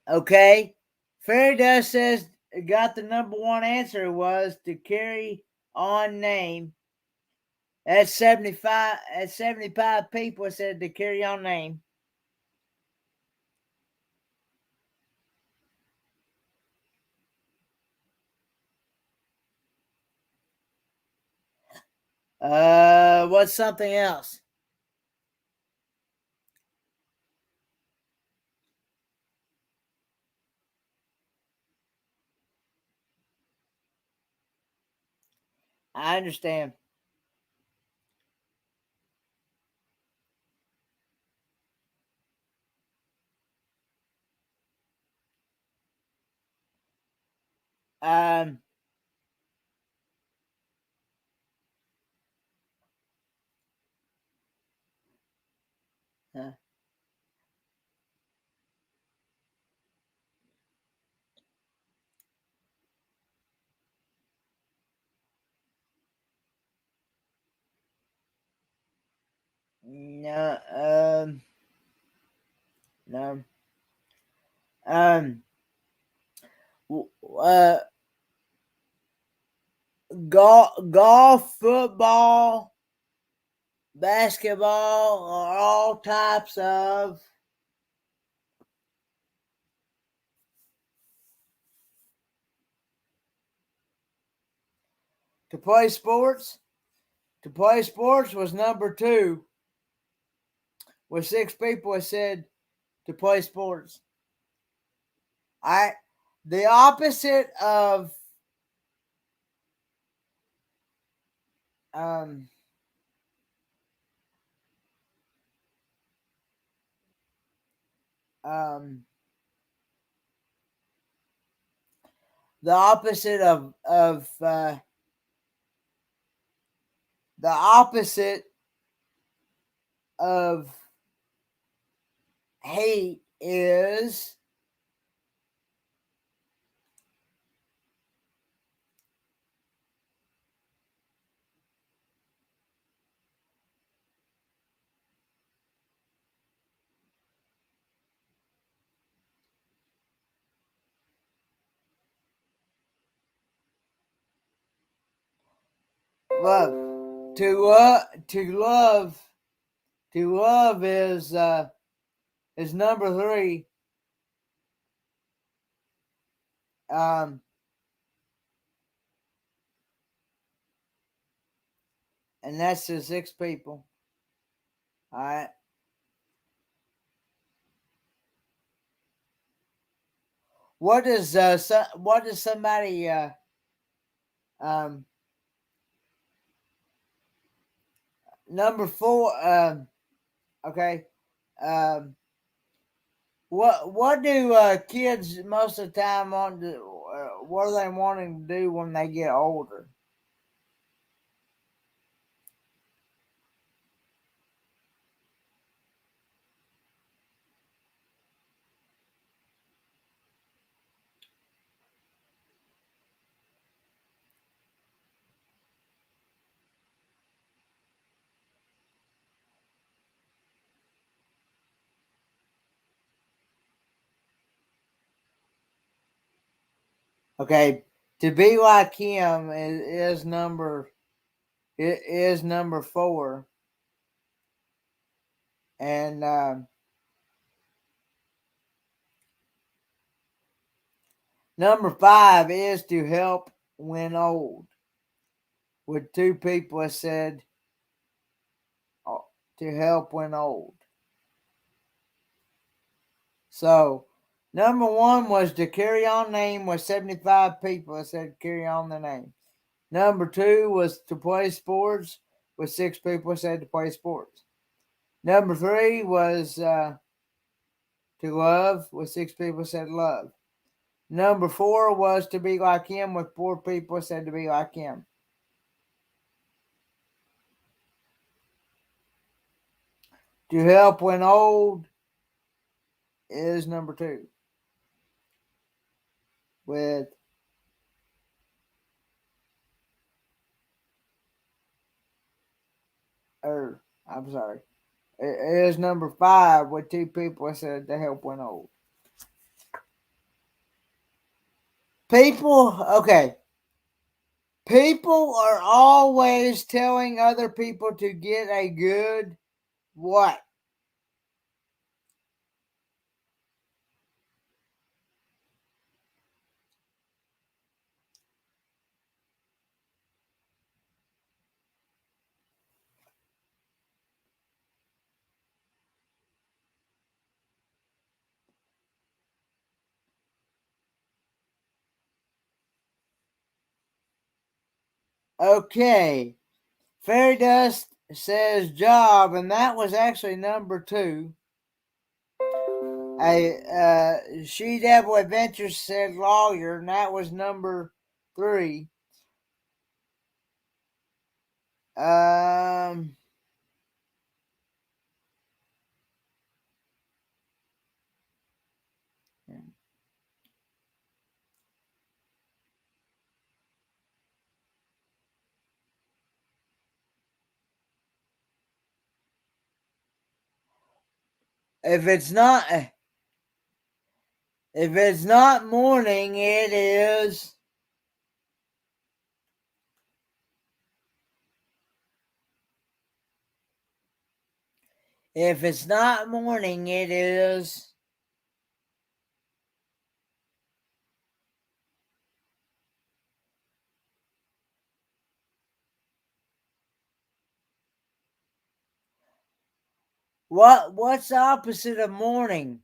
Speaker 1: Okay. Fairy Dust says got the number one answer was to carry on name. That's 75. At 75 people said to carry on name. What's something else? I understand. Um, uh, no, no. Um, uh, golf, football, basketball are all types of to play sports. To play sports was number 2, with 6 people that said to play sports. The opposite of um um the opposite the opposite of hate is love. To love is number 3. Um, and that's the 6 people. All right. What does somebody um number 4 okay what do kids most of the time want to what are they wanting to do when they get older? Okay, to be like him is number 4, and number 5 is to help when old, with 2 people that said to help when old. So, number one was the Carry On name with 75 people that said carry on the name. Number two was to play sports with 6 people said to play sports. Number three was to love with 6 people said love. Number four was to be like him with 4 people said to be like him. To help when old is number two. With I'm sorry. It is number 5 with 2 people said to help when old. Okay. People are always telling other people to get a good what? Okay. Fairy Dust says job, and that was actually number 2. She Devil Adventures said lawyer, and that was number 3. Um, if it's not morning, it is. If it's not morning, it is. What's the opposite of morning?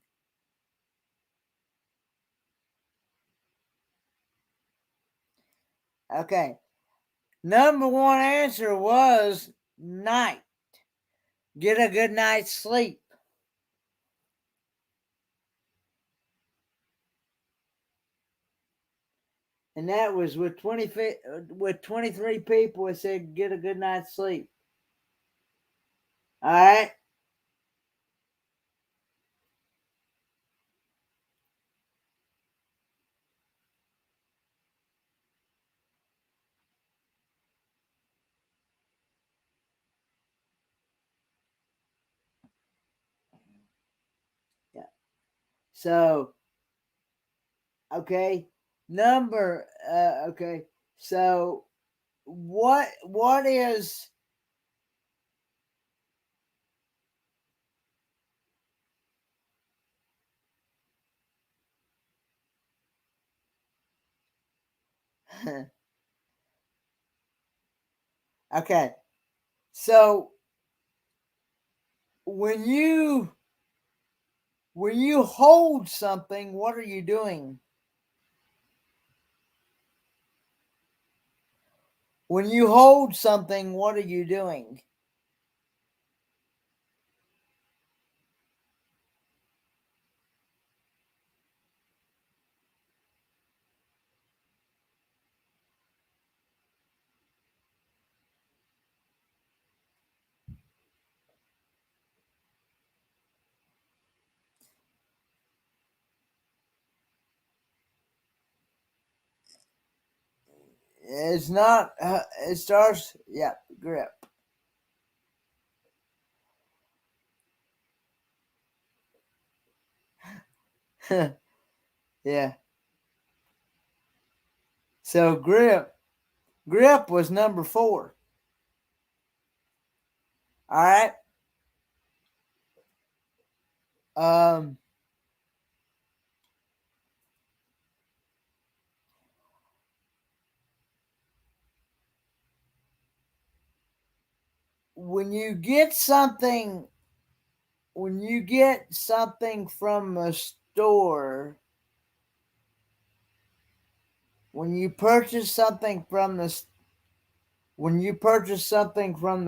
Speaker 1: Okay. Number one answer was night. Get a good night's sleep. And that was with 23 people that said get a good night's sleep. All right. Yeah. So, okay. Okay. So, what is okay. So, when you hold something, what are you doing? When you hold something, what are you doing? It's not. It starts. Yeah, grip. Yeah. So grip was number 4. All right. Um. When you get something from store, when you purchase something from the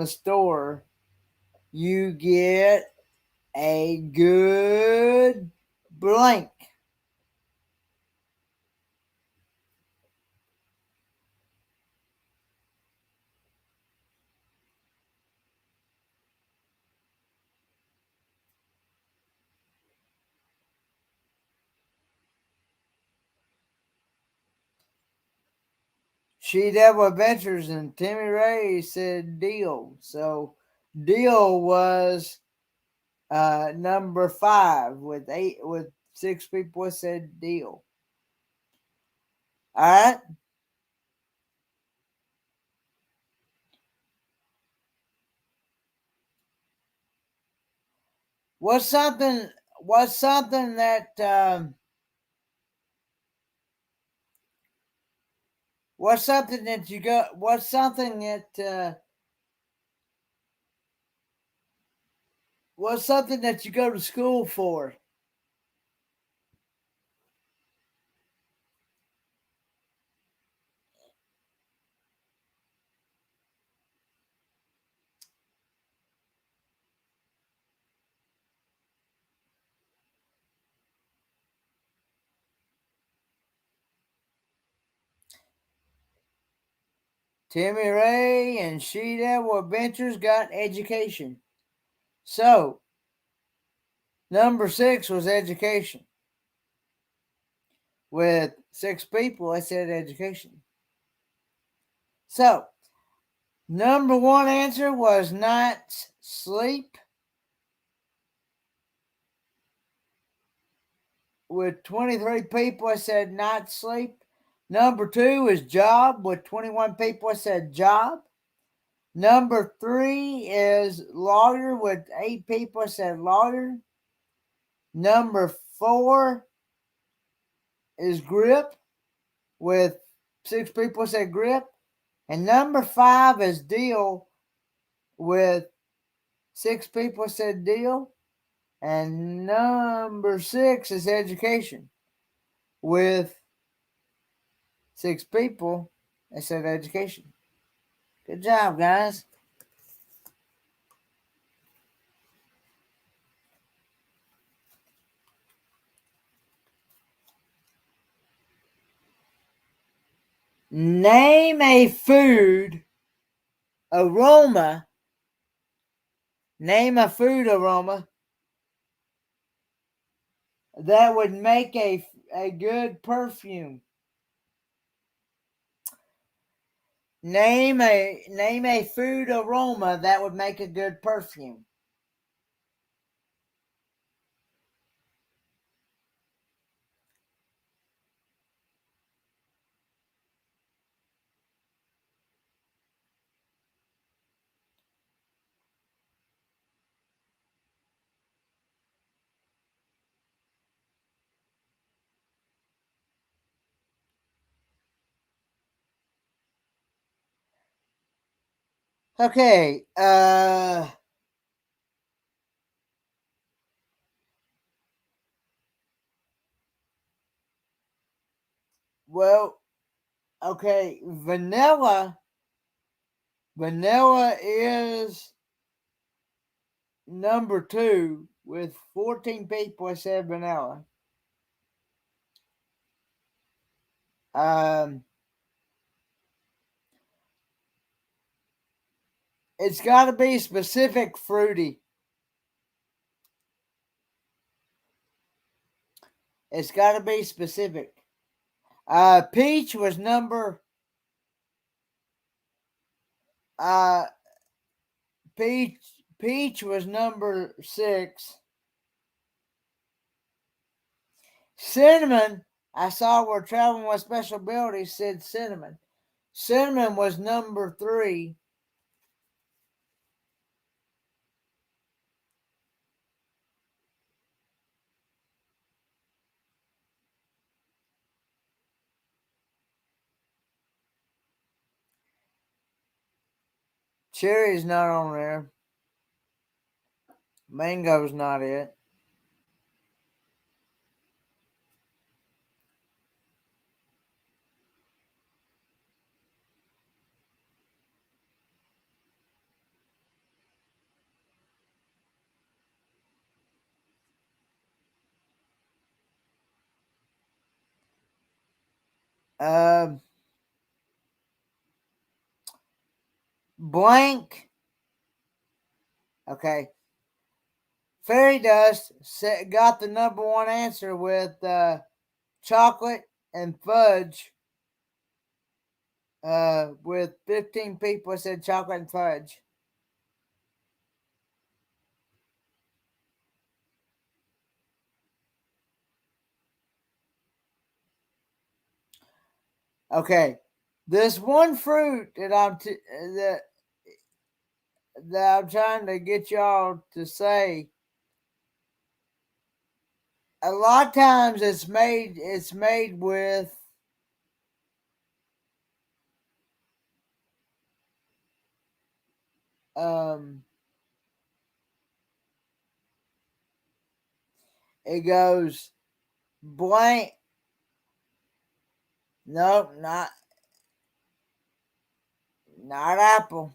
Speaker 1: store, you get a good blank. She Devil Adventures and Timmy Ray said deal. So deal was number 5 with 6 people said deal. All right. What's something that what's something that you go what's something that what's something that you go to school for? Timmy Ray and She Devil Adventures got education. So number 6 was education. With 6 people, I said education. So number 1 answer was not sleep. With 23 people, I said not sleep. Number 2 is job. With 21 people, I said job. Number 3 is lawyer. With 8 people, I said lawyer. Number 4 is grip. With 6 people, I said grip. And number 5 is deal. With 6 people, said deal. And number 6 is education. With 6 people, I said education. Good job, guys. Name a food aroma. Name a food aroma that would make a good perfume. Name a food aroma that would make a good perfume. Okay, well, okay, vanilla is number 2 with 14 people. I said vanilla. It's got to be specific fruity. It's got to be specific. Peach was number. Peach was number 6. Cinnamon, I saw where Traveling with Special Abilities said cinnamon. Cinnamon was number 3. Cherry's not on there. Mango's not it. Blank. Okay. Fairy Dust got the number one answer with chocolate and fudge. With 15 people said chocolate and fudge. Okay, this one fruit that that I'm trying to get y'all to say. A lot of times it's made with it goes blank. Nope, not apple.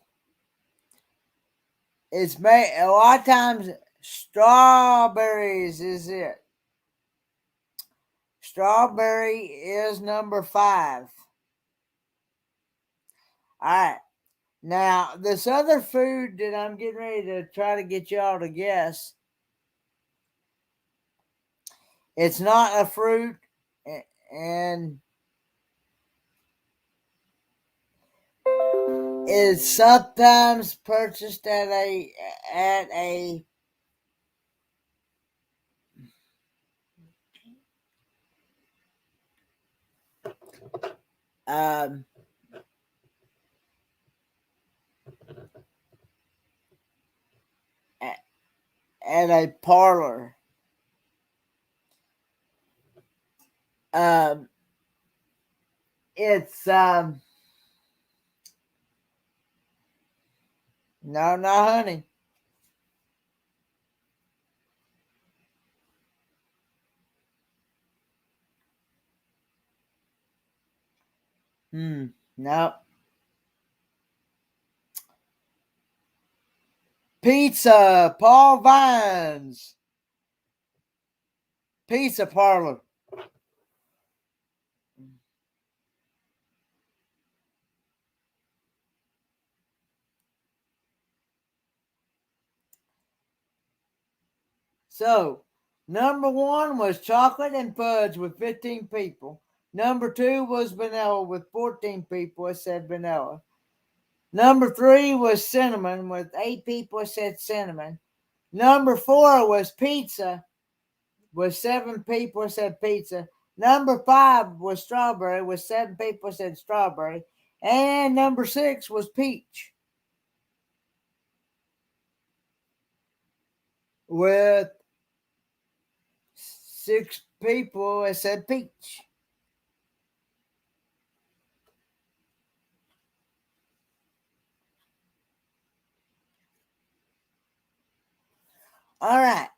Speaker 1: It's made a lot of times. Strawberries is it. Strawberry is number 5. All right. Now, this other food that I'm getting ready to try to get y'all to guess, it's not a fruit, and it's sometimes purchased at a um, at a parlor. It's no, not honey. No. Pizza, Paul Vines. Pizza parlor. So, number 1 was chocolate and fudge with 15 people. Number 2 was vanilla with 14 people. It said vanilla. Number 3 was cinnamon with 8 people. It said cinnamon. Number 4 was pizza with 7 people. It said pizza. Number 5 was strawberry with 7 people. It said strawberry. And number 6 was peach with 6 people. It said peach. All right.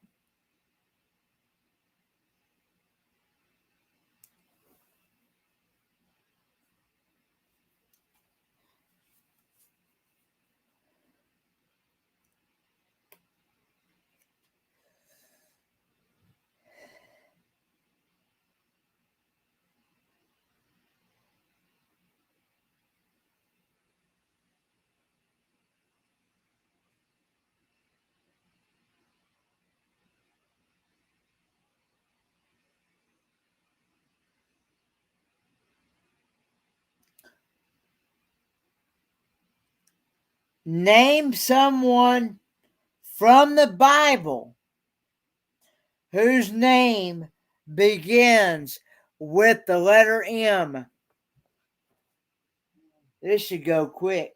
Speaker 1: Name someone from the Bible whose name begins with the letter M. This should go quick.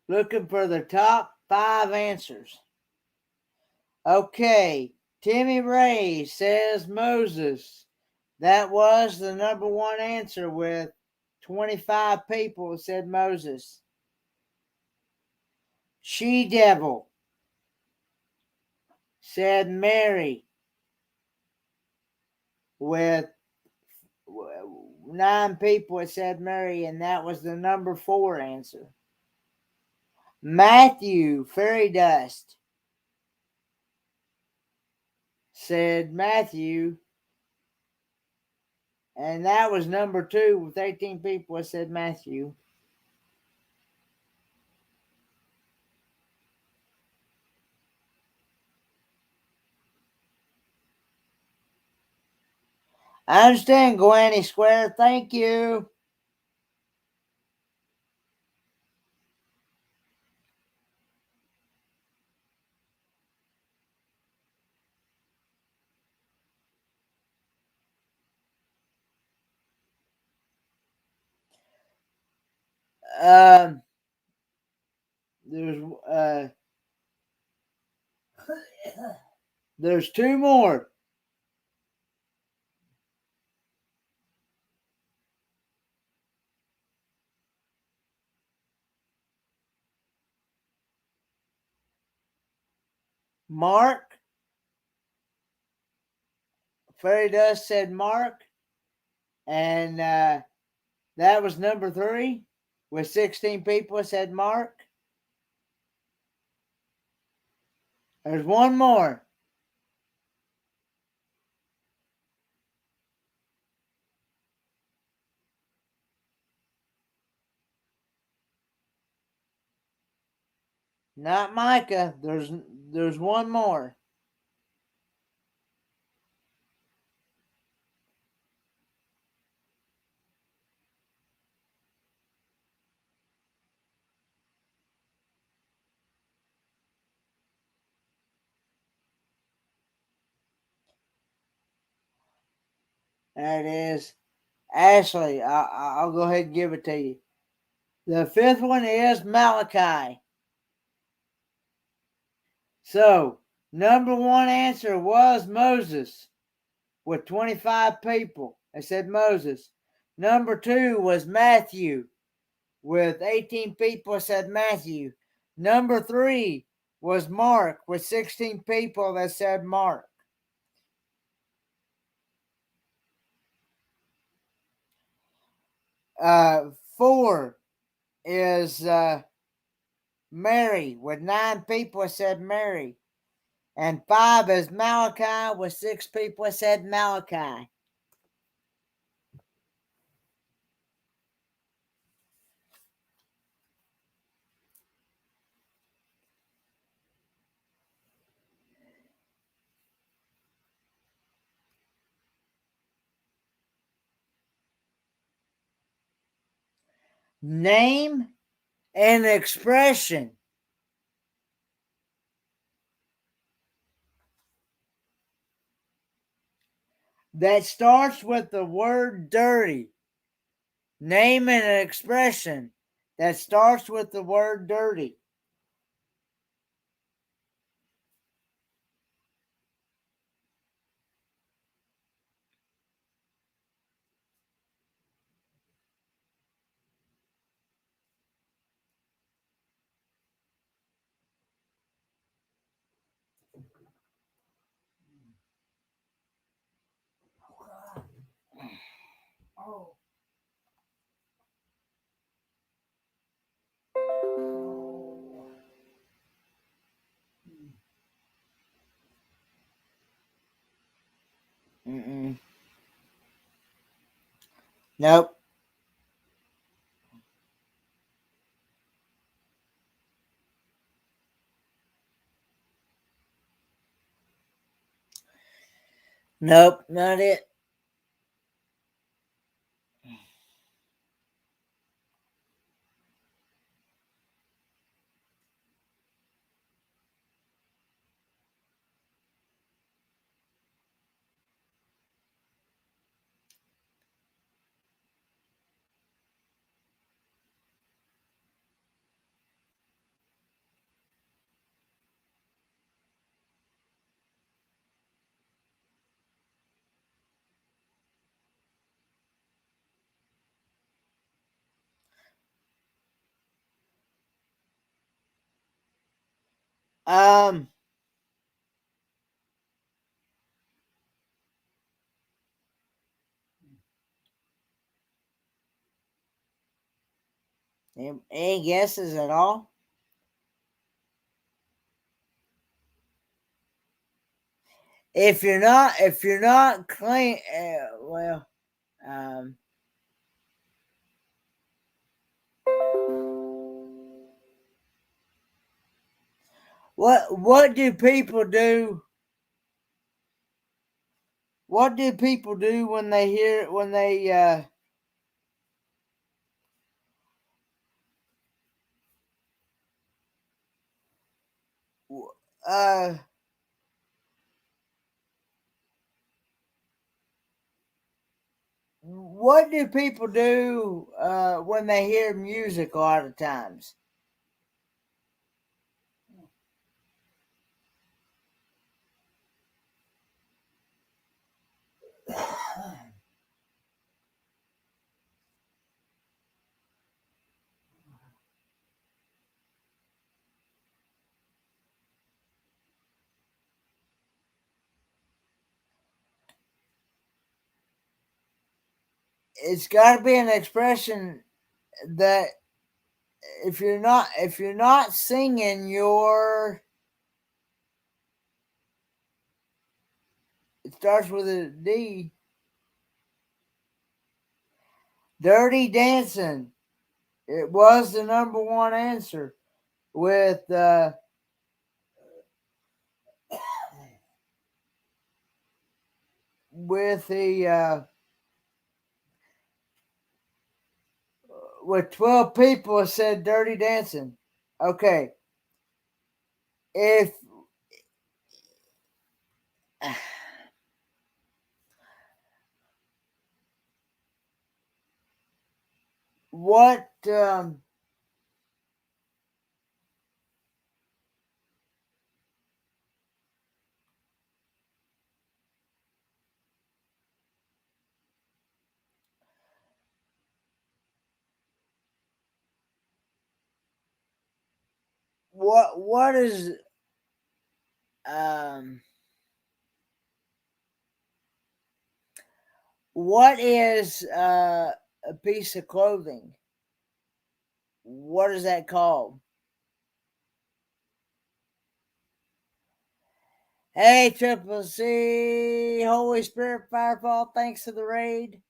Speaker 1: Looking for the top 5 answers. Okay, Timmy Ray says Moses. That was the number 1 answer with 25 people said Moses. She Devil said Mary with 9 people that said Mary, and that was the number 4 answer. Matthew Fairy Dust said Matthew, and that was number 2 with 18 people that said Matthew. I understand, Granny Square. Thank you. There's there's 2 more. Mark Fairy Dust said Mark, and that was number 3 with 16 people that said Mark. There's 1 more. Not Micah. There's 1 more. That is Ashley. I'll go ahead and give it to you. The 5th one is Malachi. So, number 1 answer was Moses with 25 people. They said Moses. Number 2 was Matthew with 18 people that said Matthew. Number 3 was Mark with 16 people that said Mark. Uh, 4 is Mary with 9 people that said Mary. And 5 is Malachi with 6 people that said Malachi. Name and expression that starts with the word dirty. Name and an expression that starts with the word dirty. Oh. Mm-mm. Nope. Nope, not it. Um, Any guesses at all? If you're not clean, well, what do people do? What do people do when they hear what do people do when they hear music a lot of times? It's got to be an expression that if you're not singing, it starts with a D. Dirty Dancing. It was the number one answer with with 12 people said Dirty Dancing. Okay. If what what is what is a piece of clothing? What is that called? Hey, Triple C, Holy Spirit Firefall, thanks for the raid.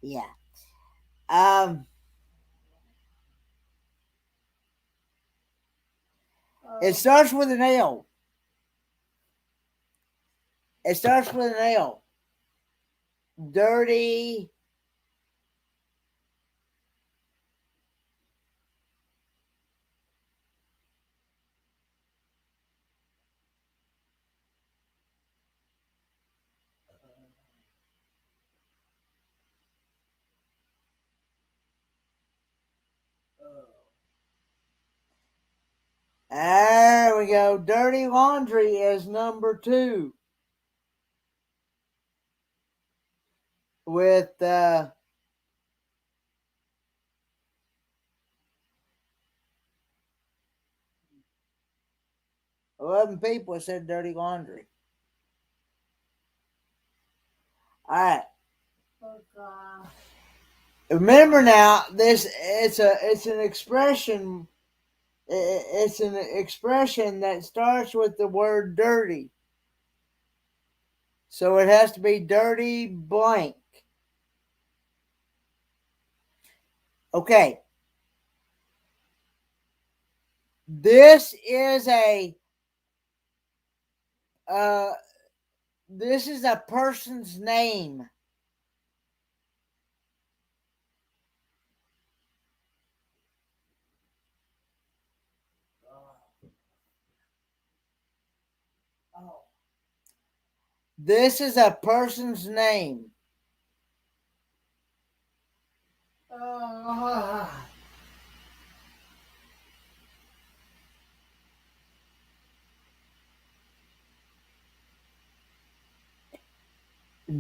Speaker 1: Yeah. It starts with an L. It starts with an L. Dirty. There we go. Dirty laundry is number 2. With 11 people said dirty laundry. All right. Remember now, it's an expression. It's an expression that starts with the word dirty. So it has to be dirty blank. Okay. This is a person's name. This is a person's name.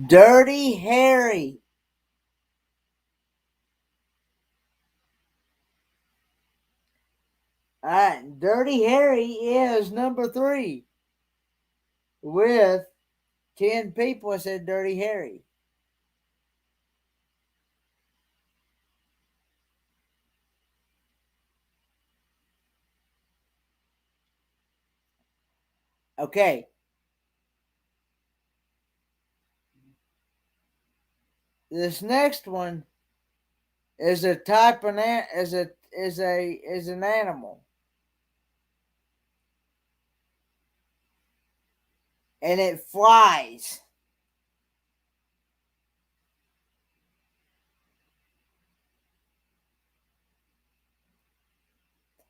Speaker 1: Dirty Harry. All right, Dirty Harry is number 3 with 10 people said Dirty Harry. Okay. This next one is a type of is an animal. And it flies.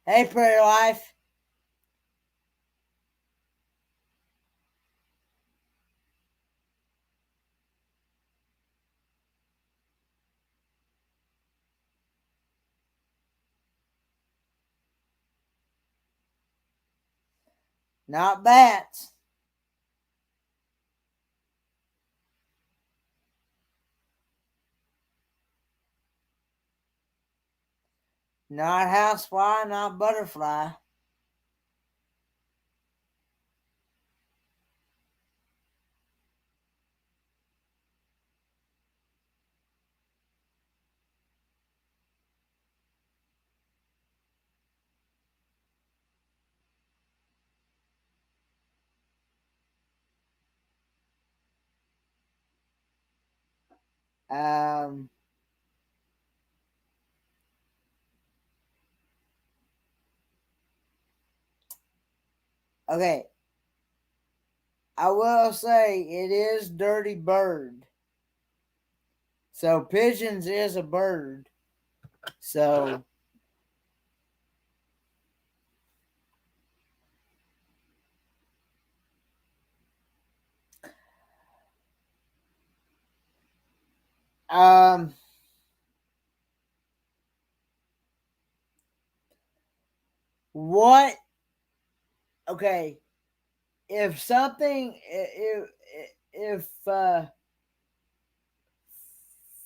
Speaker 1: Hey, Prairie Life. Not bats. Not housefly, not butterfly. Um, okay. I will say it is Dirty Bird. So pigeons is a bird. So um what okay, if something if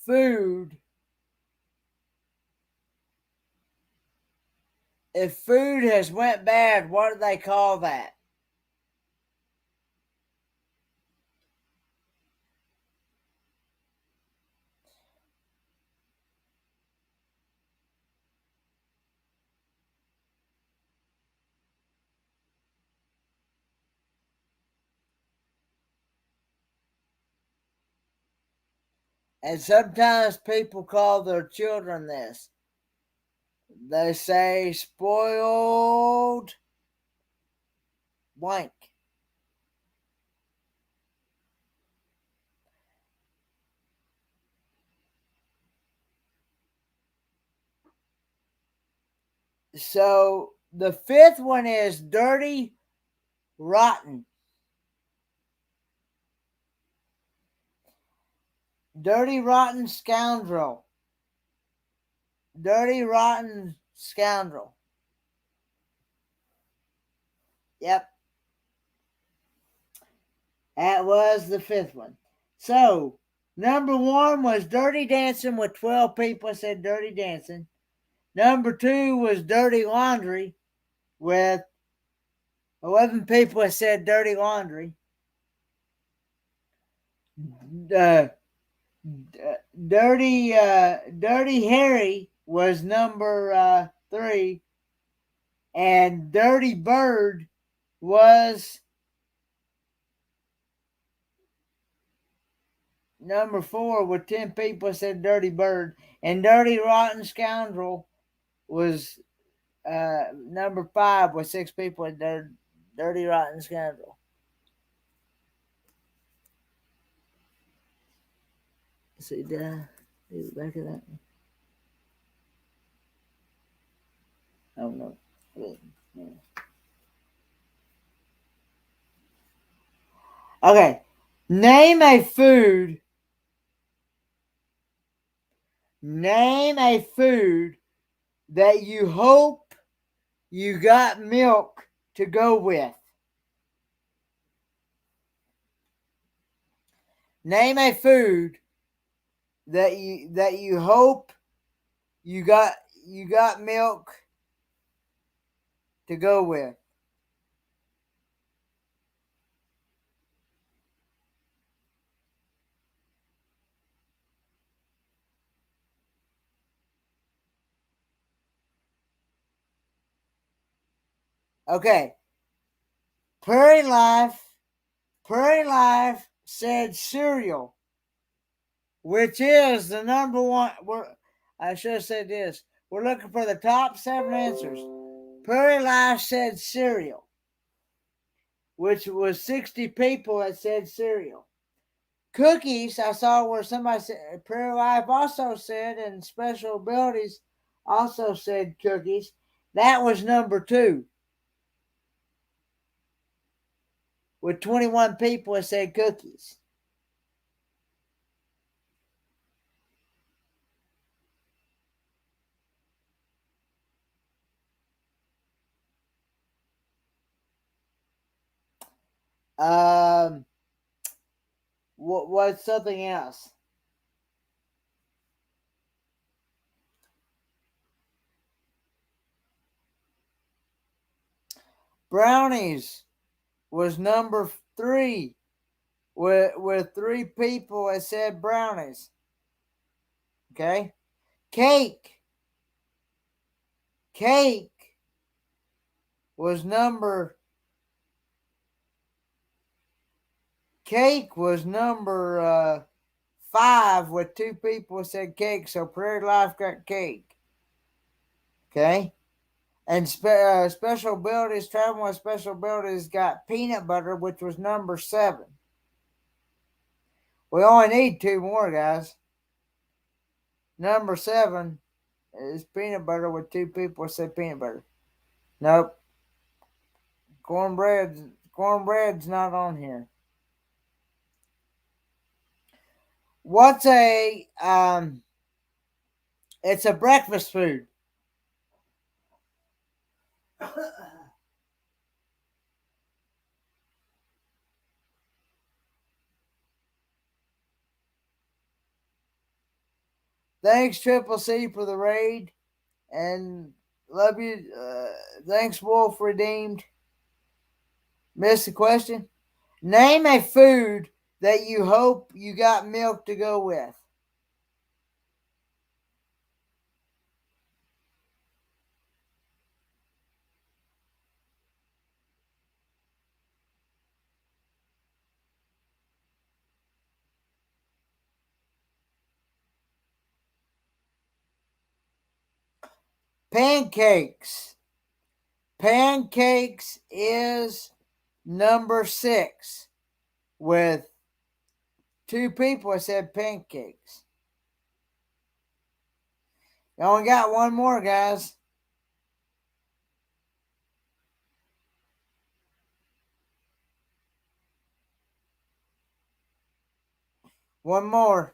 Speaker 1: food if food has went bad, what do they call that? And sometimes people call their children this. They say spoiled blank. So the 5th one is dirty, rotten. Dirty, rotten scoundrel. Dirty, rotten scoundrel. Yep. That was the 5th one. So, number 1 was Dirty Dancing with 12 people said Dirty Dancing. Number 2 was Dirty Laundry with 11 people said Dirty Laundry. Dirty Harry was number 3. And Dirty Bird was number 4 with 10 people said Dirty Bird. And Dirty Rotten Scoundrel was number 5 with 6 people at Dirty Rotten Scoundrel. See, did I do the back of that? Oh, no. Okay. Name a food. Name a food that you hope you got milk to go with. Name a food that you hope you got milk to go with. Okay. Prairie Life said cereal, which is the number one. I should have said this. We're looking for the top 7 answers. Prairie Life said cereal, which was 60 people that said cereal. Cookies, I saw where somebody said Prairie Life also said, and Special Abilities also said cookies. That was number 2. With 21 people that said cookies. What's something else? Brownies was number 3 with 3 people that said brownies. Okay. Cake was number 5 with 2 people said cake, so Prairie Life got cake. Okay. And Special Abilities, Traveling with Special Abilities got peanut butter, which was number 7. We only need 2 more, guys. Number 7 is peanut butter with 2 people said peanut butter. Nope. Cornbread's not on here. What's it's a breakfast food. Thanks, Triple C, for the raid. And love you. Thanks, Wolf Redeemed. Missed the question? Name a food that you hope you got milk to go with. Pancakes. Pancakes is number 6 with 2 people that said pancakes. You only got 1 more, guys. One more.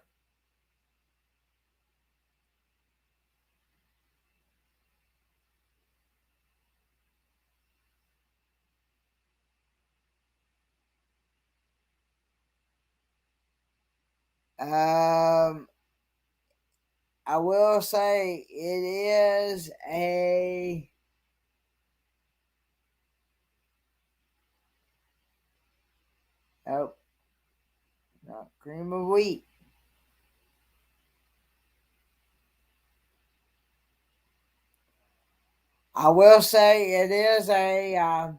Speaker 1: I will say it is a not cream of wheat. I will say it is a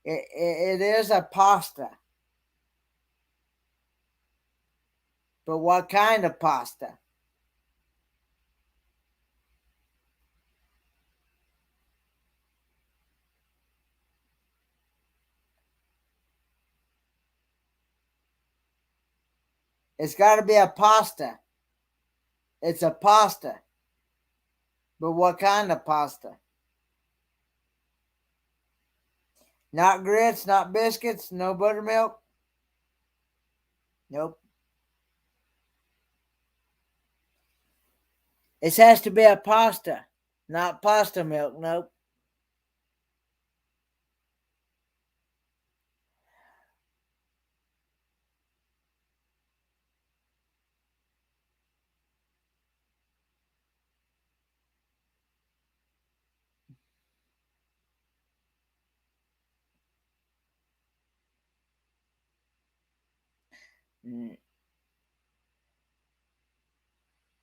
Speaker 1: it is a pasta. But what kind of pasta? It's got to be a pasta. It's a pasta. But what kind of pasta? Not grits, not biscuits, no buttermilk. Nope. It has to be a pasta, not pasta milk. Nope.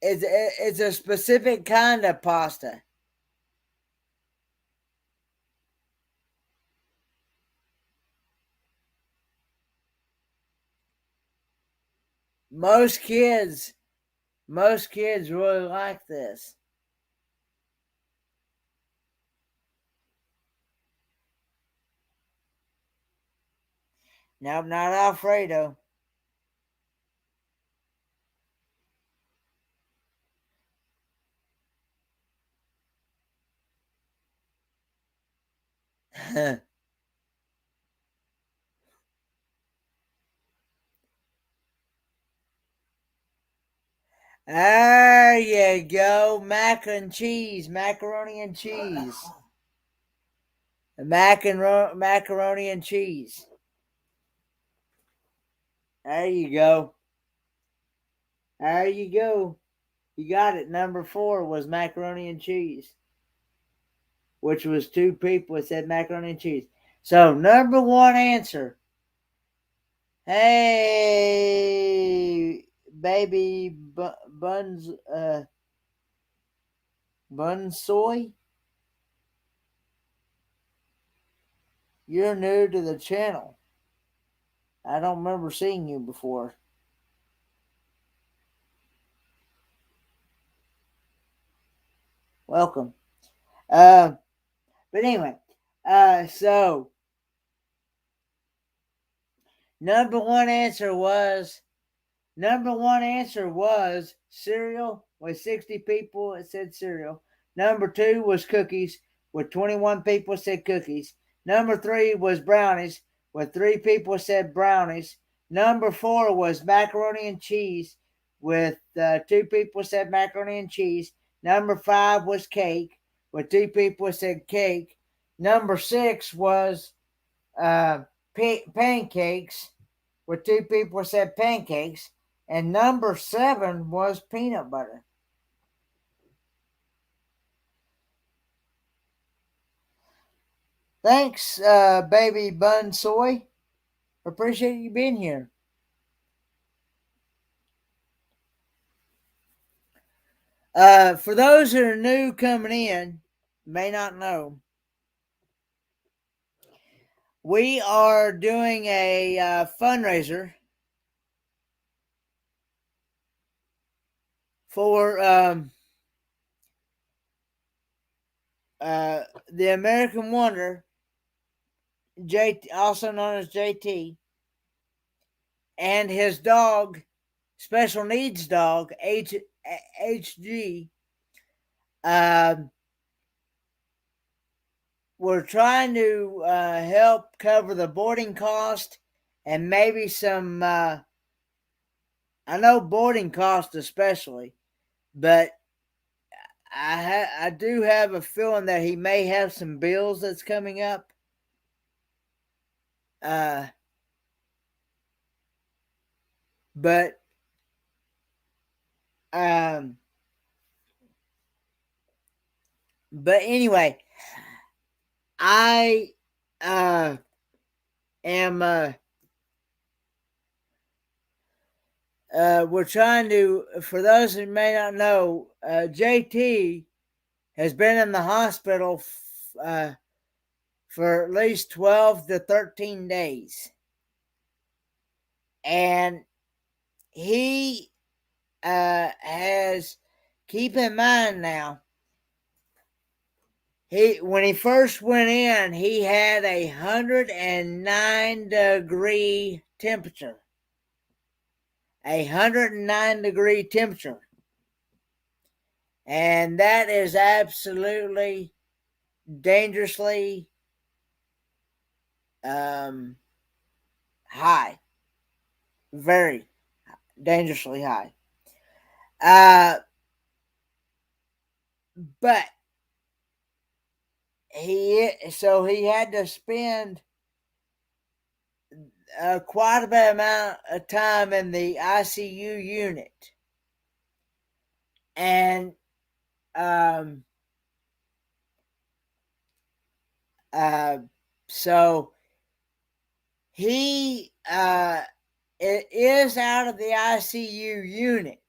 Speaker 1: It's a specific kind of pasta. Most kids really like this. Nope, not Alfredo. There you go. Macaroni and cheese. Macaroni and cheese. There you go. There you go. You got it. Number 4 was macaroni and cheese, which was 2 people that said macaroni and cheese. So, number 1 answer. Hey, baby buns, soy. You're new to the channel. I don't remember seeing you before. Welcome. But anyway, so number one answer was cereal with 60 people that said cereal. Number 2 was cookies with 21 people said cookies. Number 3 was brownies with 3 people said brownies. Number 4 was macaroni and cheese with 2 people said macaroni and cheese. Number 5 was cake with 2 people said cake. Number 6 was pancakes with 2 people said pancakes. And number 7 was peanut butter. Thanks, baby bun soy. Appreciate you being here. For those that are new coming in, may not know, we are doing a fundraiser for the American Wonder, also known as JT, and his dog, special needs dog, HG. We're trying to help cover the boarding cost and maybe some, I know boarding cost especially, but I do have a feeling that he may have some bills that's coming up. But anyway, I am we're trying to, for those who may not know, JT has been in the hospital for at least 12 to 13 days. And he has, keep in mind now, when he first went in, he had 109-degree temperature. 109-degree temperature. And that is absolutely dangerously high. Very dangerously high. But he had to spend quite a bit amount of time in the ICU unit. And so he it is out of the ICU unit,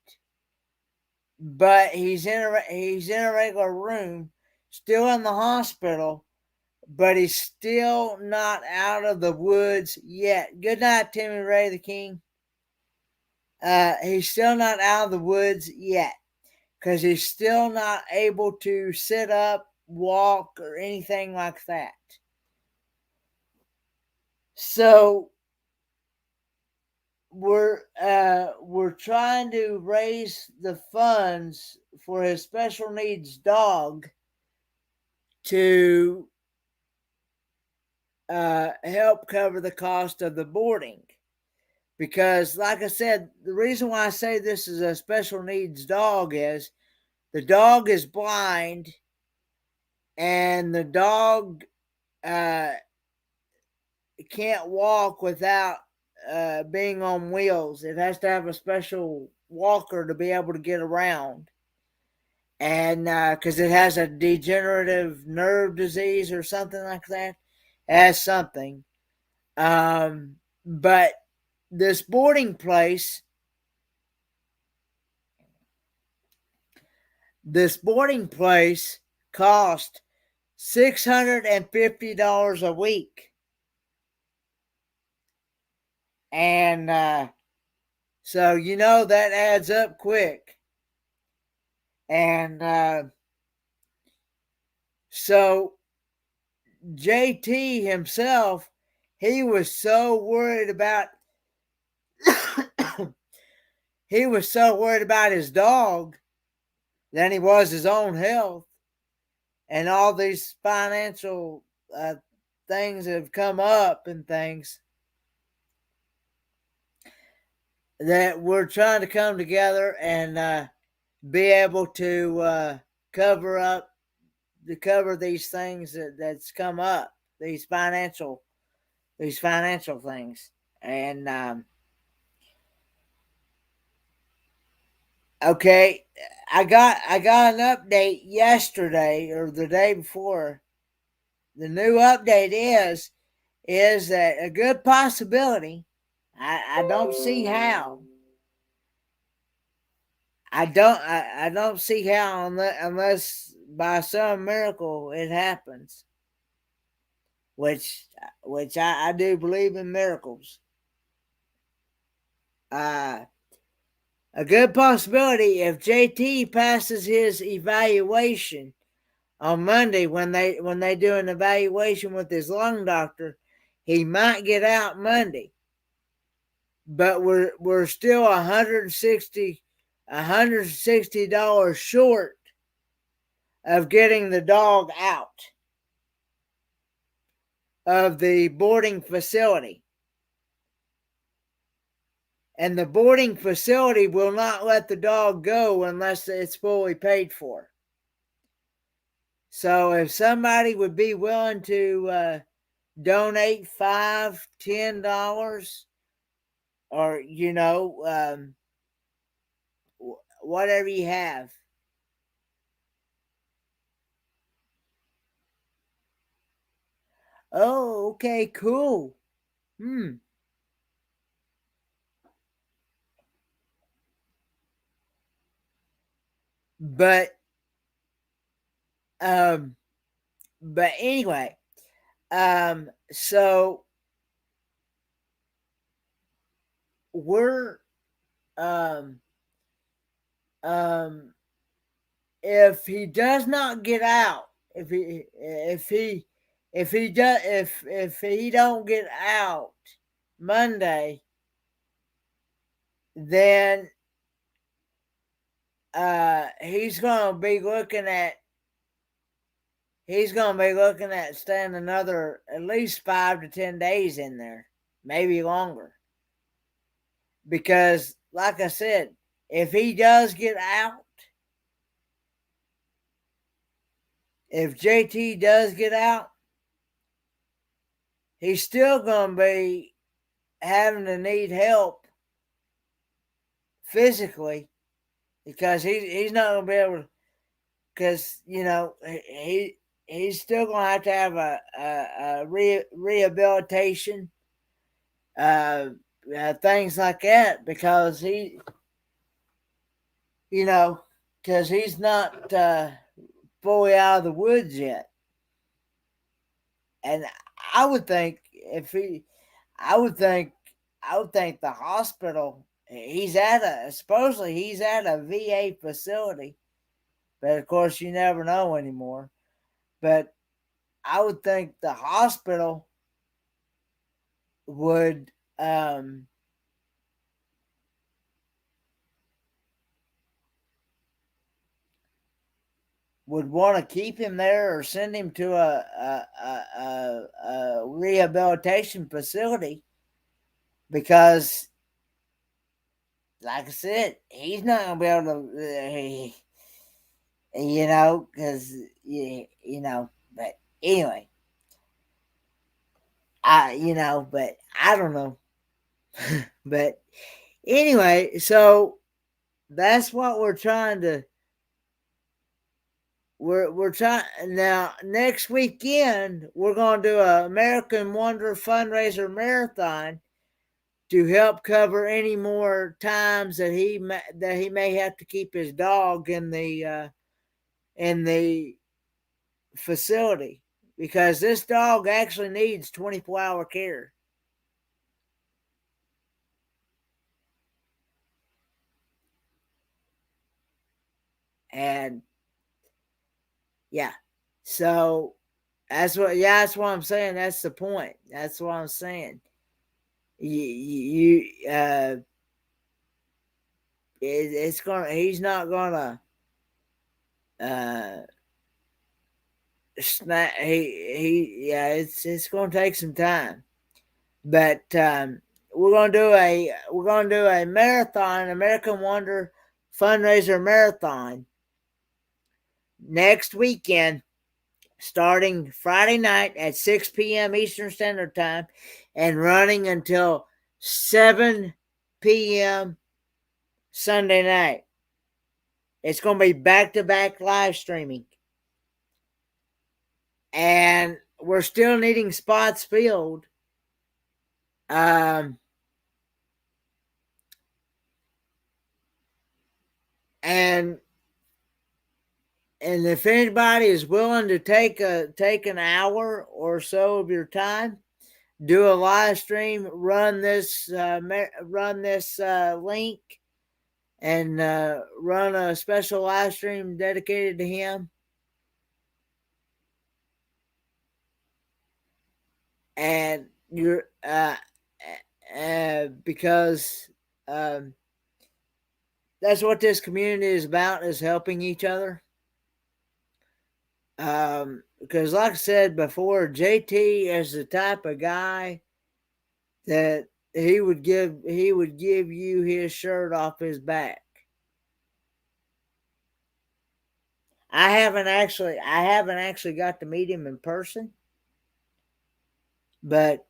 Speaker 1: but he's in a regular room, still in the hospital, but he's still not out of the woods yet. Good night, Timmy Ray the King. He's still not out of the woods yet because he's still not able to sit up, walk, or anything like that. So we're trying to raise the funds for his special needs dog to help cover the cost of the boarding. Because, like I said, the reason why I say this is a special needs dog is the dog is blind, and the dog can't walk without being on wheels. It has to have a special walker to be able to get around. And because it has a degenerative nerve disease or something like that. It has something. But this boarding place cost $650 a week. And so, that adds up quick. And so JT himself, he was so worried about his dog than he was his own health. And all these financial things have come up and things that we're trying to come together and be able to cover these things that's come up, these financial things. And okay, I got an update yesterday or the day before. The new update is that a good possibility. I don't see how. I don't see how unless by some miracle it happens. Which I do believe in miracles. A good possibility if JT passes his evaluation on Monday when they do an evaluation with his lung doctor, he might get out Monday. But we're still $160 short of getting the dog out of the boarding facility. And the boarding facility will not let the dog go unless it's fully paid for. So if somebody would be willing to donate $5, $10, or whatever you have. Oh, okay, cool. But anyway, so we're if he does not get out, if he don't get out Monday, then he's gonna be looking at staying another at least 5 to 10 days in there, maybe longer. Because, like I said, if he does get out, if JT does get out, he's still going to be having to need help physically because he's not going to be able to, because, he's still going to have a rehabilitation things like that, because he, because he's not fully out of the woods yet. And I would think if he, I would think, I would think the hospital. Supposedly he's at a VA facility, but of course you never know anymore. But I would think the hospital would want to keep him there or send him to a rehabilitation facility, because, like I said, he's not gonna be able to, because But anyway, but I don't know. But anyway, so that's what we're trying to. We're trying now. Next weekend, we're going to do a American Wonder fundraiser marathon to help cover any more times that he may have to keep his dog in the facility, because this dog actually needs 24-hour care. And yeah, so that's what I'm saying. That's the point. That's what I'm saying. It's gonna. He's not gonna. Snap. Yeah. It's gonna take some time, but we're gonna do a marathon, American Wonder fundraiser marathon next weekend, starting Friday night at 6 p.m. Eastern Standard Time and running until 7 p.m. Sunday night. It's going to be back-to-back live streaming. And we're still needing spots filled. And if anybody is willing to take an hour or so of your time, do a live stream, run this link, and run a special live stream dedicated to him. And you're because that's what this community is about, is helping each other. Because like I said before, JT is the type of guy that he would give you his shirt off his back. I haven't actually got to meet him in person, but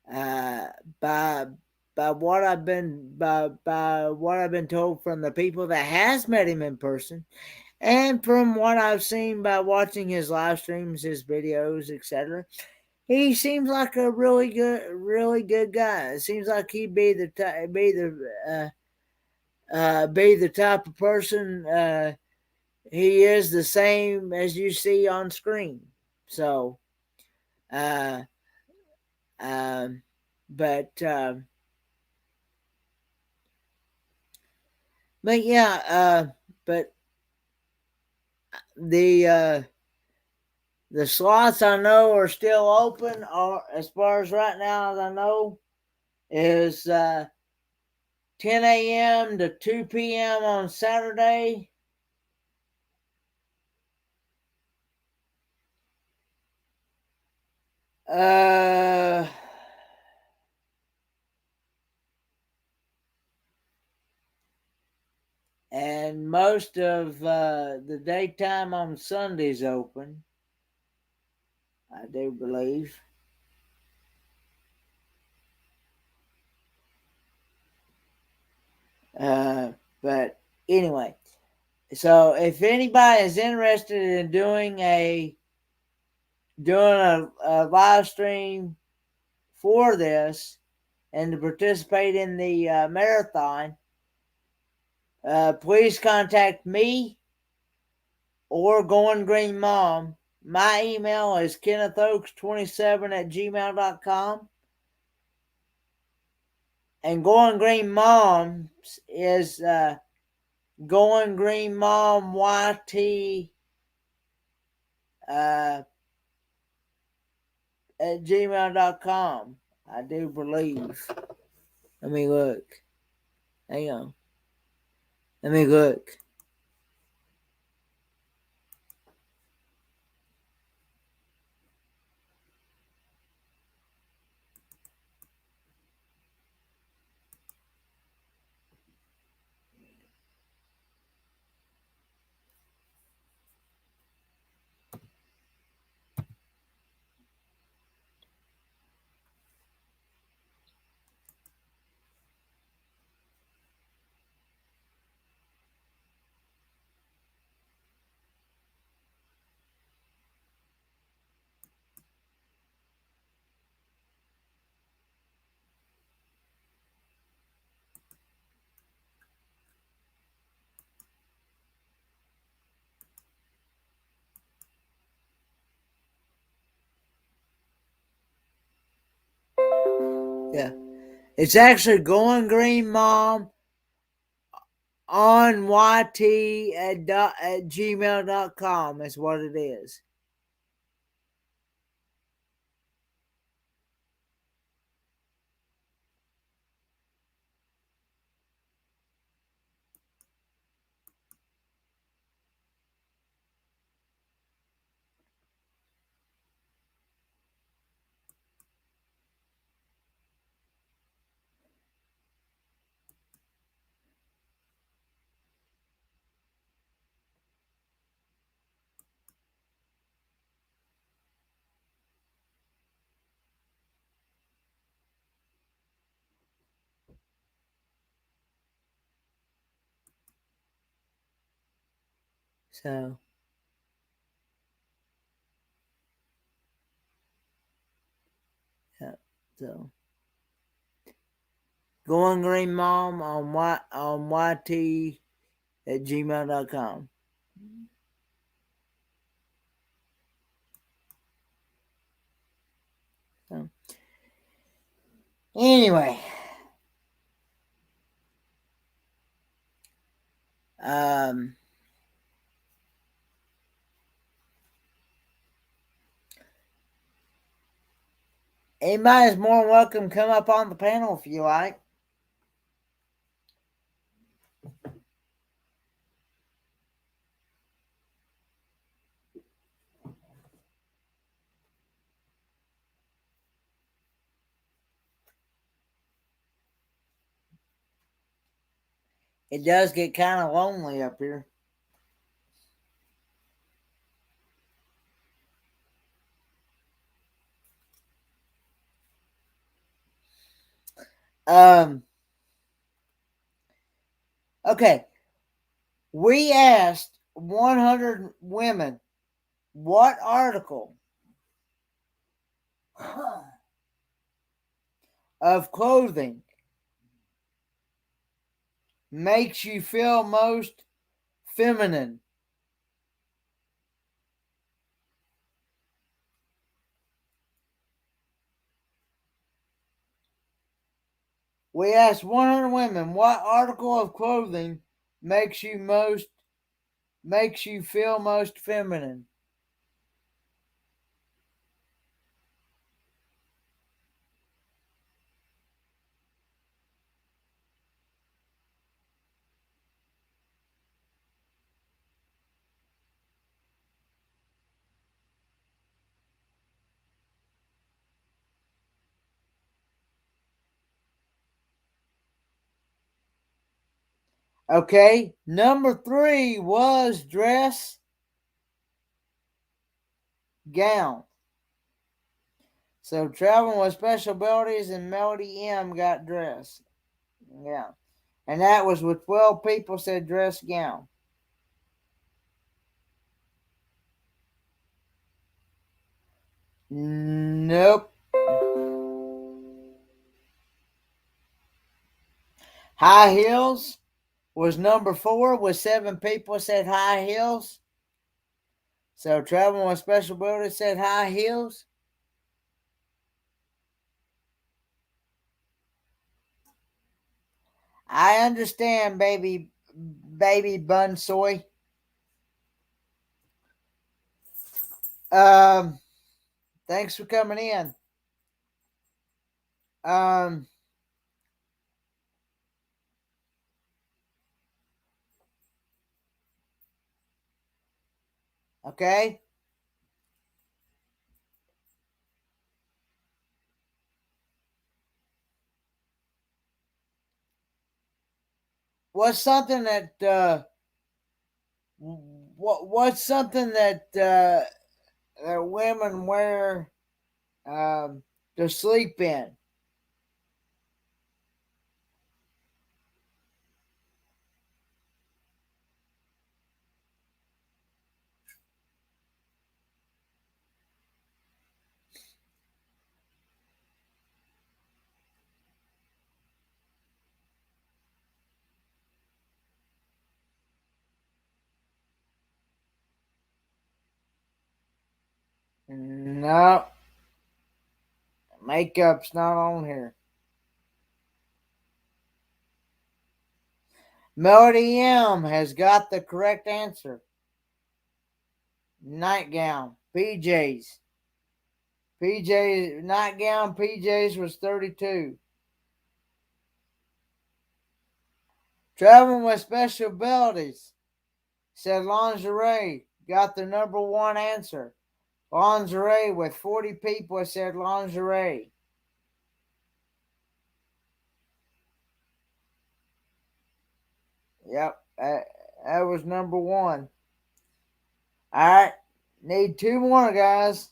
Speaker 1: by what I've been told from the people that has met him in person, and from what I've seen by watching his live streams, his videos, etc., he seems like a really good guy. It seems like he'd be the type of person. He is the same as you see on screen. So, but yeah, but the slots I know are still open, or as far as right now as I know, is 10 a.m. to 2 p.m. on Saturday. And most of the daytime on Sunday's open, I do believe. But anyway, so if anybody is interested in doing a live stream for this, and to participate in the marathon, please contact me or Going Green Mom. My email is KennethOaks27@gmail.com. And Going Green Mom's is Going Green Mom YT at gmail.com. I do believe. Let me look. Hang on. Let me look. Yeah. It's actually Going Green Mom on YT at gmail.com is what it is. So, yeah. So, Going Green Mom on YT at gmail.com. So, anyway, anybody is more than welcome to come up on the panel if you like. It does get kind of lonely up here. Okay. We asked 100 women what article of clothing makes you feel most feminine. We asked 100 women what article of clothing makes you feel most feminine. Okay, number 3 was dress gown. So Traveling with Special Abilities and Melody M got dress. Yeah. And that was with 12 people said dress gown. Nope. High heels was number 4 with 7 people said high heels. So traveling with special abilities said high heels. I understand, baby bun soy. Thanks for coming in. Okay. What's something that what's something that that women wear to sleep in? No, makeup's not on here. Melody M has got the correct answer. Nightgown, PJs. PJs, nightgown, PJs was 32. Traveling with special abilities said lingerie. Got the number 1 answer. Lingerie with 40 people said lingerie. Yep, that was number 1. All right, need 2 more, guys.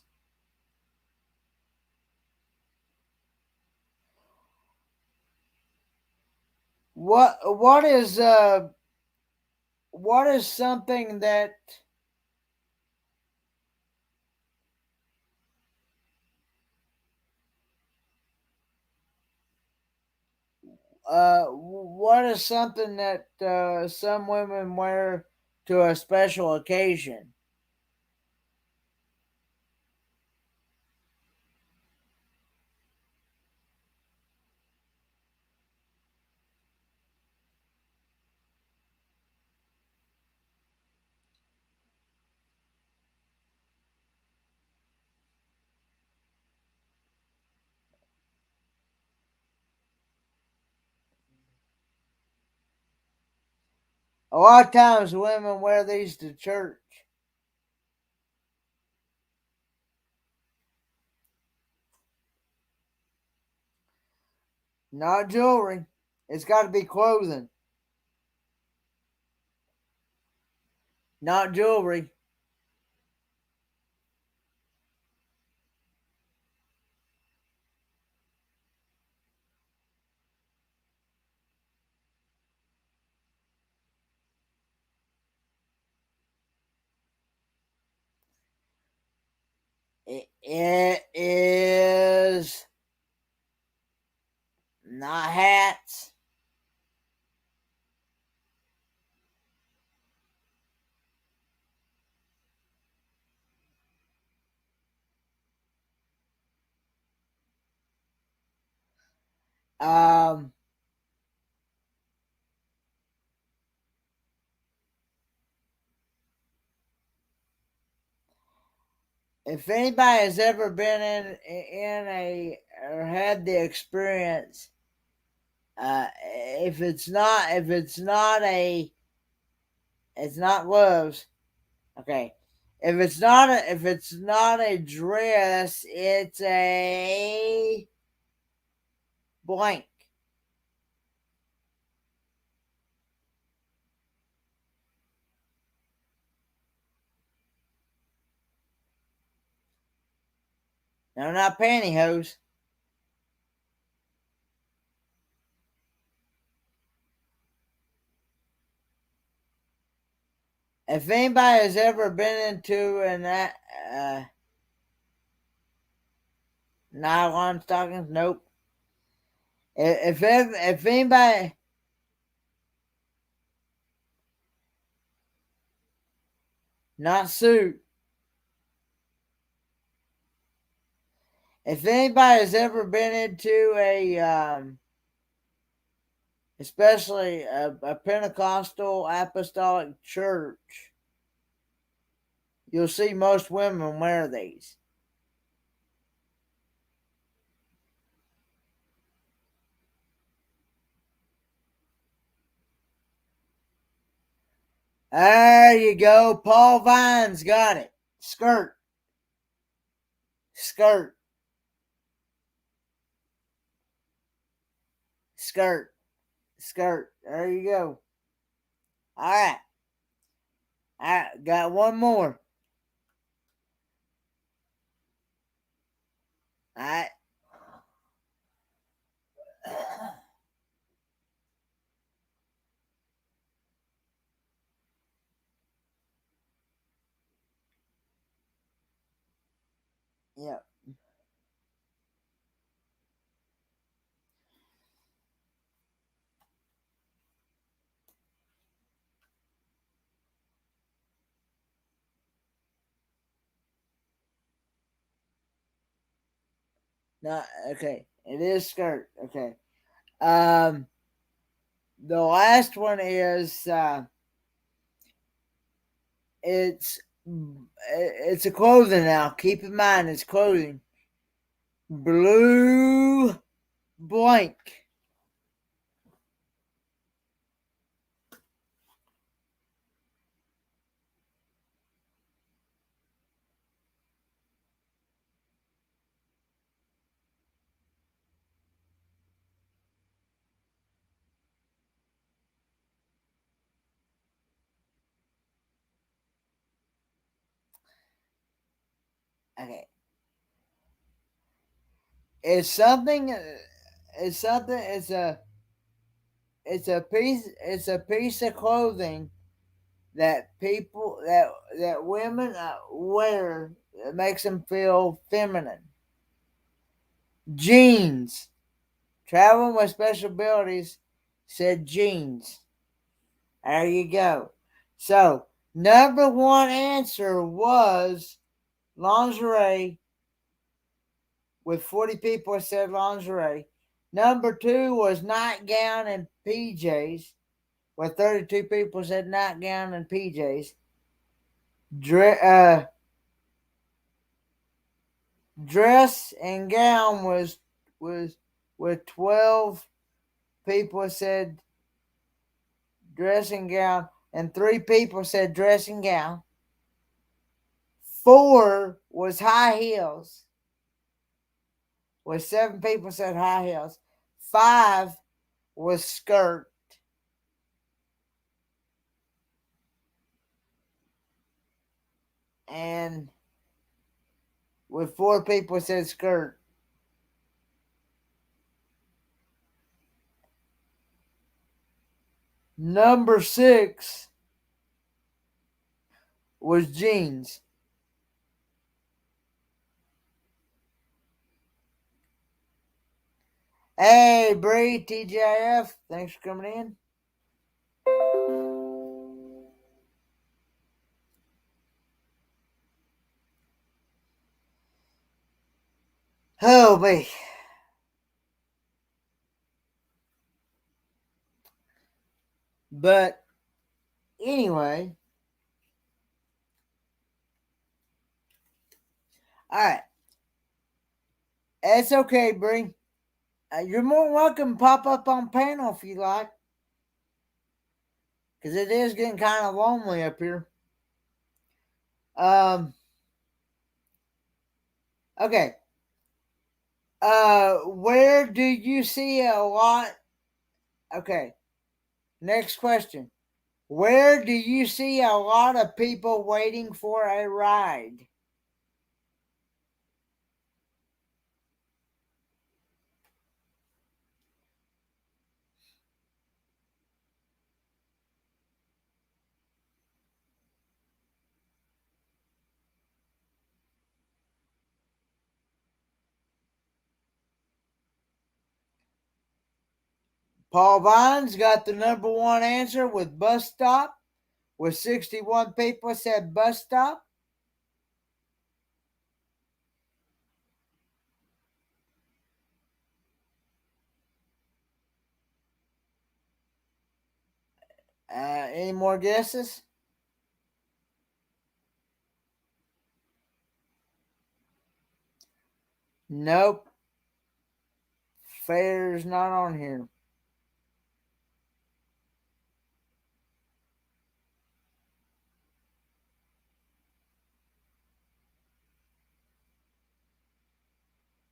Speaker 1: What is something that what is something that some women wear to a special occasion? A lot of times women wear these to church. Not jewelry. It's got to be clothing. Not jewelry. It is not hats. Um, if anybody has ever been in a or had the experience, if it's not it's not gloves. Okay, if it's not a dress, it's a blank. No, not pantyhose. If anybody has ever been into nylon stockings, nope. If anybody not suit. If anybody has ever been into especially a Pentecostal apostolic church, you'll see most women wear these. There you go. Paul Vines got it. Skirt. Skirt. Skirt. Skirt. There you go. All right. I got one more. All right. Yep. No, okay. It is skirt. Okay. Um, the last one is it's a clothing now. Keep in mind it's clothing. Blue blank. Okay. It's something. It's something. It's a piece. It's a piece of clothing that people that women wear that makes them feel feminine. Jeans. Traveling with Special Abilities said jeans. There you go. So number one answer was lingerie. With 40 people said lingerie. Number two was nightgown and PJs. With 32 people said nightgown and PJs. Dress and gown was with 12 people said dressing gown, and 3 people said dressing gown. 4 was high heels, with 7 people said high heels. 5 was skirt. And with 4 people said skirt. Number 6 was jeans. Hey, Bree, TGIF, thanks for coming in. Oh, me. But anyway, all right. It's okay, Bree. You're more than welcome to pop up on panel if you like. Because it is getting kind of lonely up here. Okay. Where do you see a lot? Okay. Next question. Where do you see a lot of people waiting for a ride? Paul Vines got the number one answer with bus stop. with 61 people said bus stop. Any more guesses? Nope. Fair's not on here.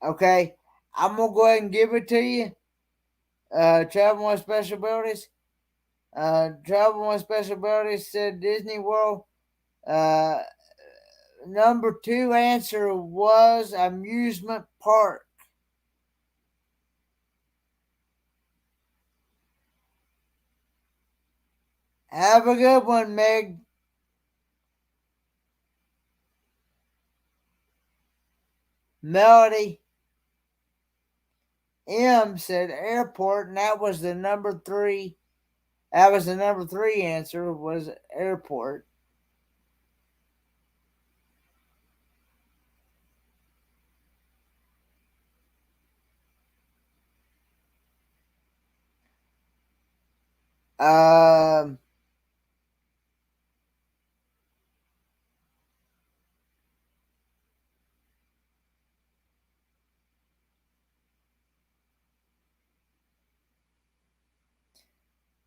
Speaker 1: Okay, I'm gonna go ahead and give it to you. Travel with Special Abilities. Travel with Special Abilities said Disney World. Number 2 answer was amusement park. Have a good one, Meg. Melody M said airport, and that was the number 3. That was the number 3 answer, was airport. Um,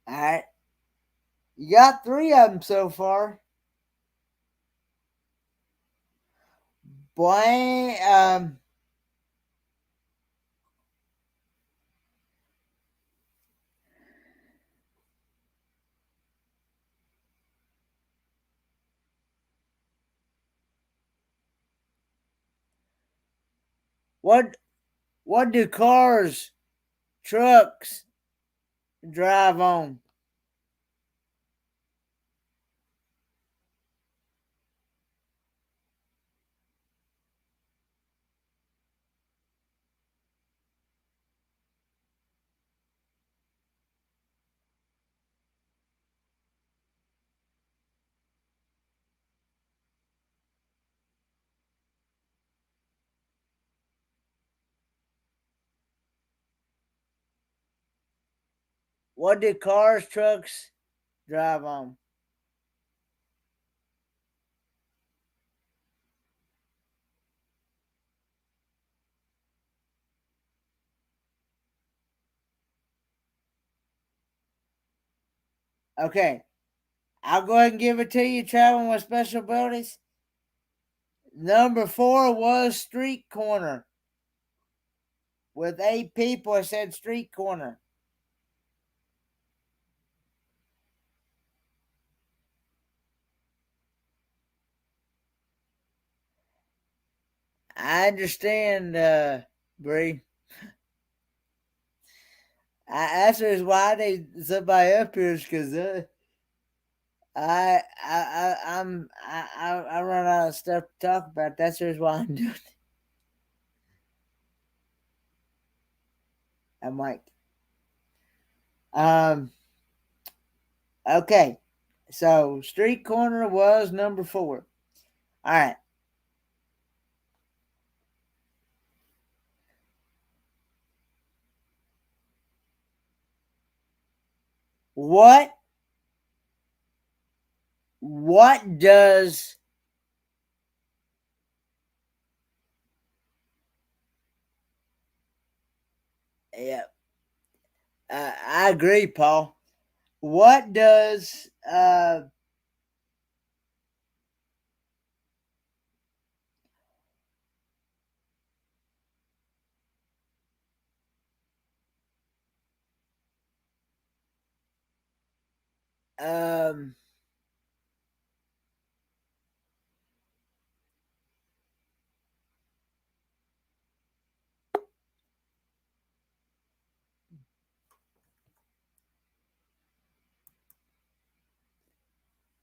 Speaker 1: all right. You got 3 of them so far. Boy, what do cars, trucks drive on? What do cars, trucks drive on? Okay, I'll go ahead and give it to you. Traveling with Special Abilities. Number 4 was street corner. With 8 people, it said street corner. I understand, Bree. That's just why they somebody up here is because I run out of stuff to talk about. That's just why I'm doing it. I'm like, okay. So street corner was number 4. All right. What does yeah, I agree, Paul. What does um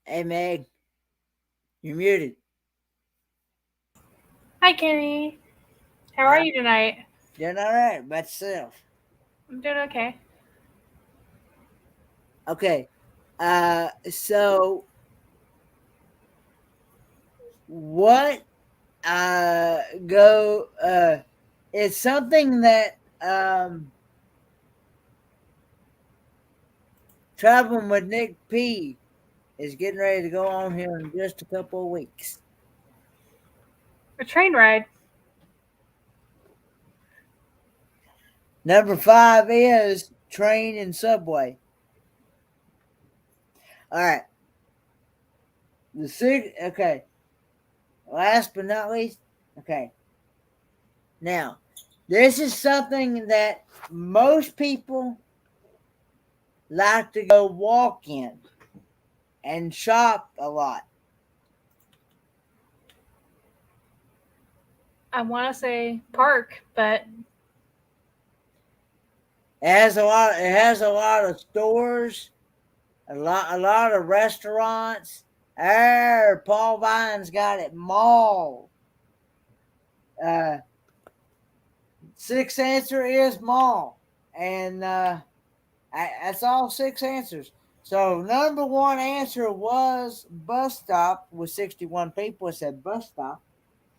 Speaker 1: hey Meg, you're muted.
Speaker 11: Hi, Kenny. How are you tonight?
Speaker 1: Doing all right about yourself.
Speaker 11: I'm doing okay.
Speaker 1: Okay. So what go it's something that Traveling with Nick P is getting ready to go on here in just a couple of weeks.
Speaker 11: A train ride.
Speaker 1: Number 5 is train and subway. All right. The six. Okay. Last but not least. Okay. Now, this is something that most people like to go walk in and shop a lot.
Speaker 11: I want to say park, but
Speaker 1: It has a lot. It has a lot of stores, a lot of restaurants. Paul Vine's got it mall. Sixth answer is mall, and that's all 6 answers. So number 1 answer was bus stop with 61 people. It said bus stop.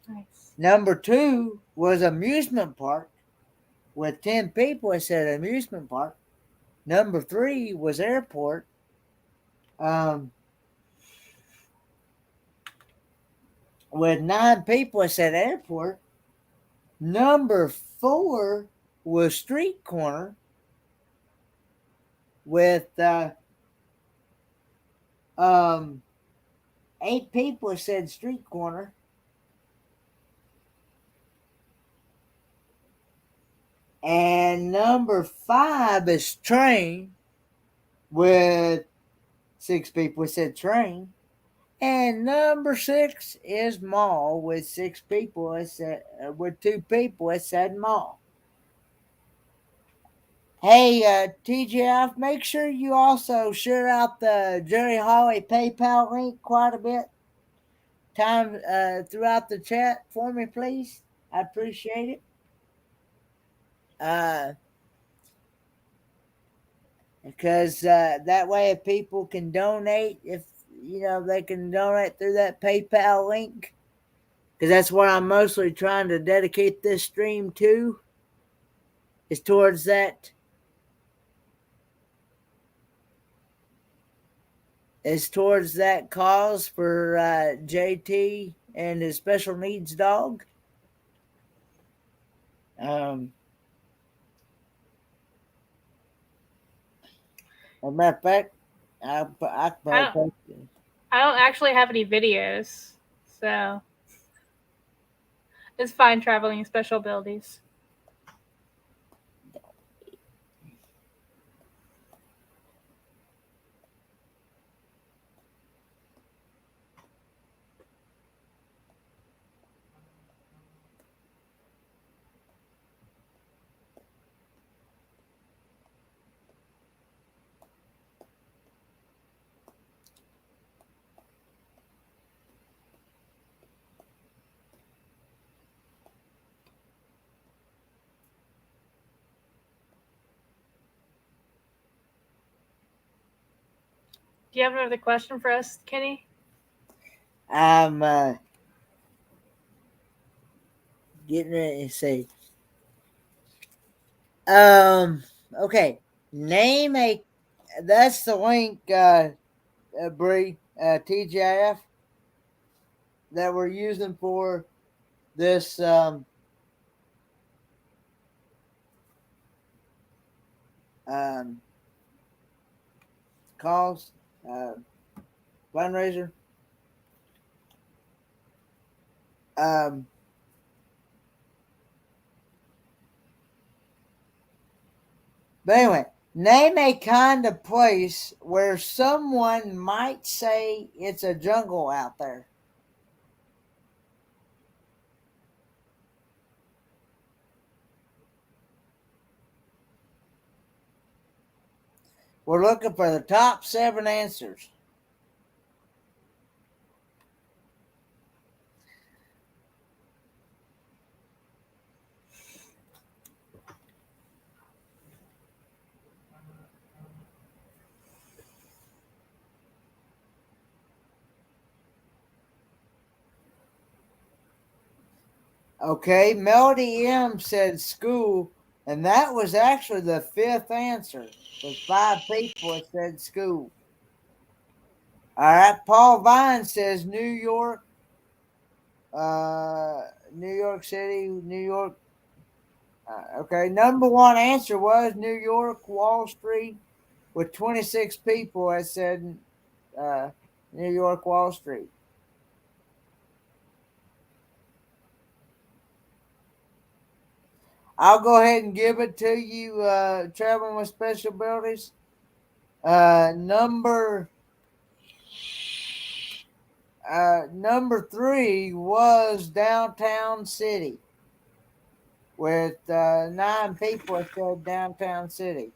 Speaker 11: nice.
Speaker 1: Number 2 was amusement park with 10 people. It said amusement park. Number 3 was airport. With 9 people, it said airport. Number 4 was street corner with 8 people said street corner. And number 5 is train with 6 people said train. And number 6 is mall with 6 people. It said with 2 people. It said mall. Hey, TGF, make sure you also share out the Jerry Holly PayPal link quite a bit time throughout the chat for me, please. I appreciate it. Because that way, if people can donate, if they can donate through that PayPal link, because that's what I'm mostly trying to dedicate this stream to, is towards that. Is towards that cause for JT and his special needs dog. As a matter of fact, I
Speaker 11: don't actually have any videos, so it's fine traveling in special abilities. Do you have another question for us, Kenny?
Speaker 1: I'm getting ready to say. Okay. Name a. That's the link, Bree, TGIF, that we're using for this cause fundraiser. But anyway, name a kind of place where someone might say it's a jungle out there. We're looking for the top 7 answers. Okay, Melody M said school, and that was actually the fifth answer. With 5 people, it said school. All right, Paul Vine says New York, New York City, New York. Okay, number one answer was New York, Wall Street, with 26 people. It said New York, Wall Street. I'll go ahead and give it to you, traveling with special abilities. Number 3 was downtown city with 9 people. It said downtown city.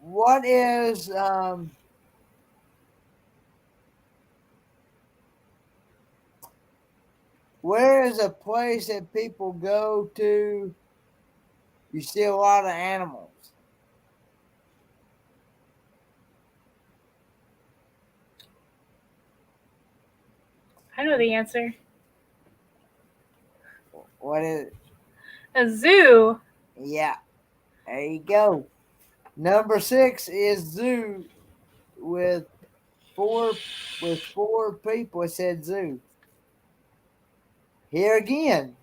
Speaker 1: What is where is a place that people go to? You see a lot of animals.
Speaker 11: I know the answer.
Speaker 1: What is it?
Speaker 11: A zoo.
Speaker 1: Yeah, there you go. Number 6 is zoo with 4 people. It said zoo. Here again.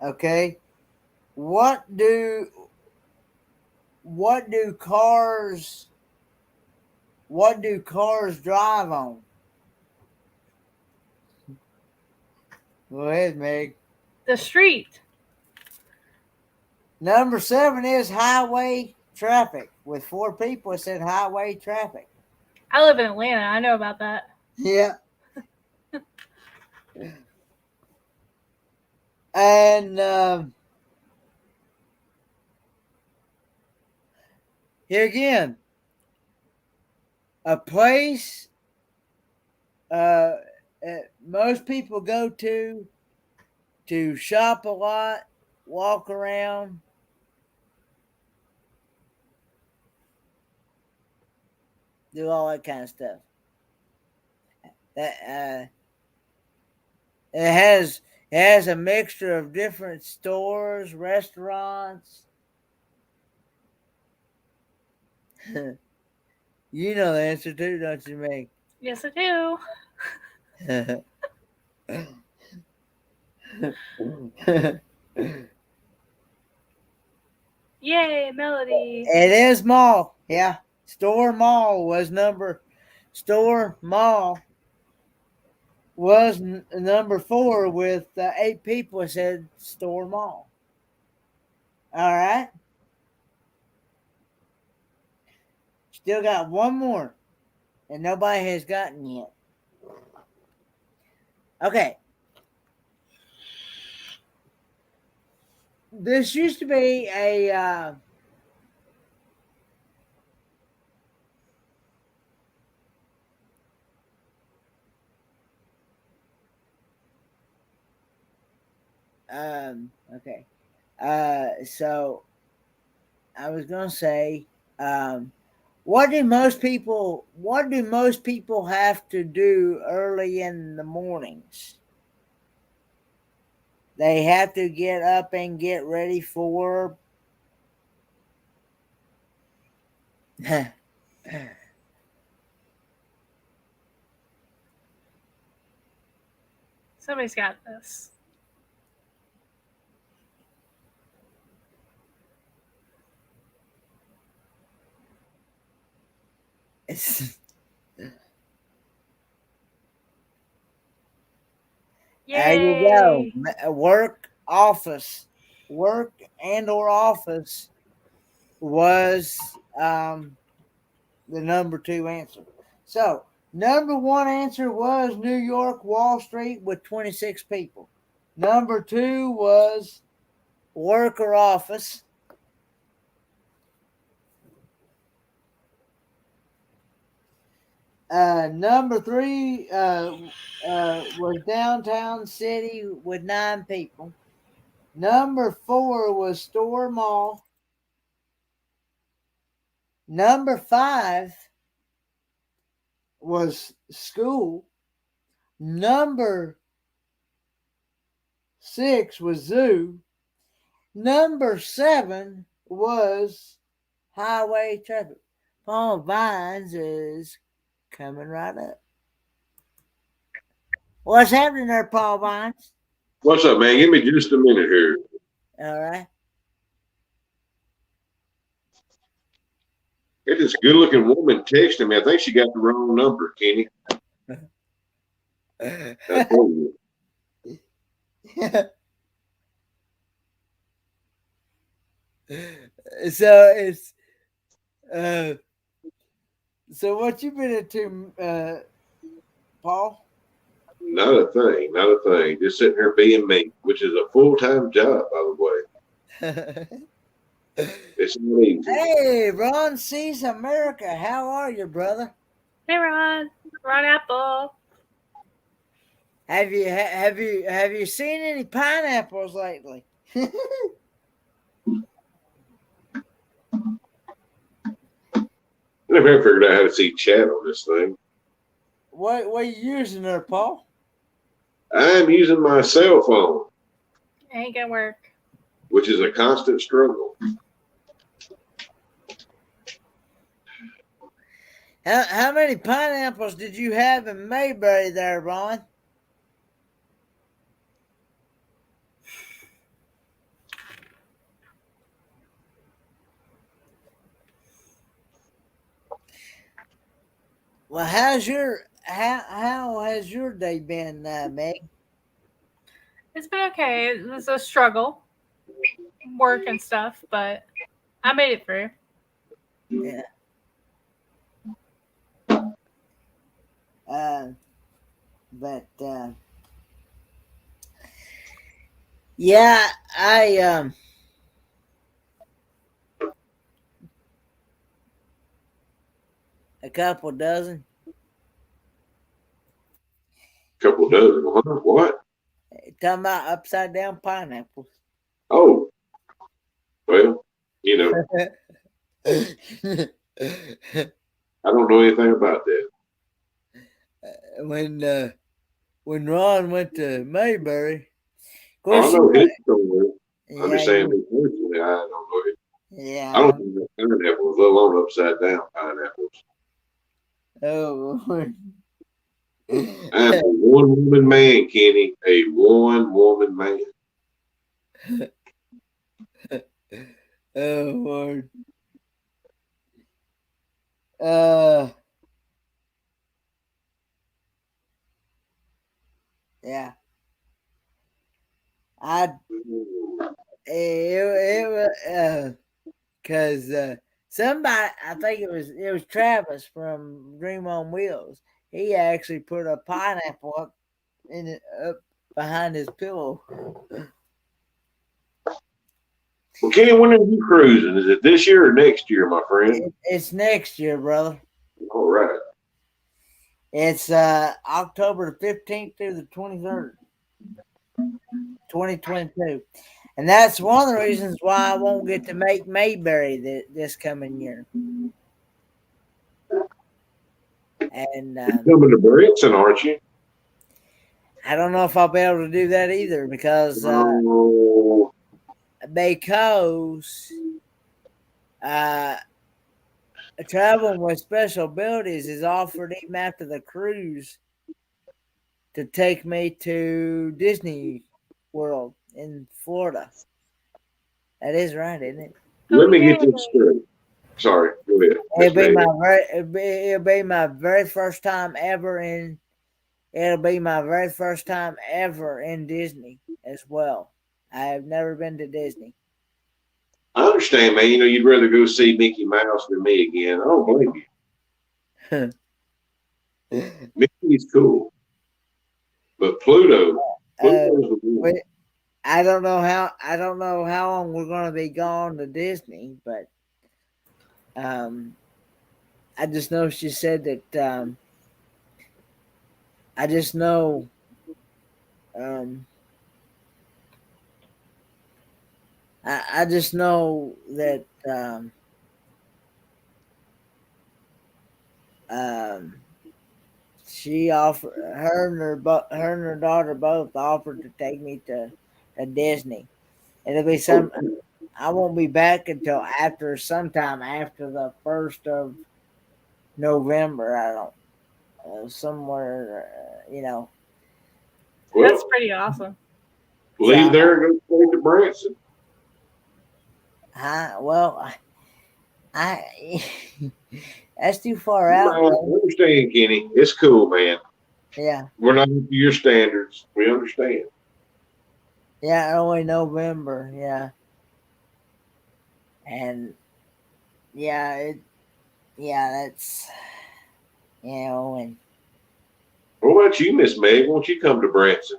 Speaker 1: Okay. What do cars drive on? Go ahead, Meg.
Speaker 11: The street.
Speaker 1: Number 7 is highway traffic. With 4 people, it said highway traffic.
Speaker 11: I live in Atlanta. I know about that.
Speaker 1: Yeah. And here again, a place most people go to shop a lot, walk around. Do all that kind of stuff. That it has a mixture of different stores, restaurants. You know the answer too, don't you, Meg?
Speaker 11: Yes, I do. Yay, Melody.
Speaker 1: It is mall. Yeah. Store mall was number 4 with 8 people. It said store mall. All right. Still got one more, and nobody has gotten yet. Okay. This used to be a okay. So I was gonna say, what do most people have to do early in the mornings? They have to get up and get ready for
Speaker 11: Somebody's got this.
Speaker 1: There you go. Work and or office was the number 2 answer. So number 1 answer was New York, Wall Street with 26 people. Number 2 was work or office. Number 3 was Downtown City with 9 people. Number 4 was Store Mall. Number 5 was School. Number 6 was Zoo. Number 7 was Highway Traffic. Paul Vines is coming right up. What's happening there, Paul Vines?
Speaker 12: What's up, man? Give me just a minute here.
Speaker 1: All right.
Speaker 12: It's this good-looking woman texting me. I think she got the wrong number, Kenny. I told you.
Speaker 1: So it's so what you been into, Paul?
Speaker 12: Not a thing. Not a thing. Just sitting here being me, which is a full-time job, by the way. It's not easy.
Speaker 1: Hey, Ron sees America. How are you, brother?
Speaker 11: Hey, Ron. Ron Apple.
Speaker 1: Have you seen any pineapples lately?
Speaker 12: I never figured out how to see chat on this thing.
Speaker 1: What are you using there, Paul?
Speaker 12: I'm using my cell phone,
Speaker 11: Ain't gonna work.
Speaker 12: which is a constant struggle.
Speaker 1: How many pineapples did you have in Mayberry there, Ron? Well, how has your day been, Meg?
Speaker 11: It's been okay. It was a struggle, work and stuff, but I made it through.
Speaker 1: Yeah. But yeah, I a couple dozen.
Speaker 12: Couple dozen. What?
Speaker 1: Talking about upside down pineapples.
Speaker 12: Oh, well, you know, I don't know anything about that.
Speaker 1: When Ron went to Mayberry, of
Speaker 12: Oh,
Speaker 1: course,
Speaker 12: I know his story.
Speaker 1: yeah,
Speaker 12: I'm just saying, me personally, I don't know it.
Speaker 1: yeah.
Speaker 12: I don't think that pineapples, let alone upside down pineapples.
Speaker 1: Oh,
Speaker 12: I'm a one-woman man, Kenny. A one-woman man.
Speaker 1: oh Lord. Yeah. Cause somebody, I think it was Travis from Dream on Wheels. He actually put a pineapple up behind his pillow.
Speaker 12: Well, Kenny, when are you cruising? Is it this year or next year, my friend?
Speaker 1: It's next year, brother.
Speaker 12: All right.
Speaker 1: It's October 15th through the 23rd, 2022. And that's one of the reasons why I won't get to make Mayberry this coming year. And
Speaker 12: You're coming to Branson, aren't you?
Speaker 1: I don't know if I'll be able to do that either because traveling with special abilities is offered even after the cruise to take me to Disney World in Florida. That is right, isn't it?
Speaker 12: Let me get this straight. Sorry, go ahead.
Speaker 1: It'll be my very first time ever in. It'll be my very first time ever in Disney as well. I have never been to Disney.
Speaker 12: I understand, man. You know, you'd rather go see Mickey Mouse than me again. I don't blame you. Mickey's cool, but Pluto's the one.
Speaker 1: I don't know how long we're going to be gone to Disney, but I just know she said that I just know um, I just know that um, she offered her and her daughter both offered to take me to Disney. It'll be some. I won't be back until after sometime after the 1st of November. I don't somewhere
Speaker 12: Well,
Speaker 11: That's pretty awesome.
Speaker 12: leave there and go straight to Branson.
Speaker 1: Well, I that's too far out.
Speaker 12: I understand, Kenny. It's cool, man.
Speaker 1: Yeah.
Speaker 12: We're not up to your standards. We understand.
Speaker 1: Yeah, early November. Yeah. And yeah, that's and
Speaker 12: What about you, Miss Meg? Won't you come to Branson?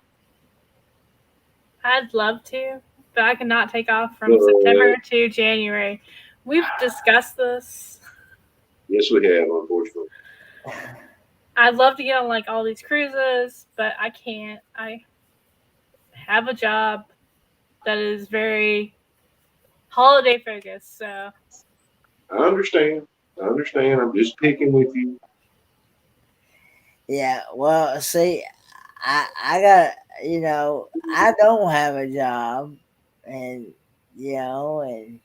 Speaker 11: I'd love to, but I cannot take off from September to January. We've discussed this.
Speaker 12: Yes, we have, unfortunately.
Speaker 11: I'd love to get on like all these cruises, but I can't. I have a job that is very holiday focused, so
Speaker 12: I understand. I'm just picking with you.
Speaker 1: yeah. Well, see, I got I don't have a job, and and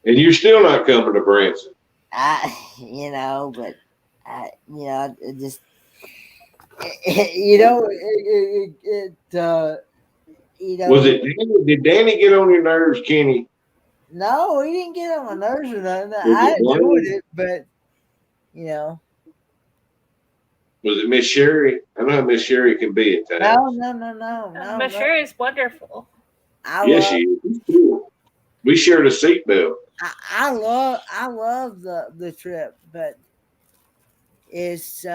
Speaker 12: And you're still not coming to Branson.
Speaker 1: but it just
Speaker 12: Was it Danny? Did Danny get on your nerves, Kenny?
Speaker 1: No, he didn't get on my nerves or nothing.
Speaker 12: Was
Speaker 1: I
Speaker 12: it
Speaker 1: enjoyed
Speaker 12: Blaine?
Speaker 1: it, but
Speaker 12: Was it Miss Sherry? I know how Miss Sherry can be at times.
Speaker 1: no.
Speaker 11: Miss Sherry is wonderful.
Speaker 12: Yes, she is. She's cool. We shared a seatbelt.
Speaker 1: I love the trip, but it's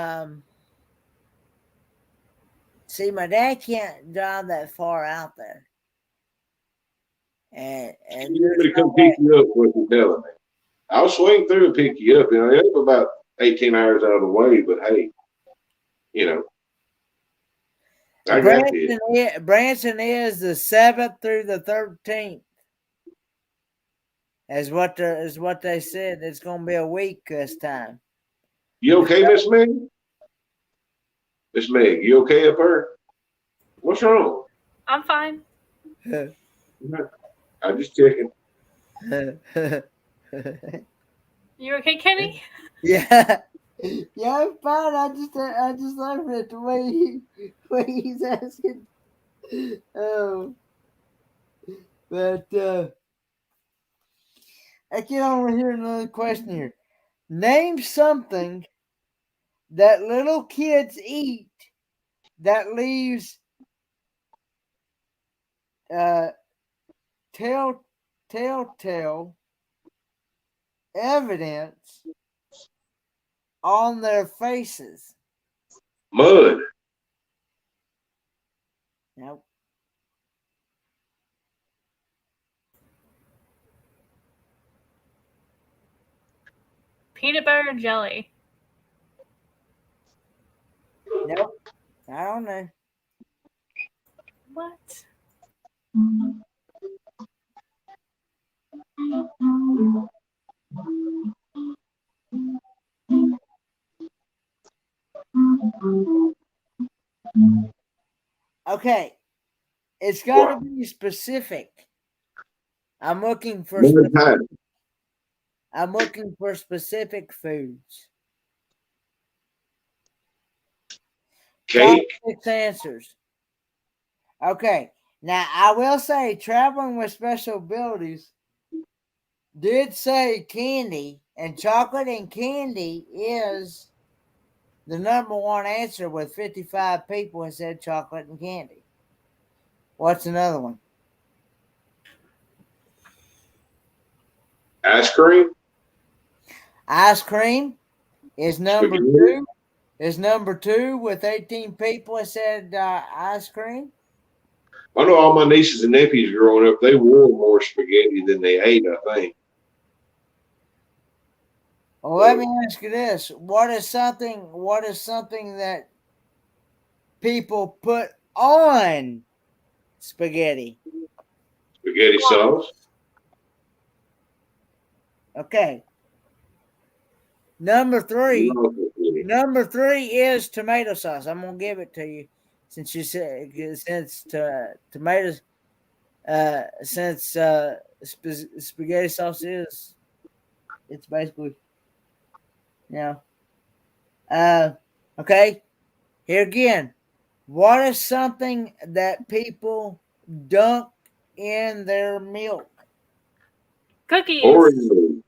Speaker 1: see, my dad can't drive that far out there, and
Speaker 12: You want me to come pick you up? What you telling me? I'll swing through and pick you up. It's about 18 hours out of the way, but hey, I got this.
Speaker 1: Branson is the 7th through the 13th. Is what they said. It's going to be a week this time.
Speaker 12: You okay, Miss Meg? Miss Meg, you okay up there? What's wrong?
Speaker 11: I'm fine.
Speaker 12: I'm just checking.
Speaker 11: You okay, Kenny?
Speaker 1: Yeah. Yeah, I'm fine. I just love it the way he's asking. Oh, but I get on with here another question here. Name something that little kids eat that leaves telltale evidence on their faces.
Speaker 12: Mud.
Speaker 1: Nope.
Speaker 11: Peanut butter and jelly.
Speaker 1: Nope. I don't know.
Speaker 11: What?
Speaker 1: Okay. It's got to be specific. I'm looking for specific foods.
Speaker 12: Cake.
Speaker 1: 6 answers. Okay. Now I will say, traveling with special abilities did say candy, and chocolate and candy is the number one answer with 55 people who said chocolate and candy. What's another one?
Speaker 12: Ice cream.
Speaker 1: Ice cream is number two. Is number two with 18 people that said ice cream.
Speaker 12: I know all my nieces and nephews growing up, they wore more spaghetti than they ate, I think.
Speaker 1: Well, let me ask you this: What is something that people put on spaghetti?
Speaker 12: Spaghetti sauce.
Speaker 1: Okay. Number three is tomato sauce. I'm gonna give it to you since you said tomatoes. Since spaghetti sauce it's basically okay. Here again. What is something that people dunk in their milk?
Speaker 11: Cookies.
Speaker 12: Oreo.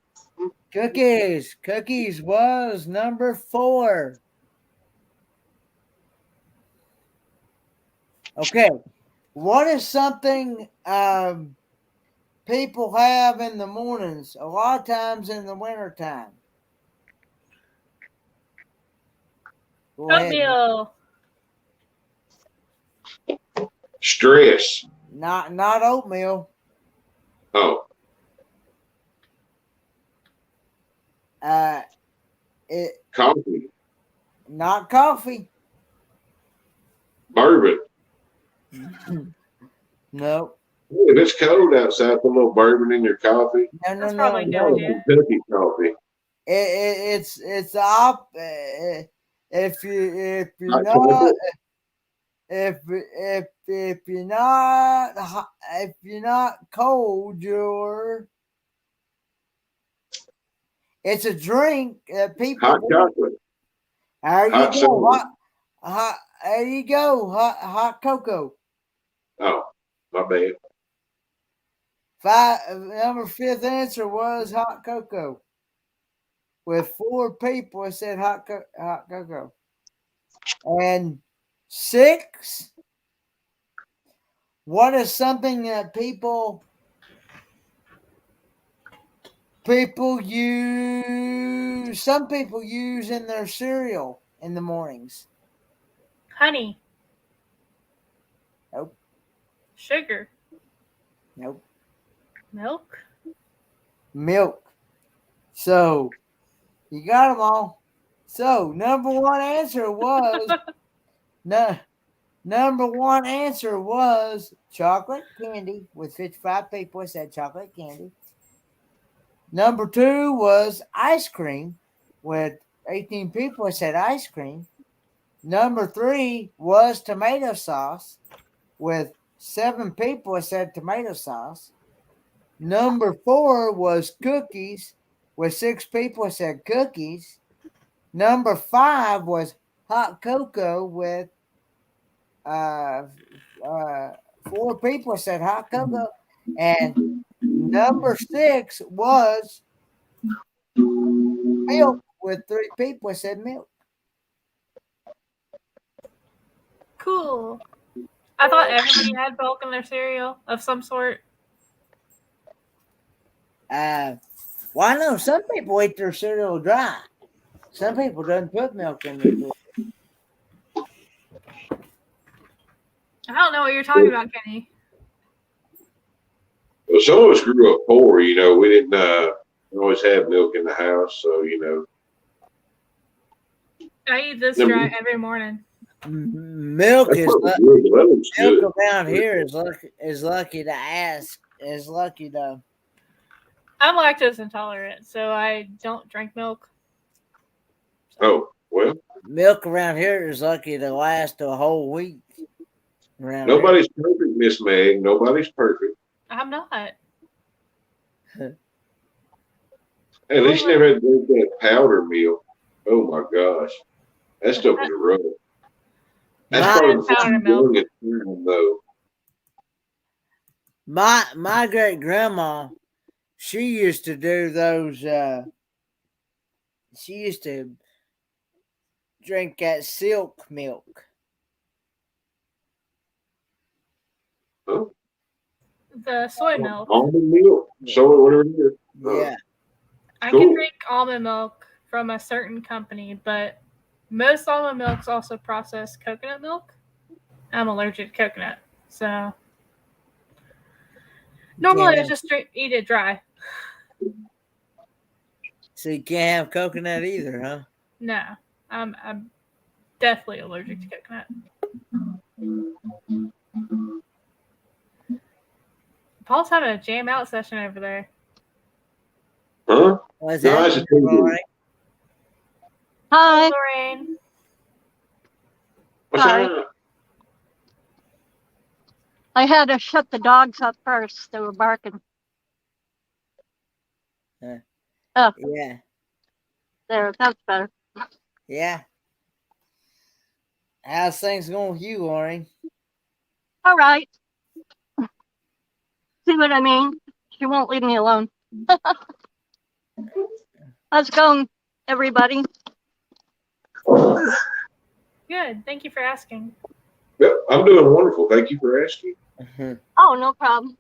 Speaker 1: Cookies was number 4. Okay. What is something people have in the mornings, a lot of times in the wintertime? Go ahead.
Speaker 11: Oatmeal.
Speaker 12: Stress.
Speaker 1: Not oatmeal.
Speaker 12: Oh,
Speaker 1: It
Speaker 12: coffee.
Speaker 1: not coffee.
Speaker 12: Bourbon.
Speaker 1: No.
Speaker 12: If it's cold outside, put a little bourbon in your coffee.
Speaker 1: No.
Speaker 11: That's probably a good
Speaker 12: Oh,
Speaker 11: idea.
Speaker 12: Kentucky coffee.
Speaker 1: It's op. If you're
Speaker 12: Hot
Speaker 1: not
Speaker 12: chocolate.
Speaker 1: if you're not if you're not cold, it's a drink that people
Speaker 12: Hot
Speaker 1: drink.
Speaker 12: chocolate.
Speaker 1: There you
Speaker 12: Hot
Speaker 1: go.
Speaker 12: cider.
Speaker 1: There you go. Hot cocoa.
Speaker 12: Oh, my bad.
Speaker 1: Number 5th answer was hot cocoa. With 4 people, it said hot cocoa. And 6. What is something that people use? Some people use in their cereal in the mornings.
Speaker 11: Honey.
Speaker 1: Nope.
Speaker 11: Sugar.
Speaker 1: Nope.
Speaker 11: Milk.
Speaker 1: Milk. So you got them all. So number 1 answer was Number 1 answer was chocolate candy. With 55 people, it said chocolate candy. Number 2 was ice cream. With 18 people, it said ice cream. Number 3 was tomato sauce. With 7 people, it said tomato sauce. Number 4 was cookies. With 6 people, it said cookies. Number 5 was hot cocoa. With 4 people said hot cocoa. And number 6 was milk. With 3 people said milk.
Speaker 11: Cool. I thought everybody had milk in their cereal of some sort.
Speaker 1: Well, I know some people eat their cereal dry. Some people don't put milk in their cereal.
Speaker 11: I don't know what you're talking about, Kenny.
Speaker 12: Well, some of us grew up poor. We didn't always have milk in the house, so
Speaker 11: I eat this dry every morning.
Speaker 1: Milk
Speaker 12: That's
Speaker 1: is
Speaker 12: probably good, but that looks
Speaker 1: milk
Speaker 12: good.
Speaker 1: around here is lucky to ask. Is lucky to.
Speaker 11: I'm lactose intolerant, so I don't drink milk.
Speaker 12: Oh, well.
Speaker 1: Milk around here is lucky to last a whole week.
Speaker 12: Nobody's perfect, Miss Meg. Nobody's perfect.
Speaker 11: I'm not.
Speaker 12: Hey, at least you never had to drink that powder milk. Oh my gosh. That stuff was rough. That's probably the
Speaker 11: powder milk.
Speaker 12: Though.
Speaker 1: My great grandma, she used to do those. She used to drink that silk milk.
Speaker 12: Huh?
Speaker 11: The soy milk.
Speaker 12: Almond milk. Soy, whatever it is.
Speaker 1: Yeah.
Speaker 11: I can drink almond milk from a certain company, but most almond milks also process coconut milk. I'm allergic to coconut, so normally I just eat it dry.
Speaker 1: So you can't have coconut either, huh?
Speaker 11: No, I'm definitely allergic to coconut. Paul's having a jam out session over there.
Speaker 12: Huh?
Speaker 1: What's
Speaker 12: No,
Speaker 1: that?
Speaker 12: that's a TV.
Speaker 13: Hi.
Speaker 11: Lorraine.
Speaker 12: What's
Speaker 13: Hi.
Speaker 12: that?
Speaker 13: I had to shut the dogs up first. They were barking. Oh,
Speaker 1: Yeah.
Speaker 13: there. That's better.
Speaker 1: Yeah. How's things going with you, Lori?
Speaker 13: All right. See what I mean? She won't leave me alone. How's it going, everybody?
Speaker 11: Good. Thank you for asking.
Speaker 12: Yep, I'm doing wonderful. Thank you for asking.
Speaker 13: Oh, no problem.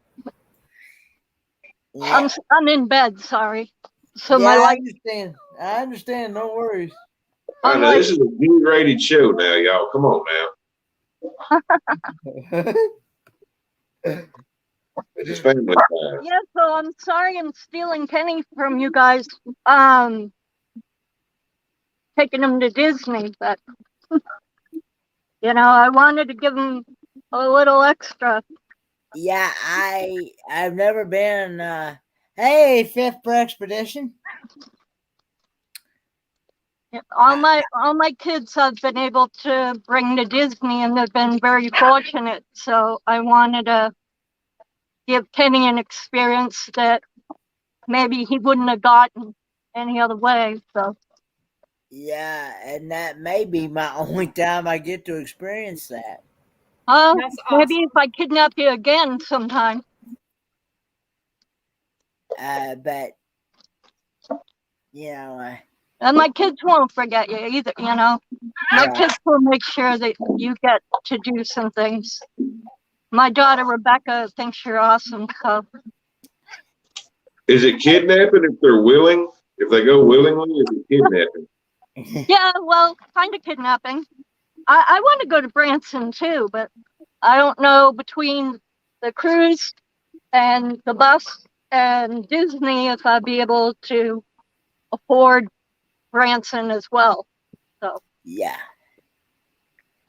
Speaker 1: Yeah.
Speaker 13: I'm in bed. Sorry. So
Speaker 1: Yeah,
Speaker 13: my
Speaker 1: I
Speaker 13: light.
Speaker 1: understand. I understand. No worries.
Speaker 12: I know this is a G-rated show now, y'all. Come on now. It's family time.
Speaker 13: Yeah. So I'm sorry I'm stealing Kenny from you guys. Taking him to Disney, but I wanted to give him a little extra.
Speaker 1: Yeah, I've never been. Hey, Fifth for Expedition.
Speaker 13: All my kids I've been able to bring to Disney, and they've been very fortunate. So I wanted to give Kenny an experience that maybe he wouldn't have gotten any other way. So
Speaker 1: Yeah, and that may be my only time I get to experience that.
Speaker 11: That's
Speaker 13: maybe
Speaker 11: awesome.
Speaker 13: if I kidnap you again sometime.
Speaker 1: But
Speaker 13: and my kids won't forget you either. My
Speaker 1: right.
Speaker 13: kids will make sure that you get to do some things. My daughter Rebecca thinks you're awesome. So
Speaker 12: Is it kidnapping if they're willing? If they go willingly, is it kidnapping?
Speaker 13: yeah, well, kind of kidnapping. I want to go to Branson too, but I don't know between the cruise and the bus and Disney if I'd be able to afford Branson as well. So
Speaker 1: Yeah,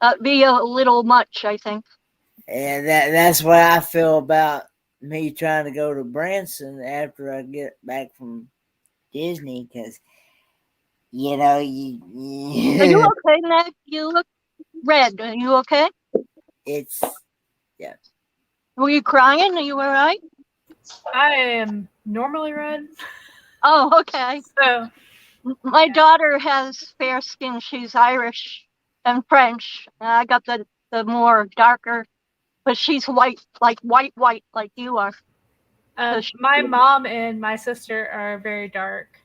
Speaker 13: that'd be a little much, I think.
Speaker 1: and that's what I feel about me trying to go to Branson after I get back from Disney, because you.
Speaker 13: Are you okay, Nick? You look red. Are you okay?
Speaker 1: It's yeah.
Speaker 13: Were you crying? Are you all right?
Speaker 11: I am normally red.
Speaker 13: Oh, okay.
Speaker 11: So
Speaker 13: my daughter has fair skin. She's Irish and French. I got the more darker, but she's white, like you are.
Speaker 11: My mom and my sister are very dark,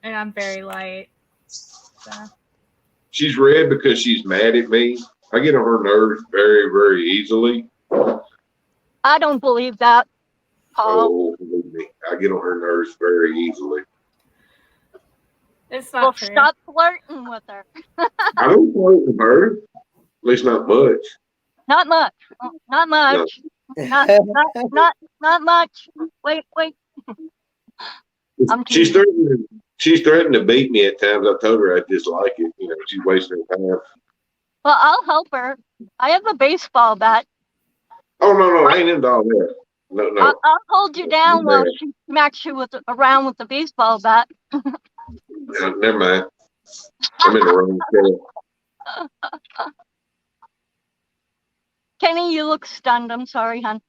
Speaker 11: and I'm very light. So.
Speaker 12: She's red because she's mad at me. I get on her nerves very, very easily.
Speaker 13: I don't believe that, Paul.
Speaker 12: Oh, believe me, I get on her nerves very easily.
Speaker 11: It's not true.
Speaker 13: Stop flirting with her.
Speaker 12: I don't flirt with her. At least not much.
Speaker 13: Not much. Not much. No. Not much. Wait.
Speaker 12: She's threatened to beat me at times. I told her I dislike it. She's wasting her time.
Speaker 13: Well, I'll help her. I have a baseball bat.
Speaker 12: Oh no, I ain't into all that. No.
Speaker 13: I'll hold you down while she smacks you around with the baseball bat.
Speaker 12: No, never mind. I'm in the wrong show.
Speaker 13: Kenny, you look stunned. I'm sorry, hon.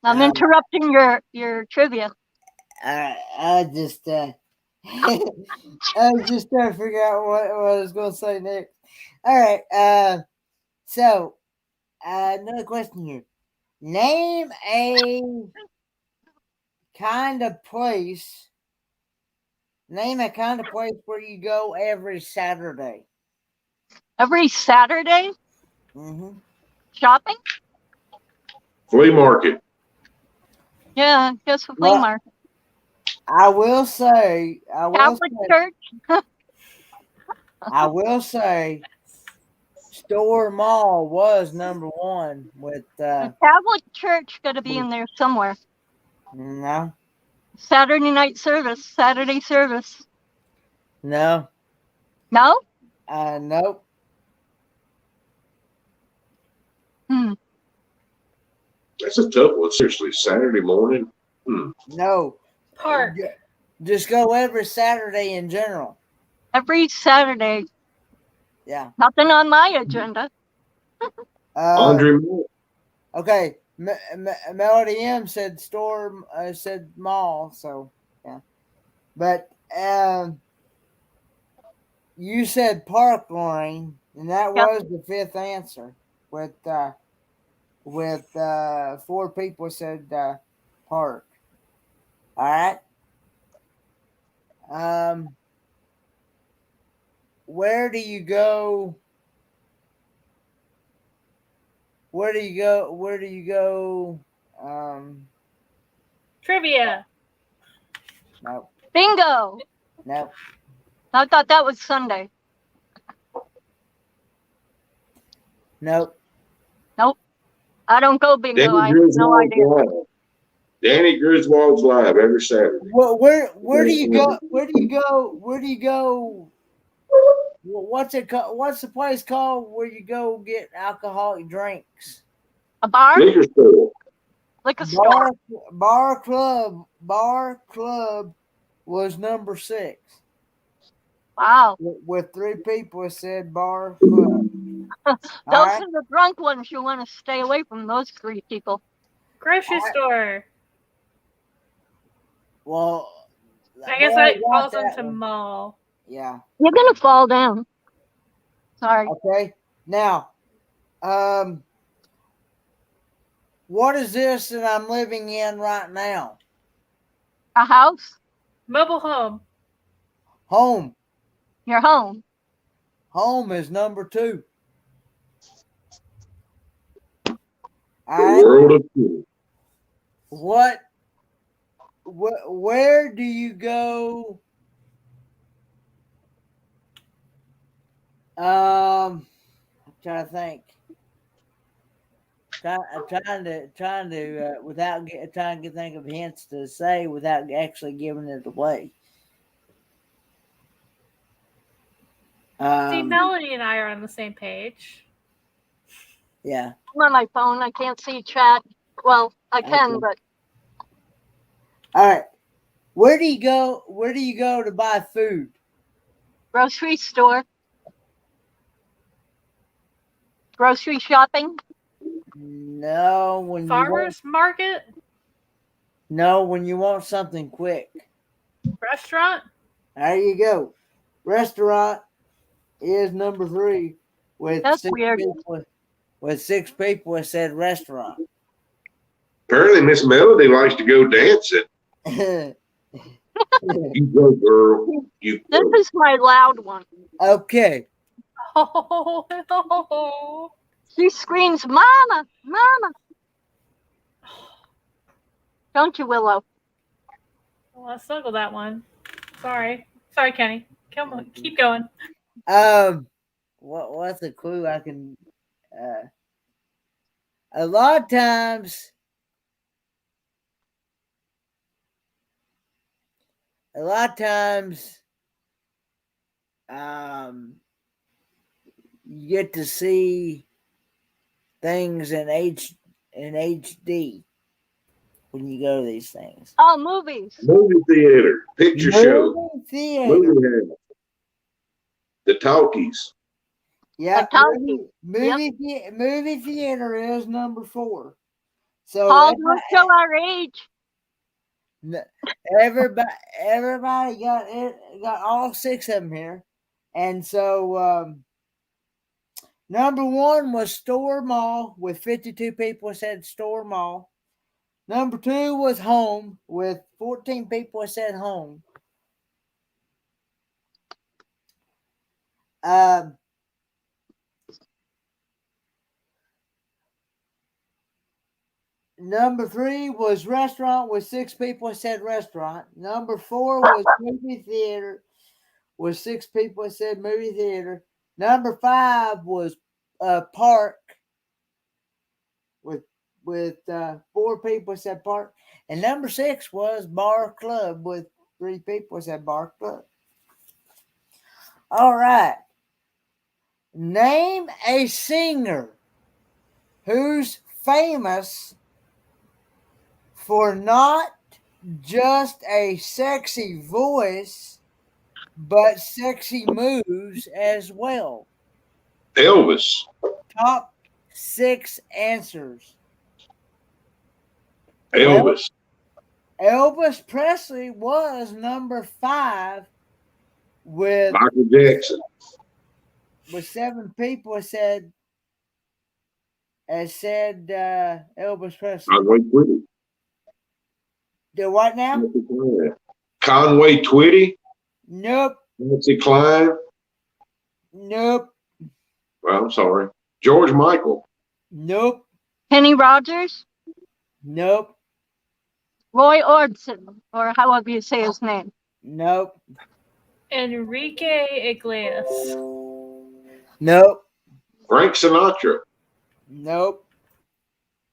Speaker 13: I'm interrupting your trivia.
Speaker 1: I just I was just trying to figure out what I was going to say next. All right. So another question here. Name a kind of place. Name a kind of place where you go every Saturday.
Speaker 13: Every Saturday?
Speaker 1: Mm-hmm.
Speaker 13: Shopping?
Speaker 12: Flea market.
Speaker 13: Yeah, just a flea market.
Speaker 1: I will say.
Speaker 13: Catholic church?
Speaker 1: I will say. Store Mall was number one with
Speaker 13: the Catholic church got to be in there somewhere.
Speaker 1: No.
Speaker 13: Saturday service.
Speaker 1: No.
Speaker 13: No?
Speaker 1: Nope.
Speaker 12: That's a tough one. Seriously, Saturday morning.
Speaker 1: No.
Speaker 11: Park.
Speaker 1: Just go every Saturday in general.
Speaker 13: Every Saturday.
Speaker 1: Yeah.
Speaker 13: Nothing on my agenda.
Speaker 12: Andre Moore.
Speaker 1: Okay. Melody M said store, said mall. So yeah. But you said park, Lorraine, and that
Speaker 13: Yep.
Speaker 1: was the fifth answer. With 4 people said park. All right. Where do you go? Where do you go? Where do you go?
Speaker 11: Trivia.
Speaker 1: No.
Speaker 13: Bingo.
Speaker 1: No.
Speaker 13: I thought that was Sunday.
Speaker 1: Nope.
Speaker 13: Nope. I don't go bingo.
Speaker 12: Danny
Speaker 13: I have no
Speaker 12: Griswold's
Speaker 13: idea.
Speaker 12: live. Danny Griswold's live every Saturday.
Speaker 1: Well, where do you go? Where do you go? Where do you go? What's it called? What's the place called where you go get alcoholic drinks?
Speaker 13: A bar?
Speaker 12: Liquor store.
Speaker 13: Liquor store.
Speaker 1: Bar club was number 6.
Speaker 13: Wow.
Speaker 1: With 3 people said bar club.
Speaker 13: Those are the drunk ones. You want to stay away from those 3 people.
Speaker 11: Grocery store.
Speaker 1: Well,
Speaker 11: I guess it falls into mall.
Speaker 1: Yeah.
Speaker 13: You're gonna fall down. Sorry.
Speaker 1: Okay. Now, what is this that I'm living in right now?
Speaker 13: A house?
Speaker 11: Mobile home.
Speaker 1: Home.
Speaker 13: Your home.
Speaker 1: Home is number 2.
Speaker 12: The world of food.
Speaker 1: Where do you go? I'm trying to think. I'm trying to without trying to think of hints to say without actually giving it away.
Speaker 11: See, Melanie and I are on the same page.
Speaker 1: Yeah.
Speaker 13: I'm on my phone. I can't see chat. Well, I can, but
Speaker 1: All right. Where do you go? Where do you go to buy food?
Speaker 13: grocery store. Grocery shopping.
Speaker 1: No, when
Speaker 11: Farmers market.
Speaker 1: No, when you want something quick.
Speaker 11: Restaurant.
Speaker 1: There you go. Restaurant is number 3 with
Speaker 13: That's
Speaker 1: 6
Speaker 13: weird.
Speaker 1: people. With 6 people, it said restaurant.
Speaker 12: Apparently, Miss Melody likes to go dancing. You go, girl. You go.
Speaker 13: This is my loud one.
Speaker 1: Okay.
Speaker 11: Oh.
Speaker 13: She screams, "Mama, Mama!" Don't you, Willow?
Speaker 11: Well, I struggled that one. Sorry, Kenny. Come on, keep going.
Speaker 1: What's the clue I can? A lot of times, you get to see things in HD when you go to these things.
Speaker 13: Oh, movies.
Speaker 12: Movie theater, picture show,
Speaker 1: Movie theater.
Speaker 12: movie house, the talkies.
Speaker 1: Yeah,
Speaker 13: talkie.
Speaker 1: movie theater is number 4. So
Speaker 13: Paul, don't show our age.
Speaker 1: everybody got it. Got all 6 of them here, and so number 1 was store mall with 52 people said store mall. Number 2 was home with 14 people said home. Number 3 was restaurant with 6 people said restaurant. Number 4 was movie theater with 6 people said movie theater. Number 5 was park with 4 people said park. And number 6 was bar club with 3 people said bar club. All right. Name a singer who's famous for not just a sexy voice, but sexy moves as well.
Speaker 12: Elvis.
Speaker 1: Top 6 answers.
Speaker 12: Elvis.
Speaker 1: Well, Elvis Presley was number 5 with
Speaker 12: Michael Jackson.
Speaker 1: With 7 people said Elvis Presley.
Speaker 12: Conway Twitty.
Speaker 1: Do what now?
Speaker 12: Conway Twitty.
Speaker 1: Nope.
Speaker 12: Nancy Klein.
Speaker 1: Nope.
Speaker 12: Well, I'm sorry. George Michael.
Speaker 1: Nope.
Speaker 13: Kenny Rogers?
Speaker 1: Nope.
Speaker 13: Roy Orbison, or however you say his name.
Speaker 1: Nope.
Speaker 11: Enrique Iglesias.
Speaker 1: Nope.
Speaker 12: Frank Sinatra.
Speaker 1: Nope.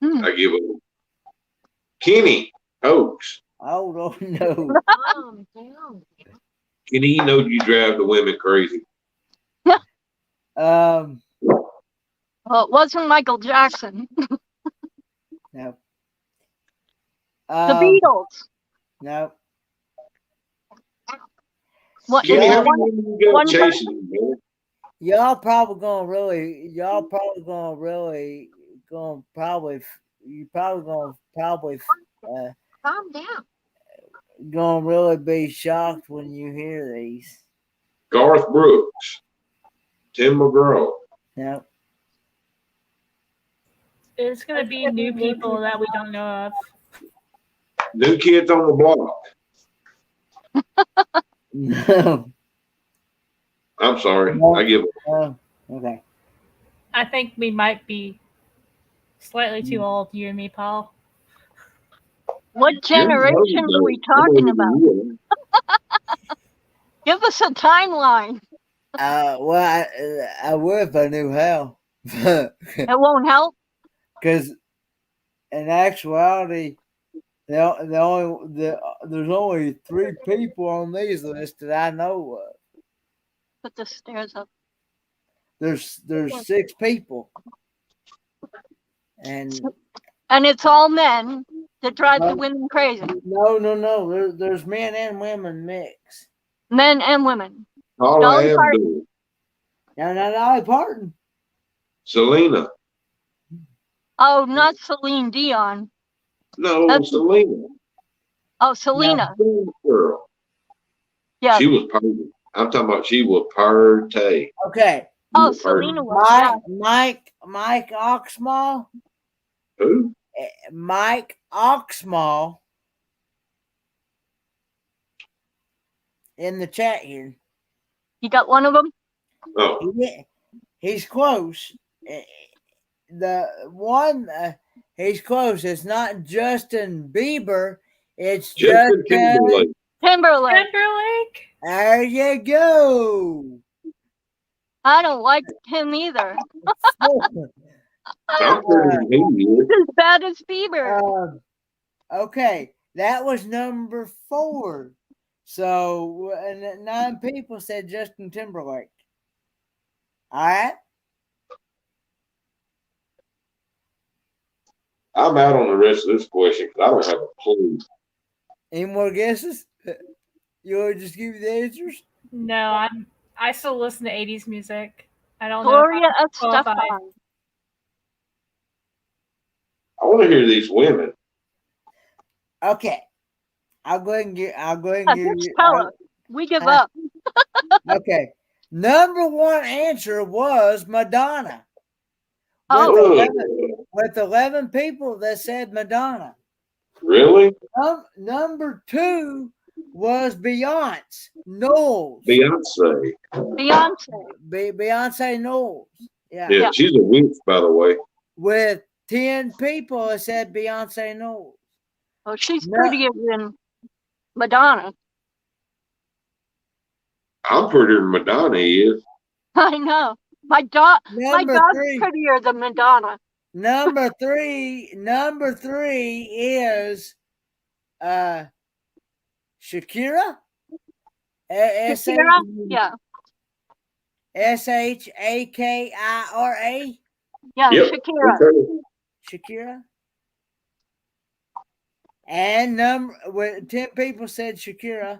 Speaker 12: I give it. Kenny Oaks.
Speaker 1: Oh, no.
Speaker 12: Kenny, you know you drive the women crazy.
Speaker 13: Well, it wasn't Michael Jackson.
Speaker 1: No.
Speaker 13: The Beatles.
Speaker 1: No.
Speaker 13: What?
Speaker 12: Kenny, how many
Speaker 13: One,
Speaker 12: women you got
Speaker 13: one
Speaker 12: chasing you, man?
Speaker 1: Y'all probably gonna really
Speaker 13: Calm down.
Speaker 1: gonna really be shocked when you hear these.
Speaker 12: Garth Brooks. Tim McGraw.
Speaker 1: No.
Speaker 11: It's going to be new people that we don't know of.
Speaker 12: New Kids on the Block.
Speaker 1: No.
Speaker 12: I'm sorry.
Speaker 1: No.
Speaker 12: I give it.
Speaker 1: Okay.
Speaker 11: I think we might be slightly too old, you and me, Paul.
Speaker 13: What generation are we talking about? Give us a timeline.
Speaker 1: Well, I would if I knew how.
Speaker 13: It won't help.
Speaker 1: Because in actuality, there's only 3 people on these lists that I know of.
Speaker 13: Put the stairs up.
Speaker 1: There's 6 people, and
Speaker 13: it's all men that drive the women crazy.
Speaker 1: No. There's men and women mix.
Speaker 13: Men and women.
Speaker 12: Dolly
Speaker 13: Parton.
Speaker 1: No, not Dolly Parton.
Speaker 12: Selena.
Speaker 13: Oh, not Celine Dion.
Speaker 12: No, Selena.
Speaker 13: Oh, Selena.
Speaker 12: Girl.
Speaker 13: Yeah.
Speaker 12: She was party. I'm talking about she was party.
Speaker 1: Okay.
Speaker 13: Oh, Selena was.
Speaker 1: Mike Oxmall.
Speaker 12: Who?
Speaker 1: Mike Oxmall. In the chat here.
Speaker 13: You got one of them?
Speaker 12: Oh.
Speaker 1: He's close. The one he's close. It's not Justin Bieber. It's
Speaker 12: Justin Timberlake.
Speaker 13: Timberlake.
Speaker 1: There you go.
Speaker 13: I don't like him either.
Speaker 12: I'm pretty
Speaker 13: as bad as Bieber.
Speaker 1: Okay, that was number 4. So, and 9 people said Justin Timberlake. All right.
Speaker 12: I'm out on the rest of this question because I don't have a clue.
Speaker 1: Any more guesses? You want to just give me the answers?
Speaker 11: No, I still listen to 80s music. I don't
Speaker 13: Gloria
Speaker 11: know.
Speaker 13: Estefan.
Speaker 12: I want to hear these women.
Speaker 1: Okay. I'll go ahead and give you.
Speaker 13: We give up.
Speaker 1: Okay. Number 1 answer was Madonna. With 11 people that said Madonna.
Speaker 12: Really?
Speaker 1: Number 2 was Beyonce Knowles. Beyonce Knowles.
Speaker 12: Yeah, she's a witch, by the way.
Speaker 1: With 10 people that said Beyonce Knowles.
Speaker 13: Oh, she's prettier than Madonna.
Speaker 12: I'm prettier than Madonna is.
Speaker 13: I know. My dog's prettier than Madonna.
Speaker 1: Number three is Shakira.
Speaker 13: Shakira? Yeah.
Speaker 1: Shakira.
Speaker 13: Yeah,
Speaker 12: Yep.
Speaker 13: Shakira.
Speaker 12: Okay.
Speaker 1: Shakira. And 10 people said Shakira.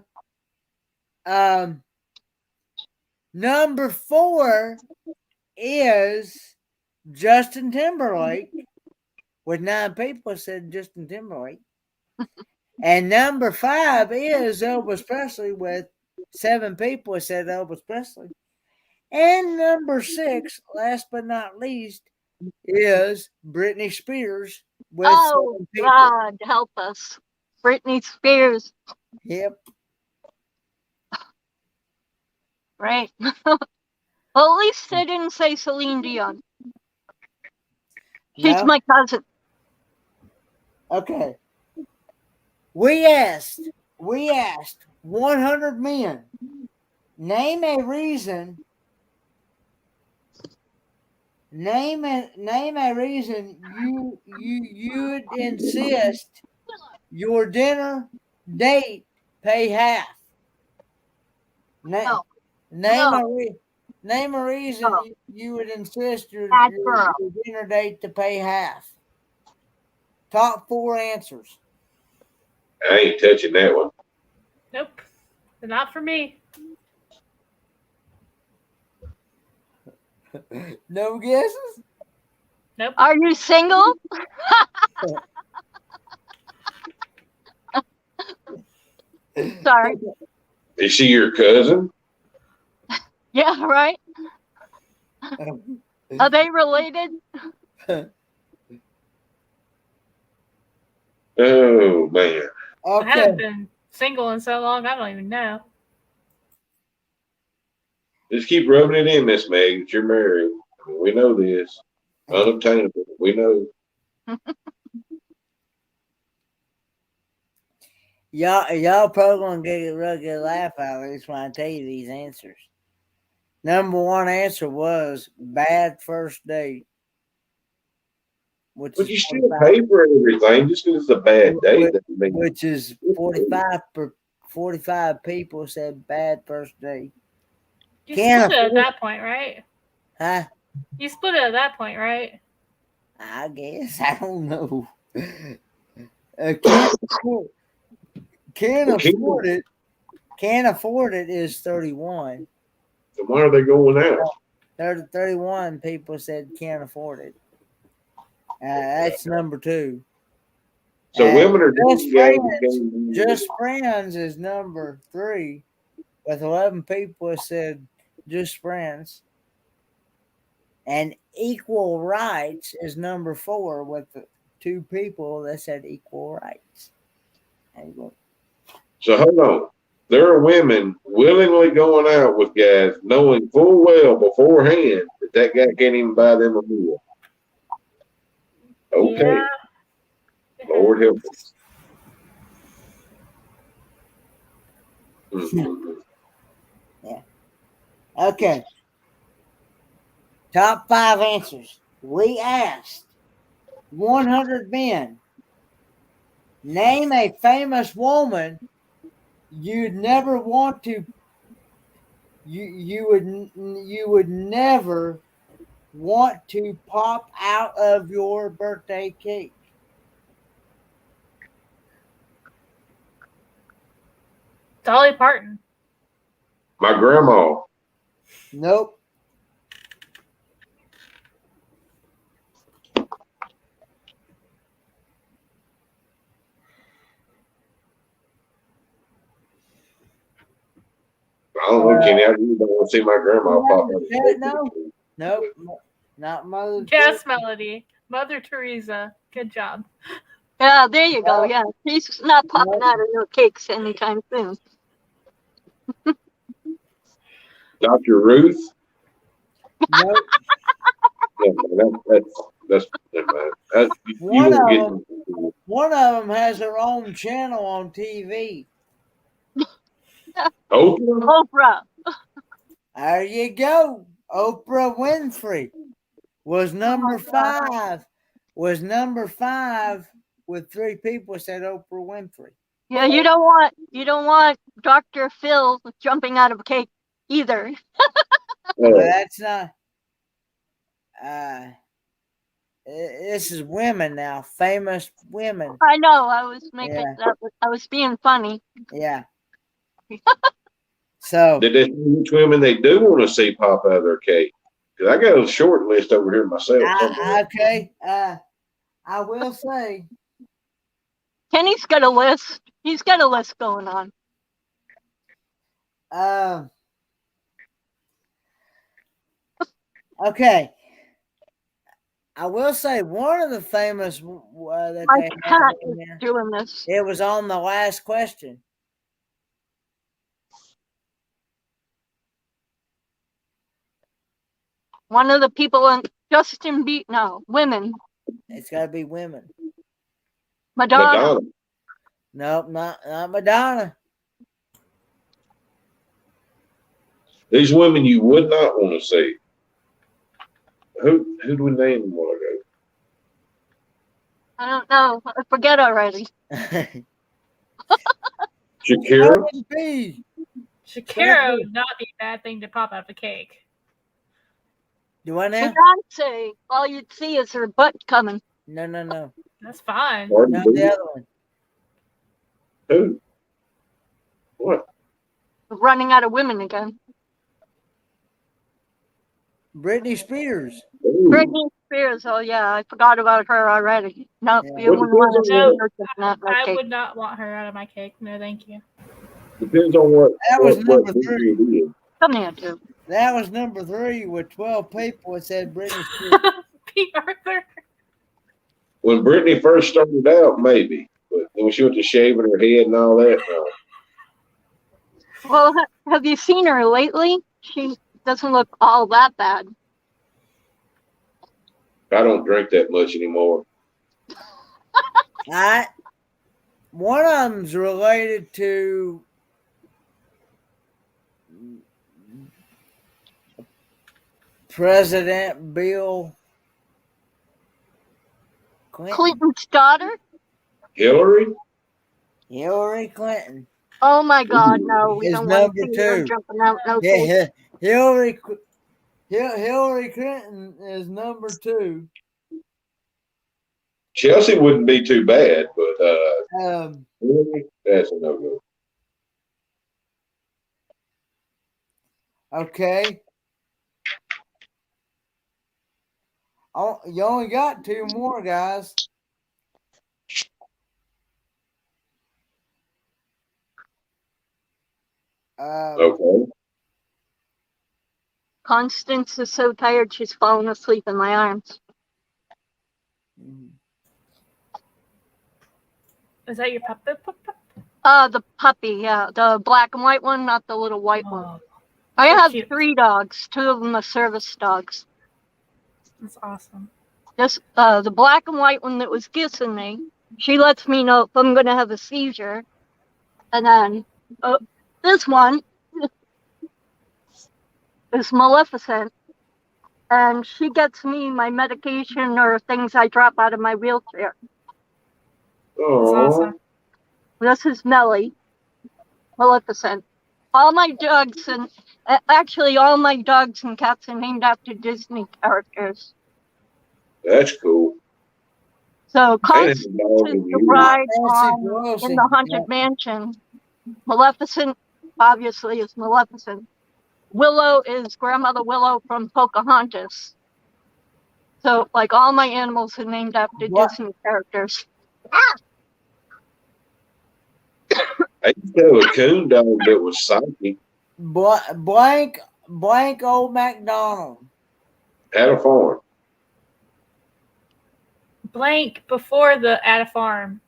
Speaker 1: Number 4 is Justin Timberlake, with 9 people said Justin Timberlake. And number 5 is Elvis Presley, with 7 people said Elvis Presley. And number 6, last but not least, is Britney Spears with 7 people.
Speaker 13: God help us. Britney Spears.
Speaker 1: Yep.
Speaker 13: Right. Well, at least they didn't say Celine Dion. She's
Speaker 1: No?
Speaker 13: my cousin.
Speaker 1: Okay. We asked 100 men, name a reason you'd insist your dinner date pay half.
Speaker 13: No.
Speaker 1: Name
Speaker 13: No.
Speaker 1: a reason
Speaker 13: No.
Speaker 1: you would insist your
Speaker 13: Bad girl.
Speaker 1: dinner date to pay half. Top 4 answers.
Speaker 12: I ain't touching that one.
Speaker 11: Nope. Not for me.
Speaker 1: No guesses?
Speaker 11: Nope.
Speaker 13: Are you single? Sorry.
Speaker 12: Is she your cousin?
Speaker 13: Yeah, right? Are they related?
Speaker 12: Oh man.
Speaker 11: I haven't been single in so long, I don't even know.
Speaker 12: Just keep rubbing it in, Miss Meg, that you're married. I mean, we know this. Unobtainable. We know.
Speaker 1: Y'all probably gonna get a real good laugh out of this when I tell you these answers. Number 1 answer was bad first date.
Speaker 12: But you still pay for everything just because it's a bad date.
Speaker 1: Which is 45 people said bad first date.
Speaker 11: You split it at that point, right?
Speaker 1: Huh?
Speaker 11: You split it at that point, right?
Speaker 1: I guess. I don't know. Can't afford it is 31.
Speaker 12: So why are they going out?
Speaker 1: 31 people said can't afford it. That's number 2.
Speaker 12: So women are
Speaker 1: Just friends is number 3, with 11 people said just friends. And equal rights is number 4, with 2 people that said equal rights.
Speaker 12: So hold on. There are women willingly going out with guys knowing full well beforehand that guy can't even buy them a meal. Okay.
Speaker 11: Yeah.
Speaker 12: Lord help us. Mm-hmm.
Speaker 1: Yeah. Okay. Top 5 answers. We asked 100 men, name a famous woman you'd never want to. You would never want to pop out of your birthday cake.
Speaker 11: Dolly Parton.
Speaker 12: My grandma.
Speaker 1: Nope.
Speaker 12: I don't know, Kenny. I really don't want to see my grandma pop out.
Speaker 1: Nope. Not Mother.
Speaker 11: Yes, Melody. Mother Teresa. Good job.
Speaker 13: Yeah, there you go. Yeah, she's not popping out of no cakes anytime soon.
Speaker 12: Dr. Ruth.
Speaker 1: Nope.
Speaker 12: That's
Speaker 1: one of them has her own channel on TV.
Speaker 13: Oprah.
Speaker 1: There you go. Oprah Winfrey was number 5. Was number 5 with 3 people said Oprah Winfrey.
Speaker 13: Yeah, you don't want Dr. Phil jumping out of a cake either.
Speaker 1: Well, that's not. This is women now, famous women.
Speaker 13: I know. I was making.
Speaker 1: Yeah.
Speaker 13: I was being funny.
Speaker 1: Yeah. So
Speaker 12: Did they say which women they do want to see pop out of their cake? Because I got a short list over here myself.
Speaker 1: okay. I will say.
Speaker 13: Kenny's got a list. He's got a list going on.
Speaker 1: Okay. I will say one of the famous that
Speaker 13: My
Speaker 1: they
Speaker 13: cat
Speaker 1: have
Speaker 13: is
Speaker 1: in there.
Speaker 13: doing this.
Speaker 1: It was on the last question.
Speaker 13: One of the people in Justin Beat. No, women.
Speaker 1: It's got to be women.
Speaker 13: Madonna.
Speaker 1: Nope, not Madonna.
Speaker 12: These women you would not want to see. Who do we name them a while ago?
Speaker 13: I don't know. I forget already.
Speaker 12: Shakira.
Speaker 11: Shakira would not be a bad thing to pop out of a cake.
Speaker 1: Do I now?
Speaker 13: Beyonce. All you'd see is her butt coming.
Speaker 1: No.
Speaker 11: That's fine.
Speaker 1: No, the other one.
Speaker 12: Who? What?
Speaker 13: Running out of women again.
Speaker 1: Britney Spears.
Speaker 12: Ooh.
Speaker 13: Britney Spears. Oh yeah, I forgot about her already. No,
Speaker 1: Yeah.
Speaker 13: you wouldn't want to see
Speaker 11: No,
Speaker 13: her taking out my
Speaker 11: I
Speaker 13: cake.
Speaker 11: would not want her out of my cake. No, thank you.
Speaker 12: Depends on what.
Speaker 1: That was number
Speaker 12: what
Speaker 1: 3.
Speaker 12: it is.
Speaker 13: Come here, dude.
Speaker 1: That was number 3 with 12 people. It said Britney Spears.
Speaker 11: Pete Arthur.
Speaker 12: When Brittany first started out, maybe, but when she went to shaving her head and all that, no.
Speaker 13: Well, have you seen her lately? She doesn't look all that bad.
Speaker 12: I don't drink that much anymore.
Speaker 1: One of them's related to President Bill Clinton.
Speaker 13: Clinton's daughter?
Speaker 12: Hillary?
Speaker 1: Hillary Clinton.
Speaker 13: Oh my God, no! We
Speaker 1: Is
Speaker 13: don't want
Speaker 1: number
Speaker 13: to see her
Speaker 1: 2.
Speaker 13: jumping out. No,
Speaker 1: Yeah, Hillary Clinton is number 2.
Speaker 12: Chelsea wouldn't be too bad, but Hillary, that's a no-go.
Speaker 1: Okay. Oh, you only got 2 more, guys.
Speaker 12: Okay.
Speaker 13: Constance is so tired she's falling asleep in my arms.
Speaker 11: Is that your puppet?
Speaker 13: The puppy, yeah, the black and white one, not the little white one. I
Speaker 11: so
Speaker 13: have
Speaker 11: cute.
Speaker 13: 3 dogs. 2 of them are service dogs.
Speaker 11: That's awesome.
Speaker 13: This, the black and white one that was kissing me, she lets me know if I'm gonna have a seizure. And then this one is Maleficent, and she gets me my medication or things I drop out of my wheelchair.
Speaker 11: That's awesome.
Speaker 13: This is Melly, Maleficent. All my dogs and actually all my dogs and cats are named after Disney characters.
Speaker 12: That's cool.
Speaker 13: So
Speaker 12: I had a
Speaker 13: Constance
Speaker 12: dog
Speaker 13: is
Speaker 12: in
Speaker 13: the
Speaker 12: years.
Speaker 13: bride
Speaker 1: Nancy
Speaker 13: in the Haunted Mansion. Maleficent, obviously, is Maleficent. Willow is Grandmother Willow from Pocahontas. So, like, all my animals are named after Disney characters.
Speaker 12: I used to have a coon dog that was psychic.
Speaker 1: Blank old MacDonald.
Speaker 12: Had a farm.
Speaker 11: Blank before the at a farm.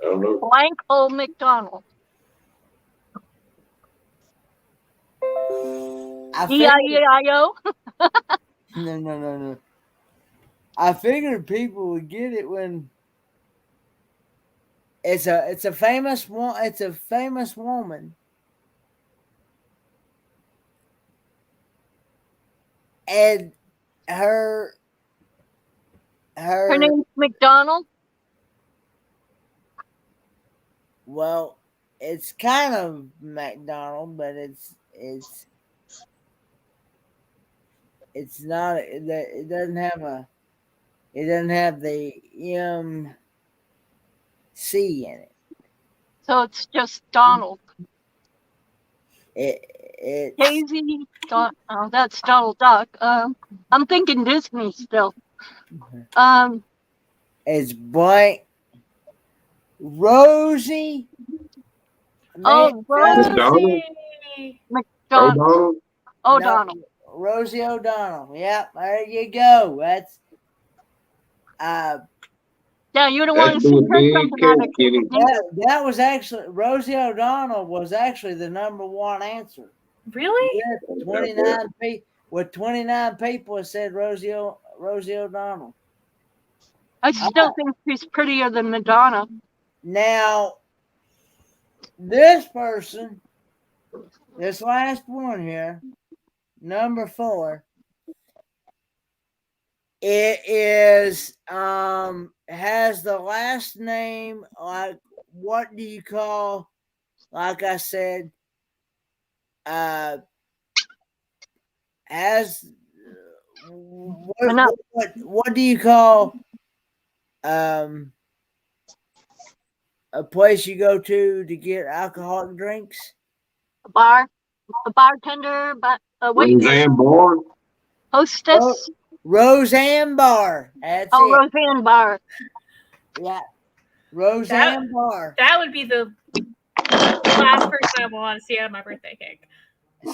Speaker 12: I don't know.
Speaker 13: Blank old McDonald. E-I-E-I-O?
Speaker 1: No. I figured people would get it when it's a famous one. It's a famous woman, and her
Speaker 13: name's McDonald.
Speaker 1: Well, it's kind of McDonald, but it's not it doesn't have the MC in it.
Speaker 13: So it's just Donald.
Speaker 1: It's
Speaker 13: Daisy. Oh, that's Donald Duck. I'm thinking Disney still.
Speaker 1: It's blank. Rosie.
Speaker 13: Oh,
Speaker 12: Donald?
Speaker 13: McDonald. O'Donnell.
Speaker 1: Rosie O'Donnell. Yep, there you go. That's
Speaker 13: yeah, you don't
Speaker 12: That's
Speaker 13: want to see
Speaker 12: a
Speaker 13: her
Speaker 12: big
Speaker 13: jumping
Speaker 12: catch,
Speaker 13: out of
Speaker 12: Kenny.
Speaker 1: that was actually Rosie O'Donnell was actually the number one answer.
Speaker 11: Really?
Speaker 1: With 29 people it said Rosie O'Donnell.
Speaker 13: I still think she's prettier than Madonna.
Speaker 1: Now, this person, this last one here, number 4, it is has the last name like what do you call? Like I said, has what do you call a place you go to get alcoholic drinks?
Speaker 13: A bar, a bartender, but a waitress.
Speaker 12: Roseanne Barr?
Speaker 13: Hostess.
Speaker 1: Roseanne Barr. That's it.
Speaker 13: Roseanne Barr.
Speaker 1: Yeah. Roseanne Barr.
Speaker 11: That would be the last person I want to see on my birthday cake.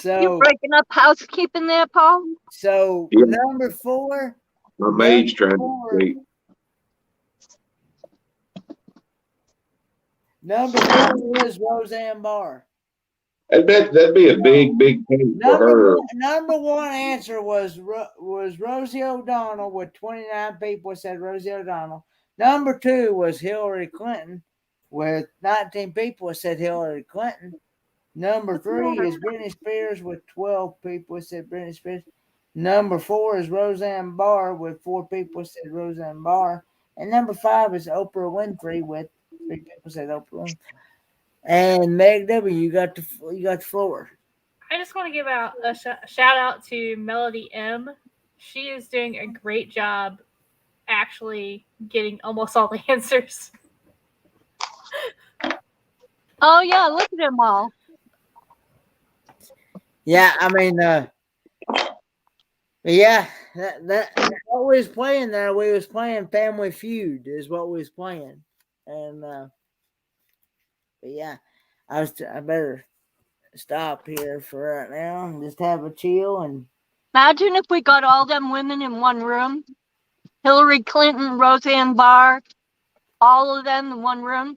Speaker 1: So
Speaker 13: you're breaking up housekeeping there, Paul?
Speaker 1: So number 4.
Speaker 12: My maid's trying to sleep.
Speaker 1: Number 4 is Roseanne Barr.
Speaker 12: That'd be a big thing for her.
Speaker 1: Number 1 answer was Rosie O'Donnell with 29 people said Rosie O'Donnell. Number 2 was Hillary Clinton with 19 people said Hillary Clinton. Number 3 is Britney Spears with 12 people said Britney Spears. Number 4 is Roseanne Barr with 4 people said Roseanne Barr. And number 5 is Oprah Winfrey with 3 people said Oprah Winfrey. And Meg W, you got the floor.
Speaker 11: I just want to give out a shout out to Melody M. She is doing a great job actually getting almost all the answers.
Speaker 13: Oh yeah, look at them all.
Speaker 1: Yeah, I mean, yeah, that what we was playing there. We was playing Family Feud is what we was playing, and but yeah, I better stop here for right now and just have a chill and.
Speaker 13: Imagine if we got all them women in one room. Hillary Clinton, Roseanne Barr, all of them in one room.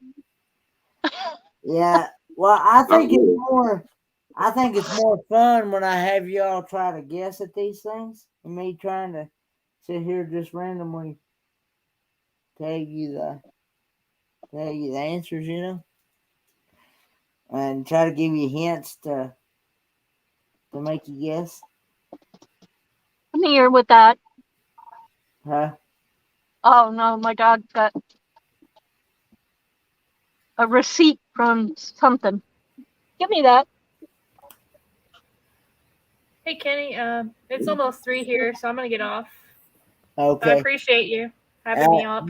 Speaker 1: Yeah, well, I think it's more fun when I have y'all try to guess at these things and me trying to sit here just randomly tell you the answers, and try to give you hints to make you guess.
Speaker 13: I'm here with that.
Speaker 1: Huh?
Speaker 13: Oh no, my dog got a receipt from something. Give me that.
Speaker 11: Hey Kenny, it's almost 3 here, so I'm gonna get off.
Speaker 1: Okay.
Speaker 11: I appreciate you having me up.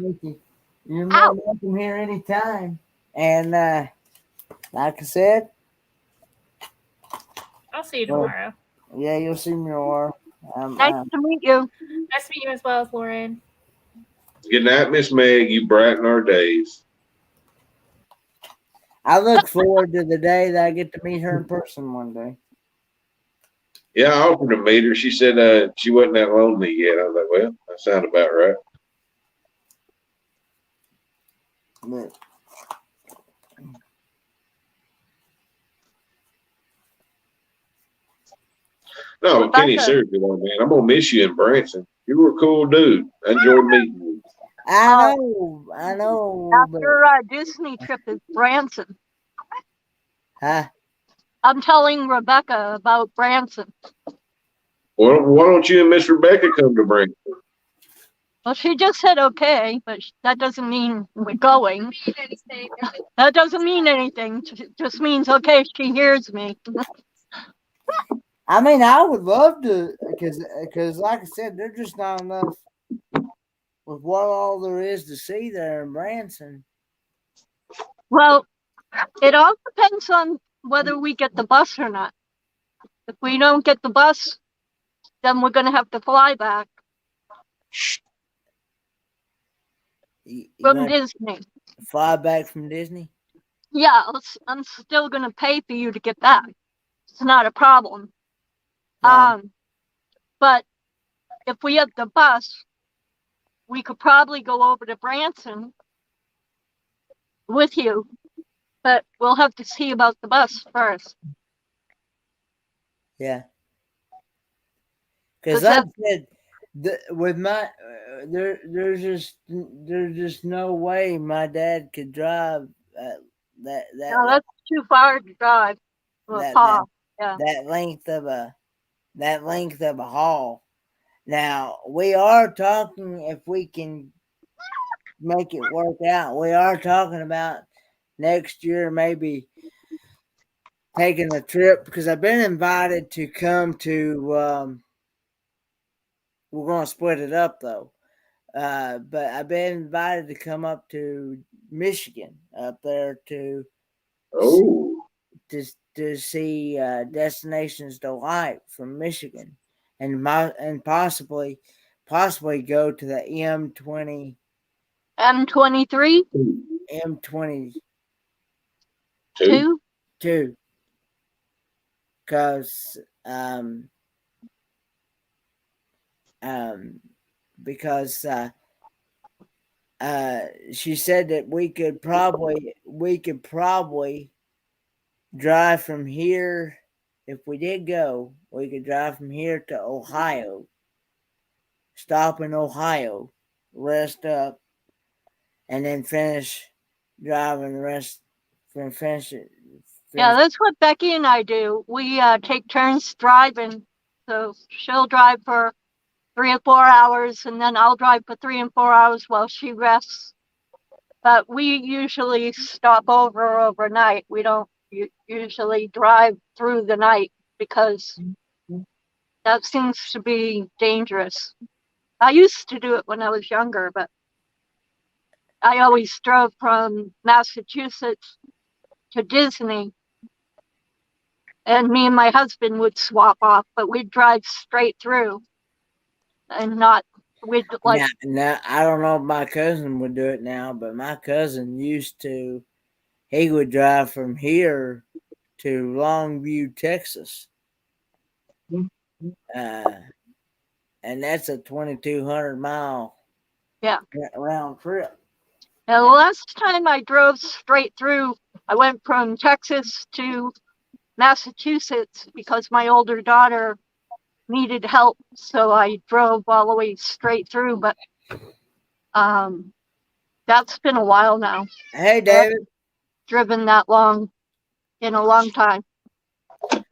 Speaker 1: You're more welcome here anytime. And like I said,
Speaker 11: I'll see you tomorrow.
Speaker 1: Yeah, you'll see me tomorrow.
Speaker 13: Nice to meet you.
Speaker 11: Nice to meet you as well as Lauren.
Speaker 12: Good night, Miss Meg. You brighten our days.
Speaker 1: I look forward to the day that I get to meet her in person one day.
Speaker 12: Yeah, I offered to meet her. She said she wasn't that lonely yet. I was like, well, that sounds about right.
Speaker 1: But,
Speaker 12: no, Kenny, seriously, though, man, I'm gonna miss you in Branson. You were a cool dude. I enjoyed meeting you.
Speaker 1: I know.
Speaker 13: After our Disney trip in Branson.
Speaker 1: Huh?
Speaker 13: I'm telling Rebecca about Branson.
Speaker 12: Well, why don't you and Miss Rebecca come to Branson?
Speaker 13: Well, she just said okay, but that doesn't mean we're going. That doesn't mean anything. It just means okay, she hears me.
Speaker 1: I mean, I would love to, because like I said, there's just not enough with what all there is to see there in Branson.
Speaker 13: Well, it all depends on whether we get the bus or not. If we don't get the bus, then we're going to have to fly back from Disney.
Speaker 1: Fly back from Disney?
Speaker 13: Yeah, I'm still going to pay for you to get back. It's not a problem.
Speaker 1: Yeah.
Speaker 13: But if we have the bus, we could probably go over to Branson with you, but we'll have to see about the bus first.
Speaker 1: Yeah. Because like I said, with my there's just no way my dad could drive that
Speaker 13: No, that's too far to drive.
Speaker 1: that
Speaker 13: Yeah.
Speaker 1: length of a haul. Now we are talking if we can make it work out. We are talking about next year maybe taking a trip because I've been invited to come to. We're going to split it up though. But I've been invited to come up to Michigan up there to see Destinations Delight from Michigan, and possibly go to the M23 two because because she said that we could probably drive from here. If we did go, we could drive from here to Ohio, stop in Ohio, rest up, and then finish driving the rest. Finish it.
Speaker 13: Yeah, that's what Becky and I do. We take turns driving. So she'll drive for 3 or 4 hours, and then I'll drive for 3 and 4 hours while she rests. But we usually stop overnight. We don't usually drive through the night because that seems to be dangerous. I used to do it when I was younger, but I always drove from Massachusetts to Disney. And me and my husband would swap off, but we'd drive straight through and not, we'd like.
Speaker 1: Now, I don't know if my cousin would do it now, but my cousin used to, he would drive from here to Longview, Texas. And that's a 2,200 mile round trip.
Speaker 13: Now, the last time I drove straight through, I went from Texas to Massachusetts because my older daughter needed help, so I drove all the way straight through. But that's been a while now.
Speaker 1: Hey, David.
Speaker 13: Driven that long in a long time.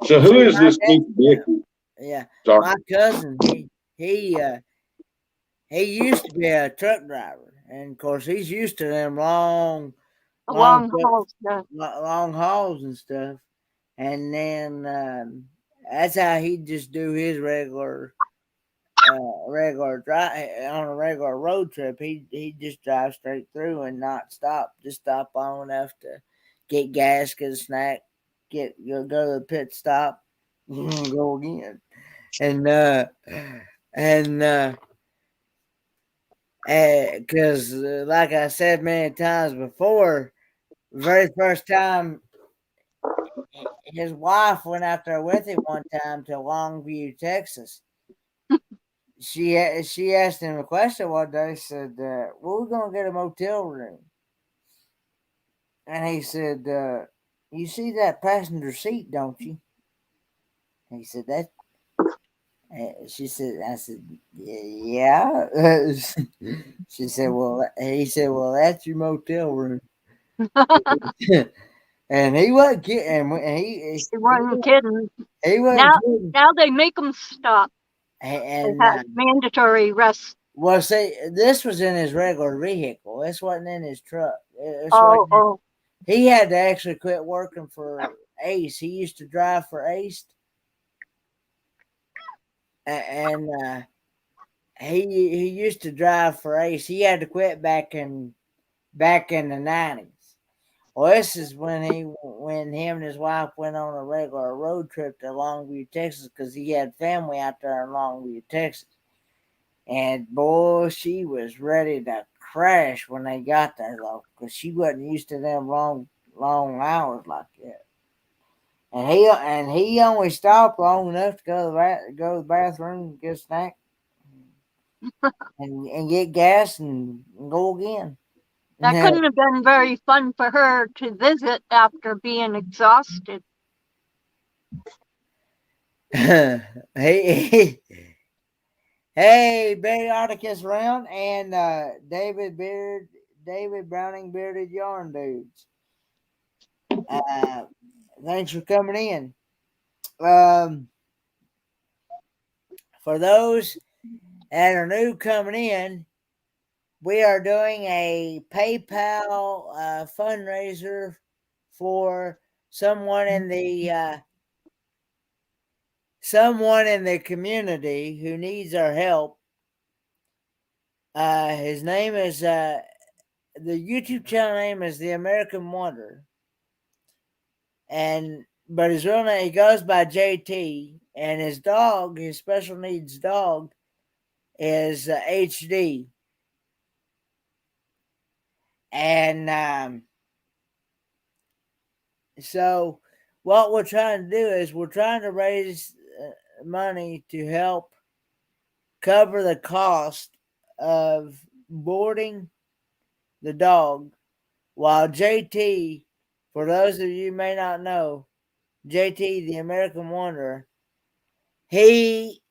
Speaker 12: So who is this?
Speaker 1: Yeah, my cousin. He used to be a truck driver, and of course he's used to them long
Speaker 13: hauls,
Speaker 1: long hauls and stuff. And then that's how he'd just do his regular drive on a regular road trip. He'd just drive straight through and not stop. Just stop long enough to get gas, get a snack, go to the pit stop, go again, and because like I said many times before, very first time his wife went out there with him one time to Longview, Texas. She asked him a question one day. Said, "Well, we're gonna get a motel room," and he said, "You see that passenger seat, don't you?" And he said, "That." She said, "I said, yeah." She said, "Well," he said, "Well, that's your motel room." And he wasn't kidding. He
Speaker 13: wasn't kidding.
Speaker 1: He wasn't kidding.
Speaker 13: Now they make them stop.
Speaker 1: And
Speaker 13: they had mandatory rest.
Speaker 1: Well, see, this was in his regular vehicle. This wasn't in his truck. He had to actually quit working for Ace. He used to drive for Ace. and he used to drive for Ace. He had to quit back in the 90s. Well, this is when him and his wife went on a regular road trip to Longview, Texas, because he had family out there in Longview, Texas. And boy, she was ready to crash when they got there, though, because she wasn't used to them long hours like that. And he only stopped long enough to go to the bathroom, get a snack, and get gas and go again.
Speaker 13: That couldn't have been very fun for her to visit after being exhausted.
Speaker 1: Hey, Betty Articus Round and David Browning Bearded Yarn Dudes. Thanks for coming in. For those that are new coming in, we are doing a PayPal fundraiser for someone in the community who needs our help. His name is the YouTube channel name is The American Wonder, but his real name, he goes by JT, and his special needs dog, is HD. And so what we're trying to do is we're trying to raise money to help cover the cost of boarding the dog, while JT, for those of you who may not know, JT, the American Wanderer, he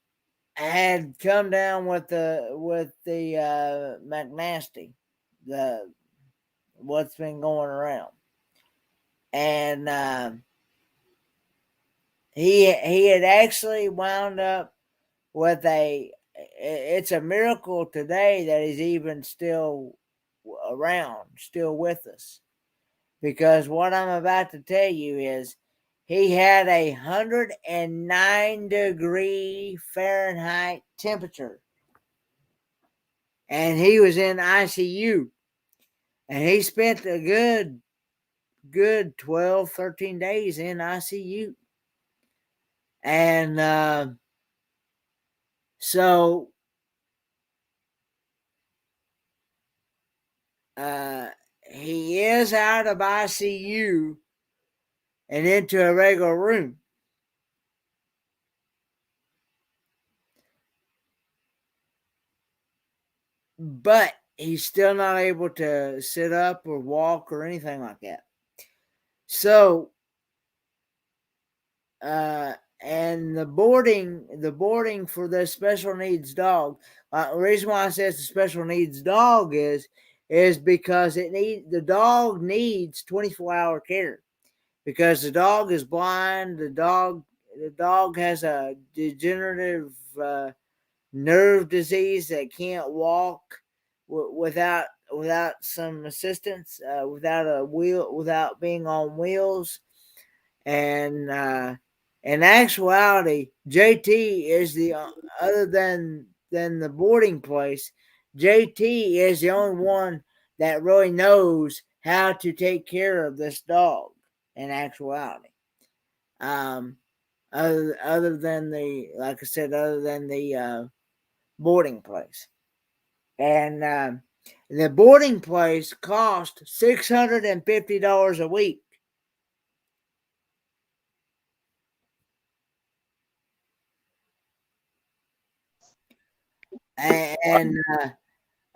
Speaker 1: had come down with the McNasty, the what's been going around, and he had actually wound up with a. It's a miracle today that he's even still around, still with us, because what I'm about to tell you is he had 109-degree Fahrenheit temperature, and he was in ICU, and he spent a good 12, 13 days in ICU. And so he is out of ICU and into a regular room. But he's still not able to sit up or walk or anything like that. So, and the boarding for the special needs dog. The reason why I say it's a special needs dog is because the dog needs 24-hour care, because the dog is blind. The dog has a degenerative nerve disease that can't walk without some assistance, without a wheel, without being on wheels. And in actuality, JT is the other than the boarding place, JT is the only one that really knows how to take care of this dog. In actuality, other than like I said, other than the boarding place, and the boarding place cost $650 a week. And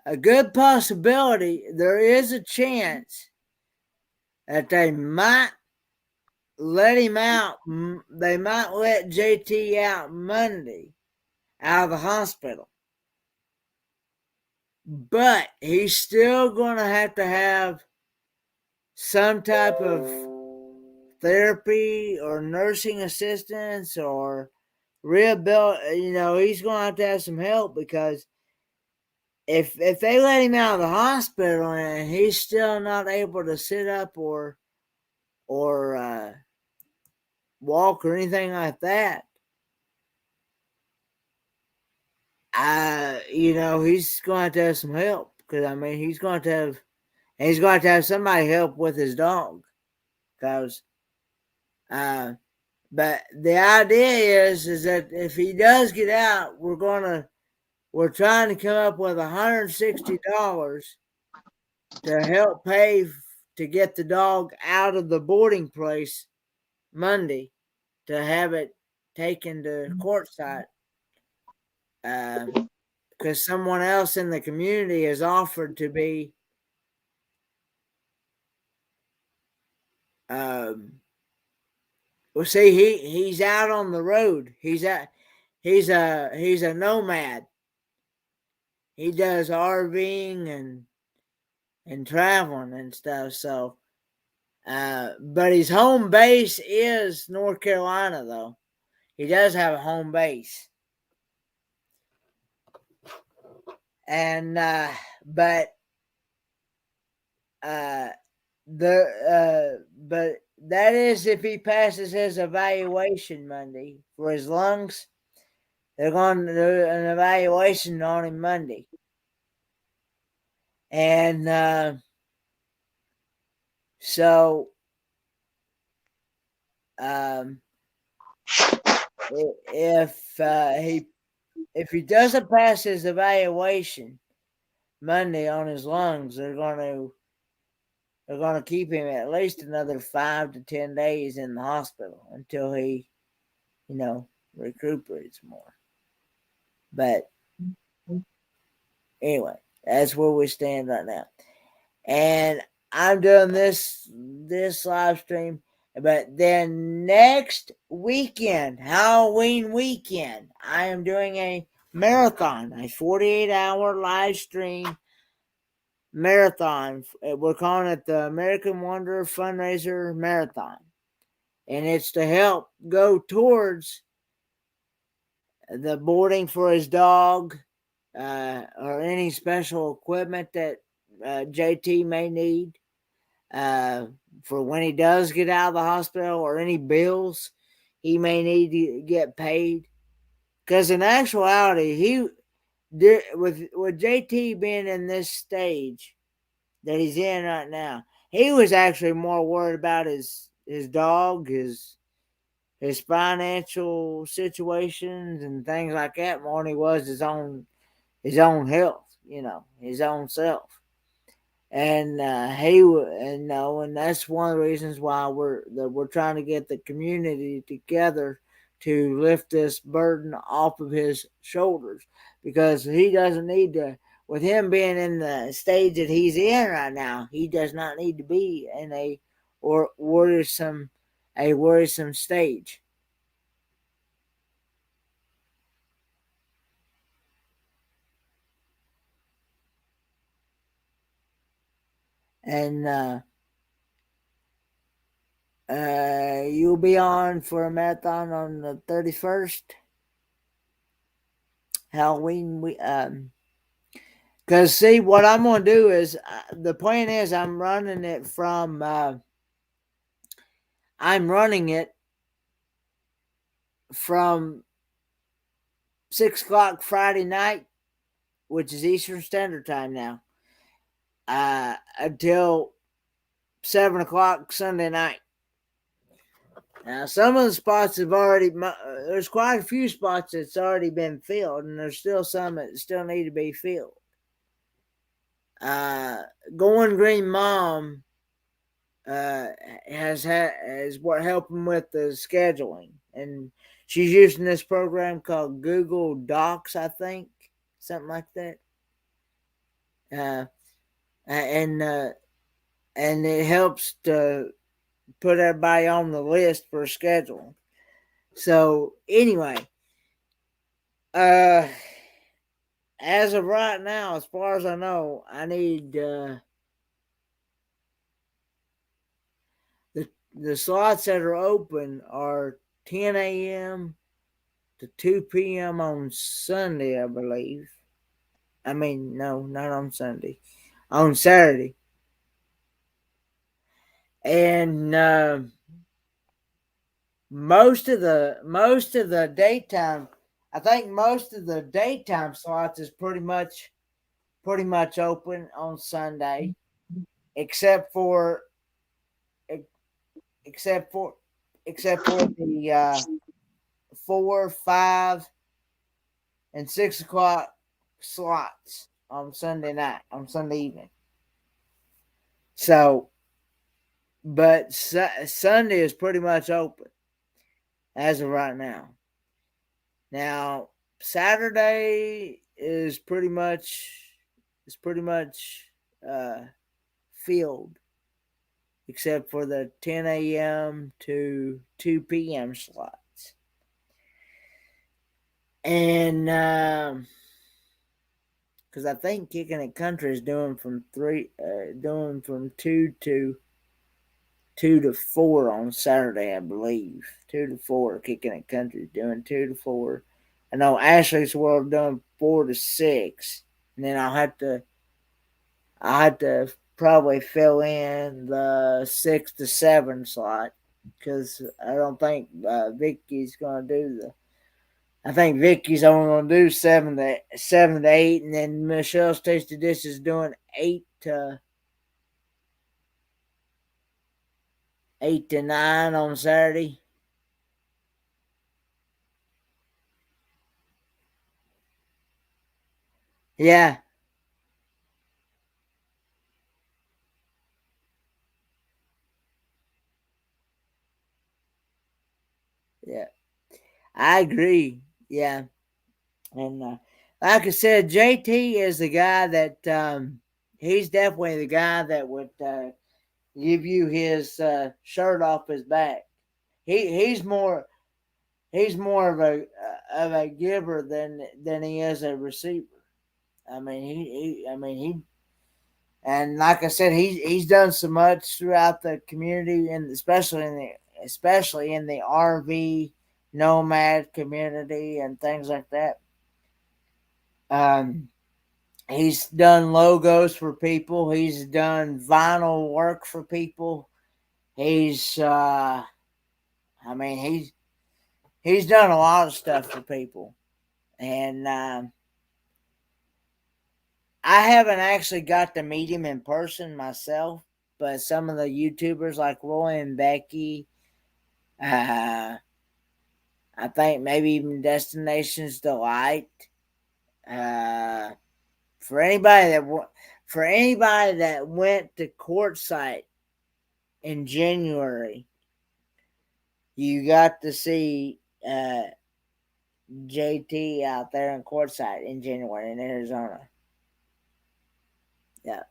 Speaker 1: a good possibility, there is a chance that they might let him out. They might let JT out Monday out of the hospital, but he's still going to have some type of therapy or nursing assistance or rehabilitation. He's going to have some help, because if they let him out of the hospital and he's still not able to sit up or walk or anything like that, he's going to have some help because I mean he's going to have somebody help with his dog because but the idea is that if he does get out, we're trying to come up with $160 to help pay to get the dog out of the boarding place Monday to have it taken to courtside. Because someone else in the community has offered to be well, see, he's out on the road. He's a nomad. He does RVing and traveling and stuff. So, but his home base is North Carolina, though. He does have a home base, and but that is if he passes his evaluation Monday for his lungs. They're going to do an evaluation on him Monday. And so if he doesn't pass his evaluation Monday on his lungs, they're going to keep him at least another 5 to 10 days in the hospital until he, recuperates more. But anyway, that's where we stand right now. And I'm doing this live stream, but then next weekend, Halloween weekend, I am doing a marathon, a 48-hour live stream marathon. We're calling it the American Wonder Fundraiser Marathon. And it's to help go towards the boarding for his dog, or any special equipment that JT may need for when he does get out of the hospital, or any bills he may need to get paid. Because in actuality, with JT being in this stage that he's in right now, he was actually more worried about his dog, his financial situations and things like that more than he was his own health, his own self. And and that's one of the reasons why we're trying to get the community together to lift this burden off of his shoulders, because he doesn't need to. With him being in the stage that he's in right now, he does not need to be in a worrisome stage. And you'll be on for a marathon on the 31st, Halloween. Because see, what I'm going to do is, the plan is I'm running it from 6 o'clock Friday night, which is Eastern Standard Time now, until 7 o'clock Sunday night. Now, some of the spots there's quite a few spots that's already been filled, and there's still some that still need to be filled. Going Green Mom is what helping with the scheduling, and she's using this program called Google Docs, I think, something like that. And it helps to put everybody on the list for scheduling. So anyway, as of right now, as far as I know, I need the slots that are open are 10 a.m. to 2 p.m. on Sunday, I believe. I mean, no, not on Sunday. On Saturday. And most of the daytime, I think most of the daytime slots is pretty much open on Sunday, except for except for the 4, 5, and 6 o'clock slots on Sunday evening. So, but Sunday is pretty much open as of right now. Now, Saturday is pretty much filled, except for the 10 a.m. to 2 p.m. slots. And because I think Kicking It Country is doing from 2 to 4 on Saturday, I believe. 2 to 4. Kicking It Country is doing 2 to 4. I know Ashley's World doing 4 to 6, and then I'll have to probably fill in the 6 to 7 slot, because I don't think Vicky's going to do I think Vicky's only going to do 7 to 8, and then Michelle's Tasty Dish is doing 8 to 9 on Saturday. Yeah. Yeah. I agree. Yeah. And like I said, JT is the guy that he's definitely the guy that would give you his shirt off his back. He's more of a giver than he is a receiver. I mean he and like I said, he's done so much throughout the community, and especially in the RV nomad community and things like that. He's done logos for people. He's done vinyl work for people. He's he's done a lot of stuff for people, and I haven't actually got to meet him in person myself, but some of the YouTubers like Roy and Becky, I think maybe even Destinations Delight. For anybody that went to Quartzsite in January, you got to see JT out there in Quartzsite in January in Arizona. Yeah.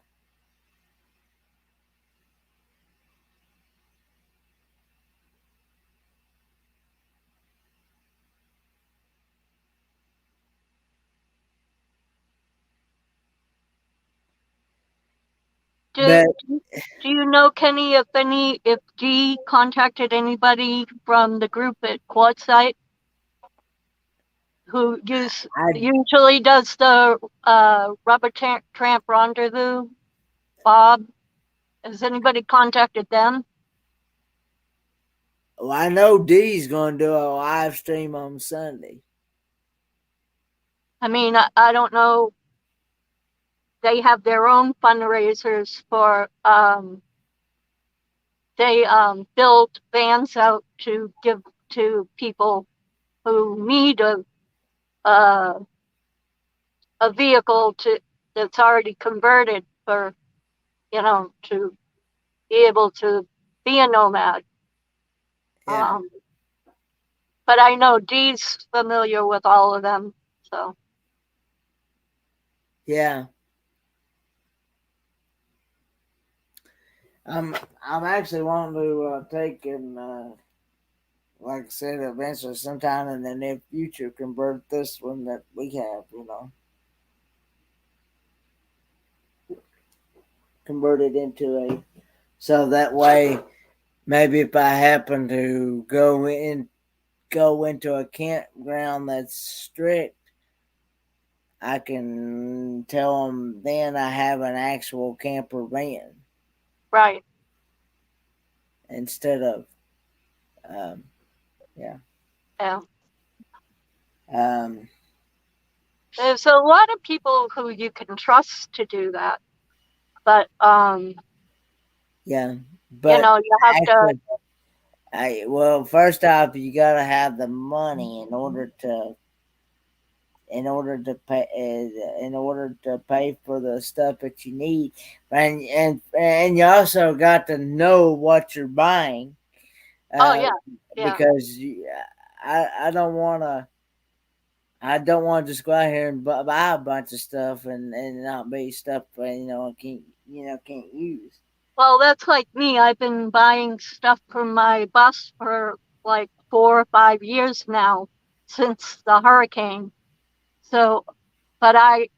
Speaker 13: Do you know, Kenny, if Dee contacted anybody from the group at Quartzsite who usually does the rubber tramp rendezvous? Bob, has anybody contacted them?
Speaker 1: Well, I know Dee's going to do a live stream on Sunday.
Speaker 13: I mean, I don't know. They have their own fundraisers for, they build vans out to give to people who need a vehicle that's already converted for, to be able to be a nomad.
Speaker 1: Yeah.
Speaker 13: But I know Dee's familiar with all of them, so.
Speaker 1: Yeah. I'm actually wanting to take and like I said, eventually sometime in the near future convert this one that we have, convert it into so that way maybe if I happen to go into a campground that's strict, I can tell them then I have an actual camper van.
Speaker 13: Right.
Speaker 1: Instead of, yeah.
Speaker 13: Yeah.
Speaker 1: Um,
Speaker 13: There's a lot of people who you can trust to do that, but
Speaker 1: yeah, but
Speaker 13: you have to.
Speaker 1: well, first off, you gotta have the money in order to pay for the stuff that you need, and you also got to know what you're buying,
Speaker 13: Oh yeah, yeah.
Speaker 1: because I don't want to. I don't want to just go out here and buy a bunch of stuff and not be stuff can't use.
Speaker 13: Well, that's like me. I've been buying stuff for my bus for like 4 or 5 years now since the hurricane. So, but I,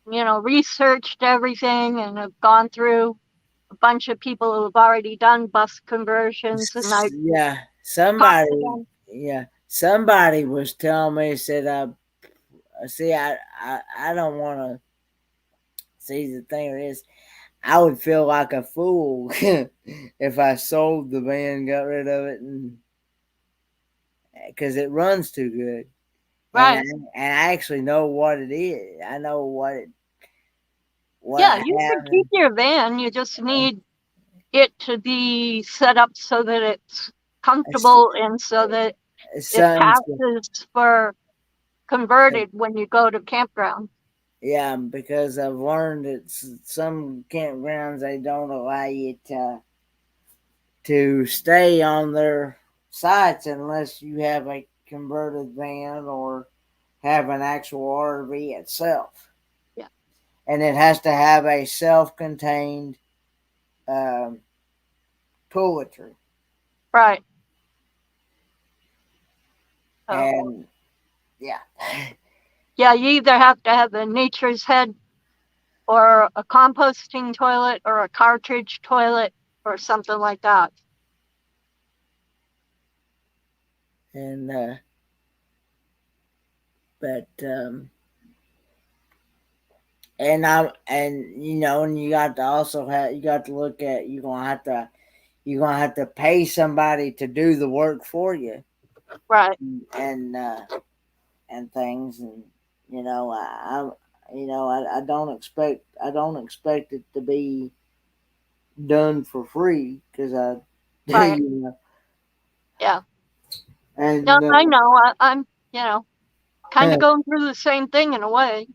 Speaker 13: researched everything and have gone through a bunch of people who have already done bus conversions, and I
Speaker 1: Yeah,
Speaker 13: talked to them.
Speaker 1: somebody was telling me, said, see, I don't want to see. The thing is, I would feel like a fool if I sold the van, got rid of it, and because it runs too good, and
Speaker 13: Right.
Speaker 1: I actually know what it is. I know what
Speaker 13: Yeah,
Speaker 1: I
Speaker 13: you can
Speaker 1: have.
Speaker 13: keep your van. You just need it to be set up so that it's comfortable and so that it
Speaker 1: Some,
Speaker 13: passes for converted when you go to campground.
Speaker 1: yeah, because I've learned that some campgrounds they don't allow you to stay on their sites unless you have a converted van or have an actual RV itself.
Speaker 13: Yeah.
Speaker 1: And it has to have a self-contained um, toiletry.
Speaker 13: Right. Oh.
Speaker 1: And yeah.
Speaker 13: Yeah, you either have to have a nature's head or a composting toilet or a cartridge toilet or something like that.
Speaker 1: And but and you got to also have, you got to look at, you're gonna have to pay somebody to do the work for you,
Speaker 13: right?
Speaker 1: And things, and I I don't expect it to be done for free, because I
Speaker 13: Right. Yeah.
Speaker 1: and
Speaker 13: No, I know. I'm kind of going through the same thing in a way.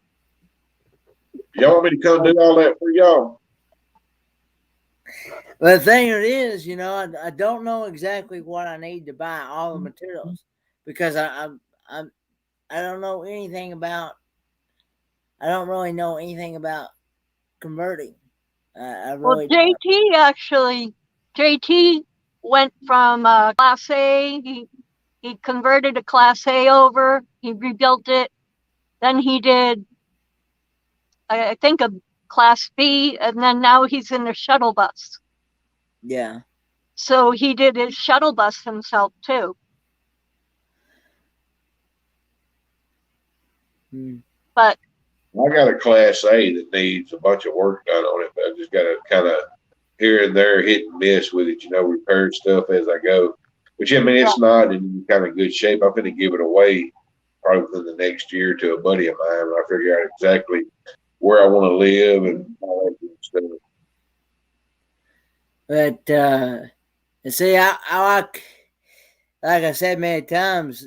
Speaker 12: Y'all want me to come do all that for y'all?
Speaker 1: But the thing is, I don't know exactly what I need to buy, all the materials, because I don't know anything about. I don't really know anything about converting. I
Speaker 13: Well,
Speaker 1: really don't.
Speaker 13: JT went from Class A. He converted a Class A over. He rebuilt it. Then he did, I think, a Class B, and then now he's in a shuttle bus.
Speaker 1: Yeah.
Speaker 13: So he did his shuttle bus himself too. But
Speaker 12: I got a Class A that needs a bunch of work done on it, but I just got to kind of here and there hit and miss with it, repair stuff as I go. Which, I mean, it's not in kind of good shape. I'm going to give it away probably within the next year to a buddy of mine. I figure out exactly where I want to live and all that good stuff.
Speaker 1: But see, I like I said many times,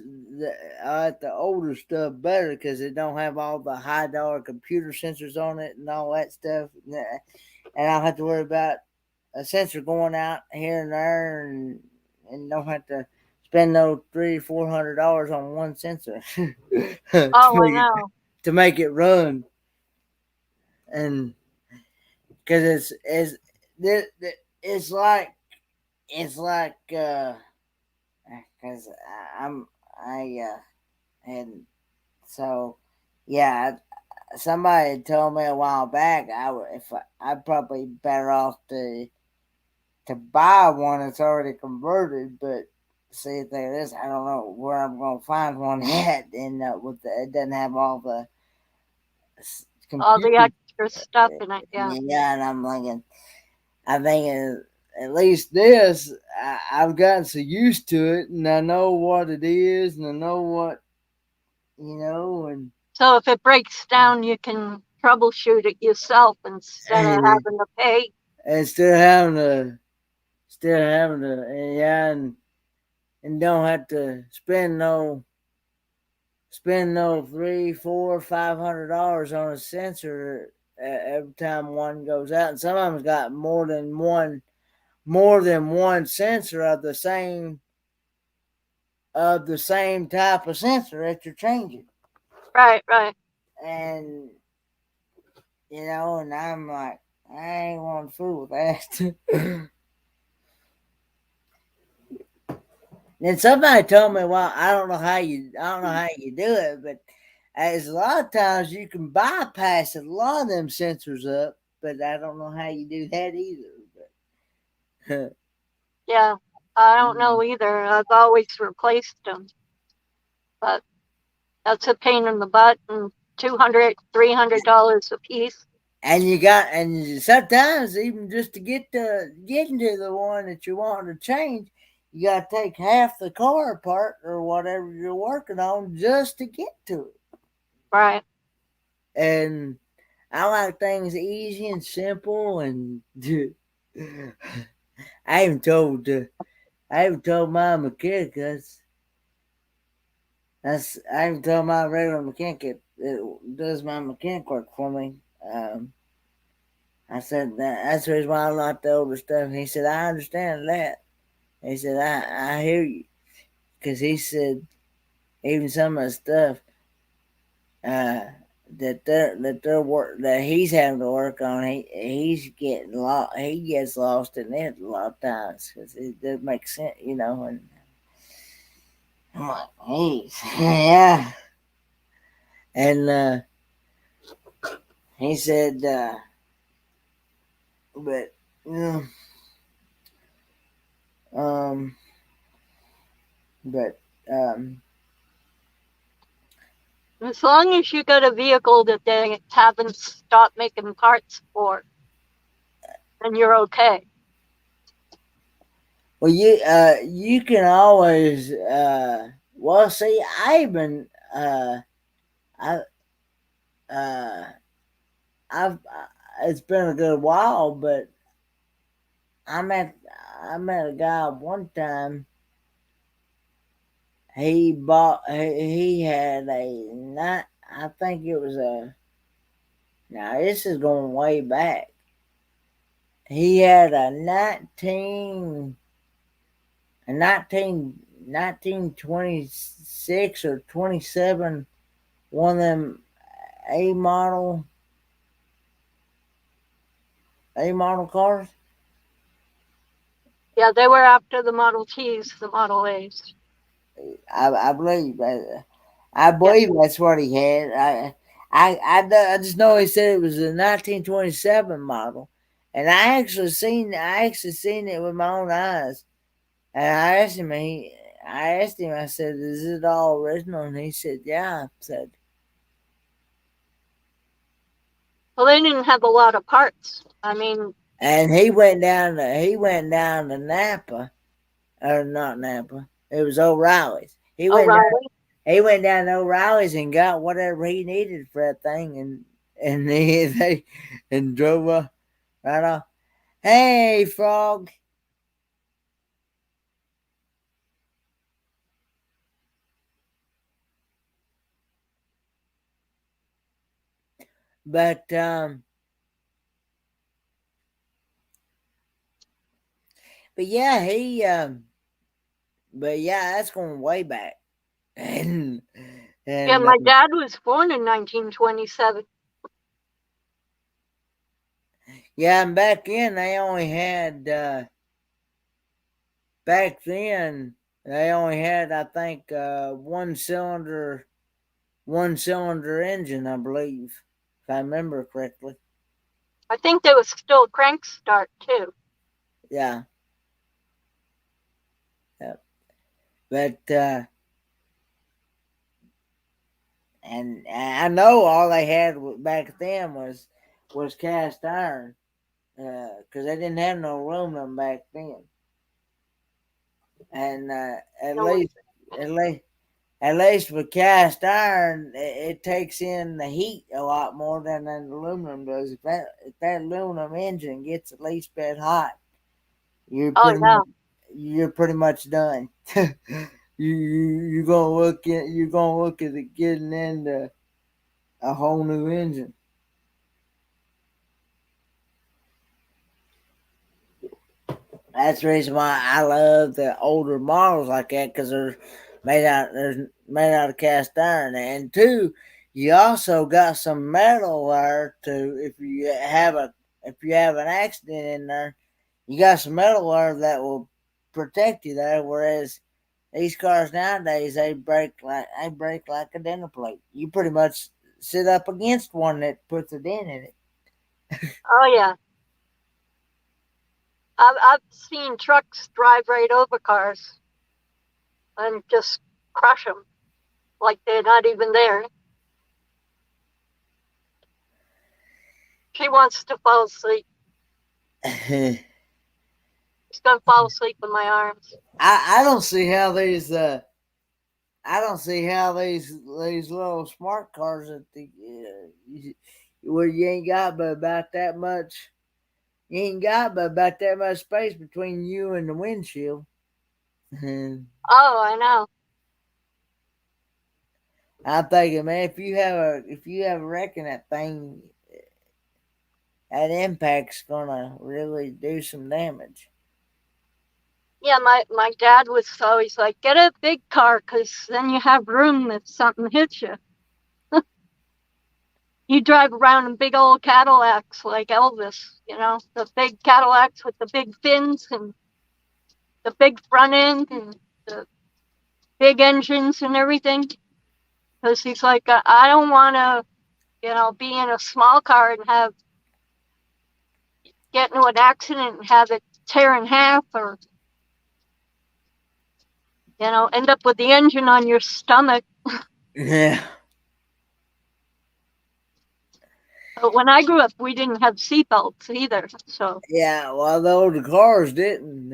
Speaker 1: I like the older stuff better because it don't have all the high dollar computer sensors on it and all that stuff, and I don't have to worry about a sensor going out here and there, and don't have to spend no $300-400 on one sensor
Speaker 13: I know.
Speaker 1: to make it run, and because it's like because and so yeah, somebody told me a while back I'd probably better off to buy one that's already converted, but see, the thing is, I don't know where I'm gonna find one at, and it doesn't have all the
Speaker 13: the extra stuff in it. Yeah.
Speaker 1: Yeah, and I'm thinking at least this, I've gotten so used to it, and I know what it is, and I know what and
Speaker 13: So if it breaks down, you can troubleshoot it yourself instead of
Speaker 1: and
Speaker 13: having to pay.
Speaker 1: and still having to, yeah, and don't have to spend no $3, $4, $500 on a sensor every time one goes out, and some of them's got more than one sensor of the same type of sensor that you're changing.
Speaker 13: Right, right.
Speaker 1: And and I'm like, I ain't want to fool with that. And somebody told me, well, I don't know how you do it, but as a lot of times you can bypass a lot of them sensors up, but I don't know how you do that either. But
Speaker 13: Yeah, I don't know either. I've always replaced them, but that's a pain in the butt, and $200, $300 a piece.
Speaker 1: and sometimes even just to get into the one that you want to change, you got to take half the car apart or whatever you're working on just to get to it.
Speaker 13: Right.
Speaker 1: And I like things easy and simple, and I even told my mechanic I even told my regular mechanic that does my mechanic work for me. I said that's the reason why I like the older stuff. He said, I understand that. He said, I hear you, because he said even some of the stuff that he's having to work on, he's getting lost. He gets lost in it a lot of times because it doesn't make sense, And I'm like, hey, yeah. And he said, but um, but
Speaker 13: As long as you got a vehicle that they haven't stopped making parts for, then you're okay.
Speaker 1: well, you can always well, see, I uh I've it's been a good while, but I met I met a guy one time. He had a not I think it was a now this is going way back. He had a 1926 or 27, one of them A model A model cars.
Speaker 13: Yeah, they were after the Model Ts, the Model A's.
Speaker 1: I believe that's what he had. I just know he said it was a 1927 model, and I actually seen it with my own eyes. And I asked him, I said, "Is it all original?" And he said, "Yeah." I said,
Speaker 13: Well, they didn't have a lot of parts. I mean,
Speaker 1: and he went down to Napa, or not Napa. It was O'Reilly's.
Speaker 13: O'Reilly.
Speaker 1: He went down to O'Reilly's and got whatever he needed for that thing, and they and drove right off. Hey, Frog. But but yeah, but yeah, that's going way back. and
Speaker 13: Yeah,
Speaker 1: and
Speaker 13: my dad was born in 1927.
Speaker 1: yeah, and back then they only had back then they only had, I think, one cylinder engine, I believe, if I remember correctly.
Speaker 13: I think there was still crank start too.
Speaker 1: Yeah. Yeah. But and I know all they had back then was cast iron, because they didn't have no aluminum back then. And
Speaker 13: No,
Speaker 1: at least at least with cast iron, it takes in the heat a lot more than an aluminum does. If that aluminum engine gets at least bit hot, you're
Speaker 13: Oh
Speaker 1: pretty
Speaker 13: yeah.
Speaker 1: much, you're pretty much done. You're gonna look at it getting into a whole new engine. That's the reason why I love the older models like that, because they're made out of cast iron, and two, you also got some metal there to if you have an accident in there, you got some metal there that will protect you there. Whereas these cars nowadays, they break like a dinner plate. You pretty much sit up against one that puts a dent in it.
Speaker 13: Oh yeah. I've seen trucks drive right over cars and just crush them like they're not even there. She wants to fall asleep. She's gonna fall asleep in my arms.
Speaker 1: I don't see how these little smart cars at where you ain't got but about that much. You ain't got but about that much space between you and the windshield. I'm
Speaker 13: Oh, I know.
Speaker 1: thinking, man, if you have a wreck in that thing, that impact's gonna really do some damage.
Speaker 13: Yeah, my dad was always like, get a big car, 'cause then you have room if something hits you. You drive around in big old Cadillacs like Elvis, the big Cadillacs with the big fins and the big front end and the big engines and everything. Because he's like, I don't want to, be in a small car and get into an accident and have it tear in half, or end up with the engine on your stomach.
Speaker 1: Yeah.
Speaker 13: But when I grew up, we didn't have seatbelts either. So
Speaker 1: Yeah, well, the older cars didn't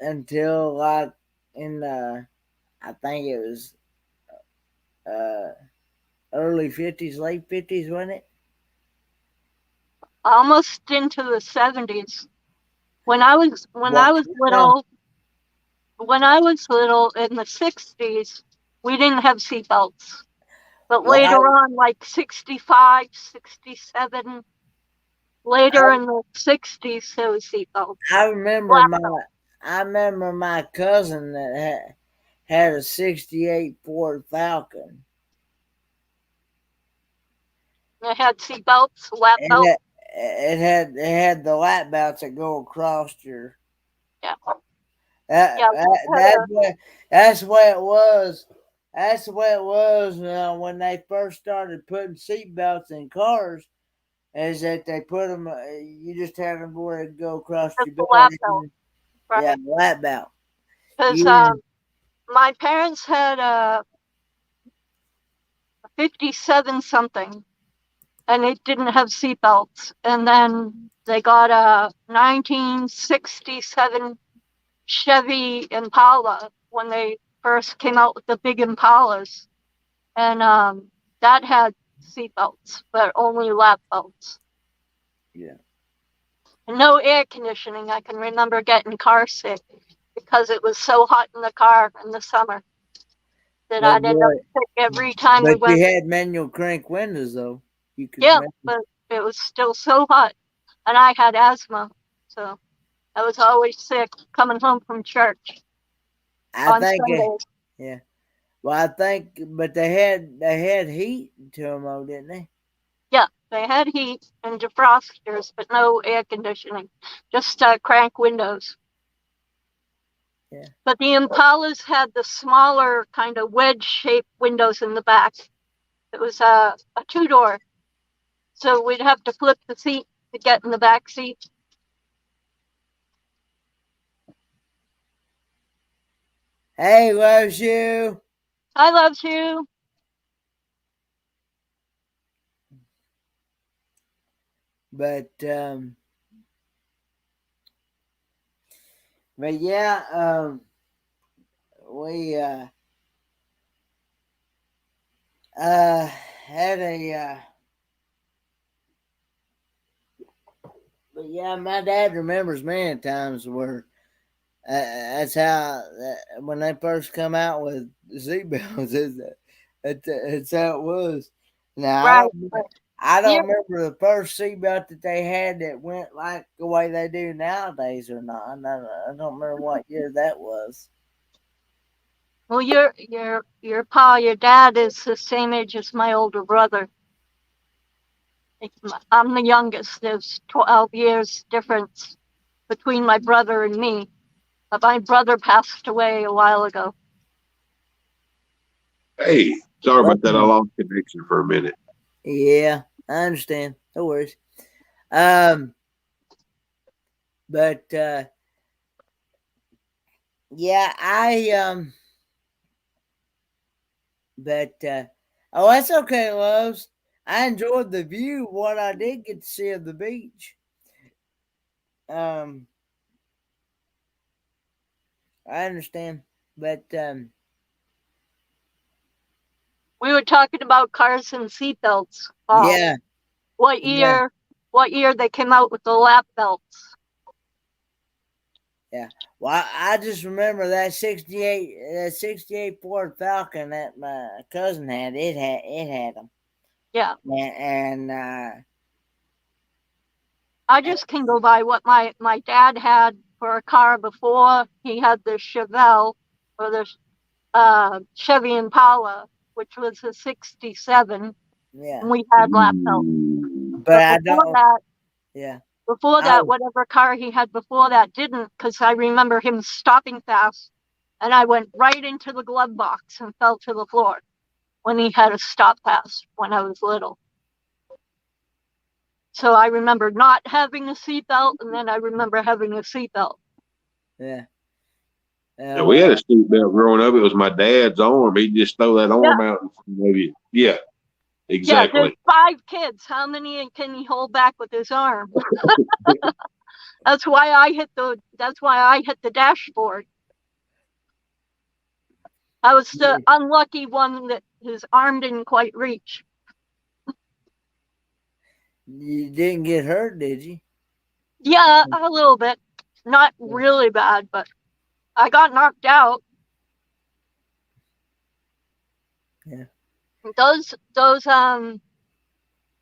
Speaker 1: until like in I think it was uh, early 50s, late 50s, wasn't it?
Speaker 13: almost into the 70s. When I was
Speaker 1: What?
Speaker 13: little, in the 60s, we didn't have seatbelts. But
Speaker 1: Well,
Speaker 13: later on, like 65, 67, later in the 60s, there was seatbelts.
Speaker 1: I remember
Speaker 13: Black
Speaker 1: my
Speaker 13: belt.
Speaker 1: I remember my cousin that had a '68 Ford Falcon,
Speaker 13: They had seatbelts, lap
Speaker 1: and
Speaker 13: belt.
Speaker 1: it had the lap belts that go across your.
Speaker 13: Yeah.
Speaker 1: That,
Speaker 13: Yeah, we
Speaker 1: that
Speaker 13: had
Speaker 1: that's the way it was. That's the way it was when they first started putting seat belts in cars. Is that they put them? You just had them where it go across
Speaker 13: just
Speaker 1: your
Speaker 13: a lap
Speaker 1: belly.
Speaker 13: belt,
Speaker 1: Yeah,
Speaker 13: right?
Speaker 1: lap belt.
Speaker 13: Because
Speaker 1: You
Speaker 13: my parents had a 57 something, and it didn't have seatbelts. And then they got a 1967 Chevy Impala when they first came out with the big Impalas, and that had seatbelts, but only lap belts.
Speaker 1: Yeah.
Speaker 13: And no air conditioning. I can remember getting car sick because it was so hot in the car in the summer that
Speaker 1: But
Speaker 13: I'd end up
Speaker 1: boy,
Speaker 13: sick every time we
Speaker 1: but
Speaker 13: went.
Speaker 1: you had manual crank windows though. You could.
Speaker 13: Yeah, but it was still so hot, and I had asthma, so I was always sick coming home from church
Speaker 1: I
Speaker 13: on
Speaker 1: think.
Speaker 13: Sundays.
Speaker 1: Yeah. Well, I think, but they had heat to them, though, didn't they?
Speaker 13: Yeah, they had heat and defrosters, but no air conditioning, just crank windows.
Speaker 1: Yeah.
Speaker 13: But the Impalas had the smaller kind of wedge-shaped windows in the back. It was a two-door, so we'd have to flip the seat to get in the back seat.
Speaker 1: Hey, loves you.
Speaker 13: I love you.
Speaker 1: But but yeah, we had a but yeah, my dad remembers many times where that's how when they first come out with seatbelts, it's how it was. Now
Speaker 13: Right.
Speaker 1: I
Speaker 13: You're,
Speaker 1: don't remember the first seatbelt that they had that went like the way they do nowadays or not. I don't remember what year that was.
Speaker 13: well, your pa, your dad is the same age as my older brother. I'm the youngest. There's 12 years difference between my brother and me. But my brother passed away a while ago.
Speaker 12: Hey, sorry about that. I lost connection for a minute.
Speaker 1: Yeah, I understand. No worries. Um, but yeah, but oh, that's okay, loves. I enjoyed the view. What I did get to see of the beach. Um, I understand, but
Speaker 13: We were talking about cars and seatbelts.
Speaker 1: yeah,
Speaker 13: What
Speaker 1: yeah,
Speaker 13: year? What year they came out with the lap belts?
Speaker 1: yeah. Well, I just remember that '68 Ford Falcon that my cousin had. It had them.
Speaker 13: Yeah.
Speaker 1: And
Speaker 13: I just can go by what my dad had for a car before he had the Chevelle or the Chevy Impala, which was a '67.
Speaker 1: yeah.
Speaker 13: And we had lap belts.
Speaker 1: But I don't. Yeah.
Speaker 13: Before that, whatever car he had before that didn't, because I remember him stopping fast, and I went right into the glove box and fell to the floor when he had a stop fast when I was little. So I remember not having a seatbelt, and then I remember having a seatbelt.
Speaker 1: Yeah.
Speaker 12: And we had a seatbelt growing up. It was my dad's arm. He'd just throw that arm out and maybe. Yeah, exactly.
Speaker 13: Yeah, there's 5 kids. How many can he hold back with his arm? That's why I hit the dashboard. I was the unlucky one that his arm didn't quite reach.
Speaker 1: You didn't get hurt, did you?
Speaker 13: Yeah, a little bit. Not really bad, but I got knocked out.
Speaker 1: Yeah.
Speaker 13: Those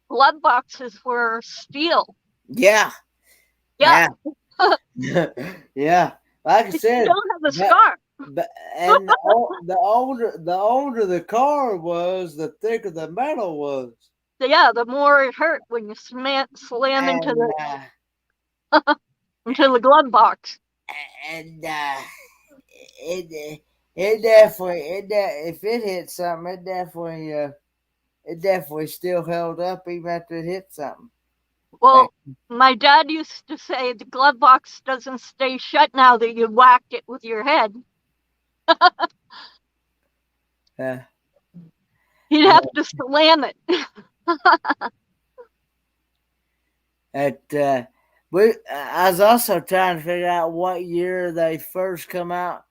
Speaker 13: glove boxes were steel.
Speaker 1: Yeah.
Speaker 13: Yeah.
Speaker 1: Yeah. Like I said,
Speaker 13: still have a scar.
Speaker 1: And the older the car was, the thicker the metal was.
Speaker 13: Yeah, the more it hurt when you slam into the glove box.
Speaker 1: And it definitely if it hit something, it definitely still held up even after it hit something.
Speaker 13: Well, my dad used to say the glove box doesn't stay shut now that you whacked it with your head.
Speaker 1: Yeah.
Speaker 13: You'd have to slam it.
Speaker 1: I was also trying to figure out what year they first come out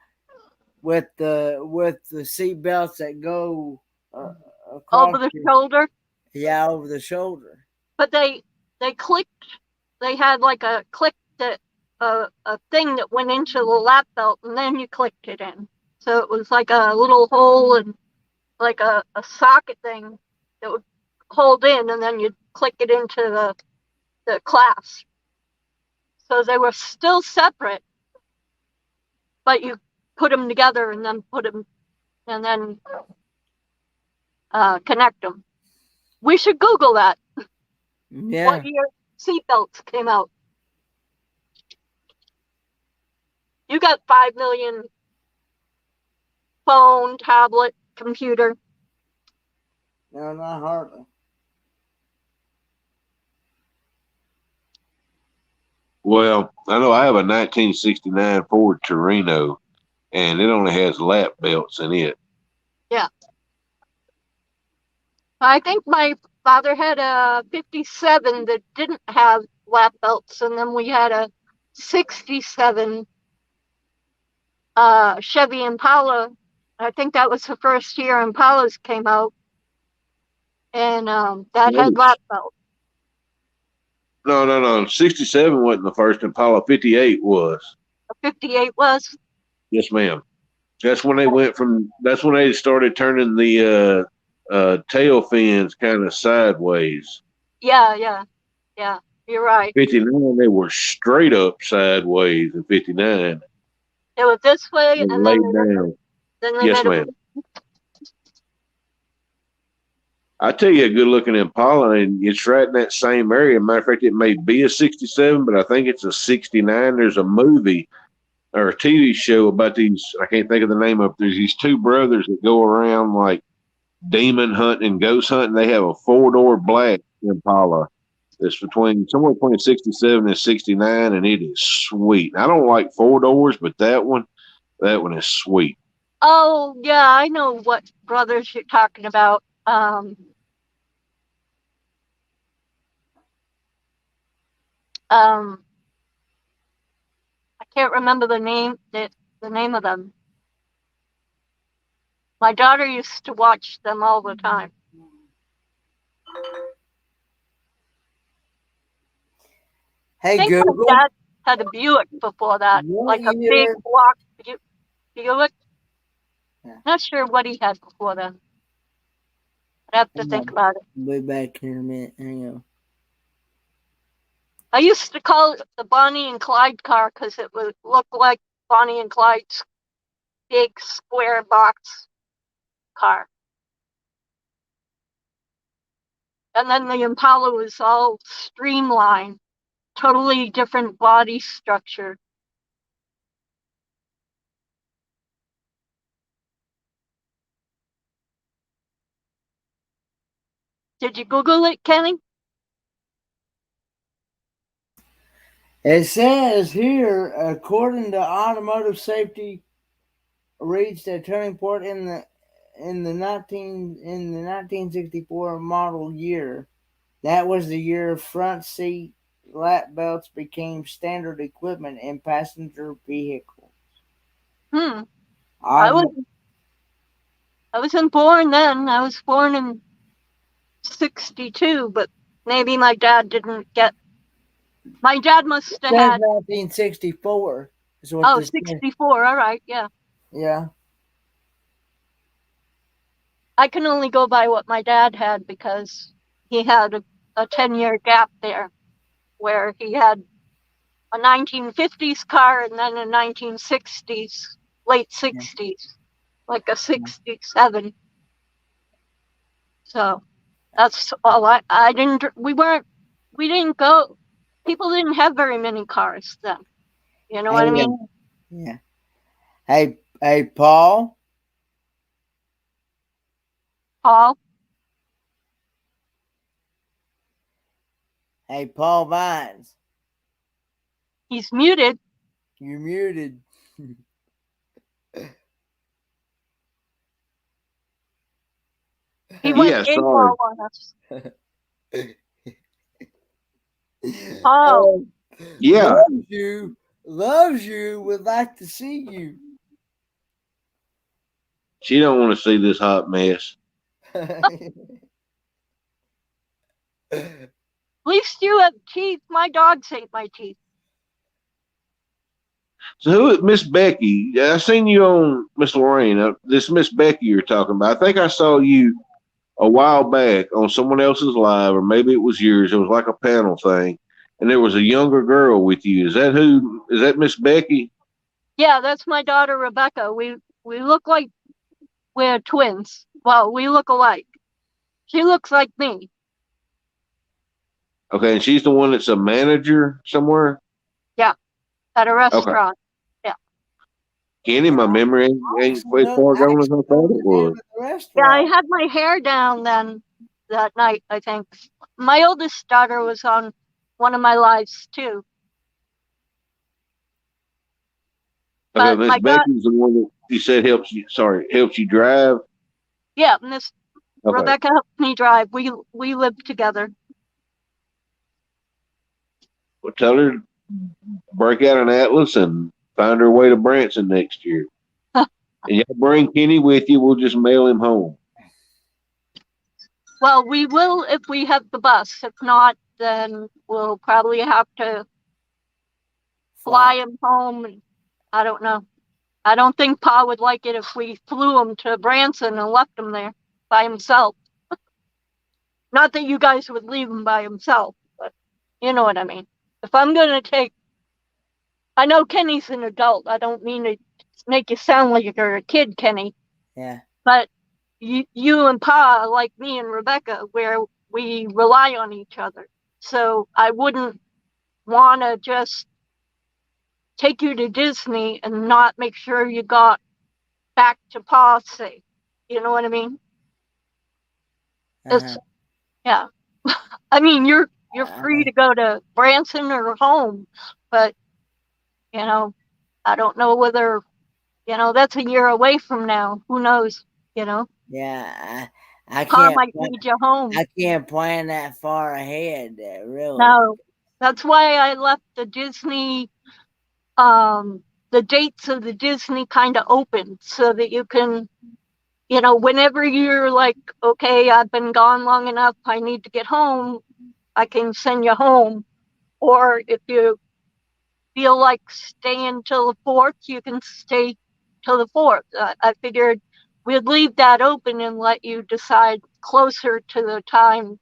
Speaker 1: with the seat belts that go across
Speaker 13: over the shoulder.
Speaker 1: Yeah, over the shoulder.
Speaker 13: But they clicked. They had like a click that a thing that went into the lap belt, and then you clicked it in. So it was like a little hole and like a socket thing that would hold in, and then you'd click it into the clasp. So they were still separate, but you put them together and then connect them. We should Google that.
Speaker 1: Yeah.
Speaker 13: What year seatbelts came out? You got 5 million phone, tablet, computer.
Speaker 1: No, not hardly.
Speaker 12: Well, I know I have a 1969 Ford Torino, and it only has lap belts in it.
Speaker 13: Yeah. I think my father had a 57 that didn't have lap belts, and then we had a 67 Chevy Impala. I think that was the first year Impalas came out. and that had lap belt.
Speaker 12: No. 67 wasn't the first Impala. 58 was.
Speaker 13: 58 was?
Speaker 12: Yes, ma'am. That's when they went from. That's when they started turning the tail fins kind of sideways.
Speaker 13: Yeah. You're right.
Speaker 12: 59, they were straight up sideways in 59.
Speaker 13: They were this way,
Speaker 12: And
Speaker 13: and
Speaker 12: laid down.
Speaker 13: then they
Speaker 12: Yes,
Speaker 13: made
Speaker 12: ma'am. I tell you, a good looking Impala, and it's right in that same area. Matter of fact, it may be a 67, but I think it's a 69. There's a movie or a TV show about these. I can't think of the name of it. There's these two brothers that go around like demon hunting and ghost hunting. They have a 4-door black Impala that's somewhere between 67 and 69, and it is sweet. I don't like 4 doors, but that one is sweet.
Speaker 13: Oh, yeah, I know what brothers you're talking about. I can't remember the name of them. My daughter used to watch them all the time.
Speaker 1: Hey,
Speaker 13: I think
Speaker 1: Google.
Speaker 13: my dad had a Buick before that, like a big block Buick.
Speaker 1: Yeah.
Speaker 13: Not sure what he had before then. I'd have to think about it.
Speaker 1: Way back here in a minute. Hang on.
Speaker 13: I used to call it the Bonnie and Clyde car because it would look like Bonnie and Clyde's big square box car. And then the Impala was all streamlined, totally different body structure. Did you Google it, Kenny?
Speaker 1: It says here, according to automotive safety, reached a turning point in the 1964 model year. That was the year front seat lap belts became standard equipment in passenger vehicles.
Speaker 13: I wasn't born then. I was born in 62, but maybe my dad didn't get. My dad must have had
Speaker 1: 1964.
Speaker 13: Oh, 64. All right, yeah.
Speaker 1: Yeah.
Speaker 13: I can only go by what my dad had because he had a 10-year gap there where he had a 1950s car and then a 1960s, late 60s, like a 67. So that's all I didn't, we didn't go, people didn't have very many cars then. You know what I mean?
Speaker 1: Yeah. Hey, Paul?
Speaker 13: Paul?
Speaker 1: Hey, Paul Vines.
Speaker 13: He's muted.
Speaker 1: You're muted.
Speaker 13: He went AWOL on us. Paul.
Speaker 12: Yeah.
Speaker 1: Loves you, would like to see you.
Speaker 12: She don't want to see this hot mess.
Speaker 13: At least you have teeth. My dogs hate my teeth.
Speaker 12: So who, Miss Becky? I seen you on Miss Lorraine. This Miss Becky you're talking about. I think I saw you a while back on someone else's live, or maybe it was yours. It was like a panel thing, and there was a younger girl with you. Is that Miss Becky?
Speaker 13: Yeah, that's my daughter Rebecca. We look like we're twins. Well, we look alike. She looks like me.
Speaker 12: Okay, and she's the one that's a manager somewhere?
Speaker 13: Yeah, at a restaurant.
Speaker 12: Okay. Yeah. Kenny, my memory ain't quite far gone as I thought it was.
Speaker 13: Yeah, I had my hair down then that night, I think. My oldest daughter was on one of my lives too.
Speaker 12: Okay, Miss Becky's the one that you said helps you drive?
Speaker 13: Yeah, Miss Rebecca helps me drive. We live together.
Speaker 12: Well, tell her to break out an Atlas and find her way to Branson next year. And y'all bring Kenny with you. We'll just mail him home.
Speaker 13: Well, we will if we have the bus. If not, then we'll probably have to fly him home. I don't know. I don't think Pa would like it if we flew him to Branson and left him there by himself. Not that you guys would leave him by himself, but you know what I mean. If I'm going to take, I know Kenny's an adult. I don't mean to make you sound like you're a kid, Kenny.
Speaker 1: Yeah.
Speaker 13: But you and Pa, like me and Rebecca, where we rely on each other. So I wouldn't want to just take you to Disney and not make sure you got back to Pa safe. You know what I mean? It's, yeah. I mean, you're free to go to Branson or home, but you know, I don't know whether, you know, that's a year away from now. Who knows? You know.
Speaker 1: Yeah, I
Speaker 13: Pa
Speaker 1: can't.
Speaker 13: might need you home.
Speaker 1: I can't plan that far ahead, really.
Speaker 13: No, that's why I left the Disney, the dates of the Disney kind of open so that you can, you know, whenever you're like, okay, I've been gone long enough, I need to get home, I can send you home. Or if you feel like staying till the 4th, you can stay till the 4th. I figured we'd leave that open and let you decide closer to the time.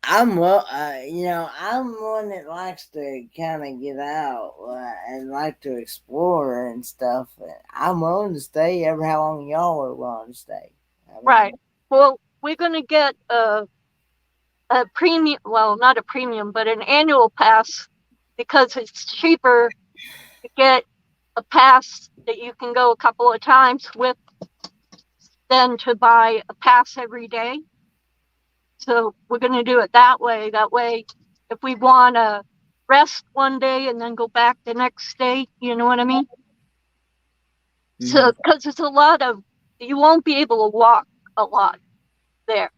Speaker 1: I'm well, I'm one that likes to kind of get out and like to explore and stuff. I'm willing to stay ever how long y'all are willing to stay. I mean,
Speaker 13: right. Well, we're gonna get a premium. Well, not a premium, but an annual pass because it's cheaper to get a pass that you can go a couple of times with than to buy a pass every day. So we're going to do it that way. That way, if we want to rest one day and then go back the next day, you know what I mean? Mm-hmm. So, because it's a lot of, you won't be able to walk a lot there.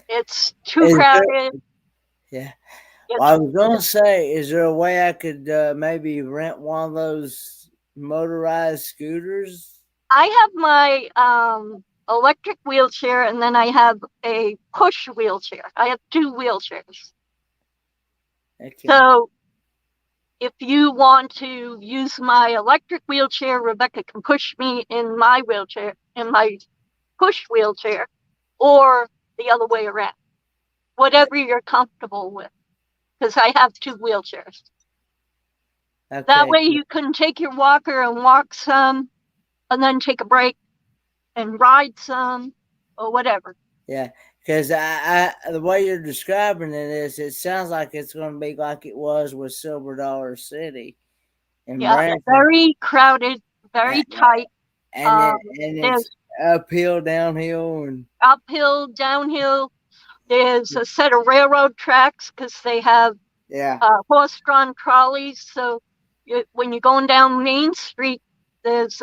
Speaker 13: It's too crowded.
Speaker 1: Yeah. Well, I was going to say, is there a way I could maybe rent one of those motorized scooters?
Speaker 13: I have my electric wheelchair and then I have a push wheelchair. I have 2 wheelchairs. Okay. So if you want to use my electric wheelchair, Rebecca can push me in my wheelchair, in my push wheelchair, or the other way around. Whatever you're comfortable with, because I have 2 wheelchairs. Okay. That way you can take your walker and walk some, and then take a break and ride some, or whatever.
Speaker 1: Yeah, because I the way you're describing it is, it sounds like it's going to be like it was with Silver Dollar City.
Speaker 13: Yeah, Branson. Very crowded, very tight.
Speaker 1: And it's uphill, downhill, and
Speaker 13: uphill, downhill. There's a set of railroad tracks because they have horse-drawn trolleys. So when you're going down Main Street, there's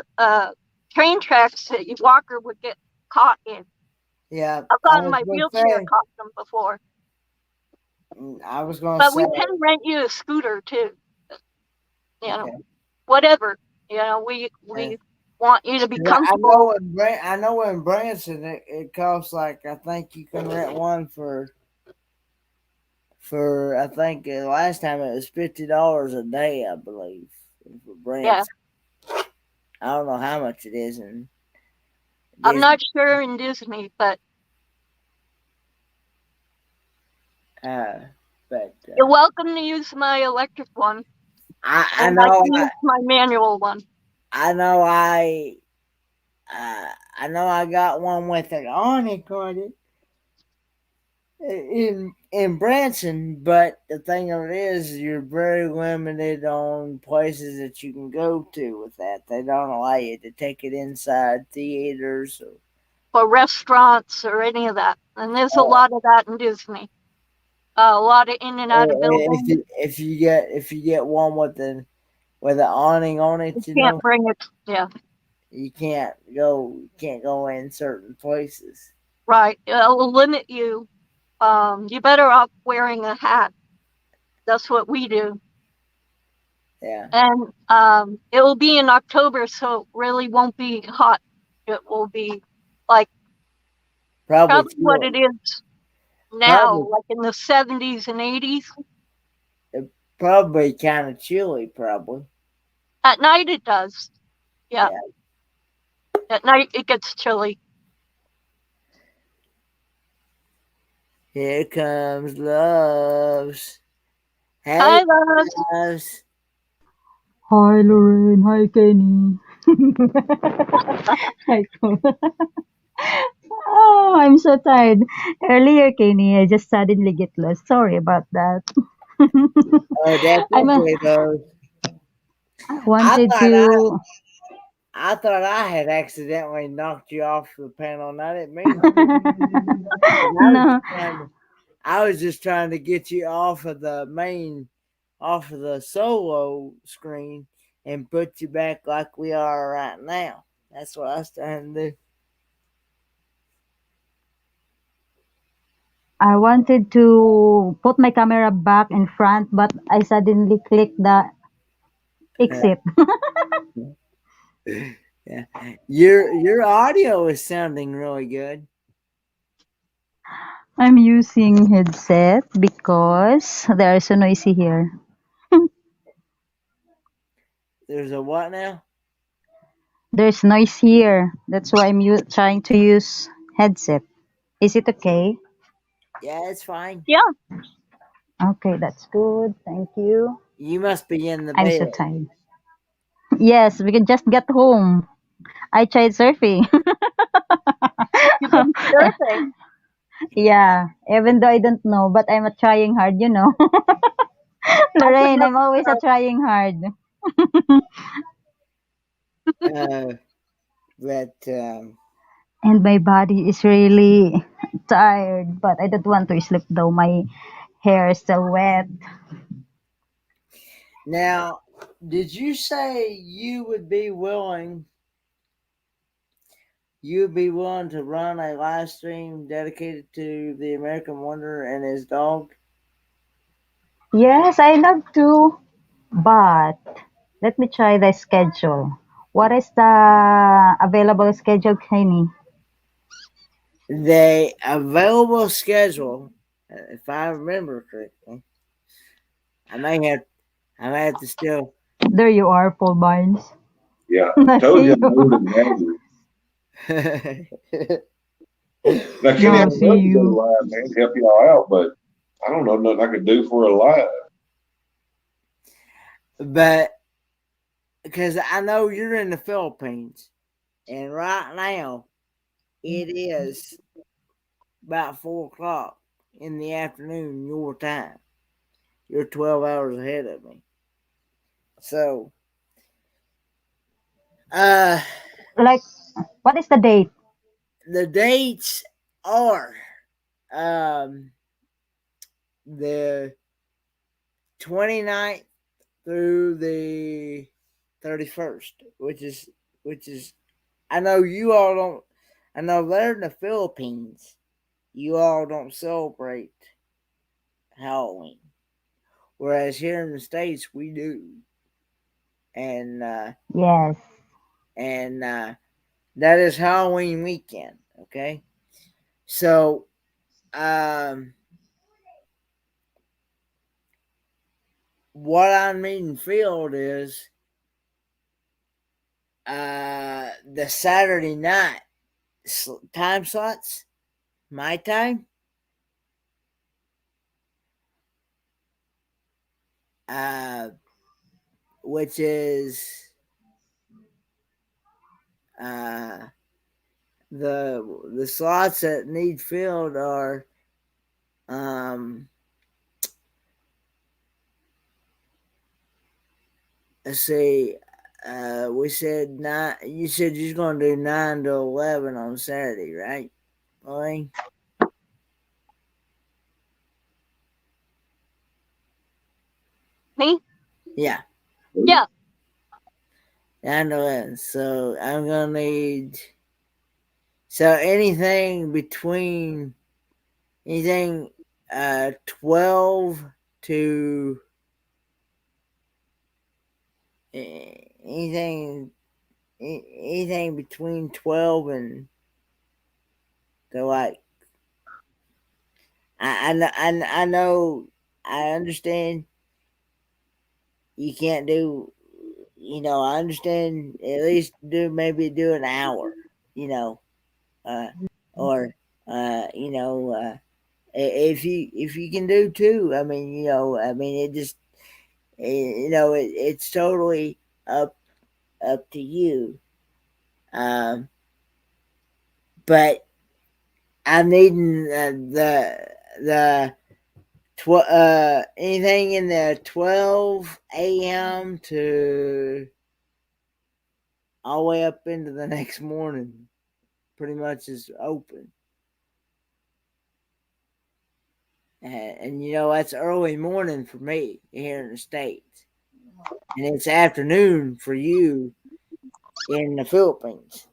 Speaker 13: train tracks that your walker would get caught in.
Speaker 1: Yeah,
Speaker 13: I've gotten my wheelchair caught them before.
Speaker 1: I was going to say,
Speaker 13: but we can rent you a scooter too. You know, whatever. You know, we want you to be comfortable.
Speaker 1: I know in Branson it costs like, I think you can rent one for I think last time it was $50 a day, I believe, for Branson. Yeah. I don't know how much it is in Disney.
Speaker 13: I'm not sure in Disney, but you're welcome to use my electric one.
Speaker 1: I know.
Speaker 13: Use my manual one.
Speaker 1: I know. I got one with an awning on it in Branson, but the thing of it is, you're very limited on places that you can go to with that. They don't allow you to take it inside theaters
Speaker 13: or restaurants or any of that. And there's a lot of that in Disney. A lot of in and out of buildings.
Speaker 1: If you get one with an awning on it,
Speaker 13: you can't bring it. Yeah.
Speaker 1: You can't go in certain places.
Speaker 13: Right. It'll limit you. You better off wearing a hat. That's what we do.
Speaker 1: Yeah.
Speaker 13: And it will be in October, so it really won't be hot. It will be like Probably what
Speaker 1: chilly.
Speaker 13: it is now,
Speaker 1: Probably
Speaker 13: like in the 70s and 80s.
Speaker 1: probably kind of chilly. Probably.
Speaker 13: At night it does. Yeah.
Speaker 1: Yeah.
Speaker 13: At night it gets chilly.
Speaker 1: Here comes loves. Hey,
Speaker 13: Hi, loves.
Speaker 1: loves.
Speaker 14: Hi, Lorraine. Hi, Kenny. Hi, oh, I'm so tired. Earlier, Kenny, I just suddenly get lost. Sorry about that.
Speaker 1: Oh, that's
Speaker 14: I'm a,
Speaker 1: okay, though.
Speaker 14: I
Speaker 1: I
Speaker 14: wanted
Speaker 1: thought I,
Speaker 14: to.
Speaker 1: I thought I had accidentally knocked you off the panel, and I didn't mean to.
Speaker 14: No,
Speaker 1: I was just trying to get you off of the solo screen, and put you back like we are right now. That's what I was trying to do.
Speaker 14: I wanted to put my camera back in front, but I suddenly clicked the exit.
Speaker 1: Yeah, your audio is sounding really good.
Speaker 14: I'm using headset because they are so noisy here.
Speaker 1: There's a what now?
Speaker 14: There's noise here. That's why I'm trying to use headset. Is it okay?
Speaker 1: Yeah, it's fine.
Speaker 13: Yeah.
Speaker 14: Okay, that's good. Thank you.
Speaker 1: You must be in the
Speaker 14: I'm so
Speaker 1: bed.
Speaker 14: tired. Yes, we can just get home. I tried surfing.
Speaker 13: You've been surfing.
Speaker 14: Yeah, even though I don't know, but I'm a trying hard, you know.
Speaker 13: I could
Speaker 14: Lorraine,
Speaker 13: never
Speaker 14: I'm always a
Speaker 13: surf.
Speaker 14: trying hard.
Speaker 1: Uh, but
Speaker 14: And my body is really tired, but I don't want to sleep though. My hair is still wet.
Speaker 1: now, did you say you would be willing to run a live stream dedicated to the American Wonder and his dog?
Speaker 14: Yes, I love to, but let me try the schedule. What is the available schedule, Kenny?
Speaker 1: The available schedule, if I remember correctly, I may have I may have to still.
Speaker 14: There you are, Paul Barnes.
Speaker 12: Yeah,
Speaker 14: I
Speaker 12: told
Speaker 14: see
Speaker 12: you I'm
Speaker 14: you.
Speaker 12: older than you. Now, Kenny,
Speaker 14: No,
Speaker 12: I'd
Speaker 14: see
Speaker 12: love to go
Speaker 14: you.
Speaker 12: live, man, help y'all out, but I don't know nothing I could do for a live.
Speaker 1: But because I know you're in the Philippines, and right now it is about 4 o'clock in the afternoon your time. You're 12 hours ahead of me. So, uh,
Speaker 14: Like, what is the date?
Speaker 1: the dates are um the 29th through the 31st, which is I know you all don't. I know they're in the Philippines. You all don't celebrate Halloween, whereas here in the States we do, and
Speaker 14: Yes.
Speaker 1: and that is Halloween weekend. Okay, so what I'm needing filled is the Saturday night time slots, my time, uh, which is uh, the slots that need filled are um, let's see. We said nine. You said you're going to do 9 to 11 on Saturday, right, Maureen?
Speaker 13: Me?
Speaker 1: Yeah,
Speaker 13: Yeah.
Speaker 1: 9 to 11. So I'm gonna need. So anything 12 to anything between 12 and So like, I know, I understand you can't do, I understand at least maybe do an hour, you know, uh, or, if you can do two, I mean, it just, it's totally up to you. Um, but I'm needing the anything in the 12 a.m. to all the way up into the next morning. Pretty much is open, and that's early morning for me here in the States, and it's afternoon for you in the Philippines.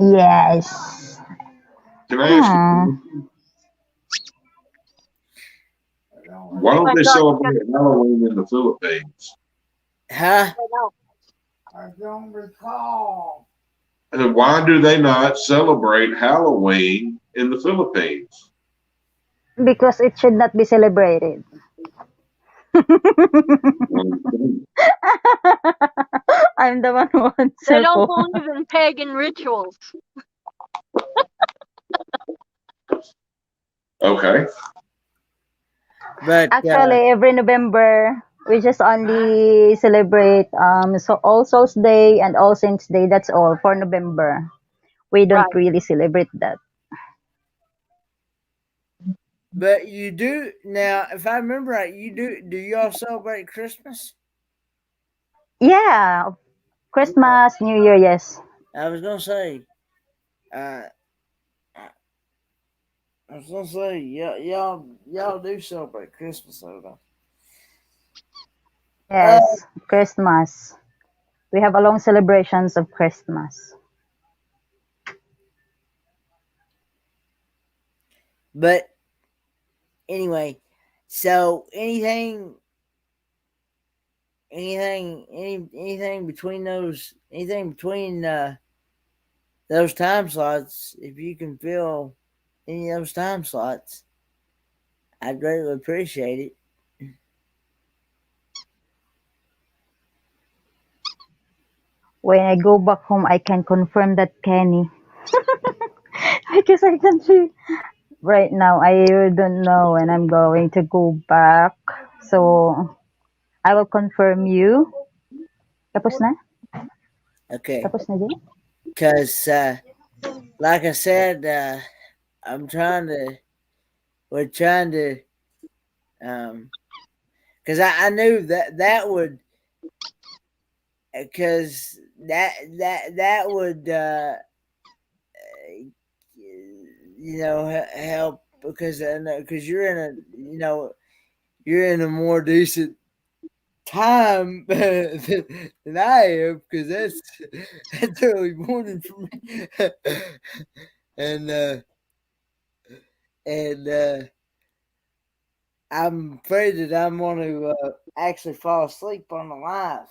Speaker 14: Yes.
Speaker 12: Can I ask you, why don't they celebrate Halloween in the Philippines?
Speaker 1: Huh?
Speaker 5: I don't recall.
Speaker 12: And why do they not celebrate Halloween in the Philippines?
Speaker 14: Because it should not be celebrated. I'm the one who wants
Speaker 13: They
Speaker 14: to
Speaker 13: don't
Speaker 14: go.
Speaker 13: believe in pagan rituals.
Speaker 12: Okay.
Speaker 1: But
Speaker 14: Actually, every November we just only celebrate so All Souls Day and All Saints Day. That's all for November. We don't really celebrate that.
Speaker 1: but you do now. If I remember right, you do. Do you all celebrate Christmas?
Speaker 14: Yeah, Christmas, New Year, yes.
Speaker 1: I was gonna say. Uh, I was gonna say, y'all do celebrate Christmas, though.
Speaker 14: Yes, Christmas. We have a long celebrations of Christmas.
Speaker 1: But anyway, so anything between those time slots, if you can fill any of those time slots, I'd greatly appreciate it.
Speaker 14: When I go back home, I can confirm that, Kenny. Because I can see right now, I don't know when I'm going to go back. So, I will confirm you. Tapos na?
Speaker 1: Okay,
Speaker 14: Tapos na, Jay?
Speaker 1: because like I said, I'm trying to. We're trying to, because I knew that would, because that would help, because you're in a more decent time than I am, because that's early morning for me. and and I'm afraid that I'm going to actually fall asleep on the live,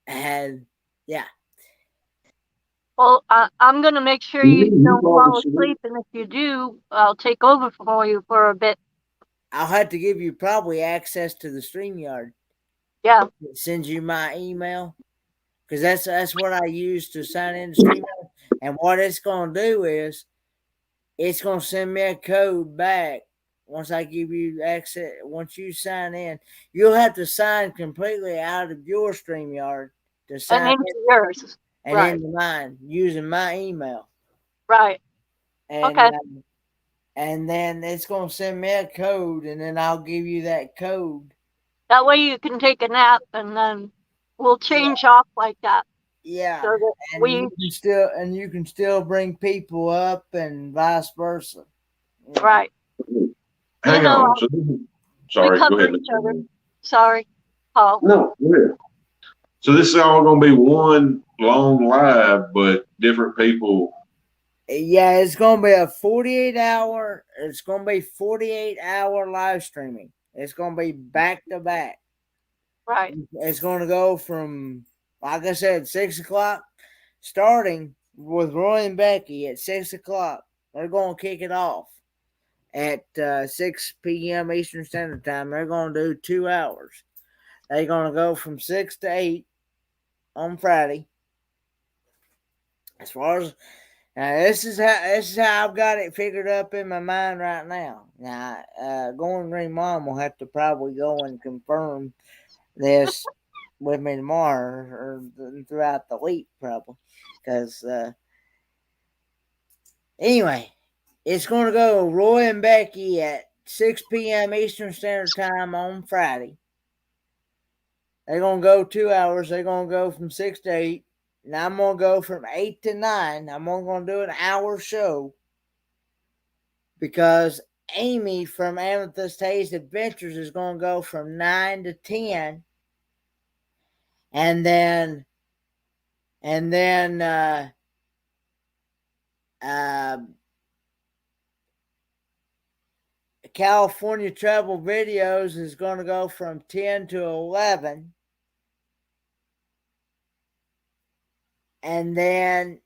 Speaker 1: and yeah.
Speaker 13: Well, I'm going to make sure you
Speaker 12: You
Speaker 13: don't
Speaker 12: fall
Speaker 13: fall
Speaker 12: asleep.
Speaker 13: asleep, and if you do, I'll take over for you for a bit.
Speaker 1: I'll have to give you probably access to the StreamYard.
Speaker 13: Yeah.
Speaker 1: Send you my email, because that's what I use to sign in to StreamYard. And what it's going to do is it's going to send me a code back once I give you access. Once you sign in, you'll have to sign completely out of your StreamYard to
Speaker 13: And
Speaker 1: sign
Speaker 13: into
Speaker 1: in
Speaker 13: yours.
Speaker 1: and
Speaker 13: Right.
Speaker 1: into mine using my email.
Speaker 13: Right.
Speaker 1: And
Speaker 13: Okay.
Speaker 1: and then it's going to send me a code, and then I'll give you that code.
Speaker 13: That way you can take a nap, and then we'll change off like that.
Speaker 1: Yeah,
Speaker 13: So that
Speaker 1: and you can still bring people up, and vice versa.
Speaker 13: Right.
Speaker 12: Hang
Speaker 13: You know,
Speaker 12: on. So,
Speaker 13: we
Speaker 12: sorry, go
Speaker 13: cover
Speaker 12: ahead.
Speaker 13: each other. Sorry, Paul.
Speaker 12: No, go ahead. So this is all going to be one long live, but different people.
Speaker 1: Yeah, it's gonna be a 48-hour. It's gonna be 48-hour live streaming. It's gonna be back to back.
Speaker 13: Right.
Speaker 1: It's gonna go from, like I said, 6 o'clock starting with Roy and Becky at 6 o'clock. They're going to kick it off at 6 p.m. Eastern Standard Time. They're going to do 2 hours. They're going to go from 6 to 8 on Friday. As far as this is how I've got it figured up in my mind right now. Now, Going Green Mom will have to probably go and confirm this with me tomorrow or throughout the week, probably, because anyway, it's going to go Roy and Becky at 6 p.m. Eastern Standard Time on Friday. They're going to go 2 hours. They're going to go from 6 to 8. And I'm going to go from 8 to 9. I'm only going to do an hour show because Amy from Amethyst Hayes Adventures is going to go from 9 to 10. And then California Travel Videos is going to go from 10 to 11. And then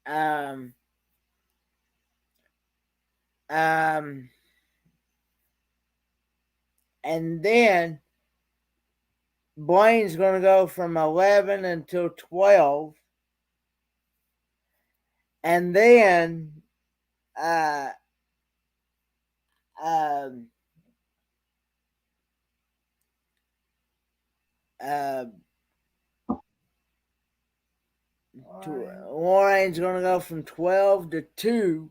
Speaker 1: um, and then Blaine's going to go from 11 until 12. And then um, Lorraine's going to go from 12 to 2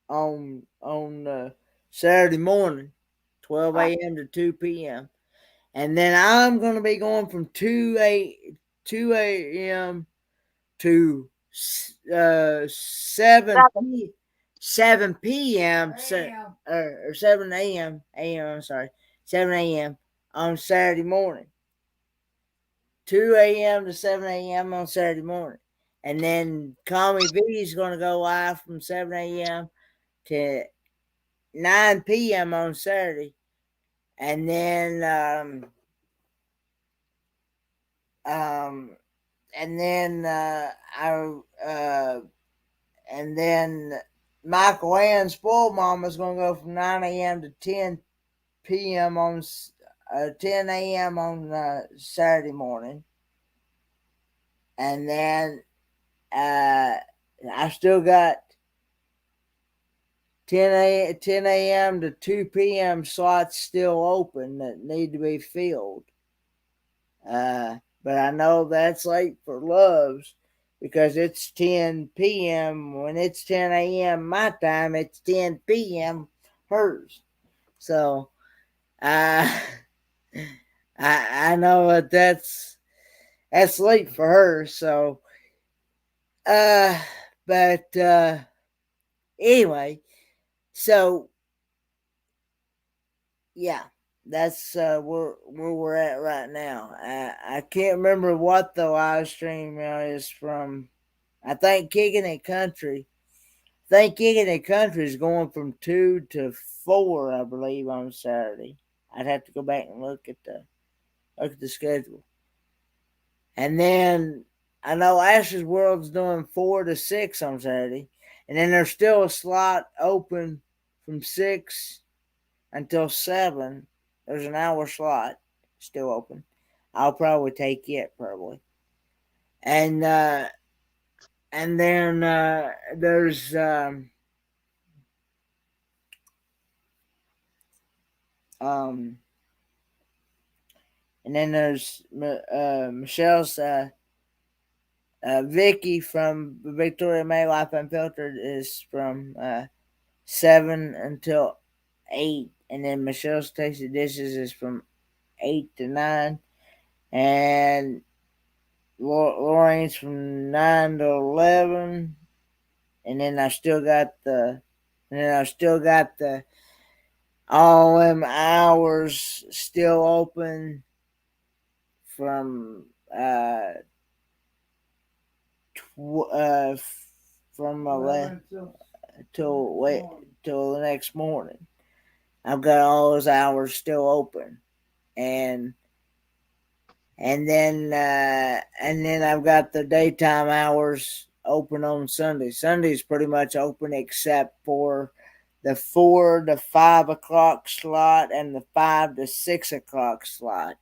Speaker 1: on Saturday morning, 12 a.m. to 2 p.m. And then I'm going to be going from 2 a.m. to 7 p.m. Or 7 a.m. I'm sorry, 7 a.m. on Saturday morning. 2 a.m. to 7 a.m. on Saturday morning. And then Call Me V is going to go live from 7 a.m. to 9 p.m. on Saturday. And then and then Michael Ann's Spoiled Mama is going to go from 9 a.m. to 10 p.m. on 10 a.m. on Saturday morning. And then I still got 10 a.m. to 2 p.m. slots still open that need to be filled. But I know that's late for Loves because it's 10 p.m. When it's 10 a.m. my time, it's 10 p.m. hers. So I know that's late for her. So but anyway, so yeah, that's where we're at right now. I can't remember what the live stream is from. I think Kicking It Country. Kicking It Country is going from 2 to 4, I believe, on Saturday. I'd have to go back and look at the schedule. And then I know Ash's World's doing 4 to 6 on Saturday. And then there's still a slot open from 6 until 7. There's an hour slot still open. I'll probably take it, probably. And then there's Michelle's Vicky from Victoria May Life Unfiltered is from 7 until 8, and then Michelle's Tasty Dishes is from 8 to 9, and Lorraine's from 9 to 11, and then I still got the all them hours still open from from 11 till the next morning. I've got all those hours still open, and and then I've got the daytime hours open on Sunday. Sunday's pretty much open except for the 4 to 5 o'clock slot and the 5 to 6 o'clock slot,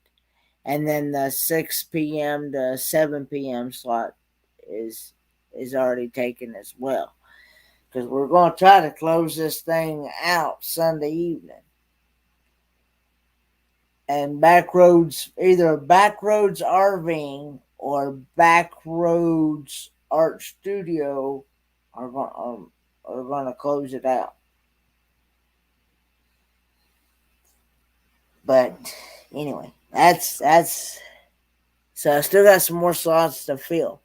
Speaker 1: and then the 6 p.m. to 7 p.m. slot is already taken as well, because we're going to try to close this thing out Sunday evening. And Backroads, either Backroads RVing or Backroads Art Studio are going to close it out. But anyway, that's so I still got some more slots to fill.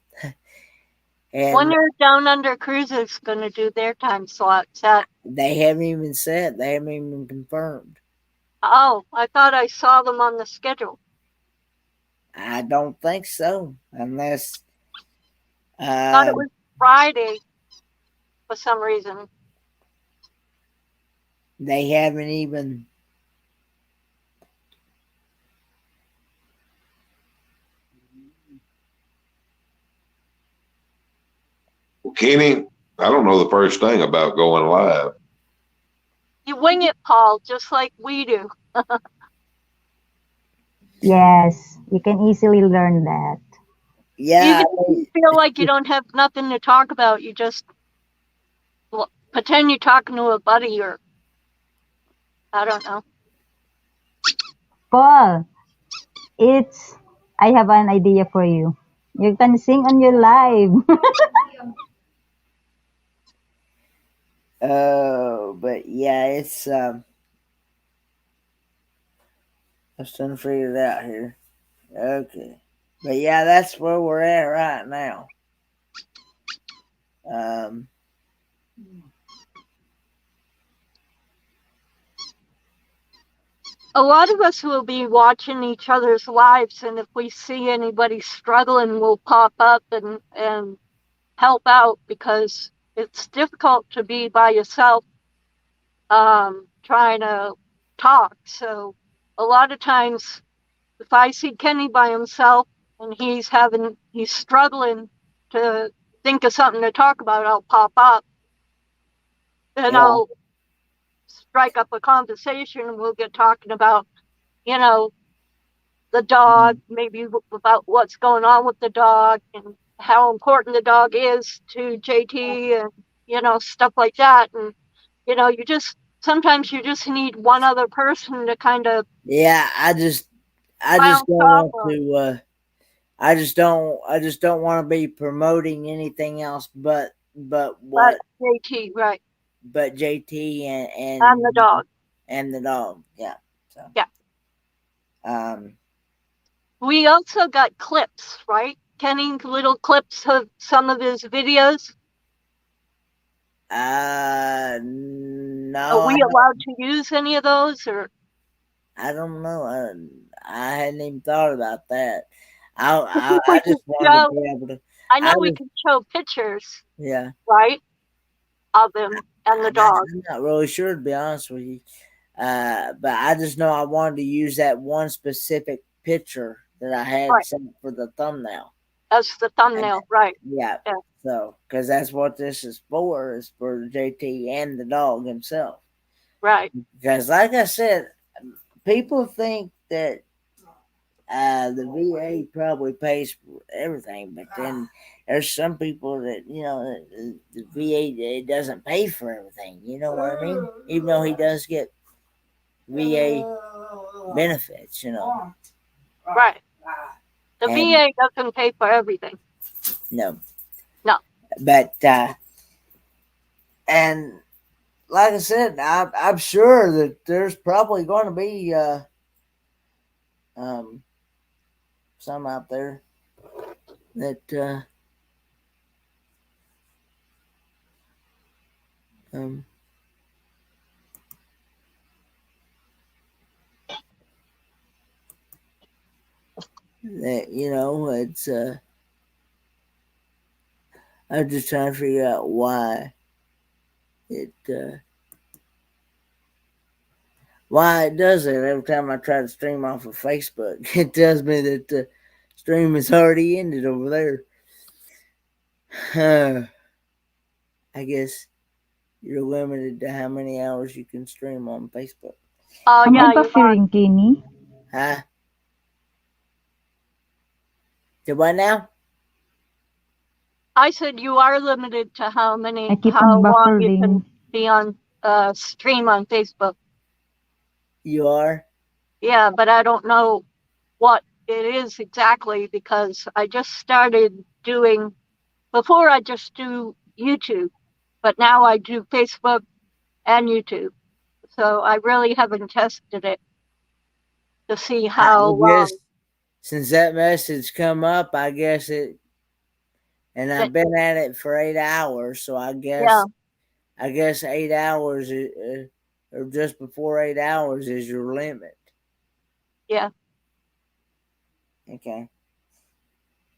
Speaker 1: And
Speaker 13: when are Down Under Cruises going to do their time slots?
Speaker 1: They haven't even said. They haven't even confirmed.
Speaker 13: Oh, I thought I saw them on the schedule.
Speaker 1: I don't think so, unless
Speaker 13: I thought it was Friday for some reason.
Speaker 1: They haven't even.
Speaker 12: Well, Kenny, I don't know the first thing about going live.
Speaker 13: You wing it, Paul, just like we do.
Speaker 14: Yes, you can easily learn that.
Speaker 1: Yeah.
Speaker 13: Even if you feel like you don't have nothing to talk about, you just pretend you're talking to a buddy, or I don't know.
Speaker 14: Paul, I have an idea for you. You can sing on your live.
Speaker 1: But yeah, it's I'm trying to figure it out here. Okay, but yeah, that's where we're at right now.
Speaker 13: A lot of us will be watching each other's lives, and if we see anybody struggling, we'll pop up and help out, because it's difficult to be by yourself trying to talk. So a lot of times, if I see Kenny by himself and he's struggling to think of something to talk about, I'll pop up and I'll strike up a conversation, and we'll get talking about, the dog, maybe about what's going on with the dog and how important the dog is to JT, and, stuff like that. And, sometimes you just need one other person to kind of.
Speaker 1: Yeah, I just don't want to. I just don't want to be promoting anything else but what
Speaker 13: JT, right?
Speaker 1: But JT and
Speaker 13: the dog.
Speaker 1: And the dog, yeah. So
Speaker 13: yeah. We also got clips, right? Kenny, little clips of some of his videos.
Speaker 1: No.
Speaker 13: Are we allowed to use any of those, or?
Speaker 1: I don't know. I hadn't even thought about that. I just wanted to be able to.
Speaker 13: I know we can show pictures.
Speaker 1: Yeah.
Speaker 13: Right. Of him and the dog.
Speaker 1: I'm not really sure, to be honest with you. But I just know I wanted to use that one specific picture that I had set for the thumbnail.
Speaker 13: As the thumbnail, right?
Speaker 1: Yeah. So, because that's what this is for JT and the dog himself.
Speaker 13: Right.
Speaker 1: Because, like I said, people think that the VA probably pays for everything, but then there's some people that, the VA doesn't pay for everything. You know what I mean? Even though he does get VA benefits,
Speaker 13: Right. The VA doesn't pay for everything.
Speaker 1: No.
Speaker 13: No.
Speaker 1: But, and like I said, I'm sure that there's probably going to be some out there that that it's I'm just trying to figure out why it does it every time I try to stream off of Facebook. It tells me that stream is already ended over there. I guess you're limited to how many hours you can stream on Facebook.
Speaker 14: Am
Speaker 13: Yeah,
Speaker 14: I buffering, Kenny?
Speaker 1: Huh? To what now?
Speaker 13: I said you are limited to how
Speaker 14: I keep on
Speaker 13: long you can
Speaker 14: buffering.
Speaker 13: be on stream on Facebook.
Speaker 1: You are?
Speaker 13: Yeah, but I don't know what it is exactly because I just started doing, before I just do YouTube, but now I do Facebook and YouTube. So I really haven't tested it to see how
Speaker 1: I guess
Speaker 13: long.
Speaker 1: since that message come up, I guess it, and I've been at it for 8 hours, so I guess 8 hours or just before 8 hours is your limit.
Speaker 13: Yeah.
Speaker 1: Okay.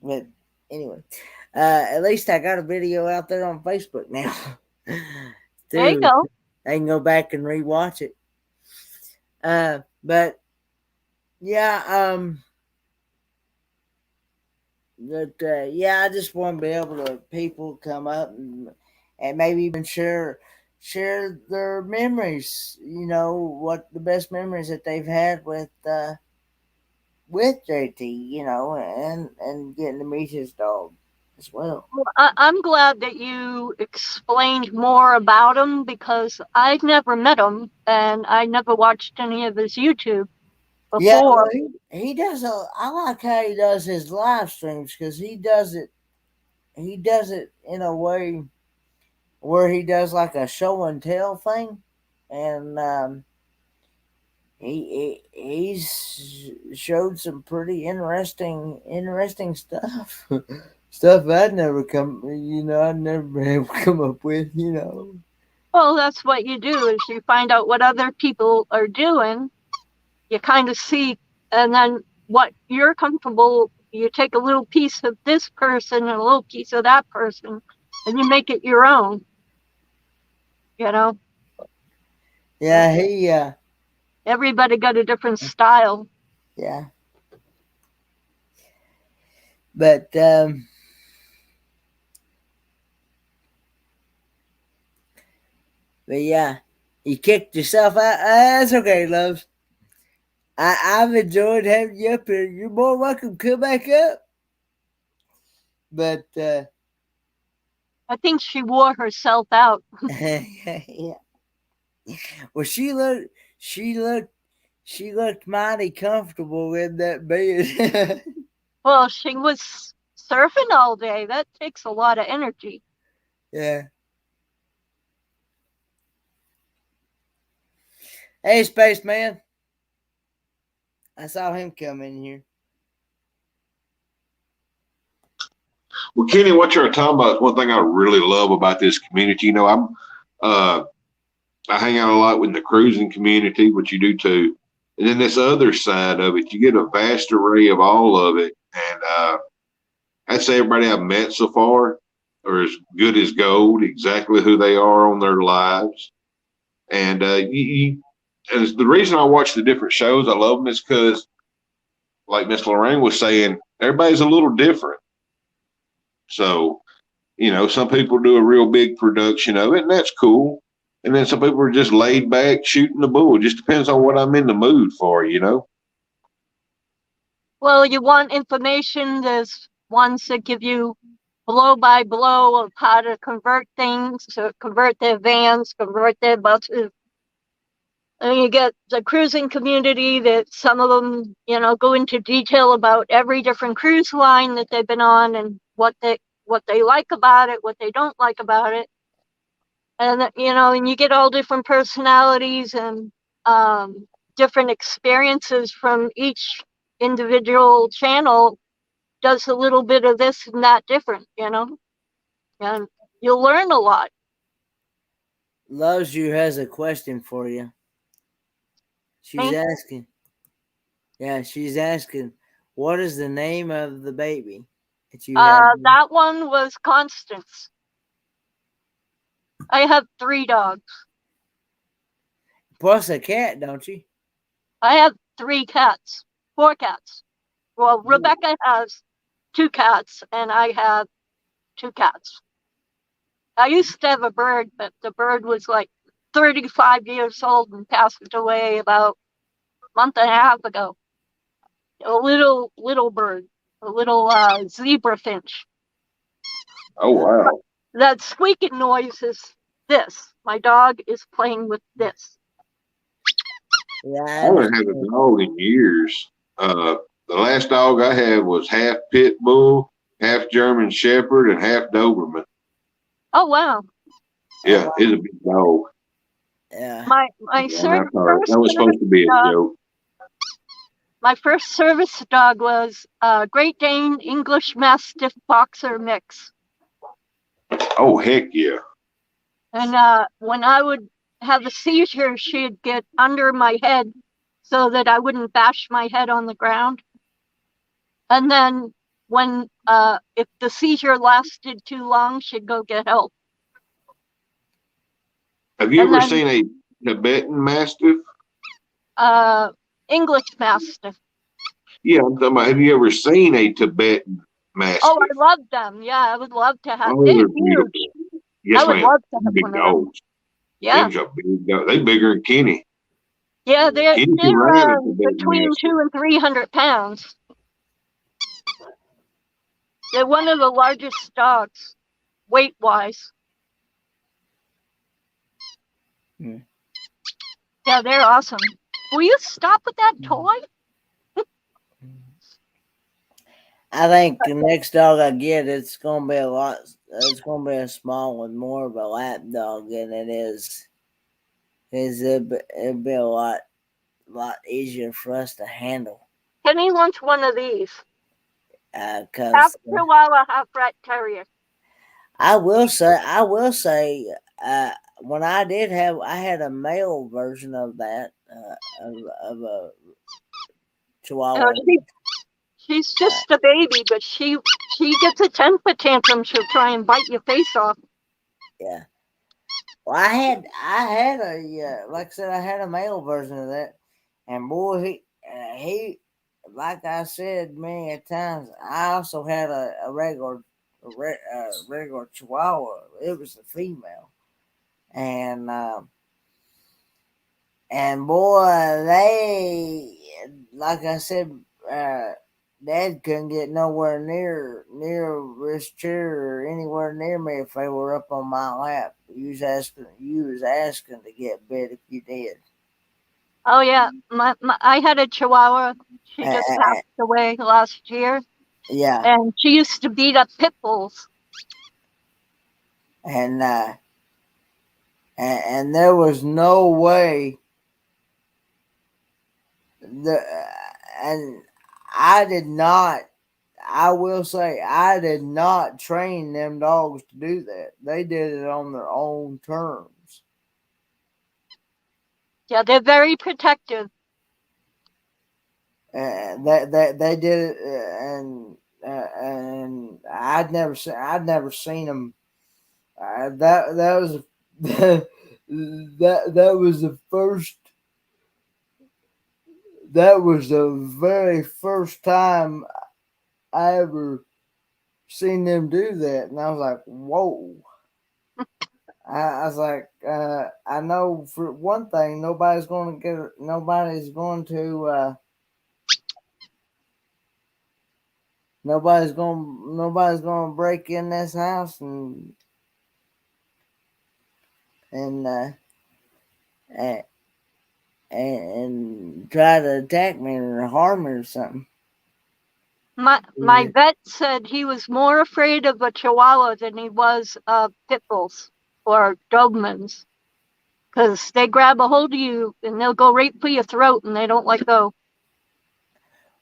Speaker 1: But anyway, at least I got a video out there on Facebook now.
Speaker 13: There you go.
Speaker 1: I can go back and rewatch it. But yeah, I just want to be able to people come up and maybe even share their memories. You know what the best memories that they've had with JT. You know, and getting to meet his dog as well.
Speaker 13: I'm glad that you explained more about him because I've never met him and I never watched any of his YouTube before.
Speaker 1: Yeah, well, he does. I like how he does his live streams because he does it. He does it in a way where he does like a show and tell thing, and he's showed some pretty interesting stuff. Stuff I'd never I'd never been able to come up with.
Speaker 13: Well, that's what you do is you find out what other people are doing. You kind of see, and then what you're comfortable, you take a little piece of this person and a little piece of that person, and you make it your own.
Speaker 1: Yeah,
Speaker 13: everybody got a different style.
Speaker 1: Yeah. But yeah, you kicked yourself out. That's okay, love. I've enjoyed having you up here. You're more welcome. Come back up. But
Speaker 13: I think she wore herself out.
Speaker 1: Yeah. Well, she looked mighty comfortable in that bed.
Speaker 13: Well, she was surfing all day. That takes a lot of energy.
Speaker 1: Yeah. Hey, Spaceman. I saw him come in here.
Speaker 12: Well, Kenny, what you're talking about is one thing I really love about this community. I hang out a lot with the cruising community, which you do too. And then this other side of it, you get a vast array of all of it. And I'd say everybody I've met so far are as good as gold, exactly who they are on their lives. And and the reason I watch the different shows, I love them, is because, like Miss Lorraine was saying, everybody's a little different. So, some people do a real big production of it, and that's cool. And then some people are just laid back shooting the bull. It just depends on what I'm in the mood for,
Speaker 13: Well, you want information. There's ones that give you blow by blow of how to convert things, so convert their vans, convert their buses. And you get the cruising community that some of them, go into detail about every different cruise line that they've been on and what they like about it, what they don't like about it. And, and you get all different personalities and different experiences from each individual channel does a little bit of this and that different, and you'll learn a lot.
Speaker 1: Loves You has a question for you. She's asking. Yeah, she's asking, what is the name of the baby that you have?
Speaker 13: That one was Constance. I have 3 dogs.
Speaker 1: Plus a cat, don't you?
Speaker 13: I have 3 cats. 4 cats. Well, Rebecca has 2 cats, and I have 2 cats. I used to have a bird, but the bird was like 35 years old and passed away about a month and a half ago. A little bird, a little zebra finch.
Speaker 12: Oh wow!
Speaker 13: That squeaking noise is this. My dog is playing with this.
Speaker 1: Yeah,
Speaker 12: I haven't had a dog in years. The last dog I had was half pit bull, half German Shepherd, and half Doberman.
Speaker 13: Oh wow!
Speaker 12: Yeah, it's a big dog.
Speaker 1: Yeah.
Speaker 13: My
Speaker 12: And I thought
Speaker 13: first
Speaker 12: that was supposed to be a joke.
Speaker 13: my first service dog was Great Dane English Mastiff Boxer mix.
Speaker 12: Oh heck yeah!
Speaker 13: And when I would have a seizure, she'd get under my head so that I wouldn't bash my head on the ground. And then when if the seizure lasted too long, she'd go get help.
Speaker 12: Have you ever seen a Tibetan Mastiff?
Speaker 13: English Mastiff.
Speaker 12: Yeah, I'm talking about. Have you ever seen a Tibetan Mastiff?
Speaker 13: Oh, I love them. Yeah, I would love to have.
Speaker 12: Oh,
Speaker 13: They're
Speaker 12: they're
Speaker 13: huge.
Speaker 12: beautiful. Yes,
Speaker 13: I would
Speaker 12: ma'am.
Speaker 13: love to have
Speaker 12: Big
Speaker 13: one of them.
Speaker 12: dogs.
Speaker 13: Yeah.
Speaker 12: Them's a big dog. They bigger than Kenny.
Speaker 13: Yeah, they're
Speaker 12: Kenny can run a Tibetan
Speaker 13: between
Speaker 12: Mastiff.
Speaker 13: 200 and 300 pounds. They're one of the largest dogs, weight wise.
Speaker 1: Mm.
Speaker 13: Yeah, they're awesome. Will you stop with that toy?
Speaker 1: I think the next dog I get, it's gonna be a lot. It's gonna be a small one, more of a lap dog than it is. It'd be a lot easier for us to handle.
Speaker 13: Kenny wants one of these.
Speaker 1: Half
Speaker 13: Half Chihuahua, half Rat Terrier.
Speaker 1: I will say, when I had a male version of that, of a Chihuahua.
Speaker 13: She's just a baby, but she gets a temper tantrum. She'll try and bite your face off.
Speaker 1: Yeah. Well, I had a like I said, I had a male version of that, and boy, he like I said many times, I also had a regular Chihuahua. It was a female, and boy, they like I said, Dad couldn't get nowhere near this chair or anywhere near me if they were up on my lap. You was asking to get bit if you did.
Speaker 13: Oh yeah, I had a Chihuahua. She just passed away last year.
Speaker 1: Yeah.
Speaker 13: And she used to beat up pit bulls.
Speaker 1: And there was no way. And I did not. I will say I did not train them dogs to do that. They did it on their own terms.
Speaker 13: Yeah, they're very protective.
Speaker 1: They did it, and I'd never seen them. That was that was the first. That was the very first time I ever seen them do that, and I was like, "Whoa!" I was like, "I know for one thing, nobody's going to nobody's going to break in this house and and try to attack me or harm me or something."
Speaker 13: My vet said he was more afraid of a Chihuahua than he was of pit bulls or Dobermans, because they grab a hold of you and they'll go right for your throat and they don't let go.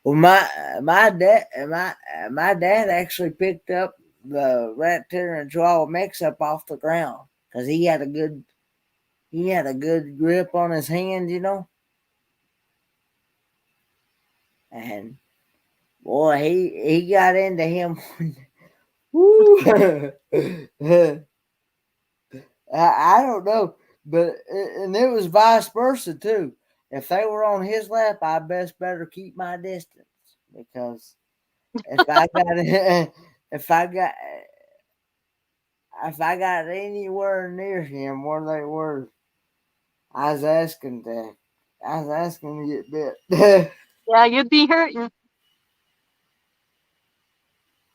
Speaker 1: Well, my dad actually picked up the Rat Terrier and Chihuahua mix up off the ground because he had a good grip on his hand, you know. And boy, he got into him. Woo! I don't know, but and it was vice versa too. If they were on his lap, I better keep my distance. because if I got if I got if I got anywhere near him where they were, I was asking to get bit.
Speaker 13: Yeah, you'd be hurting.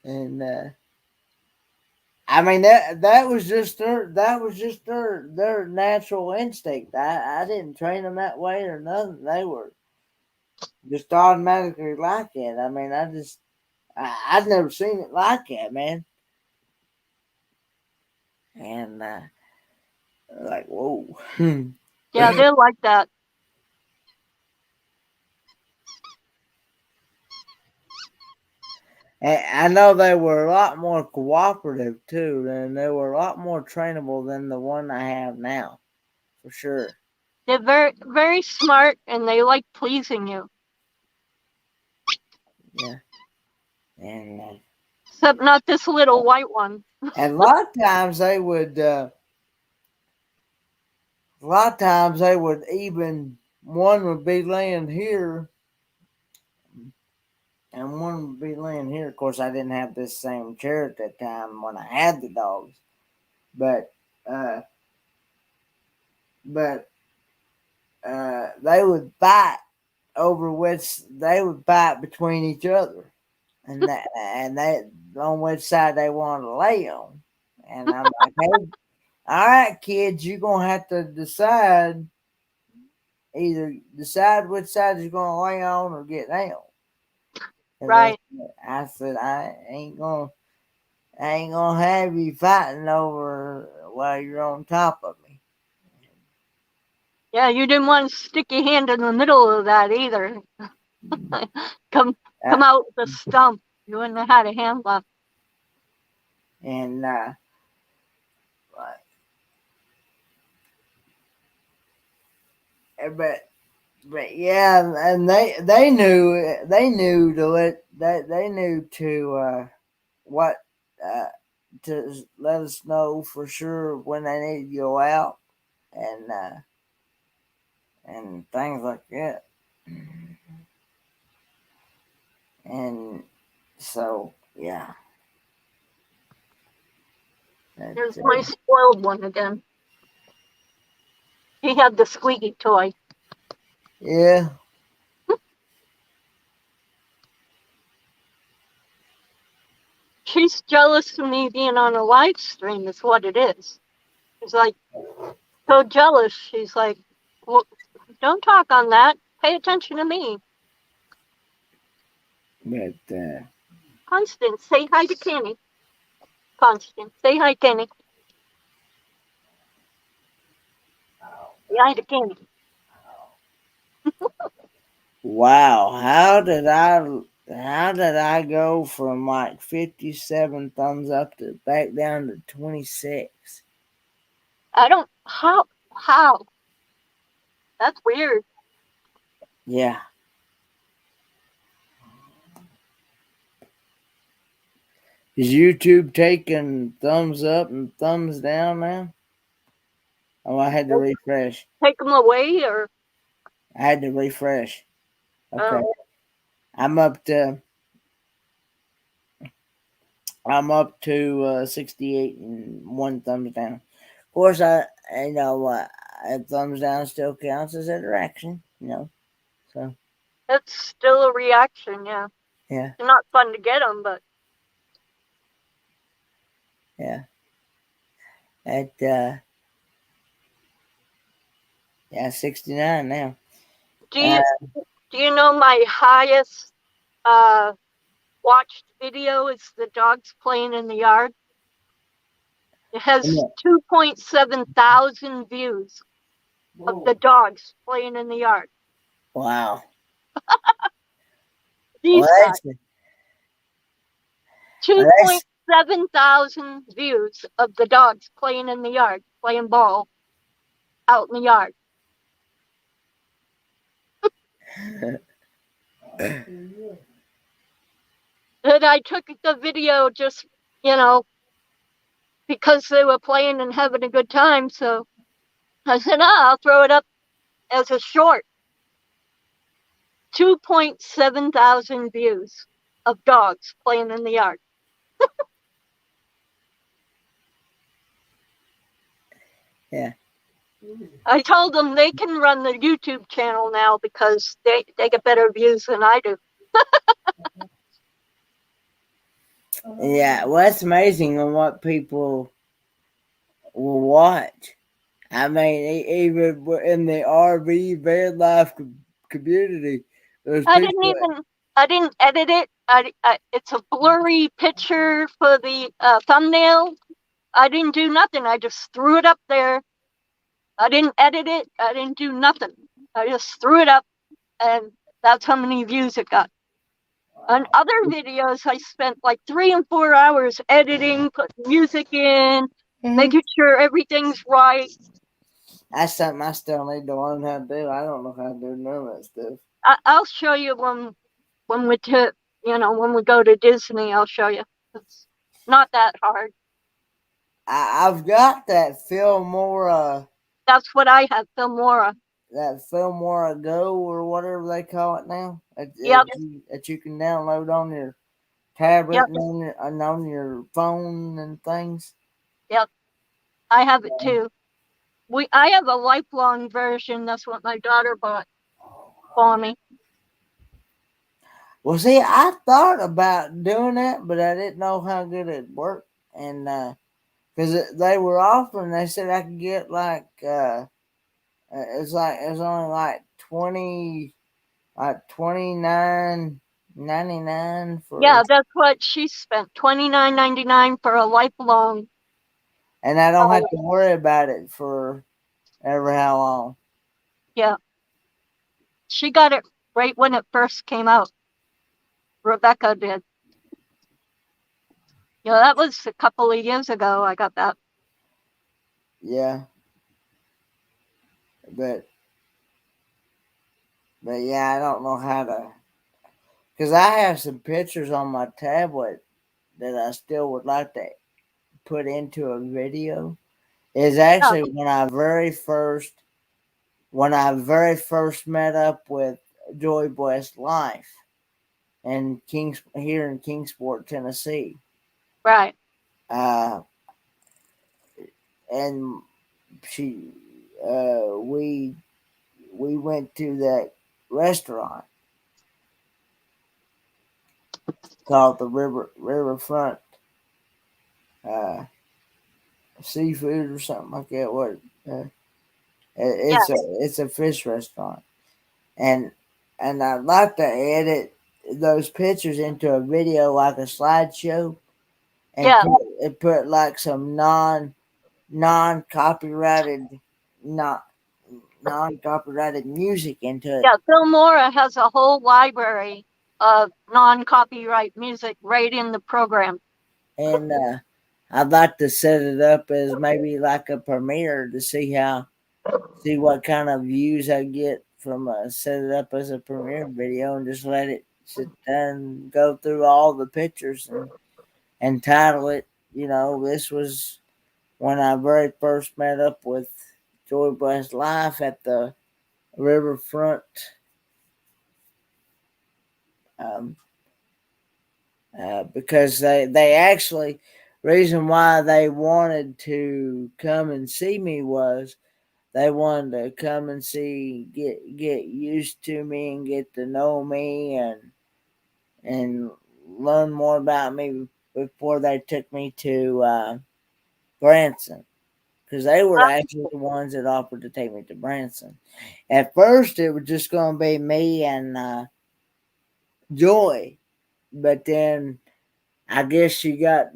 Speaker 1: And I mean that was just their natural instinct. I didn't train them that way or nothing. They were just automatically like it. I mean, I'd never seen it like that, man. And like, whoa.
Speaker 13: Yeah, they're like that.
Speaker 1: And I know they were a lot more cooperative too, and they were a lot more trainable than the one I have now, for sure.
Speaker 13: They're very, very smart, and they like pleasing you.
Speaker 1: Yeah. And
Speaker 13: Except not this little white one.
Speaker 1: and a lot of times they would even one would be laying here and one would be laying here. Of course, I didn't have this same chair at that time when I had the dogs, but uh, but they would fight over which they would fight between each other, and they on which side they wanted to lay on. And I'm like, hey, all right, kids, you're gonna have to either decide which side you're gonna lay on or get down.
Speaker 13: Right.
Speaker 1: I said I ain't gonna have you fighting over while you're on top of me.
Speaker 13: Yeah, you didn't want to stick your hand in the middle of that either. come out with a stump. You wouldn't have had a hand left.
Speaker 1: And but yeah, and they knew to what uh, to let us know for sure when they need to go out and things like that. And so yeah.
Speaker 13: There's my spoiled one again. He had the squeaky toy.
Speaker 1: Yeah.
Speaker 13: She's jealous of me being on a live stream, is what it is. She's like, so jealous. She's like, well, don't talk on that. Pay attention to me.
Speaker 1: But
Speaker 13: Constance, say hi to Kenny. Constance, say hi, Kenny. Say hi to Kenny.
Speaker 1: wow, how did I go from like 57 thumbs up to back down to 26?
Speaker 13: I don't, how? That's weird.
Speaker 1: Yeah. Is YouTube taking thumbs up and thumbs down now? Oh, I had to refresh.
Speaker 13: Take them away, or?
Speaker 1: I had to refresh. Okay.
Speaker 13: Oh.
Speaker 1: I'm up to 68 and one thumbs down. Of course, a thumbs down still counts as a direction, So
Speaker 13: It's still a reaction, yeah.
Speaker 1: yeah.
Speaker 13: It's not fun to get them, but
Speaker 1: Yeah. At 69 now.
Speaker 13: Do you know my highest watched video is the dogs playing in the yard? It has 2.7 thousand views of the dogs playing in the yard.
Speaker 1: Wow.
Speaker 13: These guys. 2.7 thousand views of the dogs playing in the yard, playing ball out in the yard. And I took the video just, because they were playing and having a good time. So I said, I'll throw it up as a short. 2.7 thousand views of dogs playing in the yard.
Speaker 1: Yeah.
Speaker 13: I told them they can run the YouTube channel now because they get better views than I do.
Speaker 1: Yeah, well, it's amazing on what people will watch. I mean, even in the RV van life community, there's
Speaker 13: I
Speaker 1: people
Speaker 13: didn't edit it. It's a blurry picture for the thumbnail. I didn't do nothing. I just threw it up there. I didn't edit it. I didn't do nothing. I just threw it up, and that's how many views it got. On other videos, I spent like 3 and 4 hours editing, putting music in, making sure everything's right.
Speaker 1: That's something I still need to learn how to do. I don't know how to do none of that stuff.
Speaker 13: I'll show you when we when we go to Disney. I'll show you. It's not that hard.
Speaker 1: I've got that Filmora.
Speaker 13: That's what I have, Filmora.
Speaker 1: That Filmora Go or whatever they call it now.
Speaker 13: Yep.
Speaker 1: That you can download on your tablet
Speaker 13: Yep.
Speaker 1: and on your phone and things.
Speaker 13: Yep. I have it too. I have a lifelong version. That's what my daughter bought for me.
Speaker 1: Well, see, I thought about doing that, but I didn't know how good it worked. And because they were offering, they said I could get like it was only like 29.99 for.
Speaker 13: Yeah, that's what she spent, $29.99 for a lifelong.
Speaker 1: And I don't have to worry about it for ever how long.
Speaker 13: Yeah. She got it right when it first came out. Rebecca did. Yeah, that was a couple of years ago I got that.
Speaker 1: Yeah. But yeah, I don't know how to, because I have some pictures on my tablet that I still would like to put into a video. Is actually when I very first met up with Joy Blessed Life and here in Kingsport, Tennessee.
Speaker 13: Right.
Speaker 1: And we went to that restaurant called the Riverfront Seafood or something like that. It's a fish restaurant, and I'd like to edit those pictures into a video like a slideshow, and put like some non-copyrighted music into it.
Speaker 13: Yeah, Filmora has a whole library of non-copyright music right in the program.
Speaker 1: And I'd like to set it up as maybe like a premiere to see what kind of views I get from set it up as a premiere video and just let it sit there and go through all the pictures and title it. This was when I very first met up with Joy Blessed Life at the Riverfront. Because they actually, reason why they wanted to come and see me was they wanted to come and get used to me and get to know me and learn more about me before they took me to Branson, because they were actually the ones that offered to take me to Branson. At first, it was just going to be me and Joy, but then I guess she got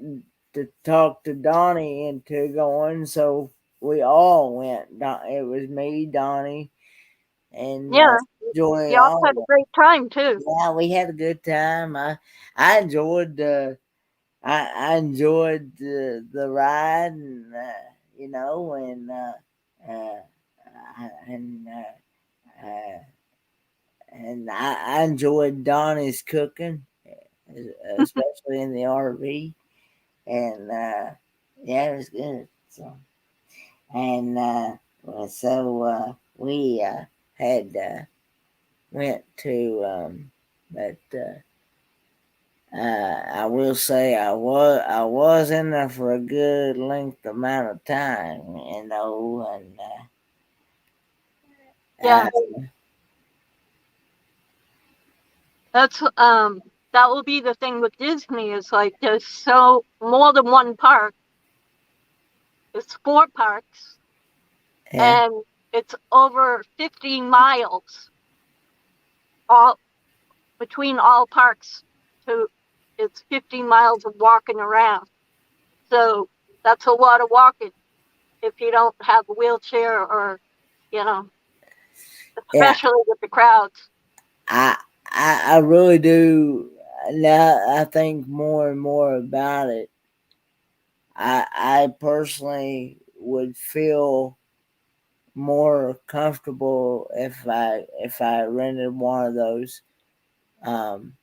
Speaker 1: to talk to Donnie into going, so we all went. It was me, Donnie, and Joy.
Speaker 13: Y'all had a great time too.
Speaker 1: Yeah, we had a good time. I enjoyed I enjoyed the ride, and and I enjoyed Donnie's cooking, especially in the RV. And yeah, it was good. So, and we had went to, but I will say I was in there for a good length amount of time, and
Speaker 13: Yeah, that's that will be the thing with Disney is like there's so more than one park. It's 4 parks,
Speaker 1: yeah,
Speaker 13: and it's over 15 miles all between all parks. To it's 15 miles of walking around. So that's a lot of walking if you don't have a wheelchair or, you know,
Speaker 1: yeah.
Speaker 13: especially with the crowds.
Speaker 1: I really do. Now I think more and more about it. I personally would feel more comfortable if I rented one of those. Um,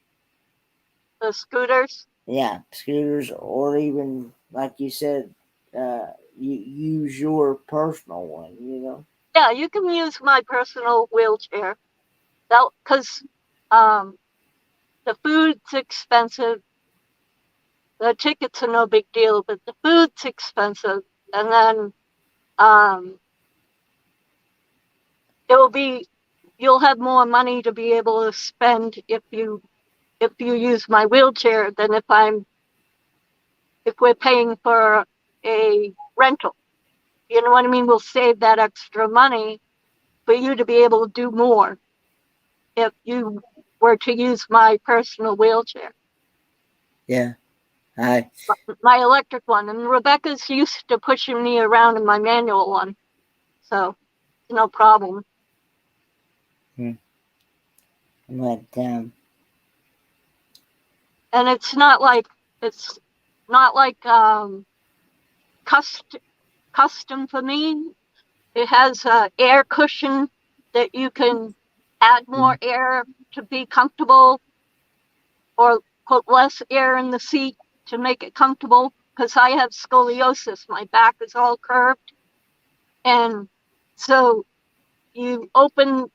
Speaker 13: The scooters.
Speaker 1: yeah, scooters, or even like you said, you use your personal one.
Speaker 13: Yeah, you can use my personal wheelchair. That because um, the food's expensive. The tickets are no big deal, but the food's expensive, and then um, it will be you'll have more money to be able to spend if you use my wheelchair than if we're paying for a rental. You know what I mean? We'll save that extra money for you to be able to do more if you were to use my personal wheelchair.
Speaker 1: Yeah, I
Speaker 13: My electric one. And Rebecca's used to pushing me around in my manual one. So no problem.
Speaker 1: but
Speaker 13: And it's not like custom for me. It has a air cushion that you can add more air to be comfortable or put less air in the seat to make it comfortable because I have scoliosis. My back is all curved. And so you open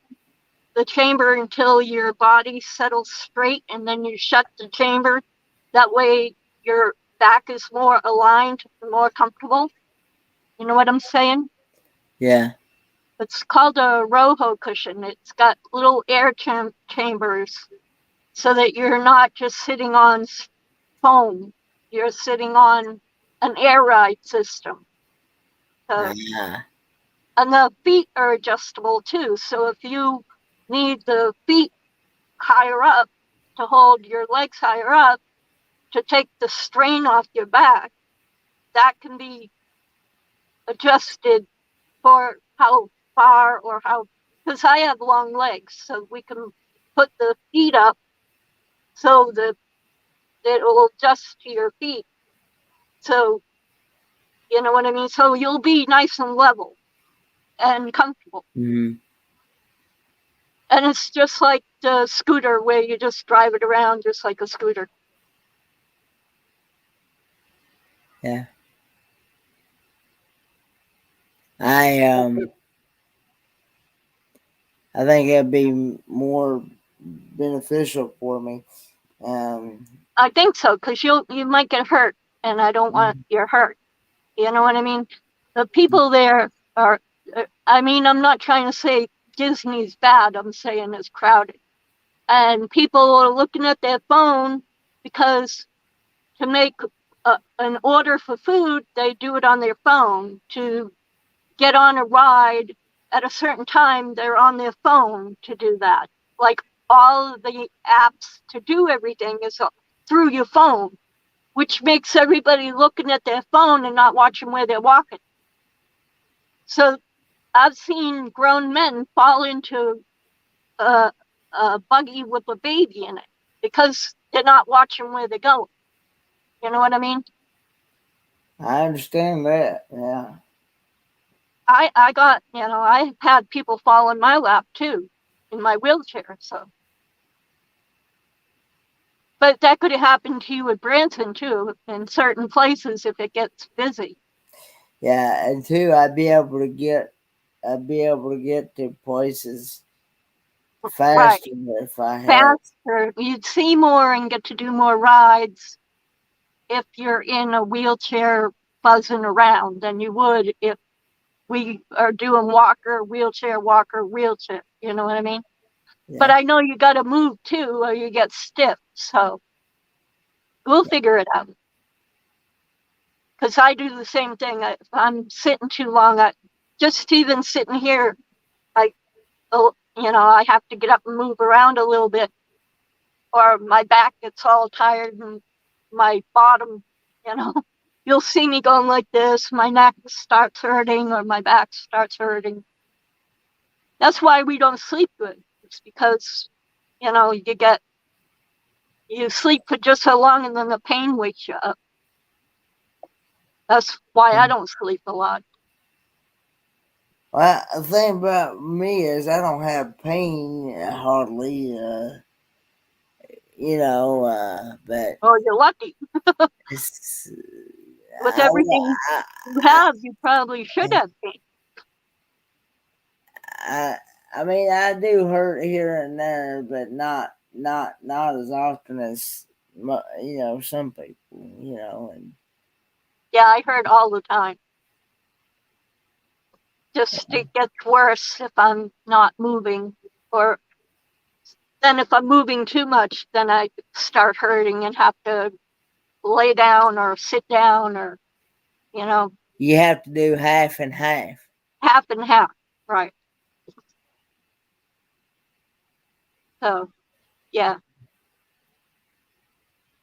Speaker 13: the chamber until your body settles straight and then you shut the chamber. That way your back is more aligned, more comfortable. You know what I'm saying?
Speaker 1: yeah,
Speaker 13: It's called a Roho cushion. It's got little air chambers so that you're not just sitting on foam. You're sitting on an air ride system. So,
Speaker 1: ah,
Speaker 13: and the feet are adjustable too. So if you need the feet higher up to hold your legs higher up to take the strain off your back, that can be adjusted for how far or how, because I have long legs, so we can put the feet up so that it will adjust to your feet. So, you know what I mean? So you'll be nice and level and comfortable.
Speaker 1: mm-hmm.
Speaker 13: And it's just like the scooter where you just drive it around just like a scooter.
Speaker 1: Yeah. I I think it'd be more beneficial for me. Um,
Speaker 13: I think so, because you might get hurt, and I don't want you hurt. You know what I mean? The people there are. I mean, I'm not trying to say Disney's bad. I'm saying it's crowded, and people are looking at their phone because to make an order for food, they do it on their phone. To get on a ride at a certain time, they're on their phone to do that. Like all of the apps to do everything is through your phone, which makes everybody looking at their phone and not watching where they're walking. So I've seen grown men fall into a buggy with a baby in it because they're not watching where they're going. You know what I mean?
Speaker 1: I understand that. Yeah.
Speaker 13: I got, I had people fall in my lap too in my wheelchair. So, but that could have happened to you at Branson too in certain places if it gets busy.
Speaker 1: Yeah, and two, I'd be able to get to places faster if I had.
Speaker 13: Faster. You'd see more and get to do more rides if you're in a wheelchair buzzing around than you would if we are doing walker, wheelchair, walker, wheelchair. You know what I mean?
Speaker 1: Yeah.
Speaker 13: But I know you got to move too, or you get stiff. So we'll figure it out. Because I do the same thing. If I'm sitting too long, just even sitting here, I have to get up and move around a little bit, or my back gets all tired and my bottom, you'll see me going like this. My neck starts hurting or my back starts hurting. That's why we don't sleep good. It's because, you sleep for just so long and then the pain wakes you up. That's why I don't sleep a lot.
Speaker 1: Well, the thing about me is I don't have pain hardly, but.
Speaker 13: Oh, you're lucky. With everything you have, you probably should have pain.
Speaker 1: I mean, I do hurt here and there, but not as often as some people, and
Speaker 13: yeah, I hurt all the time. Just it gets worse if I'm not moving, or then if I'm moving too much, then I start hurting and have to lay down or sit down, or
Speaker 1: you have to do half and half.
Speaker 13: Half and half, right? So, yeah.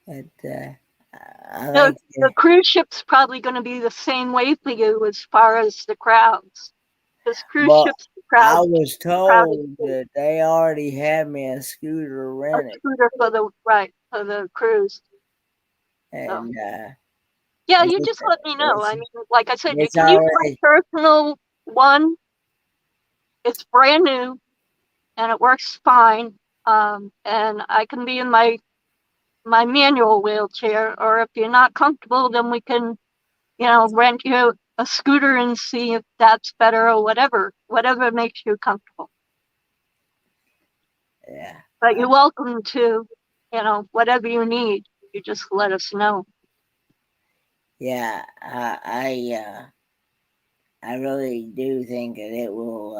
Speaker 1: But
Speaker 13: the cruise ship's probably going to be the same way for you as far as the crowds. Because cruise ships, the crowds.
Speaker 1: I was told that they already had me a scooter rented.
Speaker 13: A scooter for the cruise.
Speaker 1: And
Speaker 13: yeah, you just let me know. I mean, like I said, you can use my personal one. It's brand new, and it works fine. And I can be in my manual wheelchair, or if you're not comfortable, then we can, rent you a scooter and see if that's better or whatever makes you comfortable.
Speaker 1: Yeah.
Speaker 13: But you're welcome to, whatever you need. You just let us know.
Speaker 1: Yeah, I really do think that it will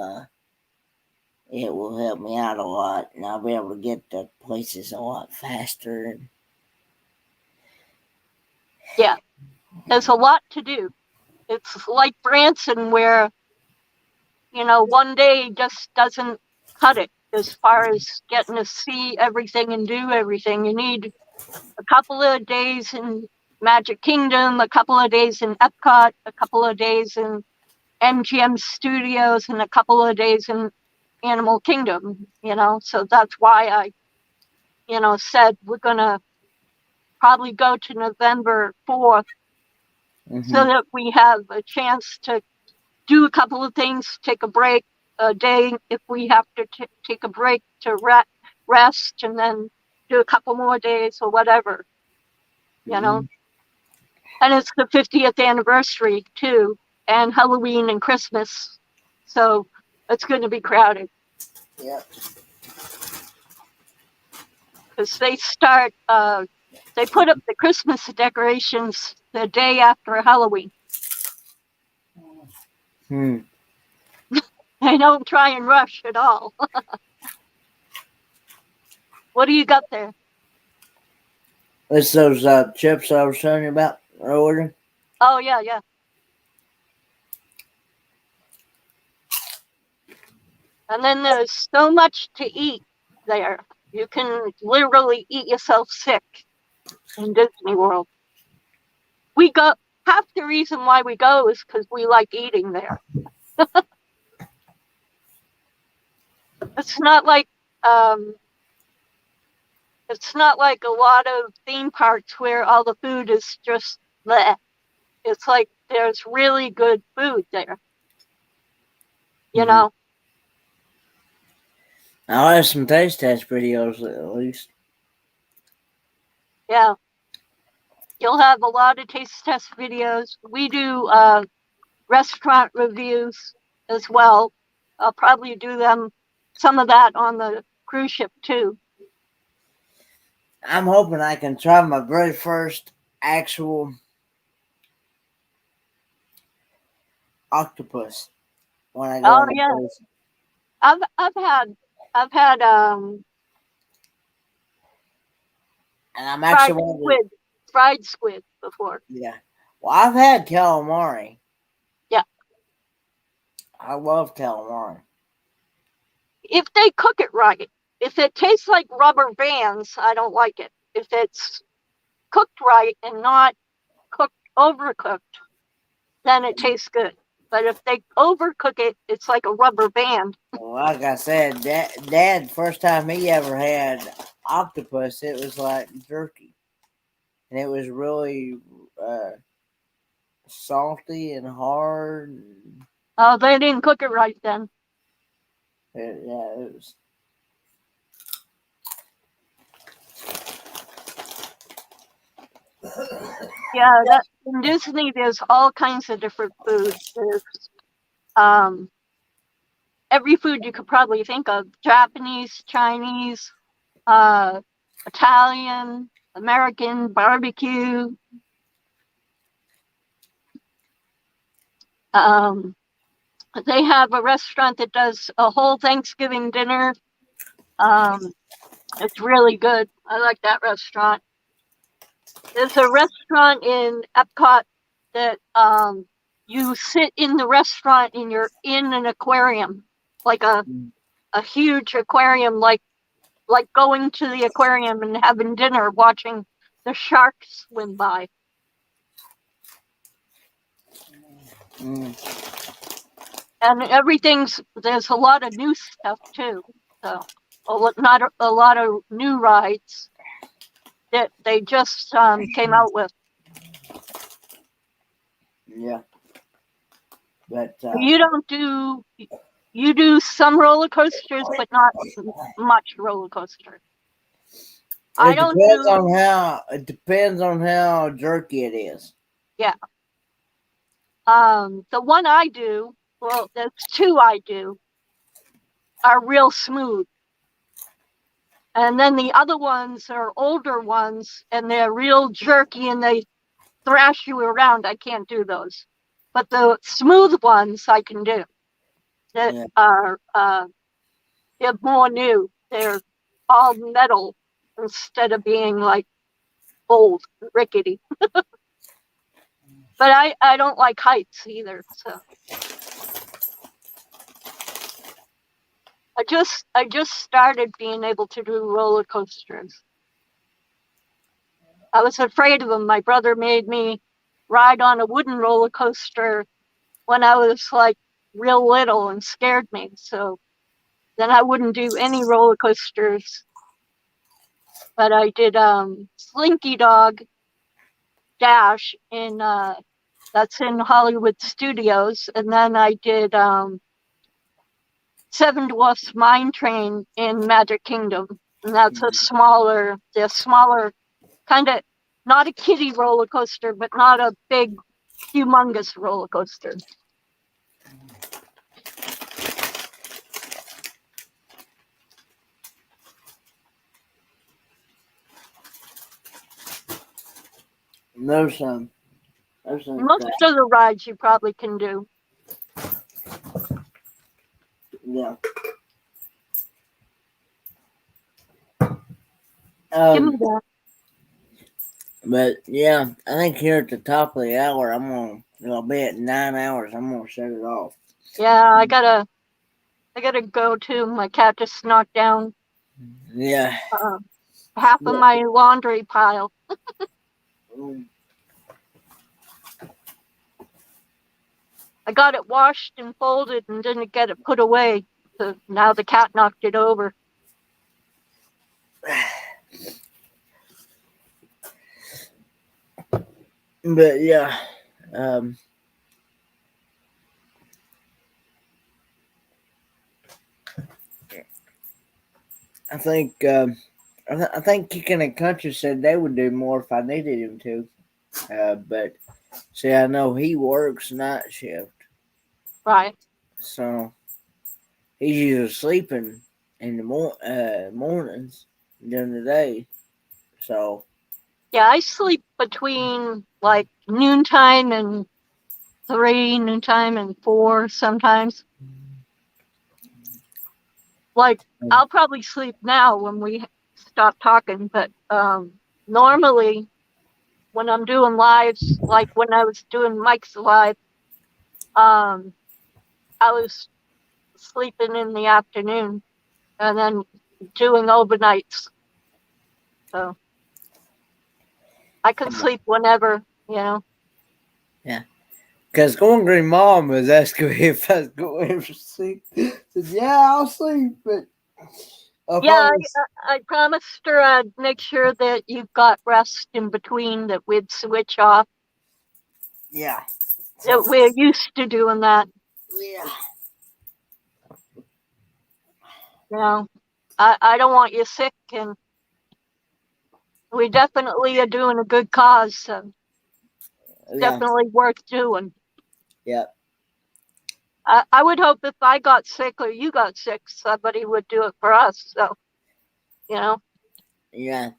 Speaker 1: help me out a lot, and I'll be able to get to places a lot faster.
Speaker 13: Yeah, there's a lot to do. It's like Branson, where one day just doesn't cut it as far as getting to see everything and do everything. You need a couple of days in Magic Kingdom, a couple of days in Epcot, a couple of days in MGM Studios, and a couple of days in Animal Kingdom, so that's why I, said we're going to probably go to November 4th so that we have a chance to do a couple of things, take a break, a day if we have to take a break to rest, and then do a couple more days or whatever, And it's the 50th anniversary too, and Halloween and Christmas, so it's going to be crowded.
Speaker 1: Yeah.
Speaker 13: Because they start, they put up the Christmas decorations the day after Halloween. They don't try and rush at all. What do you got there?
Speaker 1: It's those chips I was telling you about earlier.
Speaker 13: Oh, yeah, yeah. And then there's so much to eat there. You can literally eat yourself sick in Disney World. We go, half the reason why we go is because we like eating there. It's not like a lot of theme parks where all the food is just bleh. It's like there's really good food there.
Speaker 1: I'll have some taste test videos at least.
Speaker 13: Yeah. You'll have a lot of taste test videos. We do restaurant reviews as well. I'll probably do them some of that on the cruise ship too.
Speaker 1: I'm hoping I can try my very first actual octopus when I go
Speaker 13: Oh
Speaker 1: on
Speaker 13: yeah,
Speaker 1: vacation.
Speaker 13: I've had
Speaker 1: And I'm actually
Speaker 13: fried squid before.
Speaker 1: Yeah. Well, I've had calamari.
Speaker 13: Yeah.
Speaker 1: I love calamari.
Speaker 13: If they cook it right, if it tastes like rubber bands, I don't like it. If it's cooked right and not overcooked, then it tastes good. But if they overcook it, it's like a rubber band.
Speaker 1: Well, like I said, Dad, first time he ever had octopus, it was like jerky. And it was really salty and hard.
Speaker 13: Oh, they didn't cook it right then.
Speaker 1: It was.
Speaker 13: Yeah, in Disney there's all kinds of different food. There's every food you could probably think of: Japanese, Chinese, Italian, American, barbecue. They have a restaurant that does a whole Thanksgiving dinner. It's really good. I like that restaurant. There's a restaurant in Epcot that you sit in the restaurant and you're in an aquarium, like a huge aquarium, like going to the aquarium and having dinner, watching the sharks swim by. And there's a lot of new stuff too. So not a lot of new rides that they just came out with.
Speaker 1: Yeah. But
Speaker 13: you do some roller coasters, but not much roller coaster.
Speaker 1: It depends on how jerky it is.
Speaker 13: Yeah. The one I do, well, there's two I do, are real smooth. And then the other ones are older ones, and they're real jerky, and they thrash you around. I can't do those. But the smooth ones I can do. That are they're more new. They're all metal instead of being like old, rickety. But I don't like heights either, so I just started being able to do roller coasters. I was afraid of them. My brother made me ride on a wooden roller coaster when I was like real little and scared me. So then I wouldn't do any roller coasters. But I did Slinky Dog Dash in that's in Hollywood Studios, and then I did Seven Dwarfs Mine Train in Magic Kingdom, and that's they're smaller, kind of not a kiddie roller coaster, but not a big, humongous roller coaster.
Speaker 1: Most of
Speaker 13: the rides you probably can do.
Speaker 1: Yeah.
Speaker 13: Give me that.
Speaker 1: But yeah, I think here at the top of the hour, I'll be at 9 hours. I'm gonna shut it off.
Speaker 13: Yeah, I gotta go too. My cat just knocked down.
Speaker 1: Yeah.
Speaker 13: Half of my laundry pile. I got it washed and folded and didn't get it put away. So now the cat knocked it over.
Speaker 1: But yeah, I think I think Kicking and Country said they would do more if I needed him to. But see, I know he works night shift,
Speaker 13: right?
Speaker 1: So he's usually sleeping in the mornings during the day. So
Speaker 13: Yeah, I sleep between like noontime and 3, noontime and 4 sometimes. Like, I'll probably sleep now when we stop talking, but normally when I'm doing lives, like when I was doing Mike's live, I was sleeping in the afternoon and then doing overnights. So I can sleep whenever, you know.
Speaker 1: yeah, because Going Green Mom was asking me if I was going to sleep. I said, yeah, I'll sleep, but
Speaker 13: Yeah, I promised her I'd make sure that you got rest in between, that we'd switch off.
Speaker 1: Yeah.
Speaker 13: That we're used to doing that.
Speaker 1: Yeah.
Speaker 13: You know, I don't want you sick, and we definitely are doing a good cause, so it's definitely worth doing.
Speaker 1: Yep.
Speaker 13: I would hope if I got sick or you got sick, somebody would do it for us. So, you know.
Speaker 1: Yeah.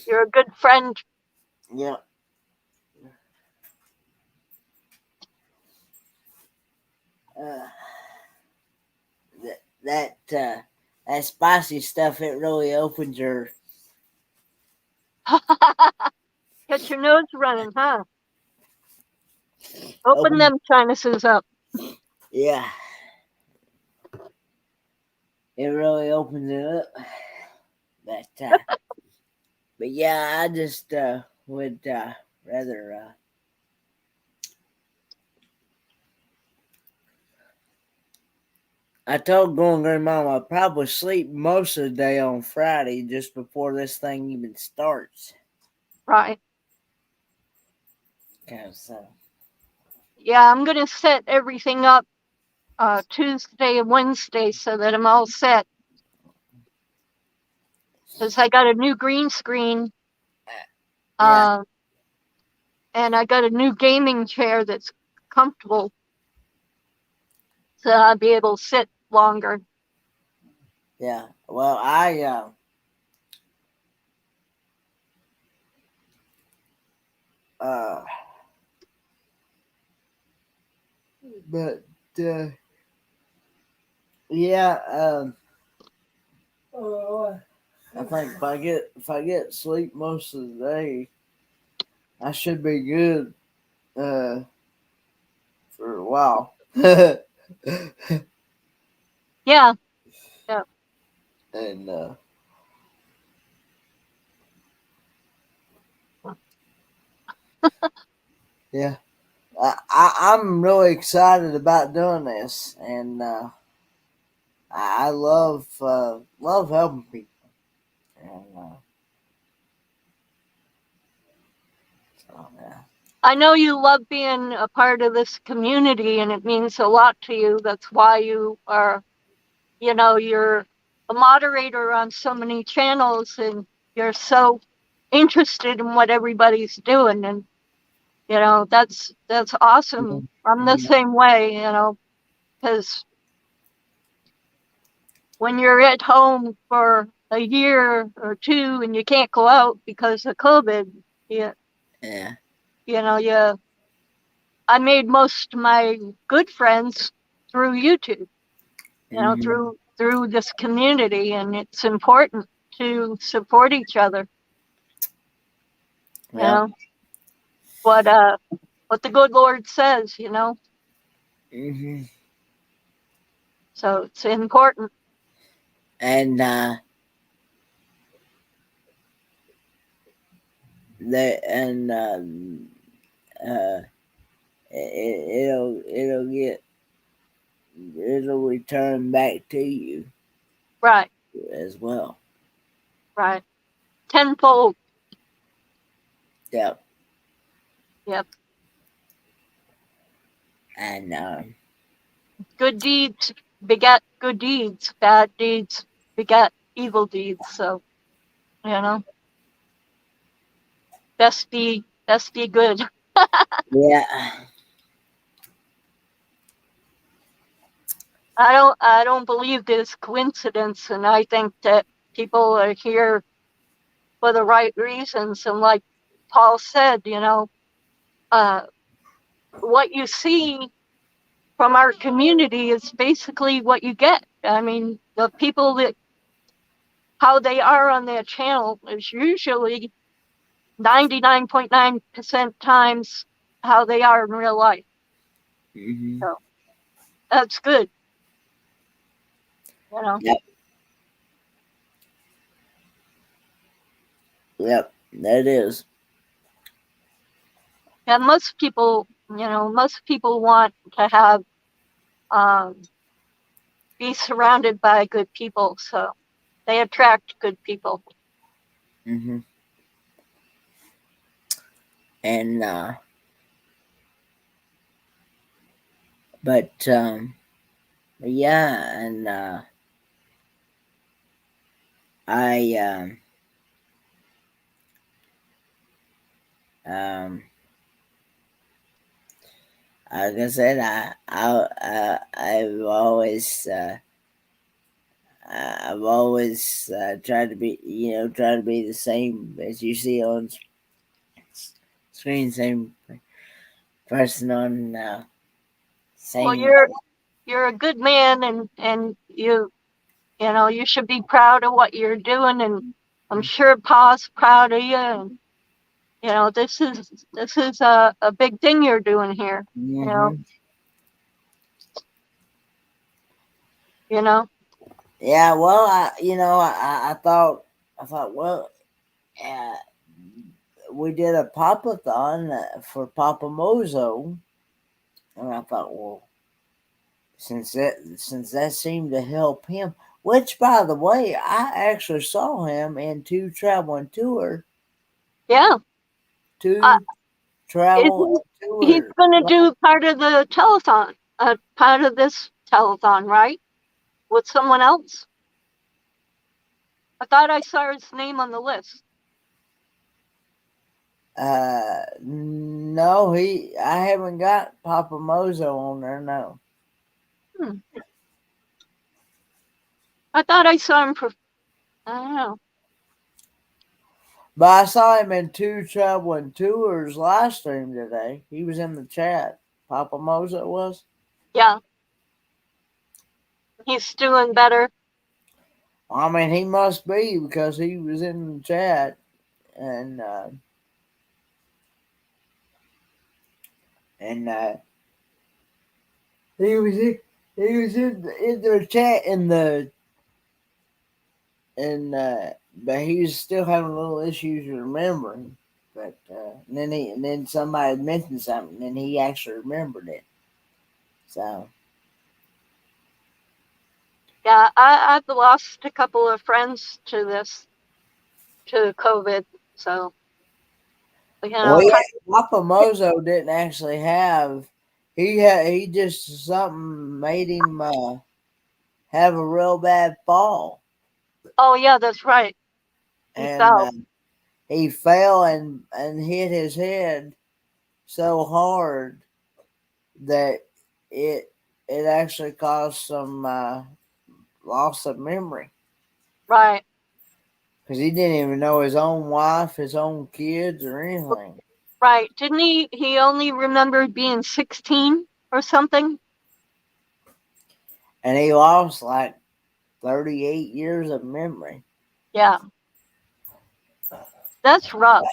Speaker 13: You're a good friend.
Speaker 1: Yeah. That spicy stuff, it really opens your
Speaker 13: Get your nose running, huh? Open them sinuses up.
Speaker 1: Yeah. It really opens it up. But yeah, I just would rather I told Going Green Mom I'd probably sleep most of the day on Friday just before this thing even starts.
Speaker 13: Right.
Speaker 1: Cause
Speaker 13: Yeah, I'm gonna set everything up Tuesday and Wednesday so that I'm all set. Because I got a new green screen. And I got a new gaming chair that's comfortable. So I'll be able to sit longer.
Speaker 1: Yeah. Well, but yeah, I think if I get sleep most of the day, I should be good for a while.
Speaker 13: Yeah. Yeah.
Speaker 1: And yeah, I'm really excited about doing this, and I love helping people. And, so, yeah.
Speaker 13: I know you love being a part of this community, and it means a lot to you. That's why you are, you know, you're a moderator on so many channels, and you're so interested in what everybody's doing. And, you know, that's awesome. I'm the same way, you know, because when you're at home for a year or two and you can't go out because of COVID, you know, I made most of my good friends through YouTube, you know, through this community, and it's important to support each other. You know, what the good Lord says, you know. So it's important.
Speaker 1: And it'll return back to you,
Speaker 13: Right.
Speaker 1: As well.
Speaker 13: Right. Tenfold.
Speaker 1: Yep.
Speaker 13: Yep.
Speaker 1: And
Speaker 13: good deeds beget good deeds. Bad deeds beget evil deeds. So, you know, best be good.
Speaker 1: yeah.
Speaker 13: I don't believe this coincidence, and I think that people are here for the right reasons. And like Paul said, what you see from our community is basically what you get. I mean, the people that how they are on their channel is usually 99.9% times how they are in real life.
Speaker 1: Mm-hmm.
Speaker 13: So that's good.
Speaker 1: Yep. Yep, that is.
Speaker 13: And most people want to have be surrounded by good people, so they attract good people.
Speaker 1: Mm-hmm. And but yeah, and I like I said, I've always tried to be, try to be the same as you see on screen, same person on
Speaker 13: Well,
Speaker 1: same.
Speaker 13: you're a good man, and you should be proud of what you're doing, and I'm sure Pa's proud of you. And this is a big thing you're doing here.
Speaker 1: Mm-hmm. Yeah, well, I thought, well, uh, we did a pop-a-thon for Papa Mozo, and I thought, well, since that seemed to help him, which, by the way, I actually saw him in two traveling tour.
Speaker 13: Yeah.
Speaker 1: Two travel
Speaker 13: He's
Speaker 1: tour.
Speaker 13: going to do part of the telethon, part of this telethon, right? With someone else? I thought I saw his name on the list.
Speaker 1: No, I haven't got Papa Mozo on there, no.
Speaker 13: I thought I saw him I don't know.
Speaker 1: But I saw him in two traveling tours live stream today. He was in the chat. Papa Mozo was?
Speaker 13: Yeah. He's doing better.
Speaker 1: I mean, he must be because he was in the chat, and he was in the chat but he was still having little issues remembering. But and then somebody had mentioned something, and he actually remembered it. So
Speaker 13: Yeah, I've lost a couple of friends to COVID. So
Speaker 1: well, yeah, Papa Mozo didn't actually have. He just something made him have a real bad fall.
Speaker 13: Oh yeah, that's right. He fell.
Speaker 1: He fell and hit his head so hard that it actually caused some loss of memory.
Speaker 13: Right.
Speaker 1: Because he didn't even know his own wife, his own kids, or anything.
Speaker 13: Right. Didn't he only remembered being 16 or something?
Speaker 1: And he lost like 38 years of memory.
Speaker 13: Yeah. That's rough.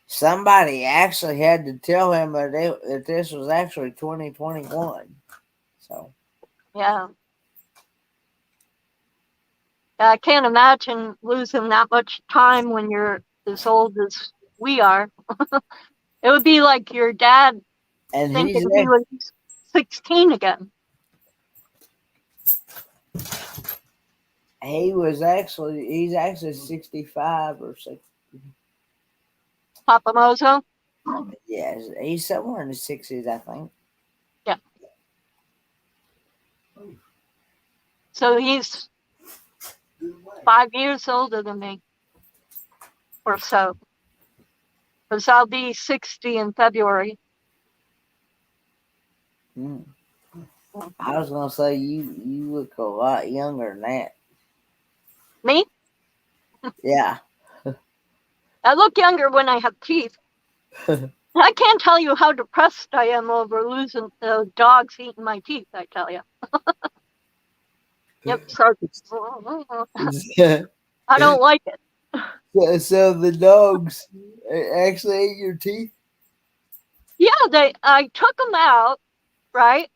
Speaker 1: Somebody actually had to tell him that this was actually 2021. So
Speaker 13: Yeah. I can't imagine losing that much time when you're as old as we are. It would be like your dad
Speaker 1: and
Speaker 13: thinking he was 16 again.
Speaker 1: he's actually 65 or 60.
Speaker 13: Papa Mozo?
Speaker 1: Yeah, he's somewhere in the 60s, I think.
Speaker 13: Yeah. So he's 5 years older than me. Or so. Because I'll be 60 in February.
Speaker 1: I was gonna say you look a lot younger than that.
Speaker 13: Me?
Speaker 1: Yeah.
Speaker 13: I look younger when I have teeth. I can't tell you how depressed I am over losing the dogs eating my teeth, I tell you. Yep, so I don't like it.
Speaker 1: So the dogs actually ate your teeth?
Speaker 13: Yeah, I took them out, right?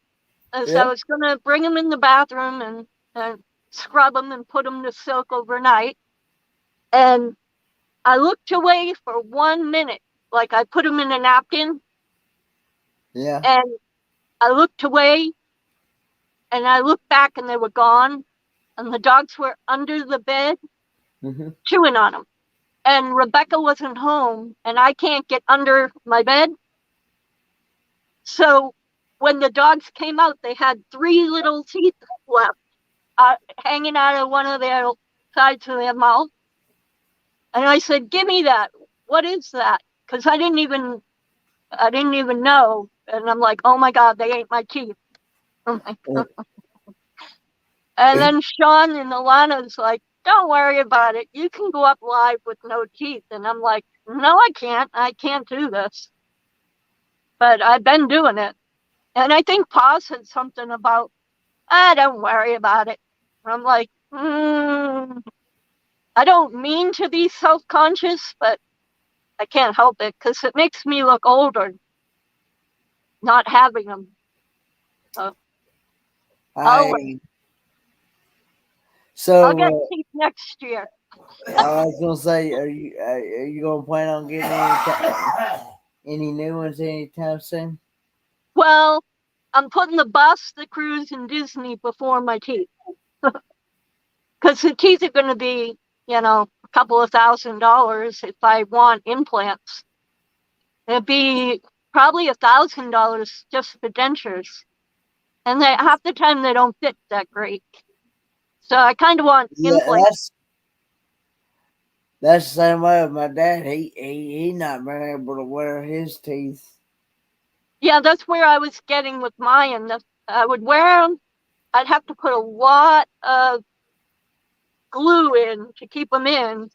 Speaker 13: As I
Speaker 1: Yeah.
Speaker 13: was going to bring them in the bathroom and scrub them and put them to soak overnight. And I looked away for 1 minute, like I put them in a napkin.
Speaker 1: Yeah.
Speaker 13: And I looked away and I looked back and they were gone. And the dogs were under the bed chewing on them. And Rebecca wasn't home and I can't get under my bed. So when the dogs came out, they had 3 little teeth left hanging out of one of their sides of their mouth. And I said, "Give me that. What is that?" Because I didn't even know. And I'm like, "Oh my God, they ate my teeth." Oh my God. And then Sean and Alana's like, "Don't worry about it. You can go up live with no teeth." And I'm like, "No, I can't. I can't do this." But I've been doing it. And I think Pa said something about, "Don't worry about it." And I'm like, I don't mean to be self-conscious, but I can't help it because it makes me look older not having them. So I'll get teeth next year.
Speaker 1: I was gonna say, are you gonna plan on getting any new ones anytime soon?
Speaker 13: Well, I'm putting the bus, the cruise, and Disney before my teeth. Because the teeth are going to be, a couple of $1,000 if I want implants. It'd be probably $1,000 just for dentures. And half the time they don't fit that great. So I kind of want implants.
Speaker 1: That's the same way with my dad. He not been able to wear his teeth.
Speaker 13: Yeah, that's where I was getting with mine. I would wear them. I'd have to put a lot of glue in to keep them in.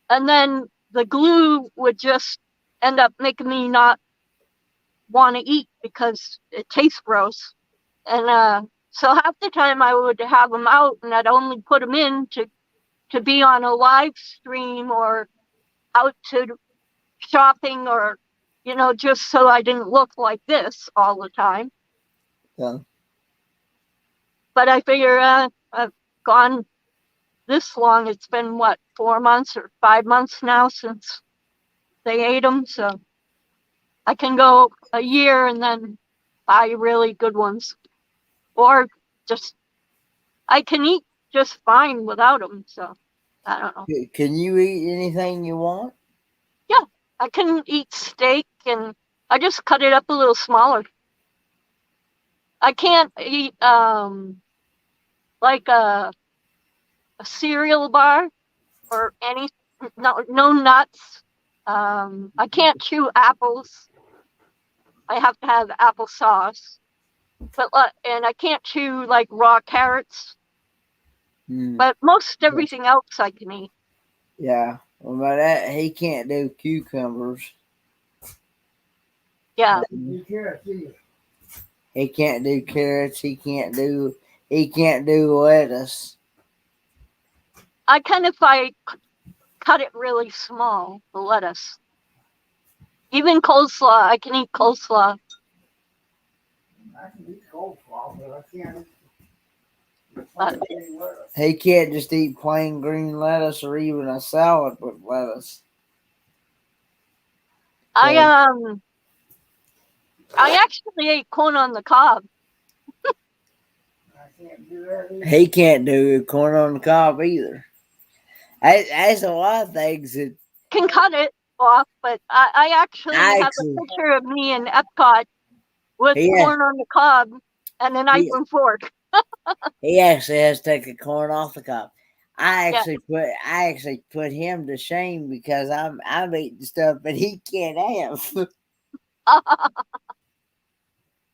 Speaker 13: And then the glue would just end up making me not want to eat because it tastes gross. And so half the time I would have them out and I'd only put them in to be on a live stream or out to shopping or, just so I didn't look like this all the time.
Speaker 1: Yeah.
Speaker 13: But I figure I've gone this long. It's been, 4 months or 5 months now since they ate them. So I can go a year and then buy really good ones. Or just, I can eat just fine without them. So I don't know.
Speaker 1: Can you eat anything you want?
Speaker 13: Yeah, I can eat steak and I just cut it up a little smaller. I can't eat like a cereal bar or no nuts. I can't chew apples. I have to have applesauce. And I can't chew like raw carrots. But most everything else I can eat.
Speaker 1: Yeah. Well, my dad, he can't do cucumbers.
Speaker 13: Yeah.
Speaker 1: He can't do carrots. He can't do lettuce.
Speaker 13: I if I cut it really small, the lettuce. Even coleslaw, I can eat coleslaw.
Speaker 5: I can eat coleslaw, but I can't.
Speaker 1: He can't just eat plain green lettuce or even a salad with lettuce.
Speaker 13: I actually ate corn on the cob.
Speaker 1: He can't do corn on the cob either. That's a lot of things that
Speaker 13: can cut it off, but I actually have a picture of me in Epcot with corn on the cob and a knife and fork.
Speaker 1: He actually has to take the corn off the cob. I actually put him to shame because I'm eating stuff that he can't have.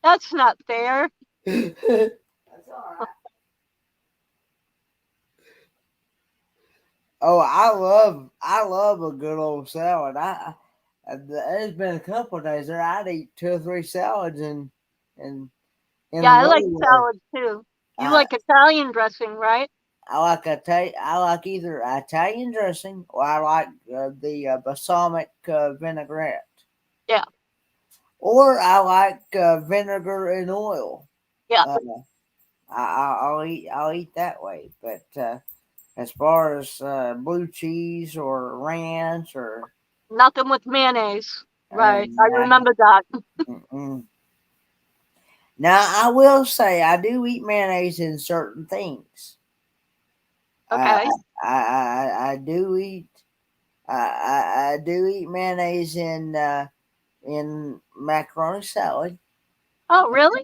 Speaker 13: That's not fair.
Speaker 1: Oh, I love a good old salad. There's been a couple of days there I'd eat 2 or 3 salads in
Speaker 13: Yeah,
Speaker 1: a
Speaker 13: I like
Speaker 1: row.
Speaker 13: salad too. You
Speaker 1: I
Speaker 13: like Italian dressing, right?
Speaker 1: I like either Italian dressing or I like the balsamic vinaigrette,
Speaker 13: Yeah,
Speaker 1: or I like vinegar and oil.
Speaker 13: yeah.
Speaker 1: Uh, I'll eat that way, but as far as blue cheese or ranch or
Speaker 13: Nothing with mayonnaise. Right. I
Speaker 1: nah,
Speaker 13: remember that.
Speaker 1: mm-mm. Now I will say I do eat mayonnaise in certain things. I
Speaker 13: Okay.
Speaker 1: I do eat I do eat mayonnaise in macaroni salad.
Speaker 13: Oh, really?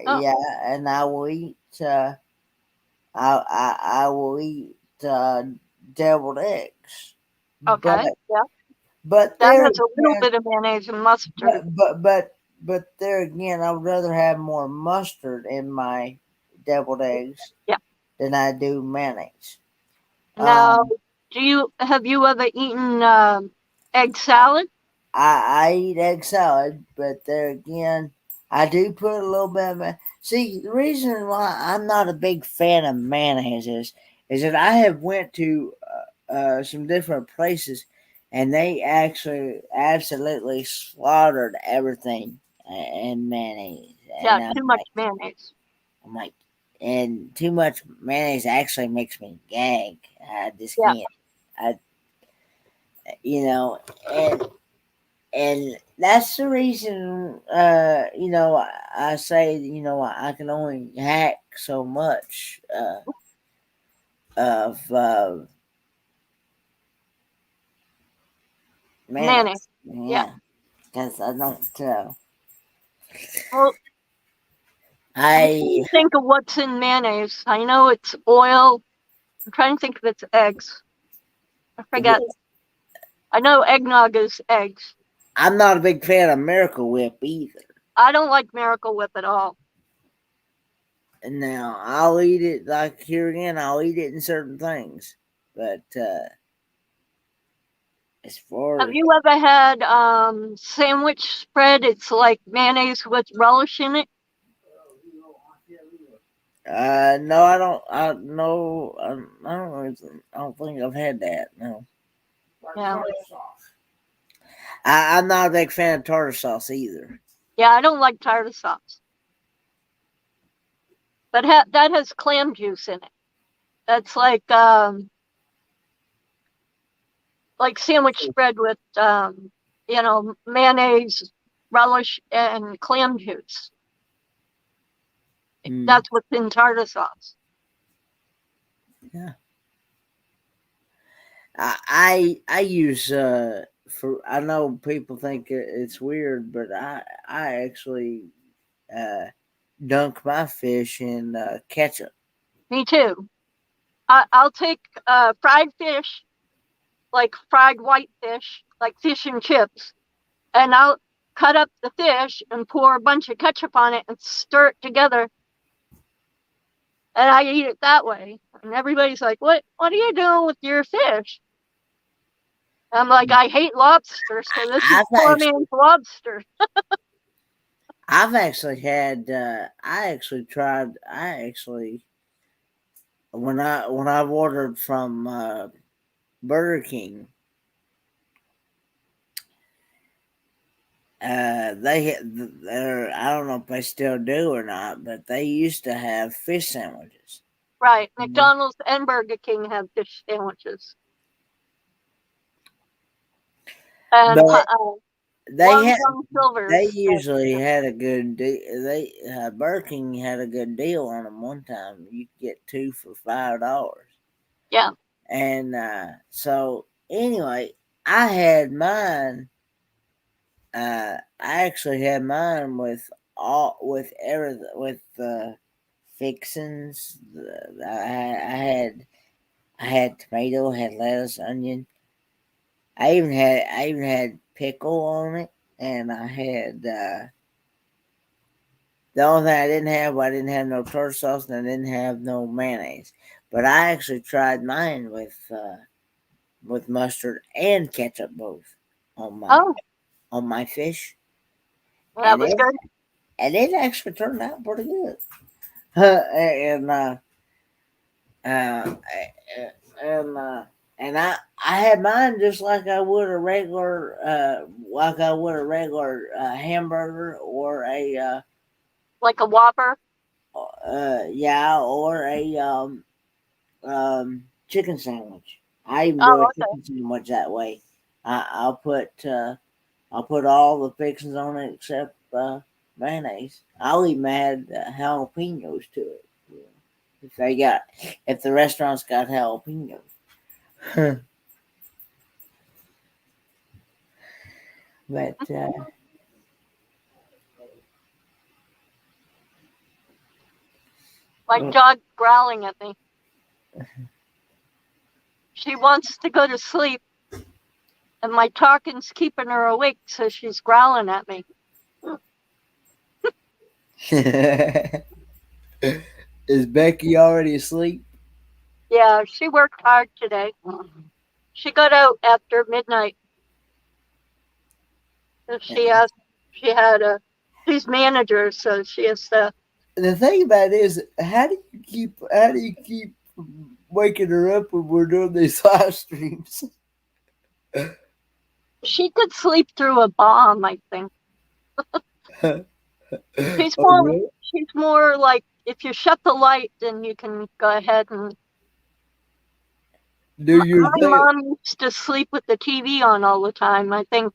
Speaker 13: Oh,
Speaker 1: Yeah, and I will eat I will eat deviled eggs, but
Speaker 13: okay. Yeah.
Speaker 1: but
Speaker 13: That
Speaker 1: there
Speaker 13: has a little
Speaker 1: again,
Speaker 13: bit of mayonnaise and mustard.
Speaker 1: but there again, I would rather have more mustard in my deviled eggs
Speaker 13: Yeah.
Speaker 1: than I do mayonnaise.
Speaker 13: Now,
Speaker 1: Um,
Speaker 13: have you ever eaten egg salad?
Speaker 1: I eat egg salad, but there again, I do put a little bit of see, the reason why I'm not a big fan of mayonnaise is that I have went to some different places, and they actually absolutely slaughtered everything in mayonnaise,
Speaker 13: Yeah,
Speaker 1: and
Speaker 13: too much mayonnaise.
Speaker 1: I'm like, and too much mayonnaise actually makes me gag. I just
Speaker 13: Yeah.
Speaker 1: can't. I you know and and that's the reason I say I can only hack so much of
Speaker 13: Mayonnaise.
Speaker 1: mayonnaise.
Speaker 13: Yeah.
Speaker 1: Yeah, because I don't
Speaker 13: Well, I'm trying
Speaker 1: I
Speaker 13: to think of what's in mayonnaise. I know it's oil. I'm trying to think if it's eggs. I forget. I know eggnog is eggs.
Speaker 1: I'm not a big fan of Miracle Whip either.
Speaker 13: I don't like Miracle Whip at all.
Speaker 1: And now I'll eat it like here again. I'll eat it in certain things, but as far
Speaker 13: Have
Speaker 1: as
Speaker 13: you ever had sandwich spread? It's like mayonnaise with relish in it.
Speaker 1: no, I don't. I no, I don't. I don't think I've had that. No,
Speaker 13: Yeah.
Speaker 1: I'm not a big fan of tartar sauce either.
Speaker 13: Yeah, I don't like tartar sauce. But that has clam juice in it. That's like sandwich spread with mayonnaise, relish, and clam juice.
Speaker 1: Mm.
Speaker 13: That's what's in tartar sauce.
Speaker 1: Yeah, I use for. I know people think it's weird, but I actually uh, dunk my fish in ketchup.
Speaker 13: Me too. I'll take fried fish, like fried white fish, like fish and chips, and I'll cut up the fish and pour a bunch of ketchup on it and stir it together. And I eat it that way. And everybody's like, "What are you doing with your fish?" I'm like, "I hate lobster, so this is
Speaker 1: I've
Speaker 13: poor
Speaker 1: actually
Speaker 13: man's lobster."
Speaker 1: I've actually had I actually tried I actually when I've ordered from Burger King, they're I don't know if they still do or not, but they used to have fish sandwiches.
Speaker 13: Right.
Speaker 1: Mhm.
Speaker 13: McDonald's and Burger King have fish sandwiches. And
Speaker 1: But they
Speaker 13: Long
Speaker 1: had
Speaker 13: John
Speaker 1: they
Speaker 13: Silver's.
Speaker 1: usually had a good deal. They Burger King had a good deal on them one time. You could get two for $5.
Speaker 13: Yeah.
Speaker 1: And so anyway, I had mine. I actually had mine with everything with fixings. I had tomato, I had lettuce, onion. I even had pickle on it, and I had The only thing I didn't have no tartar sauce, and I didn't have no mayonnaise. But I actually tried mine with mustard and ketchup both on
Speaker 13: Oh,
Speaker 1: my fish,
Speaker 13: that
Speaker 1: and
Speaker 13: was good.
Speaker 1: it actually turned out pretty good. And uh, and I had mine just like I would a regular hamburger or a
Speaker 13: Like a Whopper.
Speaker 1: yeah, or a chicken sandwich. I even do a
Speaker 13: Oh, okay.
Speaker 1: chicken sandwich that way. I'll put all the fixings on it except mayonnaise. I'll even add jalapenos to it. If the restaurant's got jalapenos. But
Speaker 13: My dog growling at me. She wants to go to sleep, and my talking's keeping her awake, so she's growling at me.
Speaker 1: is Becky already asleep?
Speaker 13: Yeah, she worked hard today. She got out after midnight. So she's manager, so she has to.
Speaker 1: The thing about it is, how do you keep waking her up when we're doing these live streams?
Speaker 13: She could sleep through a bomb, I think. She's
Speaker 1: Oh,
Speaker 13: more
Speaker 1: really?
Speaker 13: she's more like if you shut the light, then you can go ahead and.
Speaker 1: Do your
Speaker 13: My
Speaker 1: thing.
Speaker 13: mom used to sleep with the TV on all the time. I think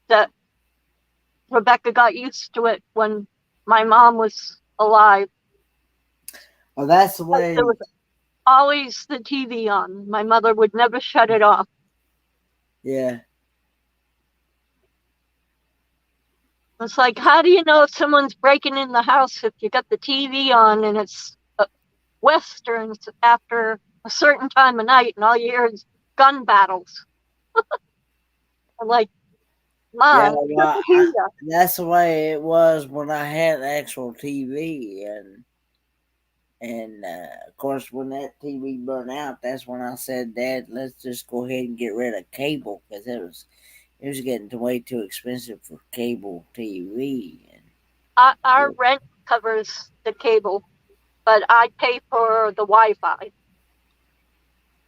Speaker 13: that Rebecca got used to it when my mom was alive.
Speaker 1: Oh, that's the way.
Speaker 13: There was always the TV on. My mother would never shut it off.
Speaker 1: Yeah.
Speaker 13: It's like, how do you know if someone's breaking in the house if you got the TV on and it's westerns after a certain time of night and all you hear is gun battles? I'm like,
Speaker 1: Yeah,
Speaker 13: Mom,
Speaker 1: well,
Speaker 13: couldn't hear ya.
Speaker 1: that's the way it was when I had actual TV, and of course, when that TV burned out, that's when I said, "Dad, let's just go ahead and get rid of cable because it was getting way too expensive for cable TV."
Speaker 13: Our rent covers the cable, but I pay for the Wi-Fi.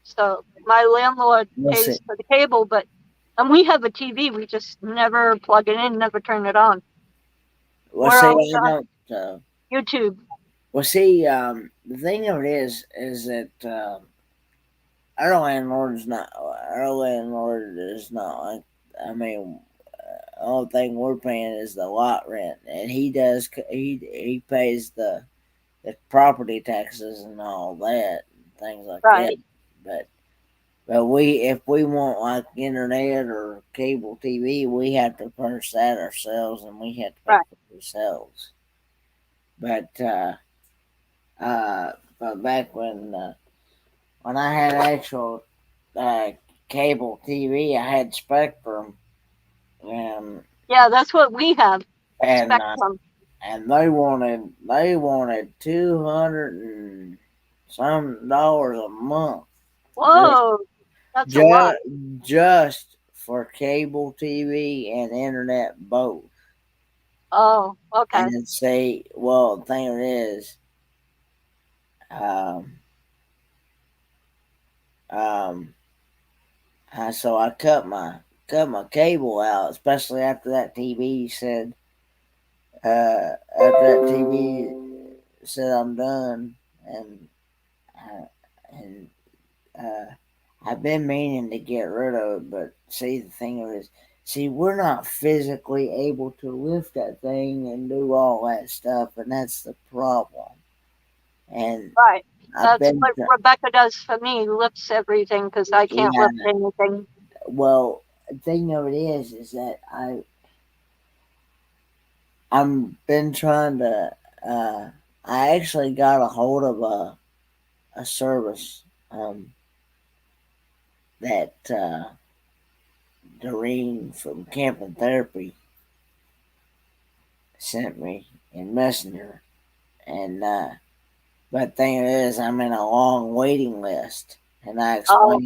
Speaker 13: So my landlord
Speaker 1: What's
Speaker 13: pays
Speaker 1: it?
Speaker 13: for the cable, and we have a TV. We just never plug it in, never turn it on.
Speaker 1: Well,
Speaker 13: We're
Speaker 1: see,
Speaker 13: always
Speaker 1: I
Speaker 13: on
Speaker 1: don't.
Speaker 13: YouTube.
Speaker 1: Well, see, the thing of it is that our landlord is not like. I mean, only thing we're paying is the lot rent, and he pays the property taxes and all that, and things like that.
Speaker 13: Right.
Speaker 1: But if we want like internet or cable TV, we have to purchase that ourselves, and we have to pay
Speaker 13: Right.
Speaker 1: for it ourselves. But but back when I had actual uh, cable TV, I had Spectrum, and
Speaker 13: Yeah, that's what we have.
Speaker 1: and
Speaker 13: Spectrum.
Speaker 1: and they wanted $200 a month
Speaker 13: Whoa, that's a lot.
Speaker 1: just just for cable TV and internet both.
Speaker 13: Oh, okay.
Speaker 1: And say, well, the thing is, um, um, so I cut my cable out, especially after that TV said, I'm done, and uh, and I've been meaning to get rid of it, but see, the thing is, we're not physically able to lift that thing and do all that stuff, and that's the problem. And
Speaker 13: Right.
Speaker 1: I've
Speaker 13: That's
Speaker 1: been,
Speaker 13: what Rebecca does for me. Lifts everything because I can't
Speaker 1: yeah.
Speaker 13: lift anything.
Speaker 1: Well, the thing of it is that I'm been trying to. I actually got a hold of a service that Doreen from Camping Therapy sent me in Messenger, and but thing is, I'm in a long waiting list, and
Speaker 13: Oh,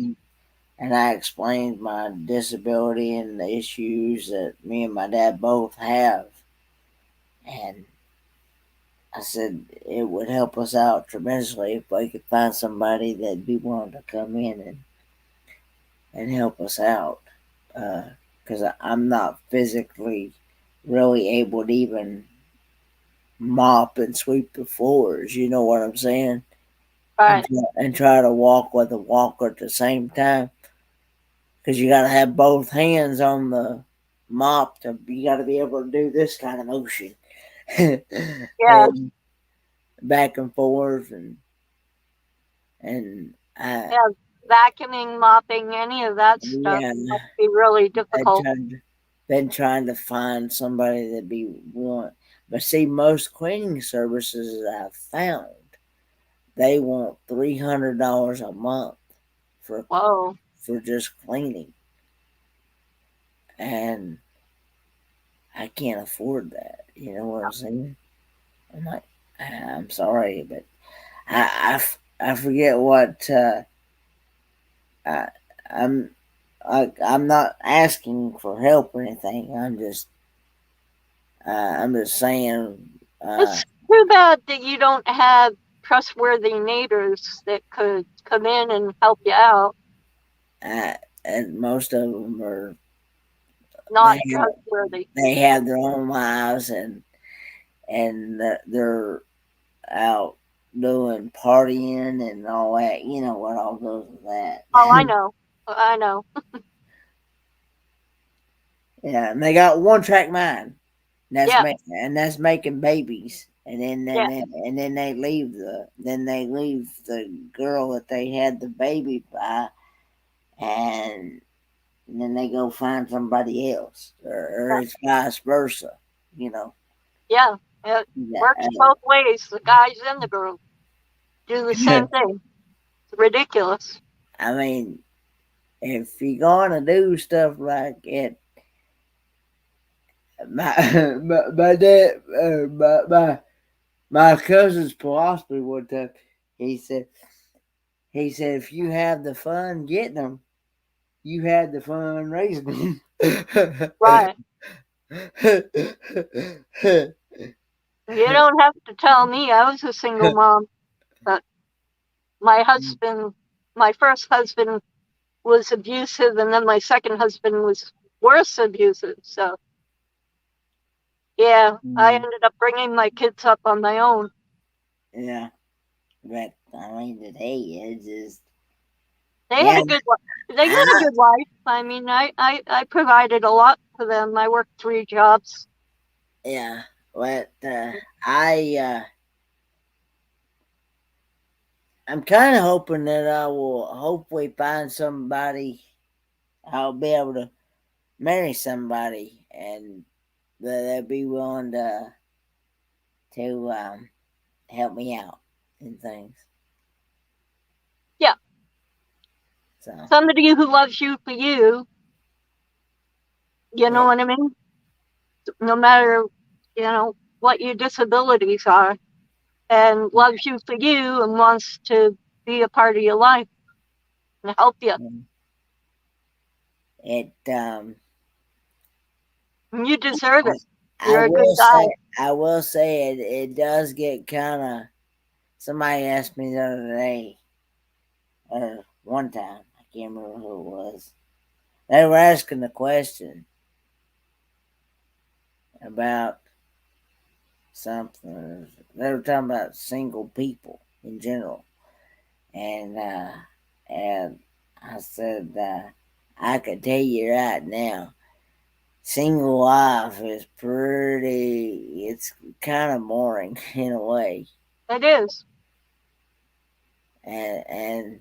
Speaker 1: I explained my disability and the issues that me and my dad both have, and I said it would help us out tremendously if we could find somebody that'd be willing to come in and help us out, because I'm not physically really able to even mop and sweep the floors. You know what I'm saying?
Speaker 13: right.
Speaker 1: And try to walk with a walker at the same time, because you got to have both hands on the mop. You got to be able to do this kind of motion,
Speaker 13: Yeah.
Speaker 1: and back and forth, and I
Speaker 13: Yeah. Vacuuming, mopping, any of that stuff
Speaker 1: yeah,
Speaker 13: must be really
Speaker 1: I
Speaker 13: difficult.
Speaker 1: been trying to find somebody that'd be willing. But see, most cleaning services that I've found, they want $300 a month for
Speaker 13: Whoa.
Speaker 1: for just cleaning, and I can't afford that. You know what I'm saying? I'm like, I'm sorry, but I forget what I, I'm. I'm not asking for help or anything. I'm just saying.
Speaker 13: It's too bad that you don't have trustworthy neighbors that could come in and help you out.
Speaker 1: And most of them are
Speaker 13: Not trustworthy.
Speaker 1: they have their own lives, and they're out doing partying and all that. You know what all goes with that.
Speaker 13: Oh, I know. I know.
Speaker 1: Yeah, and they got one track mind.
Speaker 13: Yeah.
Speaker 1: And that's making babies, and
Speaker 13: Yeah.
Speaker 1: then they leave the girl that they had the baby by, and then they go find somebody else, or it's vice versa, you know.
Speaker 13: Yeah. It works both ways. The guys and the girls do the same thing. It's ridiculous.
Speaker 1: I mean, if you're gonna do stuff like it, my dad, my cousin's philosophy one time, he said, if you have the fun getting them, you had the fun raising them.
Speaker 13: Right. You don't have to tell me. I was a single mom, but my husband, my first husband was abusive, and then my second husband was worse abusive. So, yeah, I ended up bringing my kids up on my own.
Speaker 1: Yeah, but I mean, today it's just
Speaker 13: They had a good they had a good life. I mean, I provided a lot for them. I worked 3 jobs.
Speaker 1: Yeah, but I'm kind of hoping that I will hopefully find somebody. I'll be able to marry somebody, and that they'll be willing to help me out in things.
Speaker 13: Yeah.
Speaker 1: So
Speaker 13: Somebody who loves you for you. You know what I mean? No matter, what your disabilities are, and loves you for you and wants to be a part of your life and help you.
Speaker 1: It
Speaker 13: You deserve it. You're a good guy.
Speaker 1: I will say it does get kind of. Somebody asked me the other day, or one time, I can't remember who it was. They were asking the question about something. They were talking about single people in general, and I said I could tell you right now, single life is pretty. It's kind of boring in a way.
Speaker 13: It is.
Speaker 1: And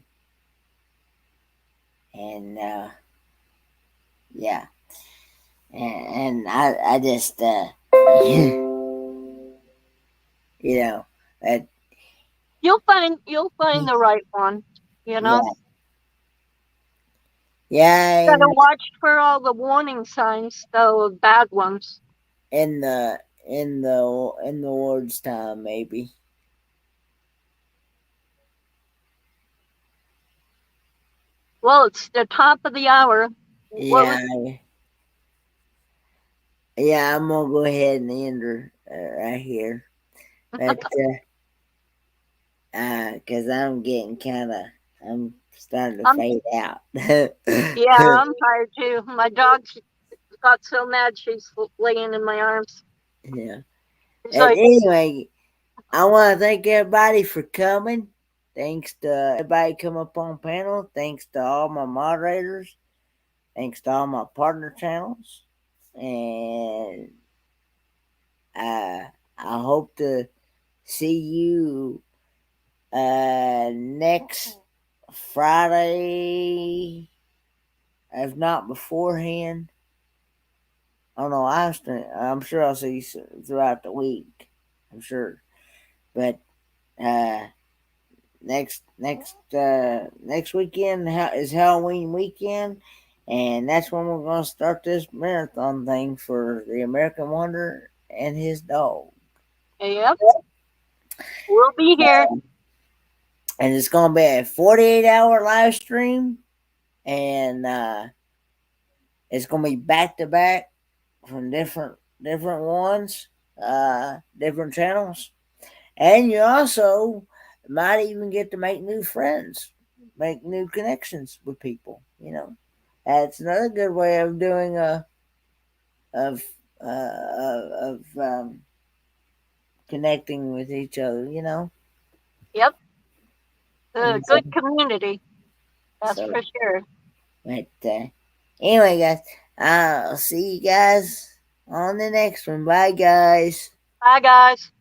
Speaker 1: yeah, and I just you know that
Speaker 13: You'll find the right one.
Speaker 1: yeah.
Speaker 13: You gotta watch for all the warning signs, though, of bad ones.
Speaker 1: In the in the Lord's time, maybe.
Speaker 13: Well, it's the top of the hour. What
Speaker 1: Yeah, yeah. I'm gonna go ahead and end her right here, but because I'm getting I'm starting to fade out.
Speaker 13: Yeah, I'm tired too. My dog got so mad she's laying in my arms.
Speaker 1: Yeah.
Speaker 13: She's
Speaker 1: And
Speaker 13: like,
Speaker 1: anyway, I want to thank everybody for coming. Thanks to everybody come up on panel. Thanks to all my moderators. Thanks to all my partner channels. And I hope to see you next Friday, if not beforehand. Oh no, I'm sure I'll see you throughout the week. I'm sure, but next weekend is Halloween weekend, and that's when we're gonna start this marathon thing for the American Wonder and his dog.
Speaker 13: yep, we'll be here.
Speaker 1: And it's gonna be a 48-hour live stream, and it's gonna be back to back from different ones, different channels, and you also might even get to make new friends, make new connections with people. That's another good way of doing of connecting with each other.
Speaker 13: Yep,
Speaker 1: And
Speaker 13: good community. That's
Speaker 1: so,
Speaker 13: for sure.
Speaker 1: but anyway, guys, I'll see you guys on the next one. Bye, guys.
Speaker 13: Bye, guys.